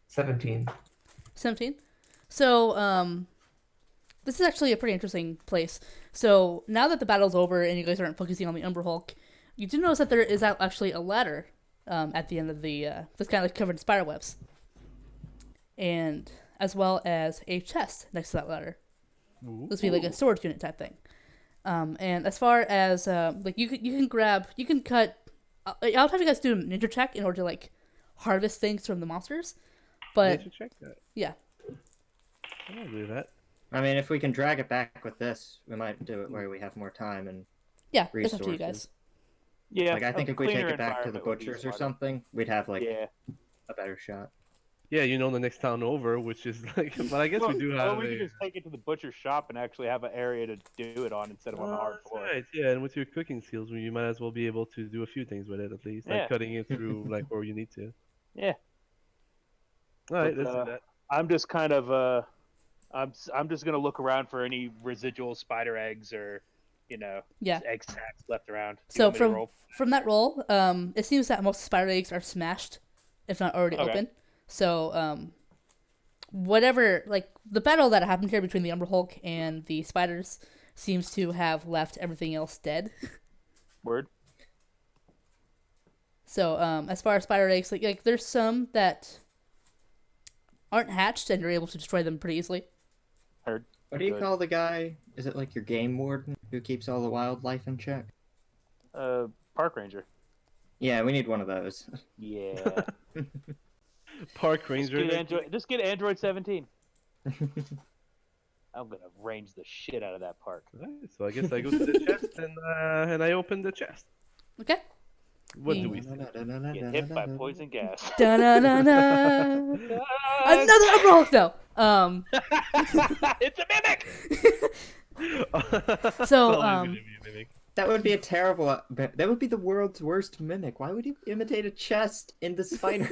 [SPEAKER 5] 17.
[SPEAKER 2] 17. So, this is actually a pretty interesting place. So, now that the battle's over and you guys aren't focusing on the Umber Hulk, you do notice that there is actually a ladder at the end of the, that's kind of covered in spider webs. And as well as a chest next to that ladder. This would be like a storage unit type thing. And as far as, like, you can cut, I'll have you guys do a ninja check in order to, like, harvest things from the monsters. But,
[SPEAKER 3] Nature check that.
[SPEAKER 2] yeah.
[SPEAKER 3] I'll do that.
[SPEAKER 4] I mean, if we can drag it back with this, we might do it where we have more time and
[SPEAKER 2] Yeah, it's up to you guys.
[SPEAKER 4] resources.
[SPEAKER 1] Yeah,
[SPEAKER 4] Like I think
[SPEAKER 1] a
[SPEAKER 4] if we take
[SPEAKER 1] cleaner
[SPEAKER 4] it back to the
[SPEAKER 1] environment would be
[SPEAKER 4] butchers or
[SPEAKER 1] smarter.
[SPEAKER 4] something, we'd have like
[SPEAKER 1] Yeah.
[SPEAKER 4] a better shot.
[SPEAKER 3] Yeah, the next town over, which is like. But I guess we do have.
[SPEAKER 1] Or we could just take it to the butcher shop and actually have an area to do it on instead of on the hard
[SPEAKER 3] That's
[SPEAKER 1] floor.
[SPEAKER 3] right. Yeah, and with your cooking skills, you might as well be able to do a few things with it at least, like
[SPEAKER 1] Yeah.
[SPEAKER 3] cutting it through like where you need to.
[SPEAKER 1] Yeah.
[SPEAKER 3] All right,
[SPEAKER 1] But,
[SPEAKER 3] let's do that.
[SPEAKER 1] I'm just kind of I'm just gonna look around for any residual spider eggs or,
[SPEAKER 2] Yeah.
[SPEAKER 1] egg sacks left around. Do you
[SPEAKER 2] So
[SPEAKER 1] want me to roll?
[SPEAKER 2] from that roll, it seems that most spider eggs are smashed, if not already
[SPEAKER 1] Okay.
[SPEAKER 2] open. So whatever, like the battle that happened here between the Umber Hulk and the spiders seems to have left everything else dead.
[SPEAKER 1] Word.
[SPEAKER 2] So as far as spider eggs, like there's some that aren't hatched and you're able to destroy them pretty easily.
[SPEAKER 1] Heard.
[SPEAKER 4] What do you
[SPEAKER 1] Good.
[SPEAKER 4] call the guy? Is it like your game warden who keeps all the wildlife in check?
[SPEAKER 1] Park ranger.
[SPEAKER 4] Yeah, we need one of those.
[SPEAKER 1] Yeah.
[SPEAKER 3] Park
[SPEAKER 1] just,
[SPEAKER 3] ranger.
[SPEAKER 1] just get Android 17. I'm gonna range the shit out of that park.
[SPEAKER 3] Alright, so I guess I go to the chest and I open the chest.
[SPEAKER 2] Okay.
[SPEAKER 3] What do we see?
[SPEAKER 1] Get hit by poison gas.
[SPEAKER 2] Da-na-na-na. Another Umber Hulk though.
[SPEAKER 1] It's a mimic.
[SPEAKER 2] So,
[SPEAKER 3] Always gonna be a mimic.
[SPEAKER 4] That would be a terrible. That would be the world's worst mimic. Why would you imitate a chest in the spider?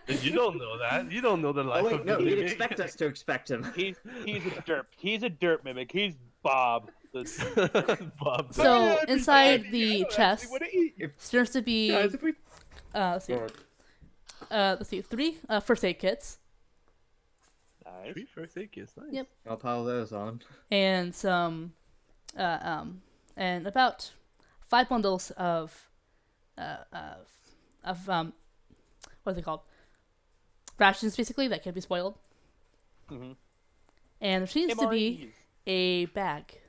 [SPEAKER 3] You don't know that. You don't know the life
[SPEAKER 4] Oh wait,
[SPEAKER 3] of
[SPEAKER 4] no,
[SPEAKER 3] the
[SPEAKER 4] you'd
[SPEAKER 3] mimic.
[SPEAKER 4] expect us to expect him.
[SPEAKER 1] He's a derp. He's a derp mimic. He's Bob.
[SPEAKER 3] Bob.
[SPEAKER 2] so inside the chest seems to be
[SPEAKER 4] Guys, if we...
[SPEAKER 2] let's see, 3 first aid kits
[SPEAKER 1] Nice.
[SPEAKER 3] 3 first aid kits. Nice.
[SPEAKER 2] Yep.
[SPEAKER 4] I'll pile those on.
[SPEAKER 2] and some and about 5 bundles of what are they called? Rations, basically, that can be spoiled.
[SPEAKER 1] Mhm.
[SPEAKER 2] And there seems to be
[SPEAKER 1] MREs.
[SPEAKER 2] a bag.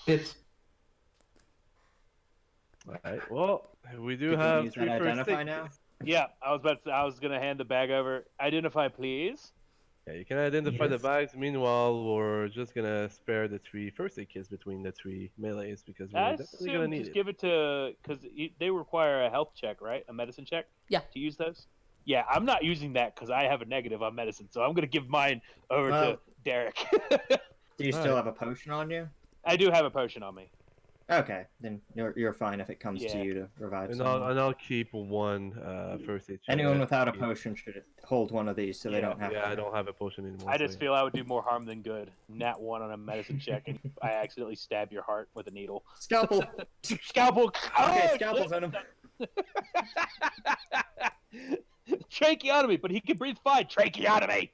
[SPEAKER 5] It's
[SPEAKER 3] Alright. Well, we do
[SPEAKER 4] Did you
[SPEAKER 3] have
[SPEAKER 4] use
[SPEAKER 3] 3
[SPEAKER 4] that
[SPEAKER 3] first
[SPEAKER 4] identify
[SPEAKER 3] aid
[SPEAKER 4] now?
[SPEAKER 3] kits.
[SPEAKER 1] Yeah, I was gonna hand the bag over. Identify, please.
[SPEAKER 3] Yeah, you can identify the
[SPEAKER 5] Yes.
[SPEAKER 3] bags. Meanwhile, we're just gonna spare the 3 first aid kits between the 3 melees because we're
[SPEAKER 1] I
[SPEAKER 3] definitely gonna
[SPEAKER 1] assume
[SPEAKER 3] need
[SPEAKER 1] just
[SPEAKER 3] it.
[SPEAKER 1] give it to because they require a health check, right? A medicine check.
[SPEAKER 2] Yeah.
[SPEAKER 1] To use those. Yeah, I'm not using that because I have a negative on medicine, so I'm gonna give mine over
[SPEAKER 4] Well-
[SPEAKER 1] to Derek.
[SPEAKER 4] Do you still
[SPEAKER 3] Alright.
[SPEAKER 4] have a potion on you?
[SPEAKER 1] I do have a potion on me.
[SPEAKER 4] Okay, then you're fine if it comes to
[SPEAKER 1] Yeah.
[SPEAKER 4] you to revive
[SPEAKER 3] And
[SPEAKER 4] someone.
[SPEAKER 3] I'll keep 1 first aid.
[SPEAKER 4] Anyone
[SPEAKER 3] check.
[SPEAKER 4] without a potion should hold one of these so they
[SPEAKER 1] Yeah,
[SPEAKER 4] don't have
[SPEAKER 3] Yeah,
[SPEAKER 4] to.
[SPEAKER 3] I don't have a potion anymore.
[SPEAKER 1] I
[SPEAKER 3] so
[SPEAKER 1] just
[SPEAKER 3] yeah.
[SPEAKER 1] feel I would do more harm than good. Nat 1 on a medicine check, and I accidentally stab your heart with a needle.
[SPEAKER 4] Scalpel!
[SPEAKER 1] Scalpel.
[SPEAKER 4] Okay,
[SPEAKER 1] Oh,
[SPEAKER 4] scalpel's on him.
[SPEAKER 1] Tracheotomy, but he can breathe fine. Tracheotomy.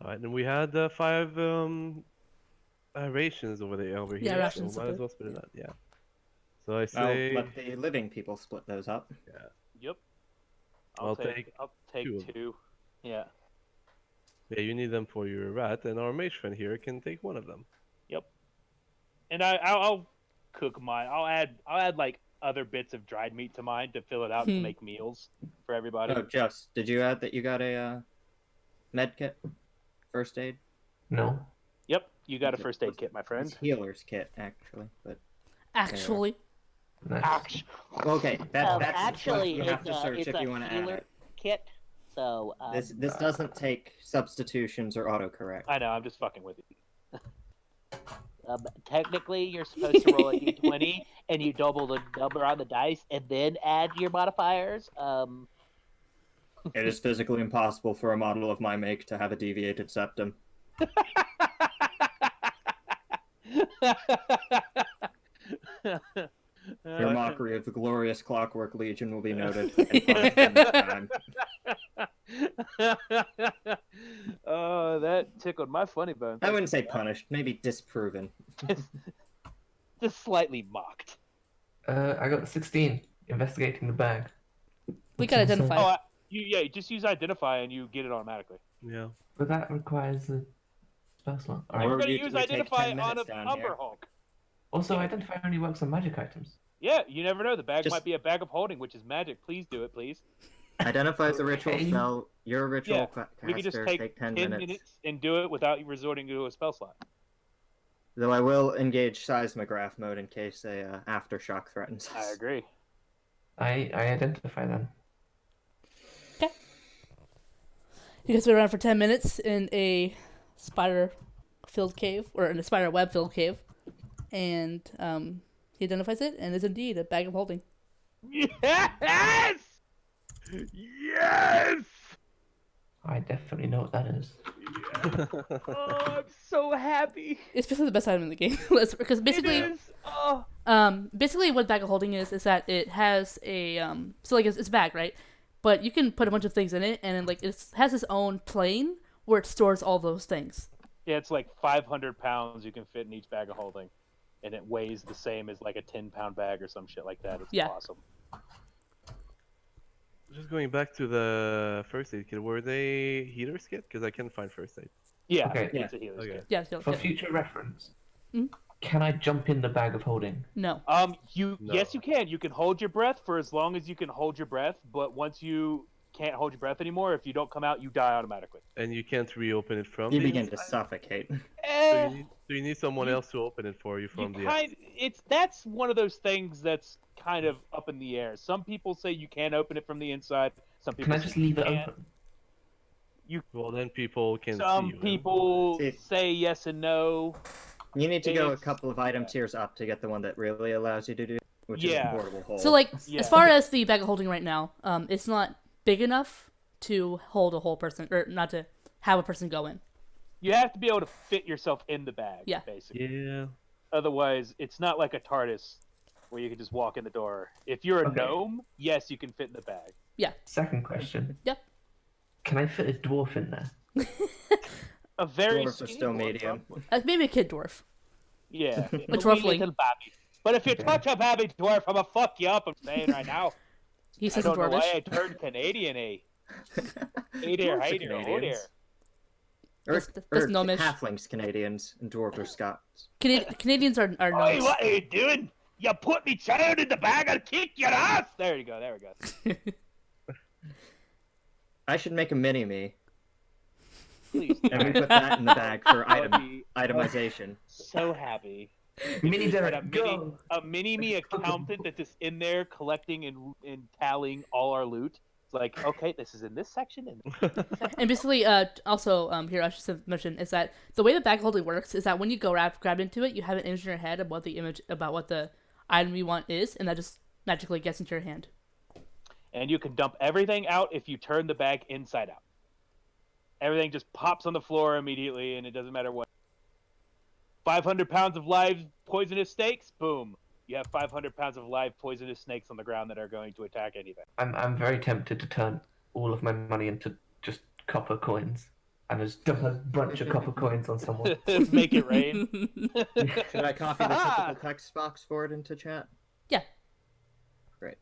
[SPEAKER 3] Alright, then we had 5 rations over here.
[SPEAKER 2] Yeah, rations
[SPEAKER 3] So
[SPEAKER 2] up
[SPEAKER 3] might as
[SPEAKER 2] there.
[SPEAKER 3] well split it up. Yeah. So I
[SPEAKER 4] Well,
[SPEAKER 3] say
[SPEAKER 4] let the living people split those up.
[SPEAKER 1] Yep.
[SPEAKER 3] I'll take
[SPEAKER 1] I'll take
[SPEAKER 3] two of
[SPEAKER 1] 2. Yeah.
[SPEAKER 3] yeah, you need them for your rat, and our mage friend here can take 1 of them.
[SPEAKER 1] And I'll cook mine. I'll add like other bits of dried meat to mine to fill it out to
[SPEAKER 2] Hmm.
[SPEAKER 1] make meals for everybody.
[SPEAKER 4] Oh, Just, did you add that you got a med kit? First aid?
[SPEAKER 5] no.
[SPEAKER 1] Yep, you got a first aid kit, my
[SPEAKER 4] It's
[SPEAKER 1] friend.
[SPEAKER 4] healer's kit, actually. But
[SPEAKER 2] Actually,
[SPEAKER 5] Nice.
[SPEAKER 1] Ouch.
[SPEAKER 4] okay, that's
[SPEAKER 6] Actually,
[SPEAKER 4] what you have
[SPEAKER 6] it's
[SPEAKER 4] to
[SPEAKER 6] a,
[SPEAKER 4] search
[SPEAKER 6] it's
[SPEAKER 4] if
[SPEAKER 6] a
[SPEAKER 4] you want to add
[SPEAKER 6] healer
[SPEAKER 4] it.
[SPEAKER 6] kit. So
[SPEAKER 4] This doesn't take substitutions or autocorrect.
[SPEAKER 1] I know, I'm just fucking with you.
[SPEAKER 6] technically, you're supposed to roll a d20, and you double the number on the dice, and then add your modifiers.
[SPEAKER 4] It is physically impossible for a model of my make to have a deviated septum. Your mockery of the glorious Clockwork Legion will be noted and punished in this time.
[SPEAKER 1] Oh, that tickled my funny bone.
[SPEAKER 4] I wouldn't say punished, maybe disproven.
[SPEAKER 1] Just slightly mocked.
[SPEAKER 5] I got 16 investigating the bag.
[SPEAKER 2] we can identify.
[SPEAKER 1] Oh, you just use identify and you get it automatically.
[SPEAKER 3] Yeah.
[SPEAKER 5] But that requires a spell slot.
[SPEAKER 1] We're
[SPEAKER 5] Alright.
[SPEAKER 4] Or
[SPEAKER 1] gonna
[SPEAKER 4] we
[SPEAKER 1] use
[SPEAKER 4] take
[SPEAKER 1] identify
[SPEAKER 4] 10
[SPEAKER 1] on
[SPEAKER 4] minutes
[SPEAKER 1] a
[SPEAKER 4] down
[SPEAKER 1] Umber
[SPEAKER 4] here.
[SPEAKER 1] Hulk.
[SPEAKER 5] Also, identify only works on magic items.
[SPEAKER 1] Yeah, you never know. The bag
[SPEAKER 4] Just-
[SPEAKER 1] might be a bag of holding, which is magic. Please do it, please.
[SPEAKER 4] Identify as a ritual
[SPEAKER 5] Okay.
[SPEAKER 4] spell. You're a ritual
[SPEAKER 1] Yeah,
[SPEAKER 4] caster.
[SPEAKER 1] We could just take
[SPEAKER 4] 10
[SPEAKER 1] 10
[SPEAKER 4] minutes.
[SPEAKER 1] and do it without resorting to a spell slot.
[SPEAKER 4] Though I will engage seismograph mode in case a aftershock threatens
[SPEAKER 1] I
[SPEAKER 4] us.
[SPEAKER 1] agree.
[SPEAKER 5] I identify them.
[SPEAKER 2] You guys been around for 10 minutes in a spider-filled cave, or in a spider web-filled cave, and he identifies it, and is indeed a bag of holding.
[SPEAKER 1] Yes! Yes!
[SPEAKER 5] I definitely know what that is.
[SPEAKER 1] Oh, I'm so happy.
[SPEAKER 2] It's basically the best item in the game, because basically,
[SPEAKER 1] It is. Oh.
[SPEAKER 2] basically what bag of holding is that it has a so like it's a bag, right? But you can put a bunch of things in it, and like it has its own plane where it stores all those things.
[SPEAKER 1] Yeah, it's like 500 pounds you can fit in each bag of holding, and it weighs the same as like a 10-pound bag or some shit like that. It's
[SPEAKER 2] Yeah.
[SPEAKER 1] awesome.
[SPEAKER 3] Just going back to the first aid kit, were they healer's kit? Because I can't find first aid.
[SPEAKER 1] Yeah,
[SPEAKER 5] Okay.
[SPEAKER 1] it's a healer's
[SPEAKER 3] Okay.
[SPEAKER 1] kit.
[SPEAKER 2] Yeah, so,
[SPEAKER 5] For
[SPEAKER 2] yeah.
[SPEAKER 5] future reference,
[SPEAKER 2] Mhm.
[SPEAKER 5] can I jump in the bag of holding?
[SPEAKER 2] No.
[SPEAKER 1] You
[SPEAKER 3] No.
[SPEAKER 1] yes, you can. You can hold your breath for as long as you can hold your breath, but once you can't hold your breath anymore, if you don't come out, you die automatically.
[SPEAKER 3] And you can't reopen it from
[SPEAKER 4] You
[SPEAKER 3] the
[SPEAKER 4] begin to
[SPEAKER 3] inside?
[SPEAKER 4] suffocate.
[SPEAKER 3] So you need someone
[SPEAKER 1] you-
[SPEAKER 3] else to open it for you from the
[SPEAKER 1] That's one of those things that's kind of up in the air. Some people say you can open it from the inside. Some people
[SPEAKER 5] Can I
[SPEAKER 1] say
[SPEAKER 5] just
[SPEAKER 1] you
[SPEAKER 5] leave it
[SPEAKER 1] can't.
[SPEAKER 5] open?
[SPEAKER 3] Well, then people can see
[SPEAKER 1] Some
[SPEAKER 3] you.
[SPEAKER 1] people
[SPEAKER 4] See-
[SPEAKER 1] say yes and no.
[SPEAKER 4] You need to go a
[SPEAKER 1] It's-
[SPEAKER 4] couple of item tiers up to get the one that really allows you to do it, which is
[SPEAKER 1] Yeah.
[SPEAKER 4] a portable hole.
[SPEAKER 2] So like
[SPEAKER 1] Yeah.
[SPEAKER 2] as far as the bag of holding right now, it's not big enough to hold a whole person, or not to have a person go in.
[SPEAKER 1] You have to be able to fit yourself in the bag,
[SPEAKER 2] Yeah.
[SPEAKER 1] basically.
[SPEAKER 3] Yeah.
[SPEAKER 1] Otherwise, it's not like a TARDIS where you can just walk in the door. If you're a
[SPEAKER 5] Okay.
[SPEAKER 1] gnome, yes, you can fit in the bag.
[SPEAKER 5] Second question.
[SPEAKER 2] Yep.
[SPEAKER 5] Can I fit a dwarf in there?
[SPEAKER 1] A very
[SPEAKER 4] Dwarves are
[SPEAKER 1] skinny
[SPEAKER 4] still
[SPEAKER 1] dwarf,
[SPEAKER 4] medium.
[SPEAKER 1] probably.
[SPEAKER 2] Maybe a kid dwarf.
[SPEAKER 1] Yeah.
[SPEAKER 2] A
[SPEAKER 1] wee
[SPEAKER 2] dwarfling.
[SPEAKER 1] little babby. But if you
[SPEAKER 5] Okay.
[SPEAKER 1] touch a babby dwarf, I'ma fuck you up, I'm saying right now.
[SPEAKER 2] He
[SPEAKER 1] I
[SPEAKER 2] says in
[SPEAKER 1] don't know why I
[SPEAKER 2] dwarvish.
[SPEAKER 1] turned Canadian, eh? Hey there,
[SPEAKER 4] Dwarves are
[SPEAKER 1] hey there, oh
[SPEAKER 4] Canadians.
[SPEAKER 1] there.
[SPEAKER 2] That's gnomish.
[SPEAKER 4] Halflings Canadians and dwarves are Scots.
[SPEAKER 2] Canadians are
[SPEAKER 1] Oi,
[SPEAKER 2] gnomes.
[SPEAKER 1] what are you doing? You put me child in the bag, I'll kick your ass! There you go, there we go.
[SPEAKER 4] I should make a mini me,
[SPEAKER 1] Please.
[SPEAKER 4] and we put that in the bag for
[SPEAKER 1] I would be
[SPEAKER 4] itemization.
[SPEAKER 1] so happy.
[SPEAKER 5] Mini
[SPEAKER 1] If we had
[SPEAKER 5] Derek, go!
[SPEAKER 1] a mini me accountant that's just in there collecting and tallying all our loot. It's like, okay, this is in this section, and
[SPEAKER 2] And basically, also, here I should mention is that the way the bag holding works is that when you go grab into it, you have an image in your head about what the item you want is, and that just magically gets into your hand.
[SPEAKER 1] and you can dump everything out if you turn the bag inside out. Everything just pops on the floor immediately, and it doesn't matter what. 500 pounds of live poisonous snakes, boom. You have 500 pounds of live poisonous snakes on the ground that are going to attack anything.
[SPEAKER 5] I'm very tempted to turn all of my money into just copper coins and just dump a bunch of copper coins on someone.
[SPEAKER 1] Make it rain.
[SPEAKER 4] Should I copy the typical text box for it into chat?
[SPEAKER 2] Yeah.
[SPEAKER 4] Great.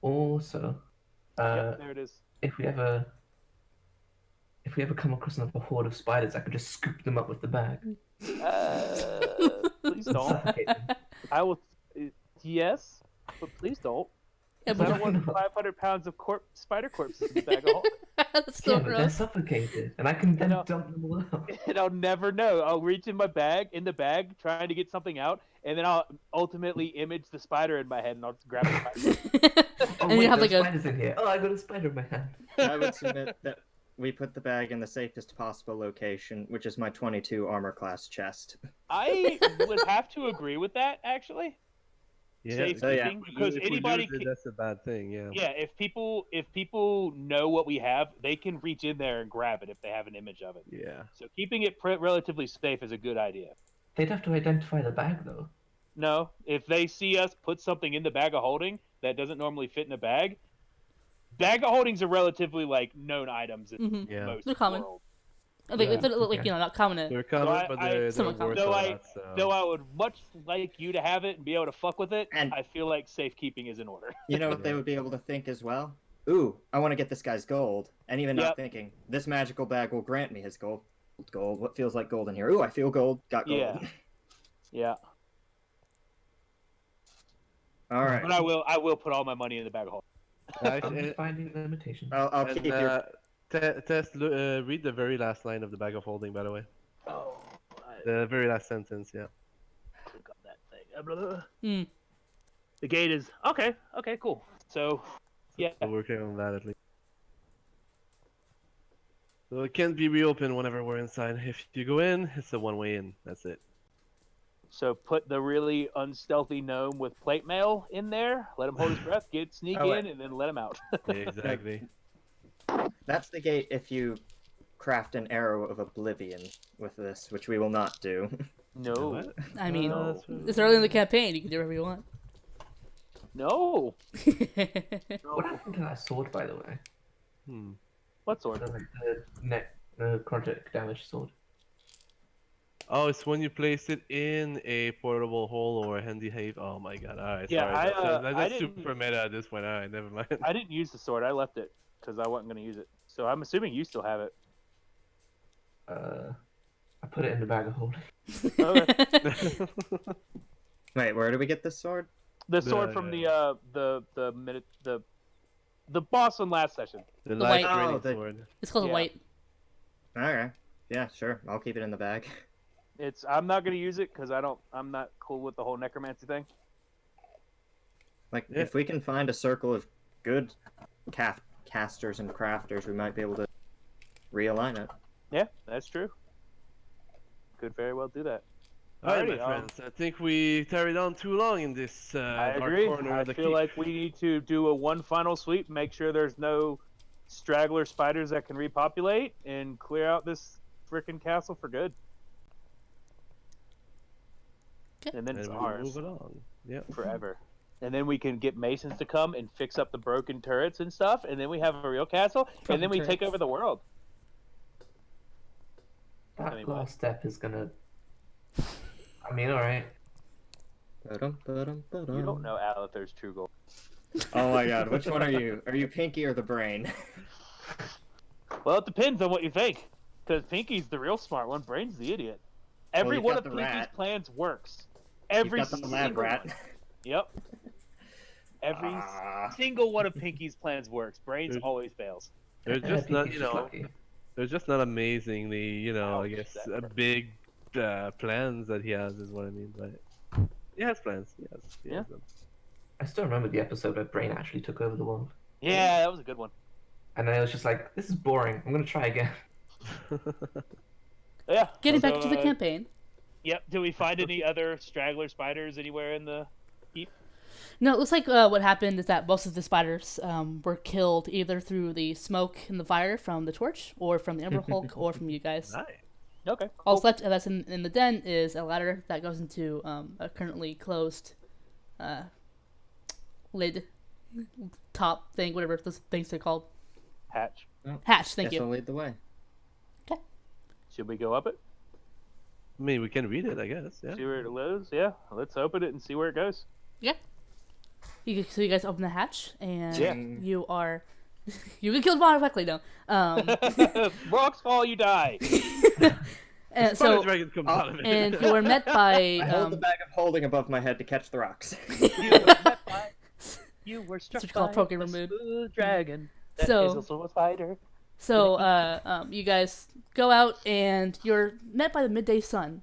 [SPEAKER 5] Also,
[SPEAKER 1] Yep, there it is.
[SPEAKER 5] if we ever come across another horde of spiders, I could just scoop them up with the bag.
[SPEAKER 1] Please don't.
[SPEAKER 5] Suffocate them.
[SPEAKER 1] I will. Yes, but please don't.
[SPEAKER 2] Yeah,
[SPEAKER 1] I
[SPEAKER 2] but
[SPEAKER 1] don't want 500 pounds of spider corpses in the bag of holding.
[SPEAKER 2] that's so
[SPEAKER 5] Yeah, but they're
[SPEAKER 2] gross.
[SPEAKER 5] suffocated, and I can then
[SPEAKER 1] know.
[SPEAKER 5] dump them all out.
[SPEAKER 1] And I'll never know. I'll reach in the bag, trying to get something out, and then I'll ultimately image the spider in my head, and I'll just grab it.
[SPEAKER 5] Oh,
[SPEAKER 2] And you
[SPEAKER 5] wait,
[SPEAKER 2] have,
[SPEAKER 5] there's
[SPEAKER 2] like, a-
[SPEAKER 5] spiders in here. Oh, I got a spider in my hand.
[SPEAKER 4] I would submit that we put the bag in the safest possible location, which is my 22 armor class chest.
[SPEAKER 1] I would have to agree with that, actually.
[SPEAKER 3] Yeah.
[SPEAKER 1] Safekeeping, because
[SPEAKER 3] If we
[SPEAKER 1] anybody
[SPEAKER 3] lose it,
[SPEAKER 1] can,
[SPEAKER 3] that's a bad thing. Yeah.
[SPEAKER 1] yeah, if people know what we have, they can reach in there and grab it if they have an image of it.
[SPEAKER 3] Yeah.
[SPEAKER 1] So keeping it relatively safe is a good idea.
[SPEAKER 5] They'd have to identify the bag, though.
[SPEAKER 1] No, if they see us put something in the bag of holding that doesn't normally fit in a bag, bag of holdings are relatively like known items in
[SPEAKER 2] Mhm.
[SPEAKER 3] Yeah.
[SPEAKER 1] most
[SPEAKER 2] They're
[SPEAKER 1] of
[SPEAKER 2] common.
[SPEAKER 1] the world.
[SPEAKER 2] Like,
[SPEAKER 5] Yeah,
[SPEAKER 2] like
[SPEAKER 5] okay.
[SPEAKER 2] you know, not common.
[SPEAKER 3] They're common, but they're
[SPEAKER 2] somewhat common.
[SPEAKER 3] worth a
[SPEAKER 1] Though
[SPEAKER 3] lot. So.
[SPEAKER 1] Though I would much like you to have it and be able to fuck with it,
[SPEAKER 4] And-
[SPEAKER 1] I feel like safekeeping is in order.
[SPEAKER 4] You know what they would be able to think as well? Ooh, I want to get this guy's gold. And even not
[SPEAKER 1] Yep.
[SPEAKER 4] thinking, this magical bag will grant me his gold. Gold, what feels like gold in here? Ooh, I feel gold, got gold.
[SPEAKER 1] Yeah. Yeah,
[SPEAKER 4] Alright,
[SPEAKER 1] but I will put all my money in the bag of holding.
[SPEAKER 5] I'm
[SPEAKER 3] Actually,
[SPEAKER 5] finding limitations.
[SPEAKER 4] I'll keep your...
[SPEAKER 3] Test, read the very last line of the bag of holding, by the way.
[SPEAKER 1] Oh,
[SPEAKER 3] The very last sentence, yeah.
[SPEAKER 1] Click on that thing.
[SPEAKER 2] Mm.
[SPEAKER 1] The gate is okay. Okay, cool. So, yeah.
[SPEAKER 3] We're working on that at least. So it can't be reopened whenever we're inside. If you go in, it's a one-way in. That's it.
[SPEAKER 1] So put the really unstealthy gnome with plate mail in there. Let him hold his breath. Sneak
[SPEAKER 4] Oh,
[SPEAKER 1] in, and then let him out.
[SPEAKER 3] Exactly.
[SPEAKER 4] That's the gate if you craft an arrow of oblivion with this, which we will not do.
[SPEAKER 1] No,
[SPEAKER 3] What?
[SPEAKER 2] I mean,
[SPEAKER 1] No.
[SPEAKER 2] it's early in the campaign. You can do whatever you want.
[SPEAKER 1] no.
[SPEAKER 5] What happened to that sword, by the way?
[SPEAKER 3] Hmm.
[SPEAKER 1] What sword?
[SPEAKER 5] The project damage sword.
[SPEAKER 3] Oh, it's when you place it in a portable hole or a handy have. Oh my god! All right,
[SPEAKER 1] Yeah,
[SPEAKER 3] sorry. That's
[SPEAKER 1] I didn't.
[SPEAKER 3] super meta at this point. All right, never mind.
[SPEAKER 1] I didn't use the sword. I left it because I wasn't going to use it. So I'm assuming you still have it.
[SPEAKER 5] I put it in the bag of holding.
[SPEAKER 1] Okay.
[SPEAKER 4] Wait, where do we get this sword?
[SPEAKER 1] The sword from the boss on last session.
[SPEAKER 3] The
[SPEAKER 2] The
[SPEAKER 3] light
[SPEAKER 2] white-
[SPEAKER 3] raining
[SPEAKER 4] Oh, the-
[SPEAKER 3] sword.
[SPEAKER 2] It's called a
[SPEAKER 1] Yeah.
[SPEAKER 2] white.
[SPEAKER 4] Okay. Yeah, sure. I'll keep it in the bag.
[SPEAKER 1] I'm not going to use it because I'm not cool with the whole necromancy thing.
[SPEAKER 4] Like,
[SPEAKER 3] Yeah.
[SPEAKER 4] if we can find a circle of good casters and crafters, we might be able to realign it.
[SPEAKER 1] Yeah, that's true. Could very well do that.
[SPEAKER 3] All right, my
[SPEAKER 1] Alrighty,
[SPEAKER 3] friends. I think we tarried on too long in this
[SPEAKER 1] I
[SPEAKER 3] dark
[SPEAKER 1] agree.
[SPEAKER 3] corner
[SPEAKER 1] I
[SPEAKER 3] of the
[SPEAKER 1] feel
[SPEAKER 3] keep.
[SPEAKER 1] like we need to do a one final sweep, make sure there's no straggler spiders that can repopulate, and clear out this freaking castle for good.
[SPEAKER 2] Okay.
[SPEAKER 1] And then
[SPEAKER 3] And
[SPEAKER 1] it's
[SPEAKER 3] we
[SPEAKER 1] ours
[SPEAKER 3] move along. Yep.
[SPEAKER 1] forever. And then we can get masons to come and fix up the broken turrets and stuff, and then we have a real castle, and then we take over the world.
[SPEAKER 5] That
[SPEAKER 1] Anyway.
[SPEAKER 5] last step is gonna. I mean, alright.
[SPEAKER 1] You don't know Alether's true goal.
[SPEAKER 4] Oh my god, which one are you? Are you Pinky or the Brain?
[SPEAKER 1] Well, it depends on what you think. Because Pinky's the real smart one, Brain's the idiot. Every
[SPEAKER 4] you've
[SPEAKER 1] one
[SPEAKER 4] got
[SPEAKER 1] of
[SPEAKER 4] the
[SPEAKER 1] Pinky's
[SPEAKER 4] rat.
[SPEAKER 1] plans works.
[SPEAKER 4] You've
[SPEAKER 1] Every
[SPEAKER 4] got the lab
[SPEAKER 1] single
[SPEAKER 4] rat.
[SPEAKER 1] one. Yep. Every
[SPEAKER 4] Ah.
[SPEAKER 1] single one of Pinky's plans works. Brain's
[SPEAKER 3] There's-
[SPEAKER 1] always fails.
[SPEAKER 3] They're just not,
[SPEAKER 5] Pinky's
[SPEAKER 3] you
[SPEAKER 5] just
[SPEAKER 3] know,
[SPEAKER 5] lucky.
[SPEAKER 3] they're just not amazingly, you know, I
[SPEAKER 1] Ouch,
[SPEAKER 3] guess,
[SPEAKER 1] that hurt.
[SPEAKER 3] big plans that he has is what I mean. But he has plans. He
[SPEAKER 1] Yeah.
[SPEAKER 3] has them.
[SPEAKER 5] I still remember the episode where Brain actually took over the world.
[SPEAKER 1] Yeah, that was a good one.
[SPEAKER 5] And then it was just like, this is boring. I'm gonna try again.
[SPEAKER 1] Yeah.
[SPEAKER 2] Getting
[SPEAKER 1] so,
[SPEAKER 2] back to the campaign.
[SPEAKER 1] Yep. Do we find any other straggler spiders anywhere in the keep?
[SPEAKER 2] No, it looks like what happened is that most of the spiders were killed either through the smoke and the fire from the torch, or from the Ember Hulk, or from you guys.
[SPEAKER 3] Nice.
[SPEAKER 1] Okay.
[SPEAKER 2] All
[SPEAKER 1] cool.
[SPEAKER 2] left that's in the den is a ladder that goes into a currently closed lid, top thing, whatever those things are called.
[SPEAKER 1] Hatch.
[SPEAKER 2] Hatch, thank
[SPEAKER 4] Guess I'll
[SPEAKER 2] you.
[SPEAKER 4] lead the way.
[SPEAKER 1] Should we go up it?
[SPEAKER 3] I mean, we can read it, I guess. Yeah.
[SPEAKER 1] See where it goes? Yeah. Let's open it and see where it goes.
[SPEAKER 2] So you guys open the hatch, and
[SPEAKER 1] Yeah.
[SPEAKER 2] you are... you get killed automatically, no.
[SPEAKER 1] Rocks fall, you die.
[SPEAKER 2] And
[SPEAKER 3] Spider
[SPEAKER 2] so,
[SPEAKER 3] dragon comes out of it.
[SPEAKER 2] and you are met by...
[SPEAKER 4] I hold the bag of holding above my head to catch the rocks.
[SPEAKER 1] You were struck
[SPEAKER 2] That's what you call
[SPEAKER 1] by
[SPEAKER 2] Poké
[SPEAKER 1] a
[SPEAKER 2] Remove.
[SPEAKER 1] smooth dragon. That
[SPEAKER 2] So-
[SPEAKER 1] is also a spider.
[SPEAKER 2] So, you guys go out, and you're met by the midday sun,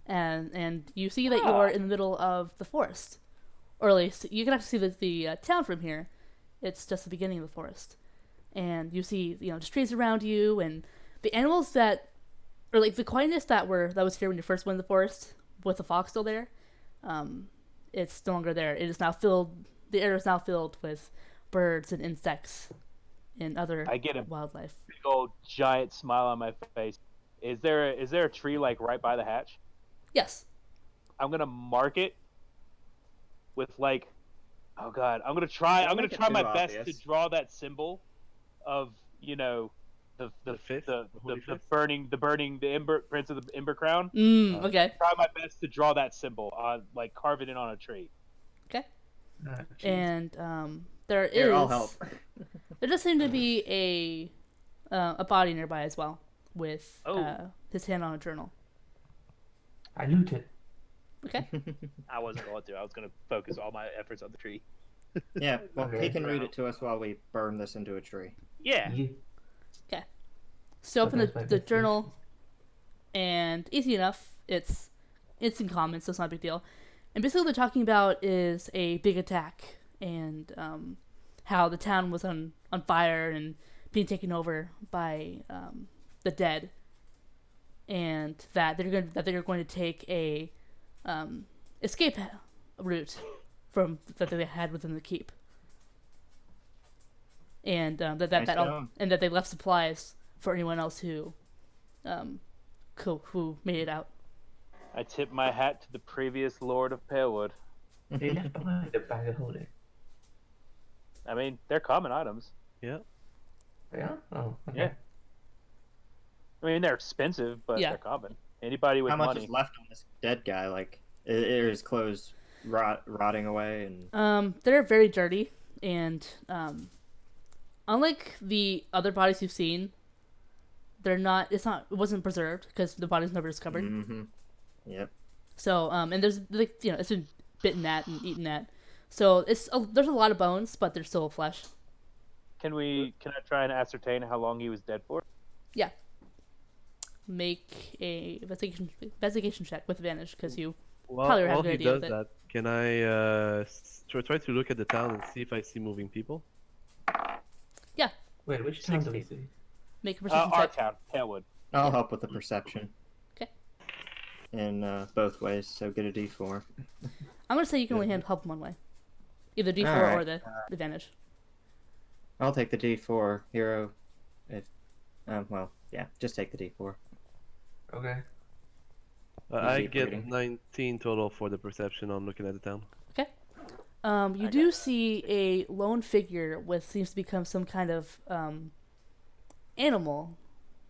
[SPEAKER 2] and you see that you're in the middle of the forest, or at least you can actually see the town from here. It's just the beginning of the forest, and you see the trees around you, and the animals that, or like the quietness that was here when you first went in the forest, with the fox still there. It's no longer there. It is now filled. The air is now filled with birds and insects and other
[SPEAKER 1] I get a
[SPEAKER 2] wildlife.
[SPEAKER 1] big old giant smile on my face. Is there a tree like right by the hatch?
[SPEAKER 2] Yes.
[SPEAKER 1] I'm gonna mark it with like, oh god, I'm gonna try
[SPEAKER 4] make it
[SPEAKER 1] my
[SPEAKER 4] too
[SPEAKER 1] best
[SPEAKER 4] obvious.
[SPEAKER 1] to draw that symbol of the
[SPEAKER 3] fist? The holy fist?
[SPEAKER 1] burning the ember prince of the ember crown.
[SPEAKER 2] Okay.
[SPEAKER 1] Try my best to draw that symbol on, like, carve it in on a tree.
[SPEAKER 5] Jeez.
[SPEAKER 2] And there is.
[SPEAKER 4] Here, I'll help.
[SPEAKER 2] There does seem to be a body nearby as well, with his hand on a journal.
[SPEAKER 5] I loot it.
[SPEAKER 2] Okay.
[SPEAKER 1] I wasn't going to. I was gonna focus all my efforts on the tree.
[SPEAKER 4] Yeah, well,
[SPEAKER 5] Okay.
[SPEAKER 4] he can read it to us while we burn this into a tree.
[SPEAKER 1] Yeah.
[SPEAKER 2] So open
[SPEAKER 5] Okay,
[SPEAKER 2] the
[SPEAKER 5] fine.
[SPEAKER 2] journal, and easy enough. it's in common, so it's not a big deal. And basically, what they're talking about is a big attack and how the town was on fire and being taken over by the dead, and that they're going to take a escape route from that they had within the keep, and that they left supplies for anyone else who made it out.
[SPEAKER 1] I tip my hat to the previous Lord of Palewood.
[SPEAKER 5] They left behind a bag of holding.
[SPEAKER 1] I mean, they're common items.
[SPEAKER 3] Yeah.
[SPEAKER 5] Yeah? Oh, okay.
[SPEAKER 1] Yeah. I mean, they're expensive, but
[SPEAKER 2] Yeah.
[SPEAKER 1] they're common. Anybody with
[SPEAKER 4] How much
[SPEAKER 1] money.
[SPEAKER 4] is left on this dead guy? Like, are his clothes rotting away? And
[SPEAKER 2] They're very dirty, and unlike the other bodies you've seen, it wasn't preserved because the body's never discovered.
[SPEAKER 4] Mm-hmm. Yep.
[SPEAKER 2] So and there's it's been bitten at and eaten at, so there's a lot of bones, but there's still flesh.
[SPEAKER 1] Can I try and ascertain how long he was dead for?
[SPEAKER 2] Yeah. Make a investigation check with advantage because you
[SPEAKER 3] Well,
[SPEAKER 2] probably have
[SPEAKER 3] while
[SPEAKER 2] a good
[SPEAKER 3] he
[SPEAKER 2] idea
[SPEAKER 3] does
[SPEAKER 2] with it.
[SPEAKER 3] that, can I try to look at the town and see if I see moving people?
[SPEAKER 5] Wait, which town do we
[SPEAKER 1] 16.
[SPEAKER 5] see?
[SPEAKER 2] Make a perception
[SPEAKER 1] Our
[SPEAKER 2] check.
[SPEAKER 1] town, Palewood.
[SPEAKER 4] I'll help with the perception.
[SPEAKER 2] Okay.
[SPEAKER 4] In both ways, so get a D4.
[SPEAKER 2] I'm gonna say you can only help one way, either D4
[SPEAKER 4] Alright.
[SPEAKER 2] or the advantage.
[SPEAKER 4] I'll take the D4 hero. If just take the D4.
[SPEAKER 5] Okay.
[SPEAKER 3] I
[SPEAKER 4] keep
[SPEAKER 3] get
[SPEAKER 4] reading.
[SPEAKER 3] 19 total for the perception on looking at the town.
[SPEAKER 2] You do see a lone figure with seems to become some kind of animal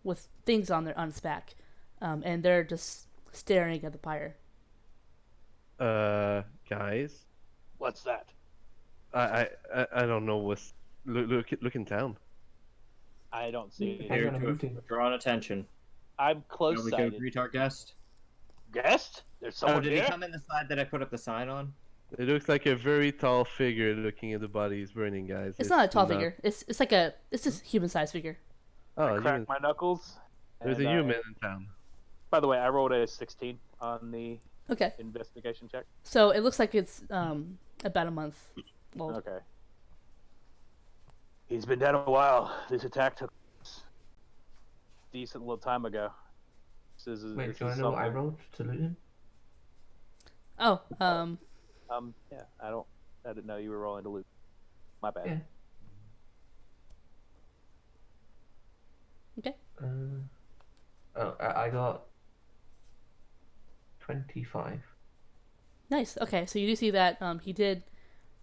[SPEAKER 2] with things on its back, and they're just staring at the pyre.
[SPEAKER 3] Guys,
[SPEAKER 1] What's that?
[SPEAKER 3] I don't know what's look in town.
[SPEAKER 1] I don't see it.
[SPEAKER 5] I'm
[SPEAKER 4] Here
[SPEAKER 5] gonna
[SPEAKER 4] to
[SPEAKER 5] move in.
[SPEAKER 4] draw attention.
[SPEAKER 1] I'm
[SPEAKER 4] Shall
[SPEAKER 1] close
[SPEAKER 4] we go
[SPEAKER 1] sighted.
[SPEAKER 4] greet our guest?
[SPEAKER 1] Guest? There's someone
[SPEAKER 4] Oh, did
[SPEAKER 1] here?
[SPEAKER 4] he come in the side that I put up the sign on?
[SPEAKER 3] It looks like a very tall figure looking at the bodies burning, guys.
[SPEAKER 2] It's not a tall figure. It's just a human sized figure.
[SPEAKER 3] Oh,
[SPEAKER 1] Crack my knuckles.
[SPEAKER 3] there's a
[SPEAKER 1] and,
[SPEAKER 3] human in town.
[SPEAKER 1] By the way, I rolled a 16 on the
[SPEAKER 2] Okay,
[SPEAKER 1] investigation check.
[SPEAKER 2] so it looks like it's about a month old.
[SPEAKER 1] Okay. He's been dead a while. This attack took place a decent little time ago.
[SPEAKER 5] Wait,
[SPEAKER 1] This
[SPEAKER 5] do you
[SPEAKER 1] is
[SPEAKER 5] want to know what I
[SPEAKER 1] something.
[SPEAKER 5] rolled to loot him?
[SPEAKER 2] Oh,
[SPEAKER 1] Yeah, I didn't know you were rolling to loot. My bad.
[SPEAKER 5] Yeah.
[SPEAKER 2] okay.
[SPEAKER 5] I got 25.
[SPEAKER 2] Nice. Okay, so you do see that he did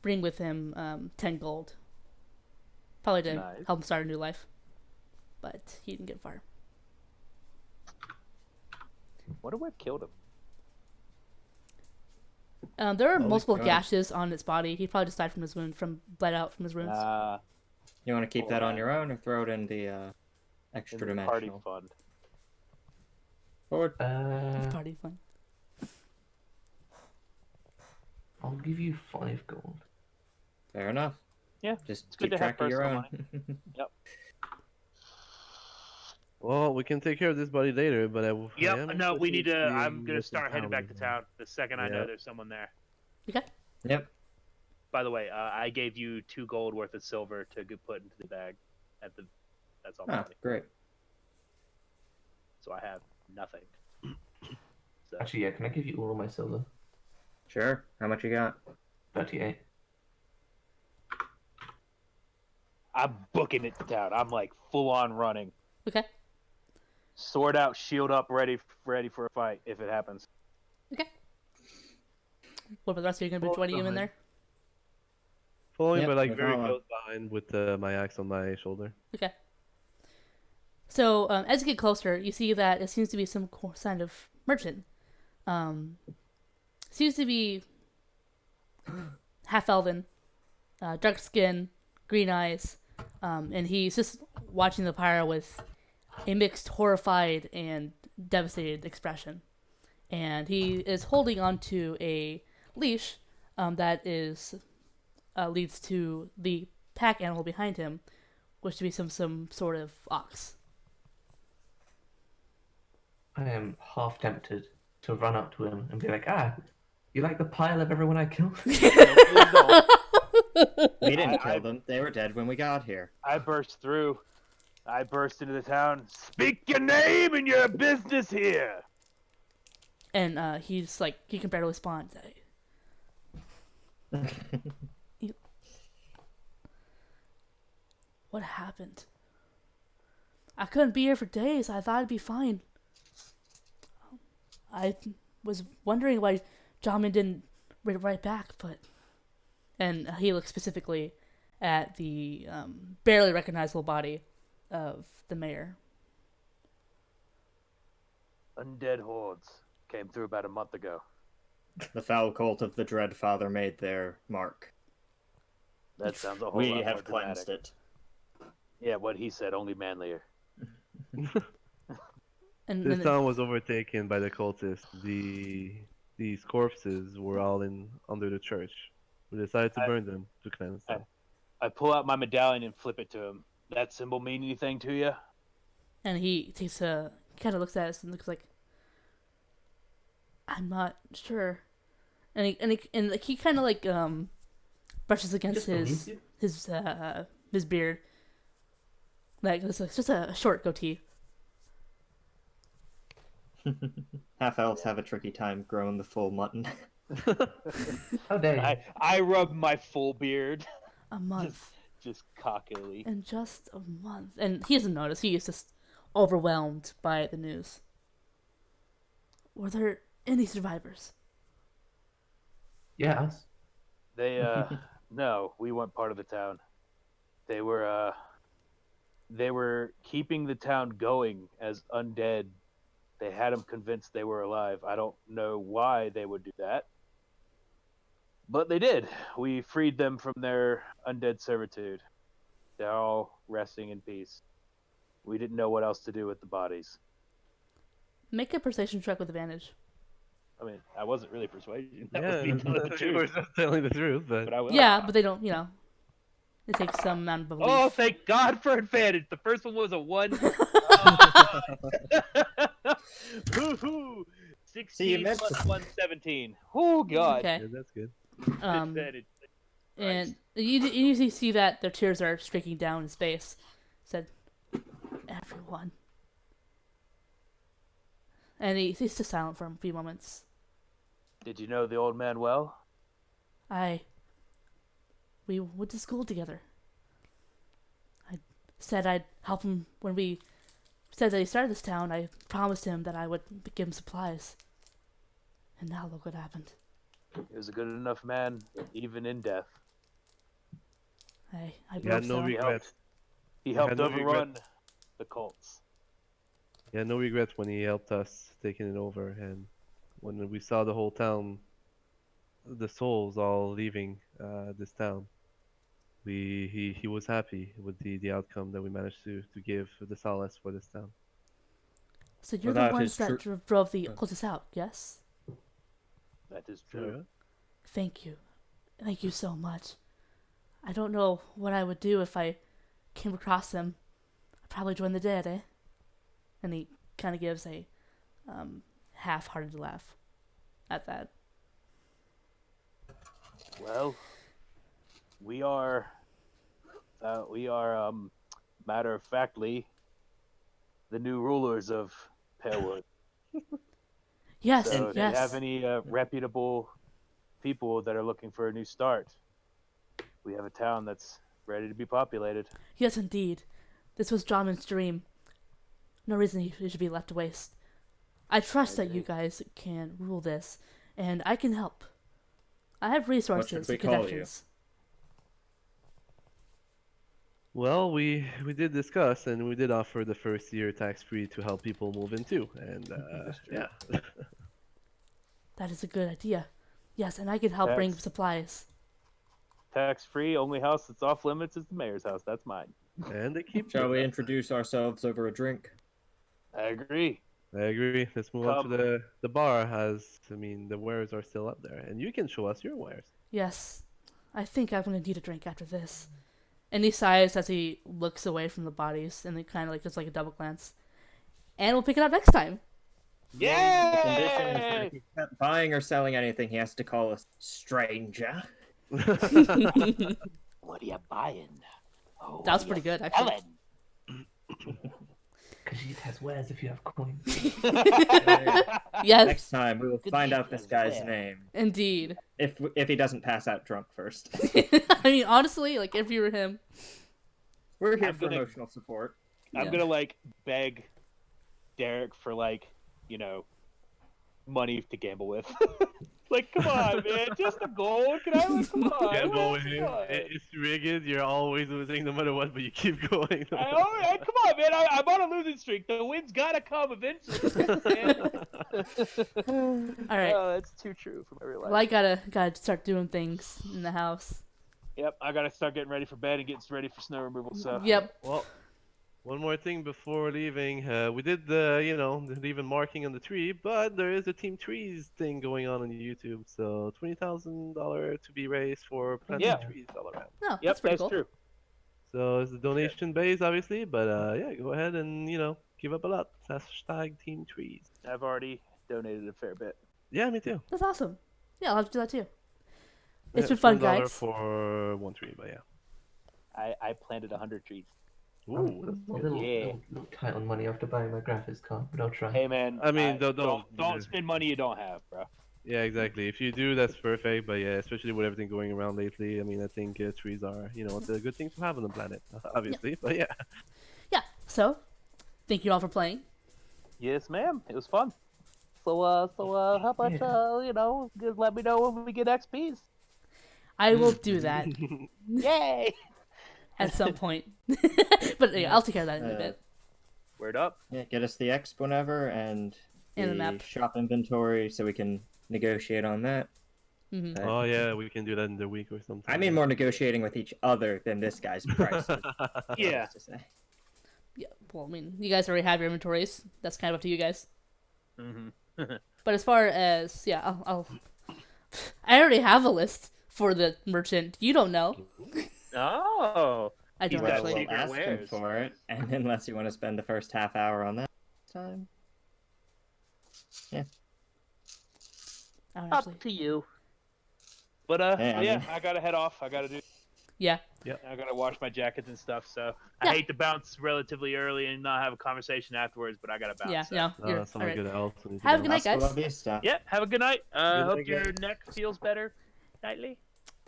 [SPEAKER 2] bring with him 10 gold. Probably to
[SPEAKER 1] Nice.
[SPEAKER 2] help him start a new life. But he didn't get far.
[SPEAKER 1] Wonder what killed him.
[SPEAKER 2] There are
[SPEAKER 4] Holy
[SPEAKER 2] multiple
[SPEAKER 4] God.
[SPEAKER 2] gashes on his body. He probably just died from his wound, bled out from his wounds.
[SPEAKER 4] You want to keep that on
[SPEAKER 1] Alright.
[SPEAKER 4] your own or throw it in the extra
[SPEAKER 1] In the party
[SPEAKER 4] dimensional?
[SPEAKER 1] fund.
[SPEAKER 4] Forward.
[SPEAKER 2] It's party fun.
[SPEAKER 5] I'll give you 5 gold.
[SPEAKER 4] Fair enough.
[SPEAKER 1] Yeah,
[SPEAKER 4] Just
[SPEAKER 1] it's good
[SPEAKER 4] keep
[SPEAKER 1] to have
[SPEAKER 4] track of your
[SPEAKER 1] personal
[SPEAKER 4] own.
[SPEAKER 1] Yep.
[SPEAKER 3] Well, we can take care of this body later, but I am
[SPEAKER 1] No, we
[SPEAKER 3] interested
[SPEAKER 1] need to.
[SPEAKER 3] in
[SPEAKER 1] I'm
[SPEAKER 3] seeing
[SPEAKER 1] gonna
[SPEAKER 3] what's in
[SPEAKER 1] start heading back to
[SPEAKER 3] with
[SPEAKER 1] town the second I know
[SPEAKER 3] Yeah.
[SPEAKER 1] there's someone there.
[SPEAKER 2] Okay.
[SPEAKER 4] Yep.
[SPEAKER 1] By the way, I gave you 2 gold worth of silver to put into the bag. That's all my
[SPEAKER 4] Ah,
[SPEAKER 1] money.
[SPEAKER 4] great.
[SPEAKER 1] So I have nothing. So,
[SPEAKER 5] Actually, yeah, can I give you all of my silver?
[SPEAKER 4] Sure. How much you got?
[SPEAKER 5] 38.
[SPEAKER 1] I'm booking it to town. I'm like full on running,
[SPEAKER 2] Okay.
[SPEAKER 1] sword out, shield up, ready for a fight if it happens.
[SPEAKER 2] Okay. What about the rest of you going to be
[SPEAKER 3] Well,
[SPEAKER 2] joining him in
[SPEAKER 3] behind.
[SPEAKER 2] there?
[SPEAKER 3] Following,
[SPEAKER 4] Yep,
[SPEAKER 3] but like
[SPEAKER 4] we're
[SPEAKER 3] very
[SPEAKER 4] following.
[SPEAKER 3] close behind with my axe on my shoulder.
[SPEAKER 2] Okay. So as you get closer, you see that it seems to be some kind of merchant. Seems to be half elven, dark skin, green eyes, and he's just watching the pyre with a mixed horrified and devastated expression. And he is holding onto a leash that leads to the pack animal behind him, which to be some sort of ox.
[SPEAKER 5] I am half tempted she'll run up to him and be like, "Ah, you like the pile of everyone I killed?"
[SPEAKER 4] We didn't kill them. They were dead when we got here.
[SPEAKER 1] I burst through. I burst into the town. Speak your name and your business here.
[SPEAKER 2] And he's like, he can barely respond. What happened? I couldn't be here for days. I thought I'd be fine. I was wondering why Jamin didn't write back, but... And he looks specifically at the barely recognizable body of the mayor.
[SPEAKER 1] Undead hordes came through about a month ago.
[SPEAKER 4] The foul cult of the Dread Father made their mark.
[SPEAKER 1] That sounds a whole
[SPEAKER 4] We
[SPEAKER 1] lot
[SPEAKER 4] have
[SPEAKER 1] more
[SPEAKER 4] cleansed
[SPEAKER 1] dramatic.
[SPEAKER 4] it.
[SPEAKER 1] Yeah, what he said, only manlier.
[SPEAKER 2] And
[SPEAKER 3] This
[SPEAKER 2] then
[SPEAKER 3] town was overtaken by the cultists. These corpses were all under the church. We decided to burn them to cleanse them.
[SPEAKER 1] I pull out my medallion and flip it to him. That symbol mean anything to you?
[SPEAKER 2] and he takes a kind of looks at us and looks like, I'm not sure. And he kind of like brushes against
[SPEAKER 5] Just believes you?
[SPEAKER 2] his beard. Like it's just a short goatee.
[SPEAKER 4] Half elves have a tricky time growing the full mutton.
[SPEAKER 5] How dare you?
[SPEAKER 1] I rub my full beard.
[SPEAKER 2] A month.
[SPEAKER 1] Just cockily.
[SPEAKER 2] In just a month. And he doesn't notice. He is just overwhelmed by the news. Were there any survivors?
[SPEAKER 5] Yeah, us.
[SPEAKER 1] They no, we weren't part of the town. They were keeping the town going as undead. They had them convinced they were alive. I don't know why they would do that. But they did. We freed them from their undead servitude. They're all resting in peace. We didn't know what else to do with the bodies.
[SPEAKER 2] Make a persuasion check with advantage.
[SPEAKER 1] I mean, I wasn't really persuading. That
[SPEAKER 3] Yeah,
[SPEAKER 1] was me telling the
[SPEAKER 3] you were
[SPEAKER 1] truth.
[SPEAKER 3] just telling the truth, but
[SPEAKER 1] I will.
[SPEAKER 2] Yeah, but they don't, it takes some amount of belief.
[SPEAKER 1] Oh, thank God for advantage. The first one was a 1. Hoo-hoo. 16
[SPEAKER 4] meant
[SPEAKER 1] plus
[SPEAKER 4] to-
[SPEAKER 1] 1, 17. Oh, God.
[SPEAKER 2] Okay.
[SPEAKER 3] yeah, that's good.
[SPEAKER 1] Advantage.
[SPEAKER 2] And you usually see that their tears are streaking down his face. Said, everyone. And he's just silent for a few moments.
[SPEAKER 1] Did you know the old man well?
[SPEAKER 2] We went to school together. I said I'd help him when we said that he started this town. I promised him that I would give him supplies. And now look what happened.
[SPEAKER 1] He was a good enough man, even in death.
[SPEAKER 2] I
[SPEAKER 3] You had
[SPEAKER 2] believe
[SPEAKER 3] no
[SPEAKER 2] so.
[SPEAKER 3] regrets.
[SPEAKER 1] He helped
[SPEAKER 3] no
[SPEAKER 1] overrun
[SPEAKER 3] regrets.
[SPEAKER 1] the cults.
[SPEAKER 3] Yeah, no regrets when he helped us taking it over, and when we saw the whole town, the souls all leaving this town. He was happy with the outcome that we managed to give the solace for this town.
[SPEAKER 2] So you're
[SPEAKER 4] Well,
[SPEAKER 2] the
[SPEAKER 4] that
[SPEAKER 2] ones
[SPEAKER 4] is
[SPEAKER 2] that
[SPEAKER 4] true.
[SPEAKER 2] drove the cultists out, yes?
[SPEAKER 1] That is true.
[SPEAKER 2] Thank you. Thank you so much. I don't know what I would do if I came across them. I'd probably join the dead, eh? And he kind of gives a half-hearted laugh at that.
[SPEAKER 1] Well, we are matter of factly the new rulers of Pearwood.
[SPEAKER 2] Yes,
[SPEAKER 1] So if
[SPEAKER 2] yes.
[SPEAKER 1] you have any reputable people that are looking for a new start, we have a town that's ready to be populated.
[SPEAKER 2] Yes, indeed. This was John's dream. No reason he should be left to waste. I trust that you guys can rule this, and I can help. I have resources
[SPEAKER 4] we
[SPEAKER 2] and
[SPEAKER 4] call you?
[SPEAKER 2] connections.
[SPEAKER 3] Well, we did discuss, and we did offer the first year tax-free to help people move in too, and yeah.
[SPEAKER 2] That is a good idea. Yes, and I can help bring
[SPEAKER 1] Tax-
[SPEAKER 2] supplies.
[SPEAKER 1] Tax-free, only house that's off limits is the mayor's house. That's mine.
[SPEAKER 3] And they keep.
[SPEAKER 4] Shall we introduce ourselves over a drink?
[SPEAKER 1] I agree.
[SPEAKER 3] I agree. Let's move on
[SPEAKER 1] Come.
[SPEAKER 3] to the bar. The wares are still up there, and you can show us your wares.
[SPEAKER 2] Yes, I think I'm gonna need a drink after this. And he sighs as he looks away from the bodies, and then kind of like just like a double glance. And we'll pick it up next time.
[SPEAKER 4] The condition is that
[SPEAKER 1] Yay!
[SPEAKER 4] if he's not buying or selling anything, he has to call us stranger.
[SPEAKER 6] What are you buying? Oh, what
[SPEAKER 2] That was
[SPEAKER 6] are
[SPEAKER 2] pretty
[SPEAKER 6] you
[SPEAKER 2] good, actually.
[SPEAKER 6] selling?
[SPEAKER 5] Khajiit has wares if you have coins.
[SPEAKER 2] Yes,
[SPEAKER 4] Next time, we will
[SPEAKER 6] Good
[SPEAKER 4] find
[SPEAKER 6] deed
[SPEAKER 4] out this
[SPEAKER 6] as
[SPEAKER 4] guy's
[SPEAKER 6] well.
[SPEAKER 4] name.
[SPEAKER 2] indeed.
[SPEAKER 4] If he doesn't pass out drunk first.
[SPEAKER 2] I mean, honestly, like if you were him,
[SPEAKER 4] We're here
[SPEAKER 1] I'm
[SPEAKER 4] for
[SPEAKER 1] gonna-
[SPEAKER 4] emotional support.
[SPEAKER 1] I'm
[SPEAKER 2] Yeah.
[SPEAKER 1] gonna like beg Derek for like, money to gamble with. Like, come on, man, just a goal. Can I? Like, come on.
[SPEAKER 3] Gamble
[SPEAKER 1] what
[SPEAKER 3] with
[SPEAKER 1] else?
[SPEAKER 3] him.
[SPEAKER 1] Come on.
[SPEAKER 3] It's rigged. You're always losing no matter what, but you keep going.
[SPEAKER 1] Come on, man. I'm on a losing streak. The win's gotta come eventually. Man.
[SPEAKER 2] all right.
[SPEAKER 1] Oh, that's too true for my real life.
[SPEAKER 2] Well, I gotta start doing things in the house.
[SPEAKER 1] Yep, I gotta start getting ready for bed and getting ready for snow removal. So.
[SPEAKER 2] Yep.
[SPEAKER 3] Well, one more thing before leaving. We did the leaving marking on the tree, but there is a Team Trees thing going on YouTube. So $20,000 to be raised for planting
[SPEAKER 1] Yeah.
[SPEAKER 3] trees all around.
[SPEAKER 2] No,
[SPEAKER 1] Yep,
[SPEAKER 2] that's pretty
[SPEAKER 1] that's
[SPEAKER 2] cool.
[SPEAKER 1] true.
[SPEAKER 3] So it's a donation based, obviously, but yeah, go ahead and give up a lot. Hashtag Team Trees.
[SPEAKER 1] I've already donated a fair bit.
[SPEAKER 3] Yeah, me too.
[SPEAKER 2] That's awesome. Yeah, I'll have to do that too. It's
[SPEAKER 3] Yeah,
[SPEAKER 2] been fun,
[SPEAKER 3] $1
[SPEAKER 2] guys.
[SPEAKER 3] for one tree, but yeah.
[SPEAKER 1] I planted 100 trees.
[SPEAKER 3] Ooh, that's
[SPEAKER 5] I'm a little,
[SPEAKER 1] Yeah.
[SPEAKER 5] little tight on money after buying my graphics card, but I'll try.
[SPEAKER 1] Hey, man.
[SPEAKER 3] I mean, don't-
[SPEAKER 1] don't spend money you don't have, bro.
[SPEAKER 3] Yeah, exactly. If you do, that's perfect. But yeah, especially with everything going around lately, I mean, I think trees are, it's a good thing to have on the planet, obviously. But yeah.
[SPEAKER 2] Yeah. So, thank you all for playing.
[SPEAKER 1] Yes, ma'am. It was fun. So how about just let me know when we get XPs.
[SPEAKER 2] I will do that
[SPEAKER 1] Yay!
[SPEAKER 2] at some point. But yeah, I'll take care of that in a bit.
[SPEAKER 1] Word up.
[SPEAKER 4] Yeah, get us the exp whenever and
[SPEAKER 2] And the map.
[SPEAKER 4] shop inventory so we can negotiate on that.
[SPEAKER 2] Hmm.
[SPEAKER 3] Oh yeah, we can do that in the week or something.
[SPEAKER 4] I mean more negotiating with each other than this guy's price.
[SPEAKER 1] Yeah.
[SPEAKER 4] To say.
[SPEAKER 2] Yeah. Well, I mean, you guys already have your inventories. That's kind of up to you guys.
[SPEAKER 1] Mm-hmm.
[SPEAKER 2] But as far as I already have a list for the merchant. You don't know.
[SPEAKER 1] Oh.
[SPEAKER 2] I don't
[SPEAKER 1] He's got
[SPEAKER 2] actually.
[SPEAKER 4] We'll
[SPEAKER 1] secret
[SPEAKER 4] ask him
[SPEAKER 1] wares.
[SPEAKER 4] for it, and unless you want to spend the first half hour on that time.
[SPEAKER 2] I don't actually.
[SPEAKER 6] Up to you.
[SPEAKER 1] But
[SPEAKER 4] Hey, I
[SPEAKER 1] yeah,
[SPEAKER 4] mean-
[SPEAKER 1] I gotta head off. I gotta do.
[SPEAKER 2] Yeah.
[SPEAKER 1] I gotta wash my jackets and stuff. So
[SPEAKER 2] Yeah.
[SPEAKER 1] I hate to bounce relatively early and not have a conversation afterwards, but I gotta bounce.
[SPEAKER 2] Yeah.
[SPEAKER 1] so.
[SPEAKER 2] Yeah.
[SPEAKER 3] Oh,
[SPEAKER 2] You're,
[SPEAKER 3] that's
[SPEAKER 2] all
[SPEAKER 3] not
[SPEAKER 2] right.
[SPEAKER 3] good else. We need to
[SPEAKER 2] Have a
[SPEAKER 3] know.
[SPEAKER 2] good night,
[SPEAKER 4] Hasta la
[SPEAKER 2] guys.
[SPEAKER 4] vista.
[SPEAKER 1] Yep. Have a good night.
[SPEAKER 3] Good
[SPEAKER 1] Hope
[SPEAKER 3] night,
[SPEAKER 1] your
[SPEAKER 3] guys.
[SPEAKER 1] neck feels better nightly.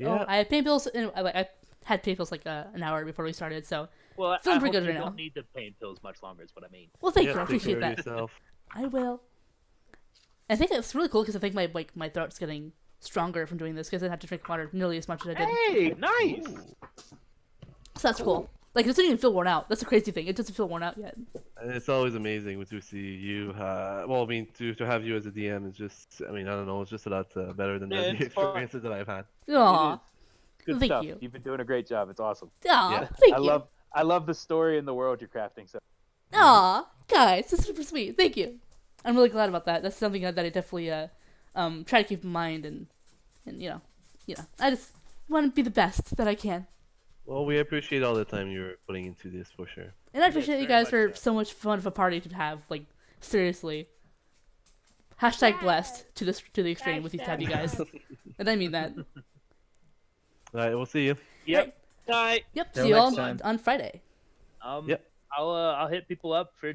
[SPEAKER 2] Oh,
[SPEAKER 3] Yeah.
[SPEAKER 2] I had pain pills. I had pain pills like an hour before we started. So,
[SPEAKER 1] Well,
[SPEAKER 2] Feeling
[SPEAKER 1] I
[SPEAKER 2] pretty
[SPEAKER 1] hope
[SPEAKER 2] good
[SPEAKER 1] you
[SPEAKER 2] right
[SPEAKER 1] don't
[SPEAKER 2] now.
[SPEAKER 1] need the pain pills much longer. Is what I mean.
[SPEAKER 2] well, thank
[SPEAKER 3] Yeah,
[SPEAKER 2] you. I
[SPEAKER 3] take
[SPEAKER 2] appreciate
[SPEAKER 3] care of
[SPEAKER 2] that.
[SPEAKER 3] yourself.
[SPEAKER 2] I will. I think it's really cool because I think my throat's getting stronger from doing this because I didn't have to drink water nearly as much as I did.
[SPEAKER 1] Hey, nice.
[SPEAKER 2] So that's cool. Like, it doesn't even feel worn out. That's the crazy thing. It doesn't feel worn out yet.
[SPEAKER 3] And it's always amazing to see you. Well, I mean, to have you as a DM is just. I mean, I don't know. It's just a lot better than
[SPEAKER 1] Yeah,
[SPEAKER 3] the
[SPEAKER 1] it's fun.
[SPEAKER 3] experiences that I've had.
[SPEAKER 2] Aw.
[SPEAKER 1] Good
[SPEAKER 2] Thank
[SPEAKER 1] stuff.
[SPEAKER 2] you.
[SPEAKER 1] You've been doing a great job. It's awesome.
[SPEAKER 2] Aw.
[SPEAKER 3] Yeah.
[SPEAKER 2] Thank
[SPEAKER 1] I
[SPEAKER 2] you.
[SPEAKER 1] love the story and the world you're crafting. So
[SPEAKER 2] Aw. Guys, that's super sweet. Thank you. I'm really glad about that. That's something that I definitely try to keep in mind and I just want to be the best that I can.
[SPEAKER 3] Well, we appreciate all the time you're putting into this for sure.
[SPEAKER 2] And I appreciate you
[SPEAKER 1] very
[SPEAKER 2] guys for
[SPEAKER 1] much so.
[SPEAKER 2] so much fun of a party to have. Like, seriously. Hashtag blessed to the extreme with these type of you guys. And I mean that.
[SPEAKER 3] All right, we'll see you.
[SPEAKER 1] yep. Night.
[SPEAKER 2] Yep,
[SPEAKER 4] Till
[SPEAKER 2] see you all
[SPEAKER 4] next time.
[SPEAKER 2] on Friday.
[SPEAKER 1] Yep. I'll hit people up for